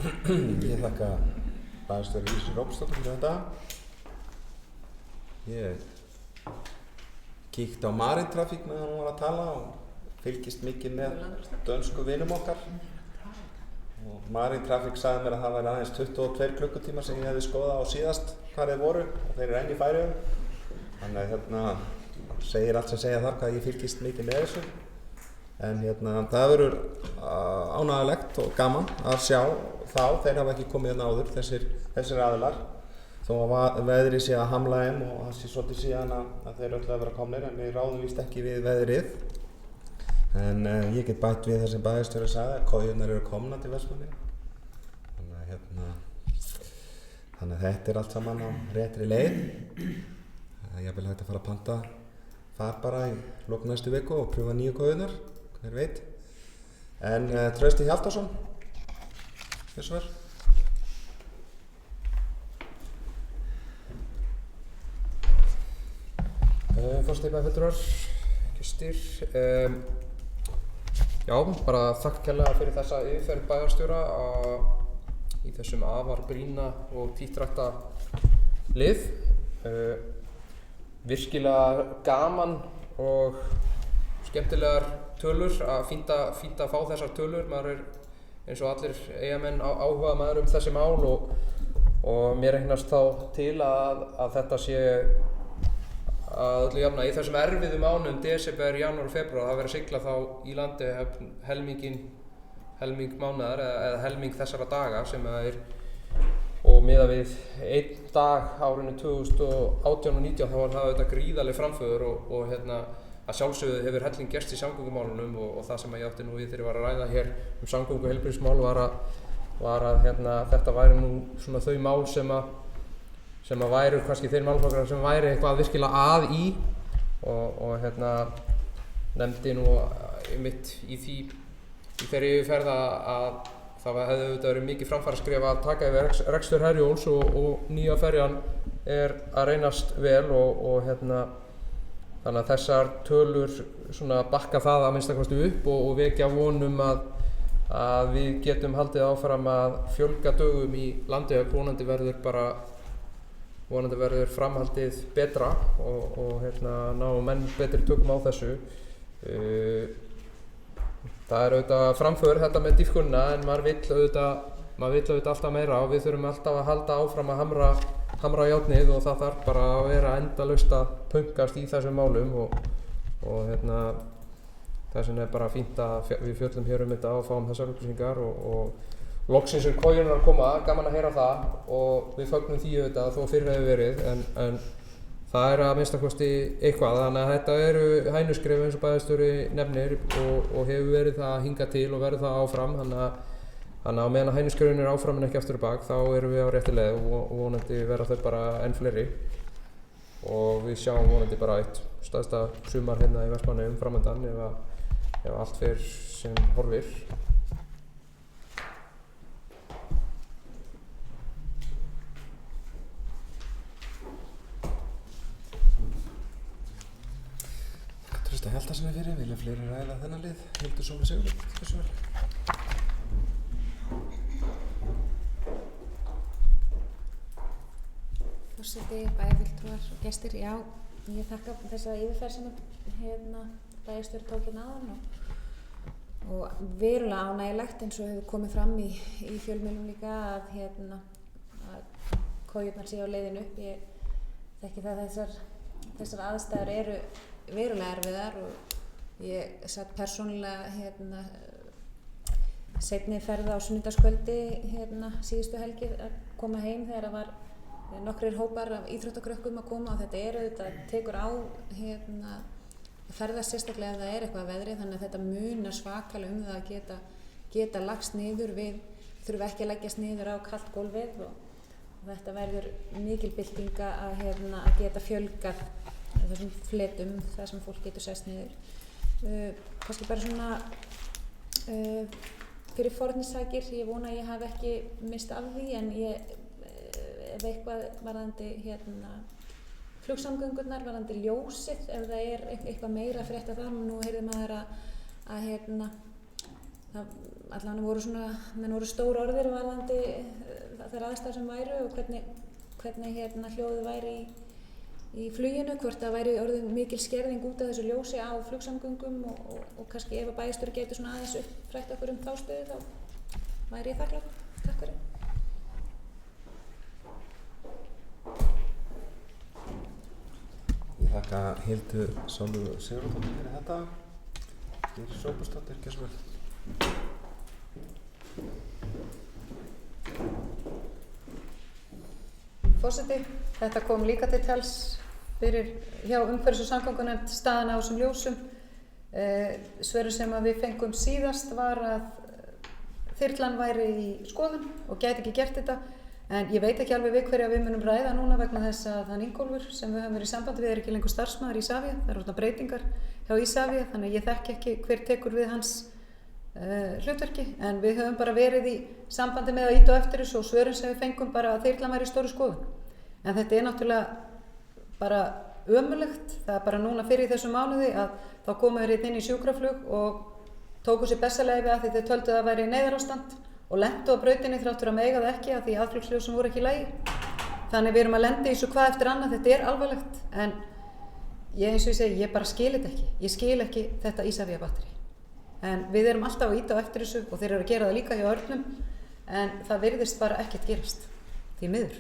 A: Ég þakka bæjarstjóra Ísu Róbsdóttur fyrir þetta. Ég kíkti á Marintrafík meðan hún var að tala og fylgist mikið með dönsku vinum okkar. Og Marintrafík sagði mér að það væri aðeins 22 klukkutímar sem ég hefði skoðað á síðast hvar þeir voru og þeir eru enn í Færeyjum. Þannig að segir allt sem segja þar hvað ég fylgist mikið með þessu. En það verður ánægjulegt og gaman að sjá þá, þeir hafa ekki komið hérna áður, þessir aðilar, þó að veðrið sé að hamla þeim og það sé svolítið síðan að þeir öll að vera komnir, en við ráðum víst ekki við veðrið. En ég get bætt við það sem bæjarstjóri sagði að kojurnar eru komna til Vestmannaeyja. Þannig að þetta er allt saman á réttri leið. Ég vil hægt að fara að panta þar bara í lok næstu viku og pröfa nýju kojurnar, hver veit. En Trausti Hjaltason, þessu verð.
F: Forseti bæjarfulltrúar, gestir. Já, bara þakka kærlega fyrir þessa yfirferð bæjarstjóra í þessum afar brýna og títtrætta lið. Virkilega gaman og skemmtilegar tölur, fínt að fá þessar tölur. Maður eins og allir Eyjamenn áhuga maður þessi mál og mér reiknast þá til að þetta sé að öllu jafna í þessum erfiðu mánuðum desember, janúar og febrúar það verið að sigla þá í landi helming mánaðar eða helming þessara daga sem það og miðað við einn dag árinu 2018 og 2019 þá var það auðvitað gríðarleg framföður og að sjálfsögðu hefur helling gerst í samgöngumálunum og það sem ég átti nú við þegar ég var að ræða hér samgöngu- og heilbrigðismál var að þetta væri nú svona þau mál sem að væru kannski þeir málflokkar sem væri eitthvað virkilega að í og nefndi nú mitt í þeirri yfirferð að það hefði auðvitað verið mikið framfaraskref að taka yfir rekstur Herjólfs og nýja ferjan að reynast vel og þannig að þessar tölur svona bakka það að minnsta kosti upp og vekja vonum að við getum haldið áfram að fjölga dögum í landi vonandi verður framhaldið betra og ná menn betri tökum á þessu. Það auðvitað framför þetta með dýpkunina en maður vill auðvitað alltaf meira og við þurfum alltaf að halda áfram að hamra járnið og það þarf bara að vera endalaust að pönkast í þessum málum og þess vegna bara fínt að við fjöllum hér þetta og fáum þessar upplýsingar og loksins kójunar að koma, gaman að heyra það og við fögnum því auðvitað þó fyrr hefur verið en það að minnsta kosti eitthvað þannig að þetta eru hænuskref eins og bæjarstjóri nefnir og hefur verið það hingað til og verður það áfram þannig að á meðan hænuskrefin áfram en ekki aftur í bak þá erum við á réttri leið og vonandi verða þau bara enn fleiri og við sjáum vonandi bara eitt stærsta sumar hérna í Vestmannaeyjum framundan ef allt fer sem horfir.
A: Trausta Hjaltasyni fyrir, vilja fleiri ræða þennan lið, Hildur Sólveig Sigurðardóttir, hversu vel?
D: Forseti, bæjarfulltrúar og gestir, já, ég þakka þessa yfirferð sem bæjarstjóri tók hérna áðan og verulega ánægjulegt eins og hefur komið fram í fjölmiðlum líka að kójurnar séu á leiðinu upp. Ég þekki það að þessar aðstæður eru verulega erfiðar og ég satt persónulega seinni ferða á sunnudagskvöldi síðustu helgi að koma heim þegar það var nokkrir hópar af íþróttakrökkum að koma og þetta tekur á að ferðast sérstaklega ef það eitthvað veðri þannig að þetta munar svakalega það að geta lagst niður við þurfa ekki að leggjast niður á kalt gólfið og þetta verður mikil bylting að geta fjölgað þessum fletum þar sem fólk getur sest niður. Kannski bara svona fyrir fornissakir, ég vona að ég hafi ekki mist af því en ef eitthvað varðandi flugsamgöngurnar, varðandi ljósið, ef það eitthvað meira að frétta þar, nú heyrði maður að allavega menn voru stór orðir varðandi þær aðstæður sem væru og hvernig hljóðið væri í fluginu, hvort það væri orðið mikil skerðing út af þessu ljósi á flugsamgöngum og kannski ef að bæjarstjóri getur svona aðeins uppfrætt okkur þá stöðu þá væri ég þakklát. Takk fyrir.
A: Ég þakka Hildu Sólveig Sigurðardóttir fyrir þetta. Íris Róbersdóttir, gjörðu svo vel.
B: Forseti, þetta kom líka til tals hjá umhverfis- og samgöngunefnd staðan á þessum ljósum. Svörin sem við fengum síðast var að þyrlan væri í skoðun og gæti ekki gert þetta. En ég veit ekki alveg við hverja við munum ræða núna vegna þess að þann Ingólfur sem við höfum verið í sambandi við ekki lengur starfsmaður í Isavia. Það eru breytingar hjá Isavia þannig að ég þekki ekki hver tekur við hans hlutverki. En við höfum bara verið í sambandi með að ýta á eftir þessu og svörin sem við fengum bara að þyrlan væri í stóru skoðun. En þetta náttúrulega bara ömurlegt. Það er bara núna fyrir þessu mánuði að þá komu þeir inn í sjúkraflug og tóku sér bessaleyfi að því þeir töldu að væri neyðarástand og lentu á brautinni þráttur að mega það ekki að því aðflugsljósum voru ekki í lagi. Þannig við erum að lenda í þessu hvað eftir annað, þetta er alvarlegt, en eins og ég segi, ég bara skil þetta ekki. Ég skil ekki þetta Isavia batteri. En við erum alltaf að ýta á eftir þessu og þeir eru að gera það líka hjá öllum, en það virðist bara ekkert gerast, því miður.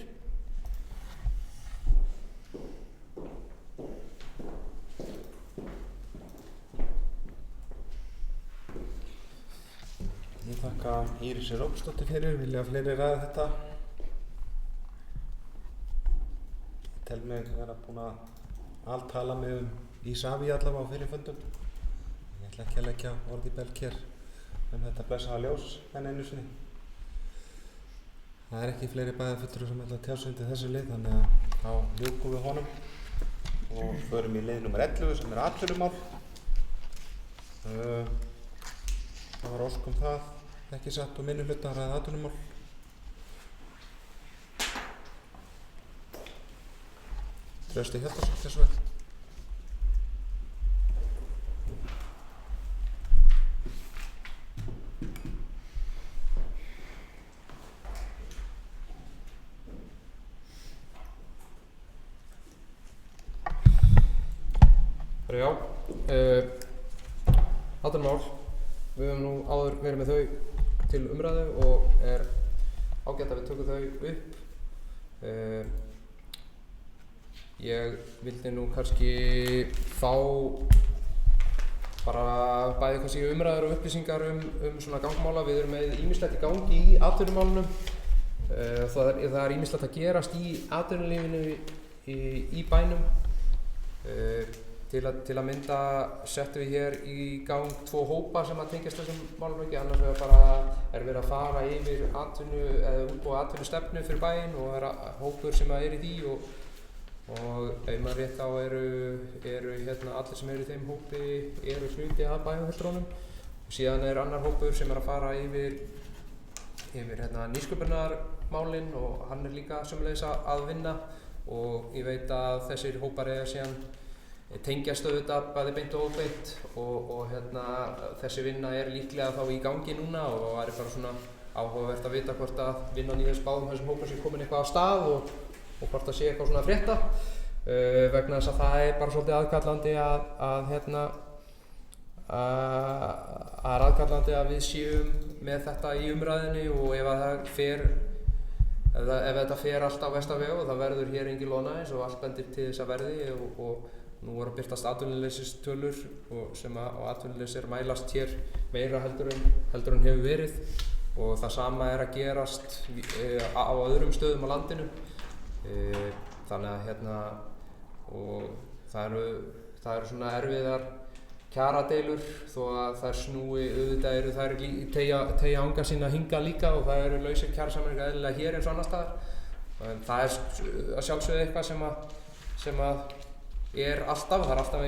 A: Ég þakka Írisi Róbsdóttur fyrir, vilja fleiri ræða þetta. Ég tel mig vera búin að altala mig Isavia allavega á fyrirfundum. Ég ætla ekki að leggja orð í belg hér þetta blessaða ljós enn einu sinni. Það er ekki fleiri bæjarfulltrúar sem ætla að tjá sig undir þessu lið, þannig að þá ljúkum við honum og förum í lið nr. 11 sem er atvinnumál. Það var ósk það, ekki satt og minnihluta að ræða atvinnumál. Trausti Hjaltason, þessu vel.
F: Já, atvinnumál. Við höfum nú áður verið með þau til umræðu og er ágætt að við tökum þau upp. Ég vildi nú kannski fá bara bæði kannski umræður og upplýsingar svona gangmála. Við erum með ýmislegt í gangi í atvinnumálunum. Það er ýmislegt að gerast í atvinnulífinu í bænum. Til að mynda settum við hér í gang 2 hópa sem að tengjast þessum málaflokki. Annars vegar bara verið að fara yfir útbúa atvinnustefnu fyrir bæinn og hópur sem er í því og ef maður rétt á eru allir sem eru í þeim hópi eru hluti af bæjarfulltrúunum. Og síðan er annar hópur sem að fara yfir nýsköpunarmálin og hann er líka sömuleiðis að vinna og ég veit að þessir hópar eru síðan tengjast auðvitað bæði beint og óbeint og þessi vinna er líklega þá í gangi núna og það er bara svona áhugavert að vita hvort að vinnan í þessum hópum sé komin eitthvað á stað og hvort það sé eitthvað svona að frétta vegna þess að það er bara svolítið aðkallandi að aðkallandi að við séum með þetta í umræðinni og ef þetta fer allt á versta veg og það verður hér engin lóna eins og allt bendir til þess að verði og nú voru að birtast atvinnuleysistölur og atvinnuleysir mælast hér meira heldur en hefur verið og það sama er að gerast á öðrum stöðum á landinu. Þannig að og það eru svona erfiðar kjaradeilur þó að þær snúi auðvitað þær teygja anga sína hingað líka og það eru lausir kjarasamningar eðlilega hér eins og annars staðar. En það er að sjálfsögðu eitthvað sem að er alltaf, það er alltaf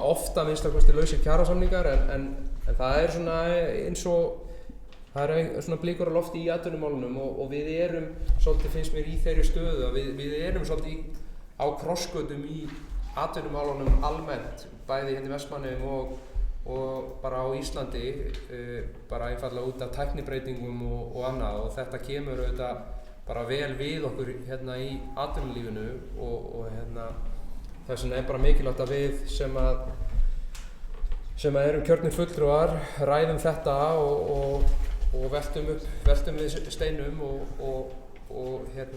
F: ofta minnstakosti lausir kjarasamningar en það er svona eins og það er svona blikur á lofti í atvinnumálunum og við erum svolítið finnst mér í þeirri stöðu að við erum svolítið á krossgötum í atvinnumálunum almennt bæði hérna í Vestmannaeyjum og bara á Íslandi bara einfaldlega út af tæknibreytingum og annað og þetta kemur auðvitað bara vel við okkur hérna í atvinnulífinu og þess vegna er bara mikilvægt að við sem erum kjörnir fulltrúar ræðum þetta og veltum við steinum og ef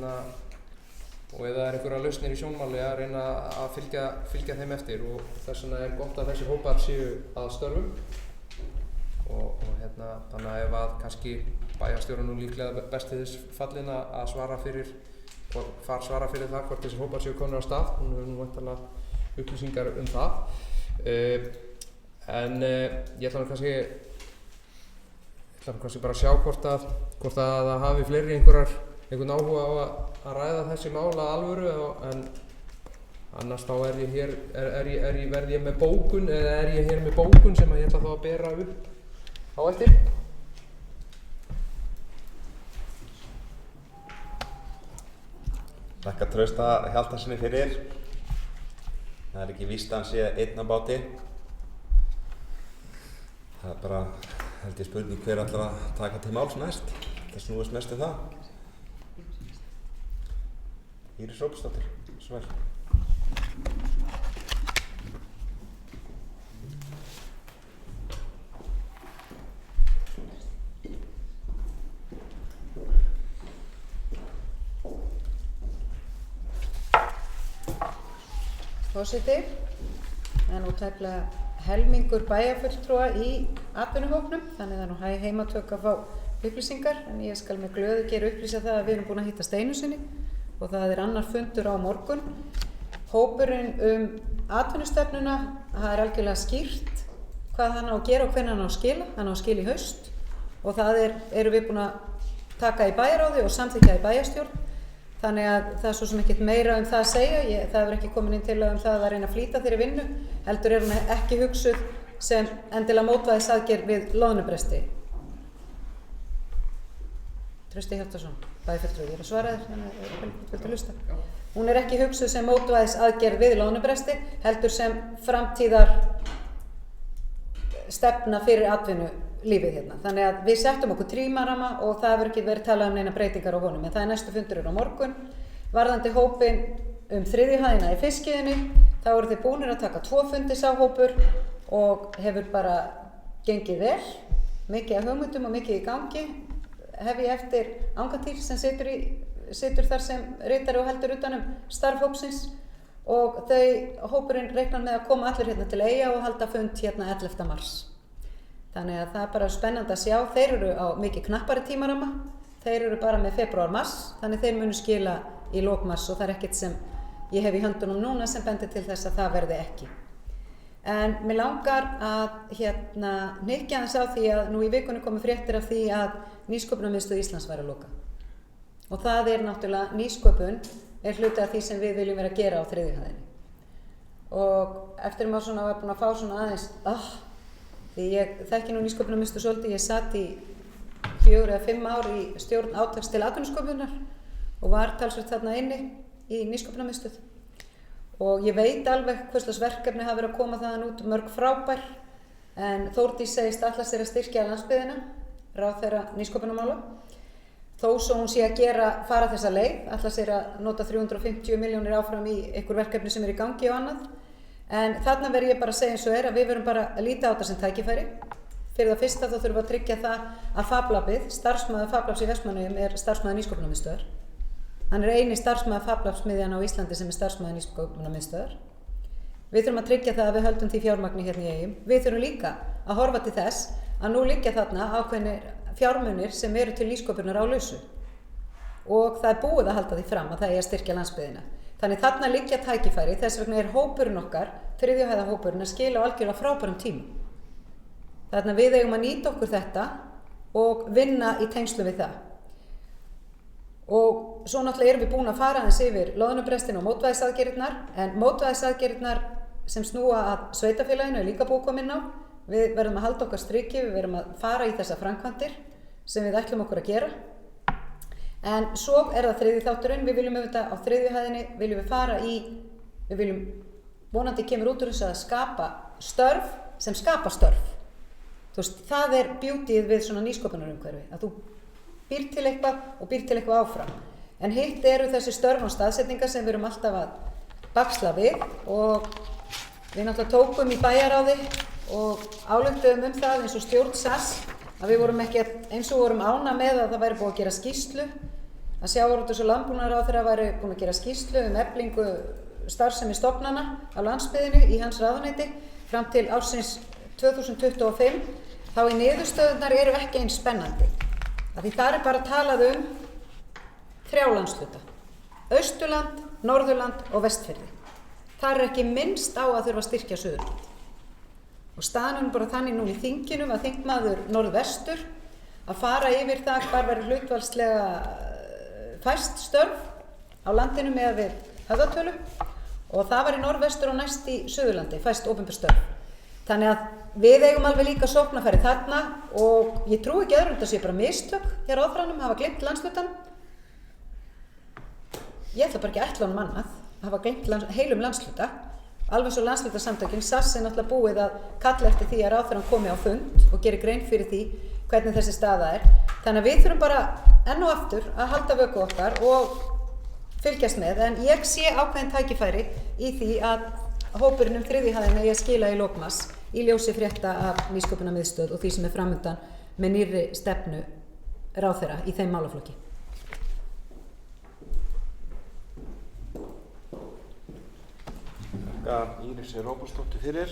F: það er einhverja lausnir í sjónmáli að reyna að fylgja þeim eftir og þess vegna er gott að þessir hópar séu að störfum og þannig að ef að kannski bæjarstjórinn nú líklega best til þess fallin að svara fyrir það hvort þessir hópar séu komnir á stað. Hún hefur nú væntanlega upplýsingar það. En ég ætla kannski bara að sjá hvort að það hafi fleiri einhvern áhuga á að ræða þessi mál að alvöru en annars þá verð ég með bókun eða er ég hér með bókun sem ég ætla þá að bera upp á eftir.
A: Þakka Trausta Hjaltasyni fyrir.
G: Það ekki víst að hann sé einn á báti. Það bara, held ég spurning hver ætlar að taka til máls næst. Það snúist mest það. Íris Róbsdóttir, sver.
B: Forseti, það nú tæplega helmingur bæjarfulltrúa í atvinnuhópnum, þannig það nú heimatök að fá upplýsingar, en ég skal með glöðu gera upplýsa það að við erum búin að hittast einu sinni og það annar fundur á morgun. Hópurinn atvinnustefnuna, það algjörlega skýrt hvað hann á að gera og hvernig hann á að skila. Hann á að skila í haust og það erum við búin að taka í bæjarráði og samþykkja í bæjarstjórn. Þannig að það er svo sem ekkert meira það að segja. Það hefur ekki komin inn tillaga það að reyna að flýta þeirri vinnu, heldur hún ekki hugsuð sem endilega mótvægisaðgerð við loðnubresti. Trausti Hjartarson, bæjarfulltrúi, ég að svara þér, þannig að viltu hlusta. Hún ekki hugsuð sem mótvægisaðgerð við loðnubresti, heldur sem framtíðar stefna fyrir atvinnulífið hérna. Þannig að við settum okkur tímaramma og það hefur ekki verið talað neina breytingar á honum, en það næstu fundur á morgun. Varðandi hópinn þriðju hæðina í fiskiðinni, þá eru þeir búnir að taka 2 fundi sá hópur og hefur bara gengið vel, mikið af hugmyndum og mikið í gangi. Hef ég eftir Angatýr sem situr þar sem ritari og heldur utanum starf hópsins og hópurinn reiknar með að koma allir hérna til Eyja og halda fund hérna 11. mars. Þannig að það er bara spennandi að sjá. Þeir eru á mikið knappari tímaramma, þeir eru bara með febrúar-mars, þannig þeir munu skila í lok mars og það er ekkert sem ég hef í höndunum núna sem bendir til þess að það verði ekki. En mér langar að hnykkja aðeins á því að nú í vikunni komu fréttir af því að Nýsköpunarmiðstöð Íslands væri að loka. Og það náttúrulega nýsköpun hluti af því sem við viljum vera að gera á þriðju hæðinni. Og eftir maður var búin að fá aðeins, því ég þekki nú Nýsköpunarmiðstöð svolítið, ég satt í 4 eða 5 ár í stjórn átaks til atvinnusköpunar og var talsvert þarna inni í Nýsköpunarmiðstöð. Og ég veit alveg hvurslags verkefni hafa verið að koma þaðan út, mörg frábær, en Þórdís segist ætla sér að styrkja landsbyggðina, ráðherra nýsköpunarmála. Þó svo hún sé að fara þessa leið, ætla sér að nota 350 milljónir áfram í einhver verkefni sem í gangi og annað. En þarna verð ég bara að segja eins og að við verum bara að líta á þetta sem tækifæri. Fyrir það fyrsta þá þurfum við að tryggja það að FabLabið, starfsmaður FabLabs í Vestmannaeyjum starfsmaður Nýsköpunarmiðstöðvar. Hann eini starfsmaður FabLabs-miðjan á Íslandi sem starfsmaður Nýsköpunarmiðstöðvar. Við þurfum að tryggja það að við höldum því fjármagni hérna í Eyjum. Við þurfum líka að horfa til þess að nú liggja þarna ákveðnir fjármunir sem eru til nýsköpunar á lausu. Og það búið að halda því fram að það að styrkja landsbyggðina. Þannig þarna liggja tækifæri, þess vegna hópurinn okkar, þriðju hæða hópurinn, að skila algjörlega frábærum tímum. Þannig við eigum að nýta okkur þetta og vinna í tengslu við það. Og svo náttúrulega erum við búin að fara aðeins yfir loðnubrestin og mótvægisaðgerðirnar, en mótvægisaðgerðirnar sem snúa að sveitarfélaginu er líka búið að koma inn á. Við verðum að halda okkar striki, við verðum að fara í þessa framkvæmdir sem við ætlum okkur að gera. En svo það þriðji þátturinn, við viljum auðvitað á þriðju hæðinni, við viljum vonandi kemur út úr þess að skapa störf sem skapa störf. Þú veist, það beautyið við svona nýsköpunarumhverfi, að þú býr til eitthvað og býr til eitthvað áfram. En hitt eru þessi störf og staðsetningar sem við erum alltaf að baxla við og við náttúrulega tókum í bæjarráði og ályktuðum það eins og stjórn SAS að við vorum ekki eins og vorum ána með að það væri búið að gera skýrslu, að sjávarútvegs- og landbúnaðarráðherra væri búin að gera skýrslu eflingu starfsemi stofnana á landsbyggðinni í hans ráðuneyti fram til ársins 2025, þá í niðurstöðurnar eru ekki eins spennandi. Því þar bara talað 3 landshluta, Austurland, Norðurland og Vestfirði. Þar ekki minnst á að þurfa að styrkja Suðurland. Og staðan bara þannig nú í þinginum að þingmaður Norðvestur að fara yfir það hvar verður hlutfallslega fæst störf á landinu með við höfðatölu og það var í Norðvestur og næst í Suðurlandi, fæst opinber störf. Þannig að við eigum alveg líka sóknarfæri þarna og ég trúi ekki öðrum, þetta sé bara mistök hér á ráðherranum, hafa gleymt landshlutanum. Ég ætla bara ekki að ætla honum annað, hafa gleymt heilum landshluta alveg svo landslutasamtökin, SAS er náttúrulega búið að kalla eftir því að ráðherrann komi á fund og geri grein fyrir því hvernig þessi staða er. Þannig að við þurfum bara enn og aftur að halda vöku okkar og fylgjast með, en ég sé ákveðin tækifæri í því að hópurinn þriðju hæðina eigi að skila í lok mars í ljósi frétta af nýsköpunarmiðstöð og því sem framundan með nýrri stefnu ráðherra í þeim málaflokki.
A: Þakka Írisi Róbersdóttur fyrir.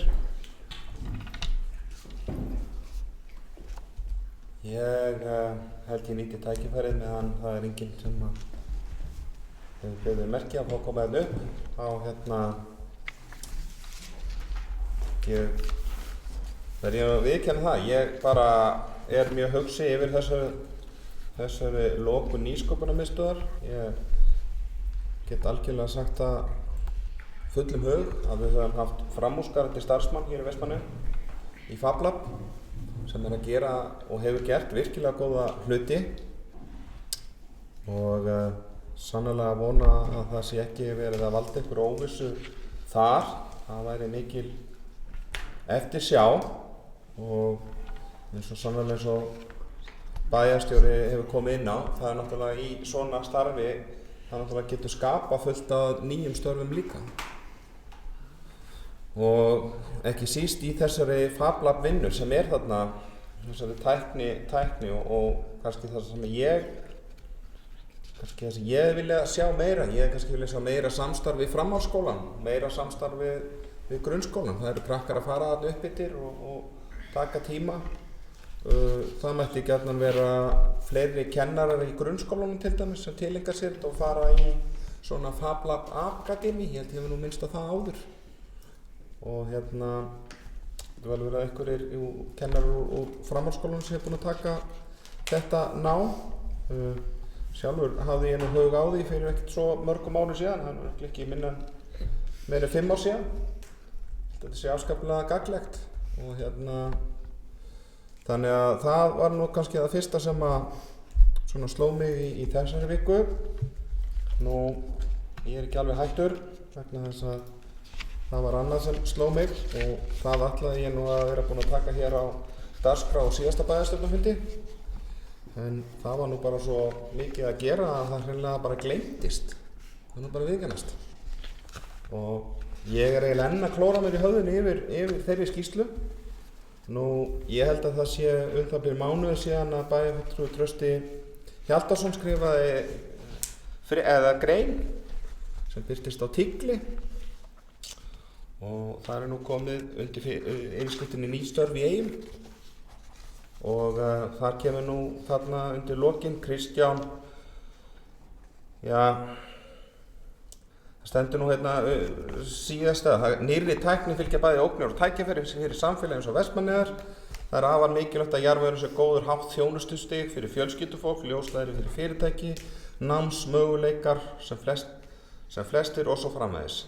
A: Ég held ég nýti tækifærið meðan það er enginn sem hefur beðið merki að fá að koma hérna upp. Ég verð að viðurkenna það. Ég bara er mjög hugsi yfir þessari lokun nýsköpunarmiðstöðvar. Ég get algjörlega sagt það fullum hug að við höfum haft framúrskarandi starfsmann hér í Vestmannaeyjum í FabLab sem er að gera og hefur gert virkilega góða hluti og sannarlega vona að það sé ekki verið að valda ykkur óvissu þar. Það væri mikil eftirsjá og eins og sannarlega eins og bæjarstjóri hefur komið inn á, það er náttúrulega í svona starfi, það náttúrulega getur skapað fullt af nýjum störfum líka. Og ekki síst í þessari FabLab vinnu sem er þarna, þessari tækni og kannski það sem ég vilja sjá meira. Ég kannski vilja sjá meira samstarf við framhaldsskólann, meira samstarf við grunnskólann. Það eru krakkar að fara þarna upp yfir og taka tíma. Það mætti gjarnan vera fleiri kennarar í grunnskólanum til dæmis sem tileinkar sér og fara í svona FabLab Akademi. Ég held ég hef nú minnst á það áður. Og það er vel verið að einhverjir kennarar úr framhaldsskólanum sem er búin að taka þetta nám. Sjálfur hafði ég nú hug á því fyrir ekkert svo mörgum árum síðan, það er ekki minna meira en 5 ár síðan. Þetta sé afskaplega gagnlegt og þannig að það var nú kannski það fyrsta sem að svona sló mig í þessari viku. Nú, ég er ekki alveg hættur vegna þess að það var annað sem sló mig og það ætlaði ég nú að vera búinn að taka hér á dagskrá á síðasta bæjarstjórnarfundi. En það var nú bara svo mikið að gera að það hreinlega bara gleymdist. Það er nú bara viðkennast. Og ég er eiginlega enn að klóra mér í höfðinu yfir þeirri skýrslu. Nú, ég held að það sé það byrja mánuði síðan að bæjarfulltrúi Trausti Hjaltason skrifaði grein sem birtist á Tigli. Og það er nú komið undir yfirskriftinni ný störf í Eyjum og þar kemur nú þarna undir lokin Kristján, það stendur nú hérna síðasta, nýrri tækni fylgja bæði ógnir og tækifæri fyrir samfélagi eins og Vestmannaeyjar. Það er afar mikilvægt að jarðvegurinn sé góður hátt þjónustustig fyrir fjölskyldufólk, ljósleiðari fyrir fyrirtæki, námsmöguleikar sem flestir og svo framvegis.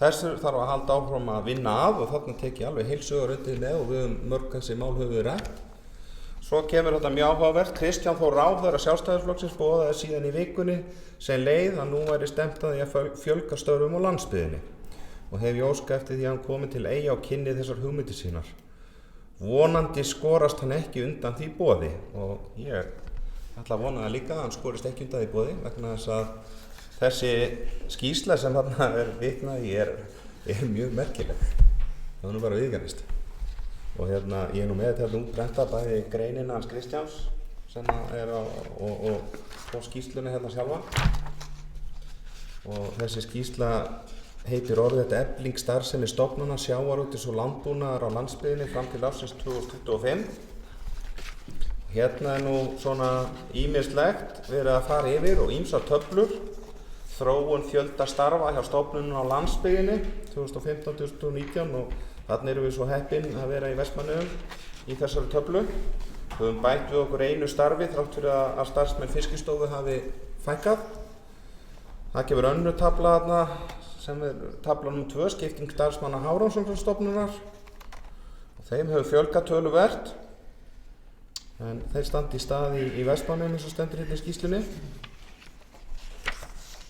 A: Þessu þarf að halda áfram að vinna að og þarna tek ég alveg heilsögur undir með og við höfum mörg þessi mál höfum við rætt. Svo kemur þetta mjög áhugavert. Kristján Þór ráðherra Sjálfstæðisflokksins boðaði síðan í vikunni sem leið að nú væri stefnt að því að fjölga störfum á landsbyggðinni og hef ég óskað eftir því að hann komi til Eyja og kynni þessar hugmyndir sínar. Vonandi skorast hann ekki undan því boði og ég ætla að vona það líka að hann skorist ekki undan því boði vegna þess að þessi skýrsla sem þarna er vitnað í er mjög merkileg. Það er nú bara viðurkennast. Og ég er nú með þetta útprenta bæði greinina hans Kristjáns sem er og skýrslunni hérna sjálfa. Og þessi skýrsla heitir orðrétt Efling starfsemi stofnana sjávarútvegs og landbúnaðar á landsbyggðinni fram til ársins 2025. Hérna er nú svona ýmislegt verið að fara yfir og ýmsar töflur. Þróun fjölda starfa hjá stofnunum á landsbyggðinni 2015-2019 og þarna erum við svo heppin að vera í Vestmannaeyjum í þessari töflu. Við höfum bætt við okkur einu starfi þrátt fyrir að starfsmenn Fiskistofu hafi fækkað. Það kemur önnur tafla þarna sem er tafla nr. 2, skipting starfsmanna Hafrannsóknastofnunar. Og þeim hefur fjölgað töluvert en þeir standi í stað í Vestmannaeyjum eins og stendur hérna í skýrslunni.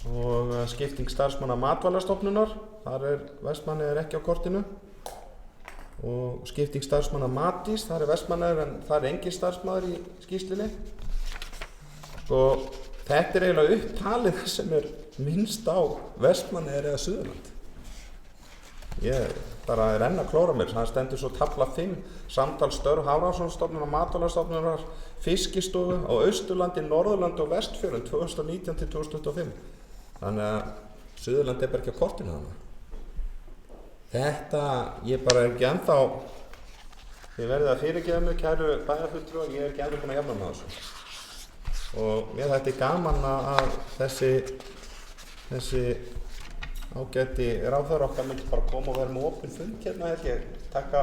A: og skipting starfsmanna Matvælastofnunar, þar Vestmannaeyjar ekki á kortinu, og skipting starfsmanna Matís, þar Vestmannaeyjar en þar engin starfsmaður í skýrslunni. Þetta eiginlega upptalið sem minnst á Vestmannaeyjar eða Suðurland. Ég bara enn að klóra mér, það stendur svo tafla 5, samtals störf Hafrannsóknastofnunar, Matvælastofnunar, Fiskistofu á Austurlandi, Norðurlandi og Vestfjörðum 2019 til 2025. Þannig að Suðurland bara ekki á kortinu þarna. Þetta, ég bara ekki ennþá, þið verðið að fyrirgefa mig, kæru bæjarfulltrúar, ég ekki ennþá búinn að jafna með þessu. Og mér þetta gaman að þessi ágæti ráðherra okkar myndi bara koma og vera með opinn fund hérna, ég taka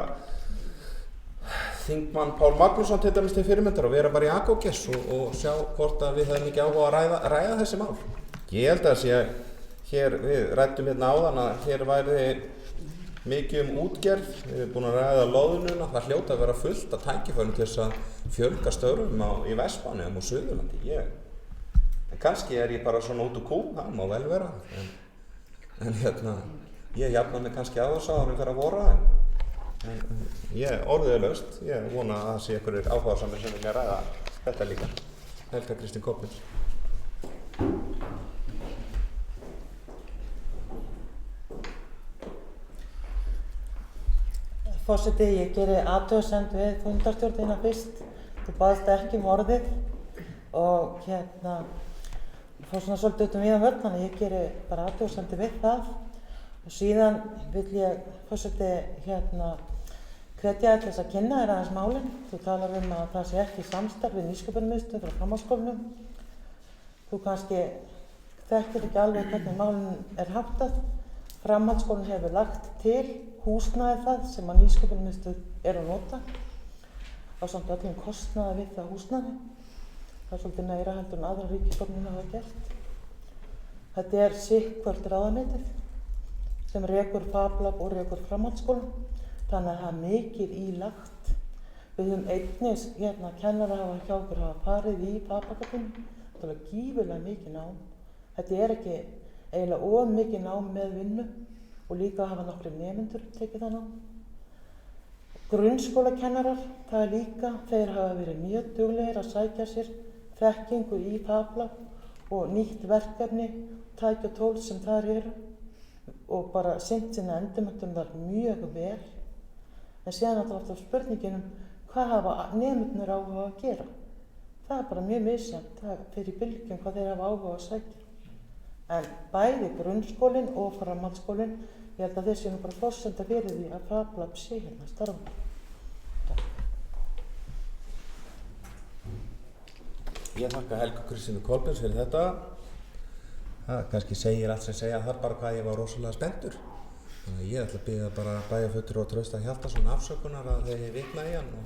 A: þingmann Pál Magnússon til dæmis til fyrirmyndar og vera bara í Akókes og sjá hvort að við hefum ekki áhuga að ræða þessi mál. Ég held að hér, við ræddum hérna áðan að hér væri mikið útgerð, við erum búin að ræða loðnuna, það hljóta að vera fullt að tækifærum til þess að fjölga störfum í Vestmannaeyjum og Suðurlandi. En kannski ég bara svona út úr kú, það má vel vera. En ég jafna mig kannski á þessu áður fyrir að vora, en ég orðið laust, ég vona að það sé einhverjir áhugasamir sem vilja ræða þetta líka. Helga Kristín Kolbeins.
E: Forseti, ég geri athugasemd við fundarstjórnina fyrst. Þú baðst ekki orðið og fór svona svolítið út víðan völl, þannig ég geri bara athugasemd við það. Og síðan vil ég, forseti, hvetja þér til þess að kynna þér aðeins málin. Þú talar að það sé ekki samstarf við Nýsköpunarmiðstöð frá framhaldsskólanum. Þú kannski þekkir ekki alveg hvernig málin háttað. Framhaldsskólinn hefur lagt til húsnæði það sem að Nýsköpunarmiðstöð að nota ásamt öllum kostnaði við það húsnæði. Það er svolítið meira heldur en aðrar ríkisstofnanir hafa gert. Þetta sitthvort ráðuneytið sem rekur FabLab og rekur framhaldsskólann, þannig að það mikið ílagt. Við höfum einnig kennara hjá okkur hafa farið í FabLab-akademíu, það er gífurlega mikið nám. Þetta ekki eiginlega of mikið nám með vinnu og líka hafa nokkrir nemendur tekið það nám. Grunnskólakennarar, það líka, þeir hafa verið mjög duglegir að sækja sér þekkingu í FabLab og nýtt verkefni, tæki og tól sem þar eru og bara sinnt sinna endurmenntun þar mjög vel. En síðan alltaf spurningin hvað hafa nemendurnir áhuga að gera. Það bara mjög misjafnt, það fer í bylgjum hvað þeir hafa áhuga að sækja. En bæði grunnskólinn og framhaldsskólinn, ég held að þeir séu bara forsenda fyrir því að FabLab sé starfa.
A: Ég þakka Helgu Kristínu Kolbeins fyrir þetta. Það kannski segir allt sem segja þar bara hvað ég var rosalega spenntur. Þannig að ég ætla að biðja bara bæjarfulltrúa og Trausta Hjaltason afsökunar að þeir vitna í hann og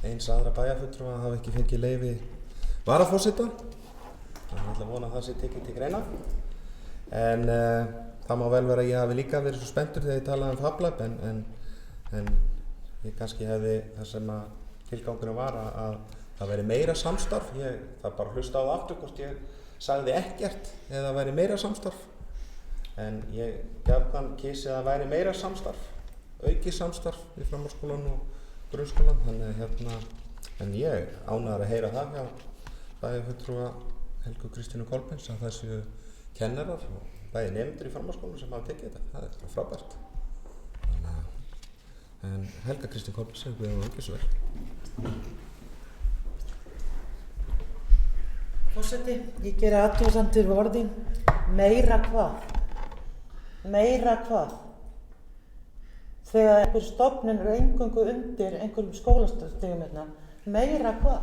A: eins aðra bæjarfulltrúa hafa ekki fengið leyfi varaforseta. Þannig að ég ætla að vona að það sé tekið til greina. En það má vel vera að ég hafi líka verið svo spenntur þegar ég talaði um FabLab en ég kannski hefði það sem að tilgangurinn var að það væri meira samstarf. Það bara hlusta á það aftur hvort ég sagði ekkert eða væri meira samstarf. En ég gjarnan kísi að það væri meira samstarf, aukið samstarf í framhaldsskólan og grunnskólan. Þannig en ég ánægður að heyra það hjá bæjarfulltrúa Helgu Kristínu Kolbeins að það séu kennarar og bæði nemendur í framhaldsskólanum sem hafa tekið þetta. Það bara frábært. En Helga Kristín Kolbeins hefur við ekki svo vel.
E: Forseti, ég geri athugasemdir við orðin meira hvað? Meira hvað? Þegar einhver stofnun eingöngu undir einhverjum skólastigum meira hvað?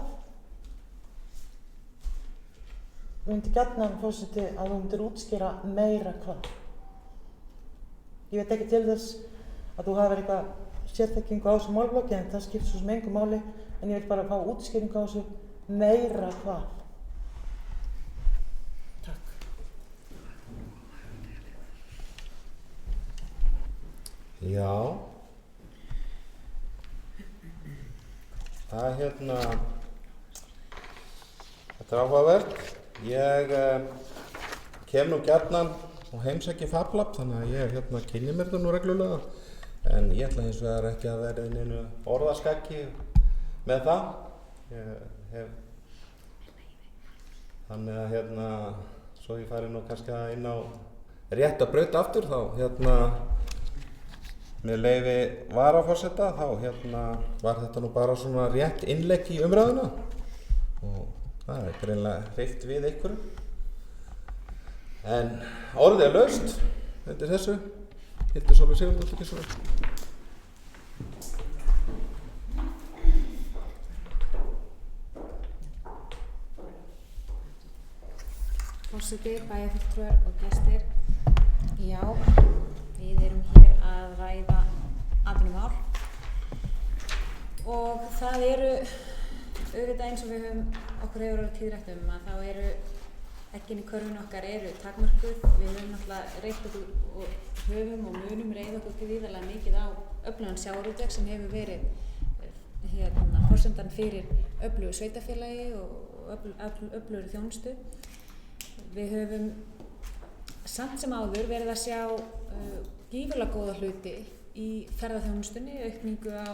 E: Ég myndi gjarnan, forseti, að þú myndir útskýra meira hvað? Ég veit ekki til þess að þú hafir eitthvað sérþekkingu á þessu málblokki en það skiptir svo sem engu máli en ég vil bara fá útskýringu á þessu meira hvað?
A: Já, það þetta áhugavert. Ég kem nú gjarnan og heimsæki FabLab, þannig að ég kynni mér þetta nú reglulega. En ég ætla hins vegar ekki að vera í neinu orðaskakki með það. Þannig að svo ég fari nú kannski inn á rétt að braut aftur, þá með leyfi varaforseta, þá var þetta nú bara svona rétt innlegg í umræðuna og það er greinilega hreyft við einhverjum. En orðið er laust undir þessu. Hildur Sólveig Sigurðardóttir, ekki svo.
D: Forseti, bæjarfulltrúar og gestir. Já, við erum hér að ræða atvinnumál og það eru auðvitað eins og okkur hefur orðið tíðrætt að þá eru eggin í körfunni okkar eru takmörkuð. Við höfum náttúrulega reynt okkur og höfum og munum reyða okkur gríðarlega mikið á öflugan sjávarútveg sem hefur verið forsendan fyrir öflugu sveitarfélagi og öflugri þjónustu. Við höfum samt sem áður verið að sjá gífurlega góða hluti í ferðaþjónustunni, aukningu á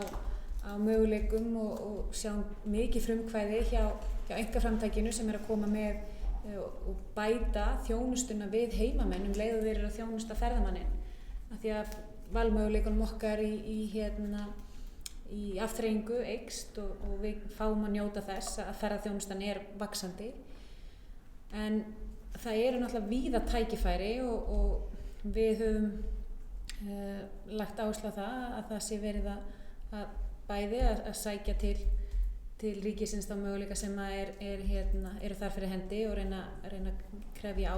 D: möguleikum og sjá mikið frumkvæði hjá einkaframtakinu sem er að koma með og bæta þjónustuna við heimamenn leið og þeir eru að þjónusta ferðamanninn. Af því að valmöguleikunum okkar í afþreyingu eykst og við fáum að njóta þess að ferðaþjónustan er vaxandi. En það eru náttúrulega víða tækifæri og við höfum lagt áherslu á það sé verið að bæði að sækja til ríkisins þá möguleika sem eru þar fyrir hendi og reyna að krefja á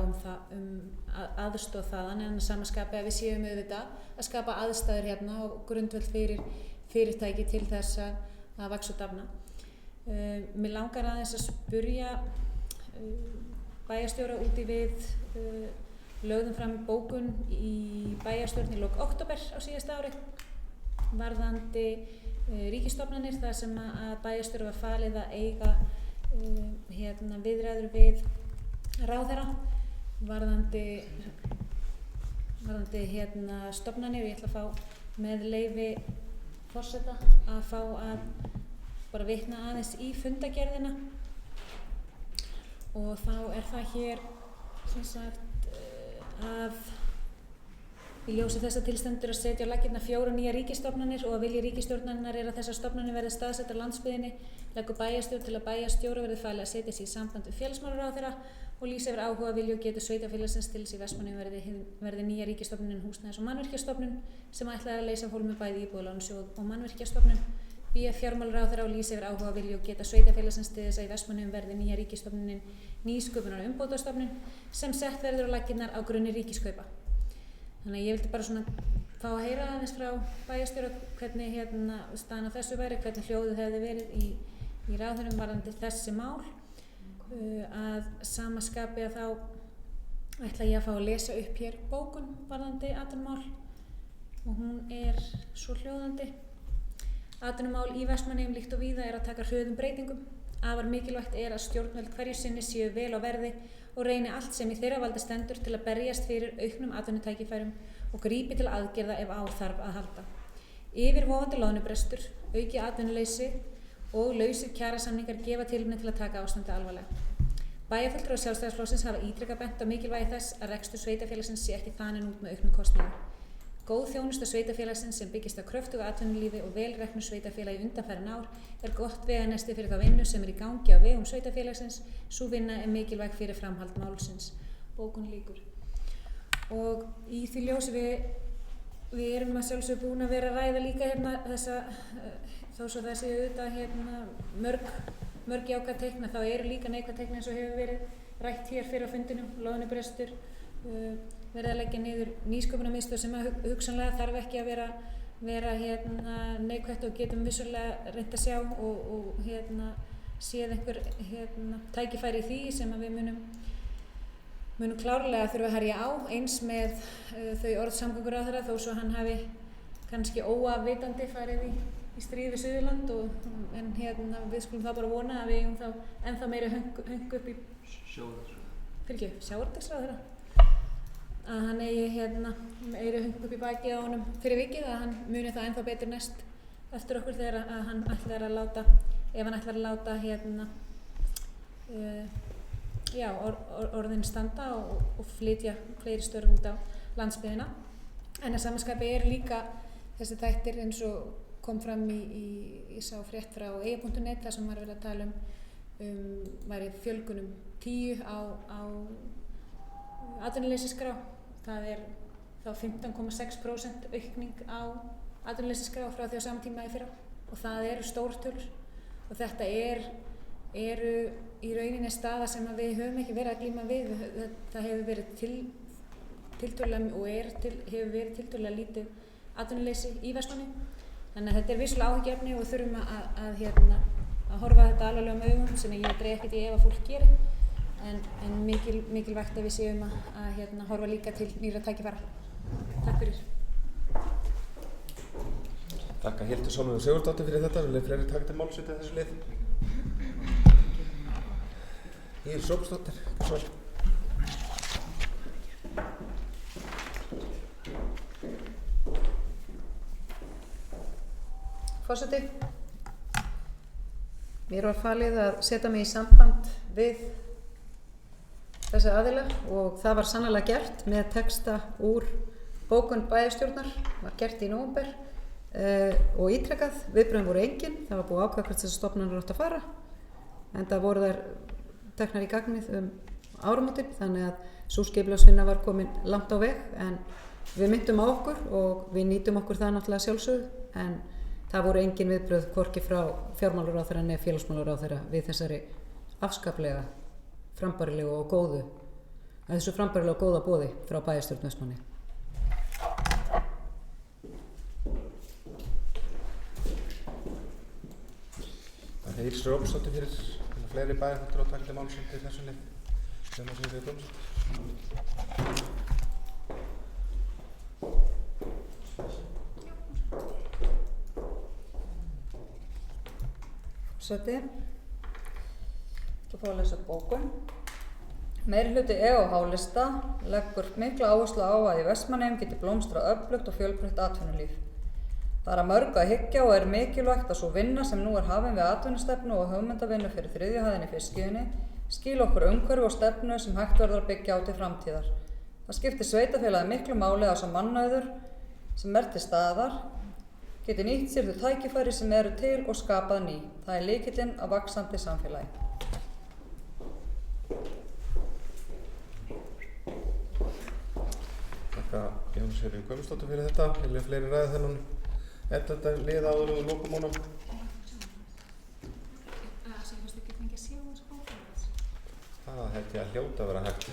D: aðstoð þaðan, en að sama skapi að við séum auðvitað að skapa aðstæður og grundvöll fyrir fyrirtæki til þess að vaxa og dafna. Mig langar aðeins að spurja bæjarstjóra út í við lögðum fram bókun í bæjarstjórn í lok október á síðasta ári varðandi ríkisstofnanir þar sem að bæjarstjóra var falið að eiga viðræður við ráðherra varðandi stofnanir. Ég ætla að fá með leyfi forseta að fá að bara vitna aðeins í fundagerðina og þá er það hér sem sagt að í ljósi þess að tilstendur að setja á laggirnar 4 nýjar ríkisstofnanir og að vilji ríkisstjórnarinnar er að þessar stofnanir verði staðsettar á landsbyggðinni, leggur bæjarstjórn til að bæjarstjóra verði falið að setja sig í samband við félagsmálaráðherra og lýsa yfir áhuga, vilja og getu sveitarfélagsins til þess í Vestmannaeyjum verði nýja ríkisstofnunin Húsnæðis- og mannvirkjastofnun sem ætlað er að leysa af hólmi bæði Íbúðalánasjóð og mannvirkjastofnun. BF fjármálaráðherra og lýsa yfir áhuga, vilja og geta sveitarfélagsins til þess að í Vestmannaeyjum verði nýja ríkisstofnunin Nýsköpunar- og umbótastofnun sem sett verður á laggirnar á grunni ríkiskaupa. Þannig að ég vildi bara svona fá að heyra aðeins frá bæjarstjóra hvernig staðan á þessu væri, hvernig hljóðið hefði verið í ráðherrum varðandi þessi mál. Að sama skapi að þá ætla ég að fá að lesa upp hér bókun varðandi atvinnumál og hún er svo hljóðandi. Atvinnumál í Vestmannaeyjum líkt og víða er að taka hröðum breytingum. Afar mikilvægt er að stjórnvöld hverju sinni séu vel á verði og reyni allt sem í þeirra valdi stendur til að berjast fyrir auknum atvinnutækifærum og grípi til aðgerða ef á þarf að halda. Yfirvofandi loðnubrestur, aukið atvinnuleysi og lausir kjarasamningar gefa tilefni til að taka ástandi alvarlega. Bæjarfulltrúar Sjálfstæðisflokksins hafa ítrekað bent á mikilvægi þess að rekstur sveitarfélagsins sé ekki þaninn út með auknum kostnaði. Góð þjónusta sveitarfélagsins sem byggist á kröftugu atvinnulífi og vel reknu sveitarfélagi undanfarin ár er gott veganesti fyrir þá vinnu sem er í gangi á vegum sveitarfélagsins. Sú vinna er mikilvæg fyrir framhald málsins. Bókun lýkur. Og í því ljósi við erum að sjálfsög búin að vera að ræða líka þessa, þó svo þessi auðvitað mörg jákvæð teikna, þá eru líka neikvæð teikna eins og hefur verið rætt hér fyrir á fundinum, loðnubrestur, verið að leggja niður nýsköpunarmiðstöð sem að hugsanlega þarf ekki að vera neikvætt og getum vissulega reynt að sjá og séð einhver tækifæri í því sem að við munum klárlega þurfa að herja á, eins með þau orð samgönguráðherra þó svo hann hafi kannski óafvitandi farið í stríð við Suðurland en við skulum þá bara vona að við eigum þá ennþá meiri höng upp í sjávarútvegsráðherra hann eigi meiri hung upp í baki á honum fyrir vikið, að hann muni það ennþá betur næst eftir okkur þegar að hann ætlar að láta, ef hann ætlar að láta orðin standa og flytja fleiri störf út á landsbyggðina. En að samanskapi líka þessi þættir eins og kom fram í sá frétt frá eigi.net þar sem var verið að tala væri fjölgunum 10 á atvinnuleysisskrá. Það þá 15,6% aukning á atvinnuleysisskrá frá því á sama tíma í fyrra og það eru stórtölur og þetta eru í rauninni staða sem við höfum ekki verið að glíma við. Það hefur verið tiltölulega og hefur verið tiltölulega lítið atvinnuleysi í Vestmannaeyjum. Þannig að þetta vissulega áhyggjuefni og við þurfum að horfa þetta alvarlegum augum sem ég dreg ekkert í ef að fólk gerir en mikilvægt að við séum að horfa líka til nýrra tækifæra. Takk fyrir.
A: Takk að Hildur Sólveig Sigurðardóttir fyrir þetta. Vil fleiri taka til máls út af þessu lið? Íris Róbsdóttir, svo.
B: Forseti, mér var falið að setja mig í samband við þessi aðila og það var sannarlega gert með texta úr bókun bæjarstjórnar, var gert í nóvember og ítrekað, viðbrögðin voru engin, það var búið ákveða hvert þessar stofnanir átt að fara en það voru þær teknar í gagnið áramótin þannig að sú skipulagsvinna var komin langt á veg en við myndum á okkur og við nýtum okkur það náttúrulega sjálfsögðu en það voru engin viðbrögð hvorki frá fjármálaráðherra né félagsmálaráðherra við þessari afskaplega frambærilegu og góðu boði frá bæjarstjórn Vestmannaeyja.
A: Það Íris Róbsdóttir fyrir fleiri bæjarfulltrúar að taka til máls út í þessu lið.
B: Forseti, þú fá að lesa bókun. Meirihluti EOH-lista leggur mikla áherslu á að í Vestmannaeyjum geti blómstrað öflugt og fjölbreytt atvinnulíf. Það að mörgu að hyggja og mikilvægt að sú vinna sem nú hafin við atvinnustefnu og hugmyndavinnu fyrir 3. hæðinni í fiskiðjunni skil okkur umhverfi og stefnu sem hægt verður að byggja á til framtíðar. Það skiptir sveitarfélagið miklu máli að sá mannauður sem til staðar geti nýtt sér þau tækifæri sem eru til og skapað ný. Það lykillinn að vaxandi samfélagi.
A: Þakka Jónu Sigríði Guðmundsdóttur fyrir þetta. Vilja fleiri ræða þennan 11. lið áður og lokum honum. Það held ég að hljóta að vera hægt.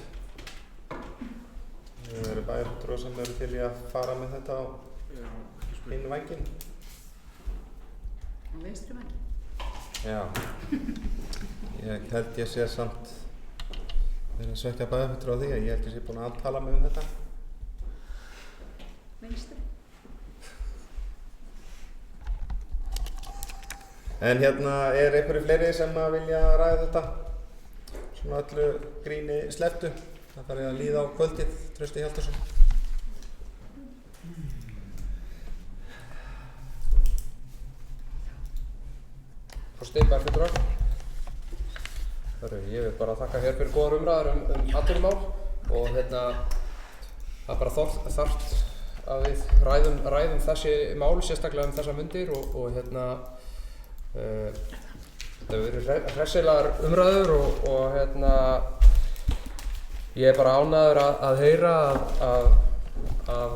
A: Það eru bæjarfulltrúar sem eru til í að fara með þetta á hinn vænginn.
B: Á vinstri vænginn?
A: Já. Ég held ég sé samt verið að svekkja bæjarfulltrúar á því að ég held ég sé búinn að tala mig þetta.
B: Vinstri?
A: En einhverju fleiri sem að vilja ræða þetta? Svona öllu gríni slepptu. Það farið að líða á kvöldið, Trausti Hjaltason.
F: Forseti, bæjarfulltrúar. Ég vil bara þakka hér fyrir góðar umræður atvinnumál og það er bara þarft að við ræðum þessi mál sérstaklega þessar mundir og það hefur verið hressilegar umræður og ég er bara ánægður að heyra að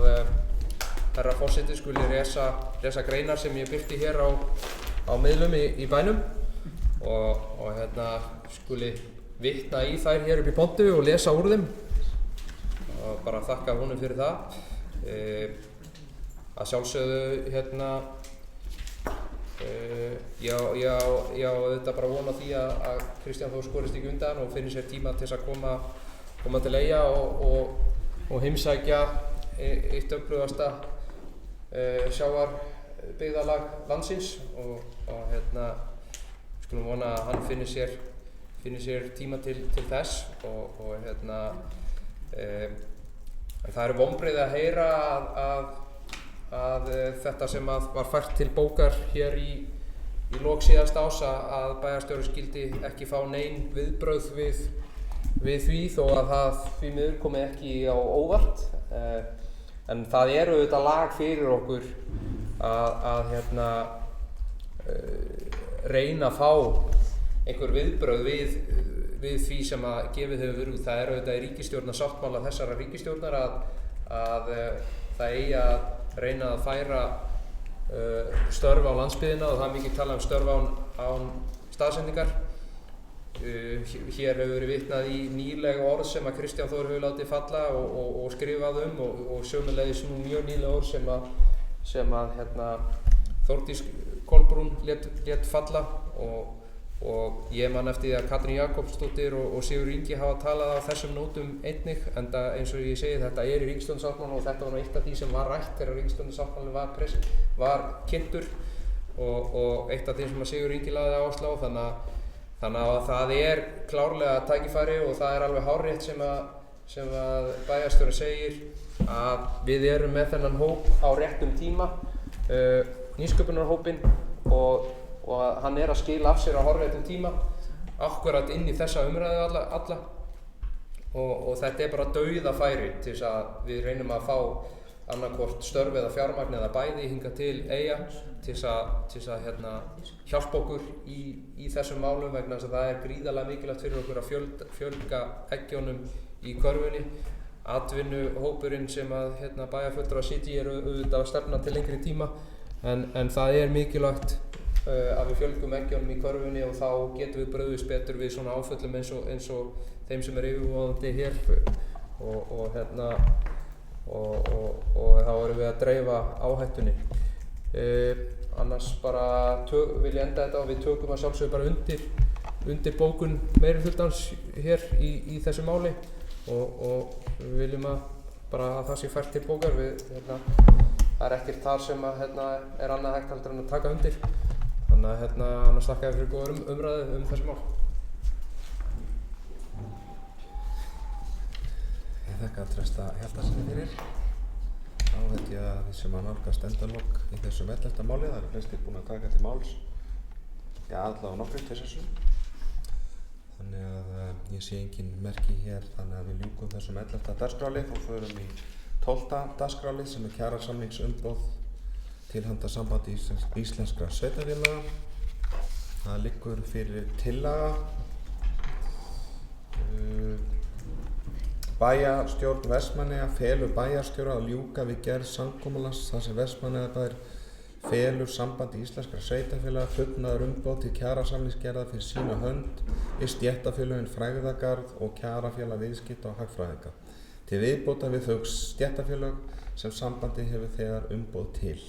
F: herra forseti skuli lesa greinar sem ég birti hér á miðlum í bænum og skuli vitna í þær hér upp í pontu og lesa úr þeim og bara þakka honum fyrir það. Að sjálfsögðu ég á auðvitað bara von á því að Kristján Þór skorist ekki undan og finnir sér tíma til þess að koma til Eyja og heimsækja eitt öflugasta sjávarbyggðarlag landsins og skulum vona að hann finnir sér tíma til þess og Það eru vonbrigði að heyra að þetta sem var fært til bókar hér í lok síðasta árs að bæjarstjóri skyldi ekki fá nein viðbrögð við því þó að það því miður komi ekki á óvart. En það auðvitað lag fyrir okkur að reyna að fá einhver viðbrögð við því sem að gefið hefur verið út. Það auðvitað í ríkisstjórnarsáttmála þessarar ríkisstjórnar að það eigi að reyna að færa störf á landsbyggðina og það mikið talað störf án staðsendingar. Hér hefur verið vitnað í nýleg orð sem að Kristján Þór hefur látið falla og skrifað og sömuleiðis nú mjög nýleg orð sem að Þórdís Kolbrún lét falla og ég man eftir því að Katrín Jakobsdóttir og Sigurður Ingi hafa talað á þessum nótum einnig, enda eins og ég segi þetta í ríkisstjórnarsáttmálanum og þetta var nú eitt af því sem var rætt þegar ríkisstjórnarsáttmálinn var kynntur og eitt af því sem að Sigurður Ingi lagði áherslu á, þannig að það klárlega tækifæri og það alveg hárrétt sem að bæjarstjórinn segir að við erum með þennan hóp á réttum tíma, nýsköpunarhópinn og að hann að skila af sér á hárréttum tíma akkurat inn í þessa umræðu alla og þetta bara dauðafæri til þess að við reynum að fá annarkvort störf eða fjármagn eða bæði hingað til Eyja til þess að hjálpa okkur í þessum málum vegna þess að það gríðarlega mikilvægt fyrir okkur að fjölga eggjónum í körfunni. Atvinnuhópurinn sem að bæjarfulltrúar sitja í auðvitað að stefna til lengri tíma en það mikilvægt að við fjölgum eggjónum í körfunni og þá getum við brugðist betur við svona áföllum eins og þeim sem yfirvofandi hér og þá erum við að dreifa áhættunni. Annars bara vil ég enda þetta og við tökum að sjálfsögðu bara undir bókun meirihlutans hér í þessu máli og við viljum bara að það sé fært til bókar. Það ekkert þar sem annað hægt heldur en að taka undir. Þannig að annars þakka ég fyrir góður umræðu þessi mál.
G: Ég þakka að Trausta Hjaltasyni fyrir. Þá held ég að við sem að nálgast endalok í þessu 11. máli, það eru flestir búin að taka til máls. Allavega nokkrir til þessu. Þannig að ég sé engin merki hér, þannig að við ljúkum þessum 11. dagskrárlið og förum í 12. dagskrárlið sem kjarasamningsumboð til handa Sambandi íslenskra sveitarfélaga. Það liggur fyrir tillaga. Bæjarstjórn Vestmannaeyja felur bæjarstjóra að ljúka við gerð samkomulags þar sem Vestmannaeyjabær felur Sambandi íslenskra sveitarfélaga fullnaðarumboð til kjarasamningsgerðar fyrir sína hönd við stéttarfélögin Frægðargarð og kjarafélag viðskipta og hagfræðinga til viðbótar við þau stéttarfélög sem sambandið hefur þegar umboð til.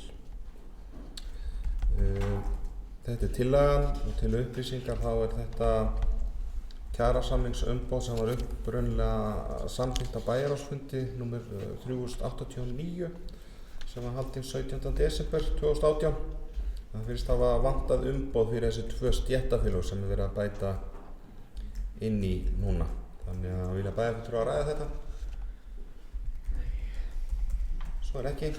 G: Þetta tillagan og til upplýsingar þá þetta kjarasamningsumboð sem var upprunalega samþykkt á bæjarráðsfundi nr. 3089 sem var haldinn 17. desember 2018. Það fyrst hafa vantað umboð fyrir þessi 2 stéttarfélög sem verið að bæta inn í núna. Þannig að vilja bæjarfulltrúar að ræða þetta. Svo ekki.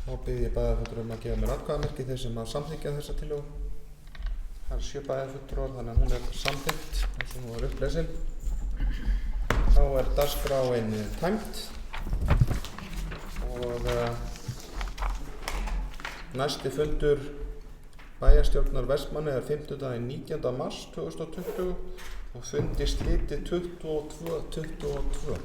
G: Þá bið ég bæjarfulltrúar að gefa mér atkvæðamerki þeir sem að samþykkja þessa tillögu. Það eru 7 bæjarfulltrúar þannig að hún samþykkt eins og hún var upplesin. Þá dagskráin tæmd og næsti fundur bæjarstjórnar Vestmannaeyja 5. mars 2020 og fundi slitið 22:22.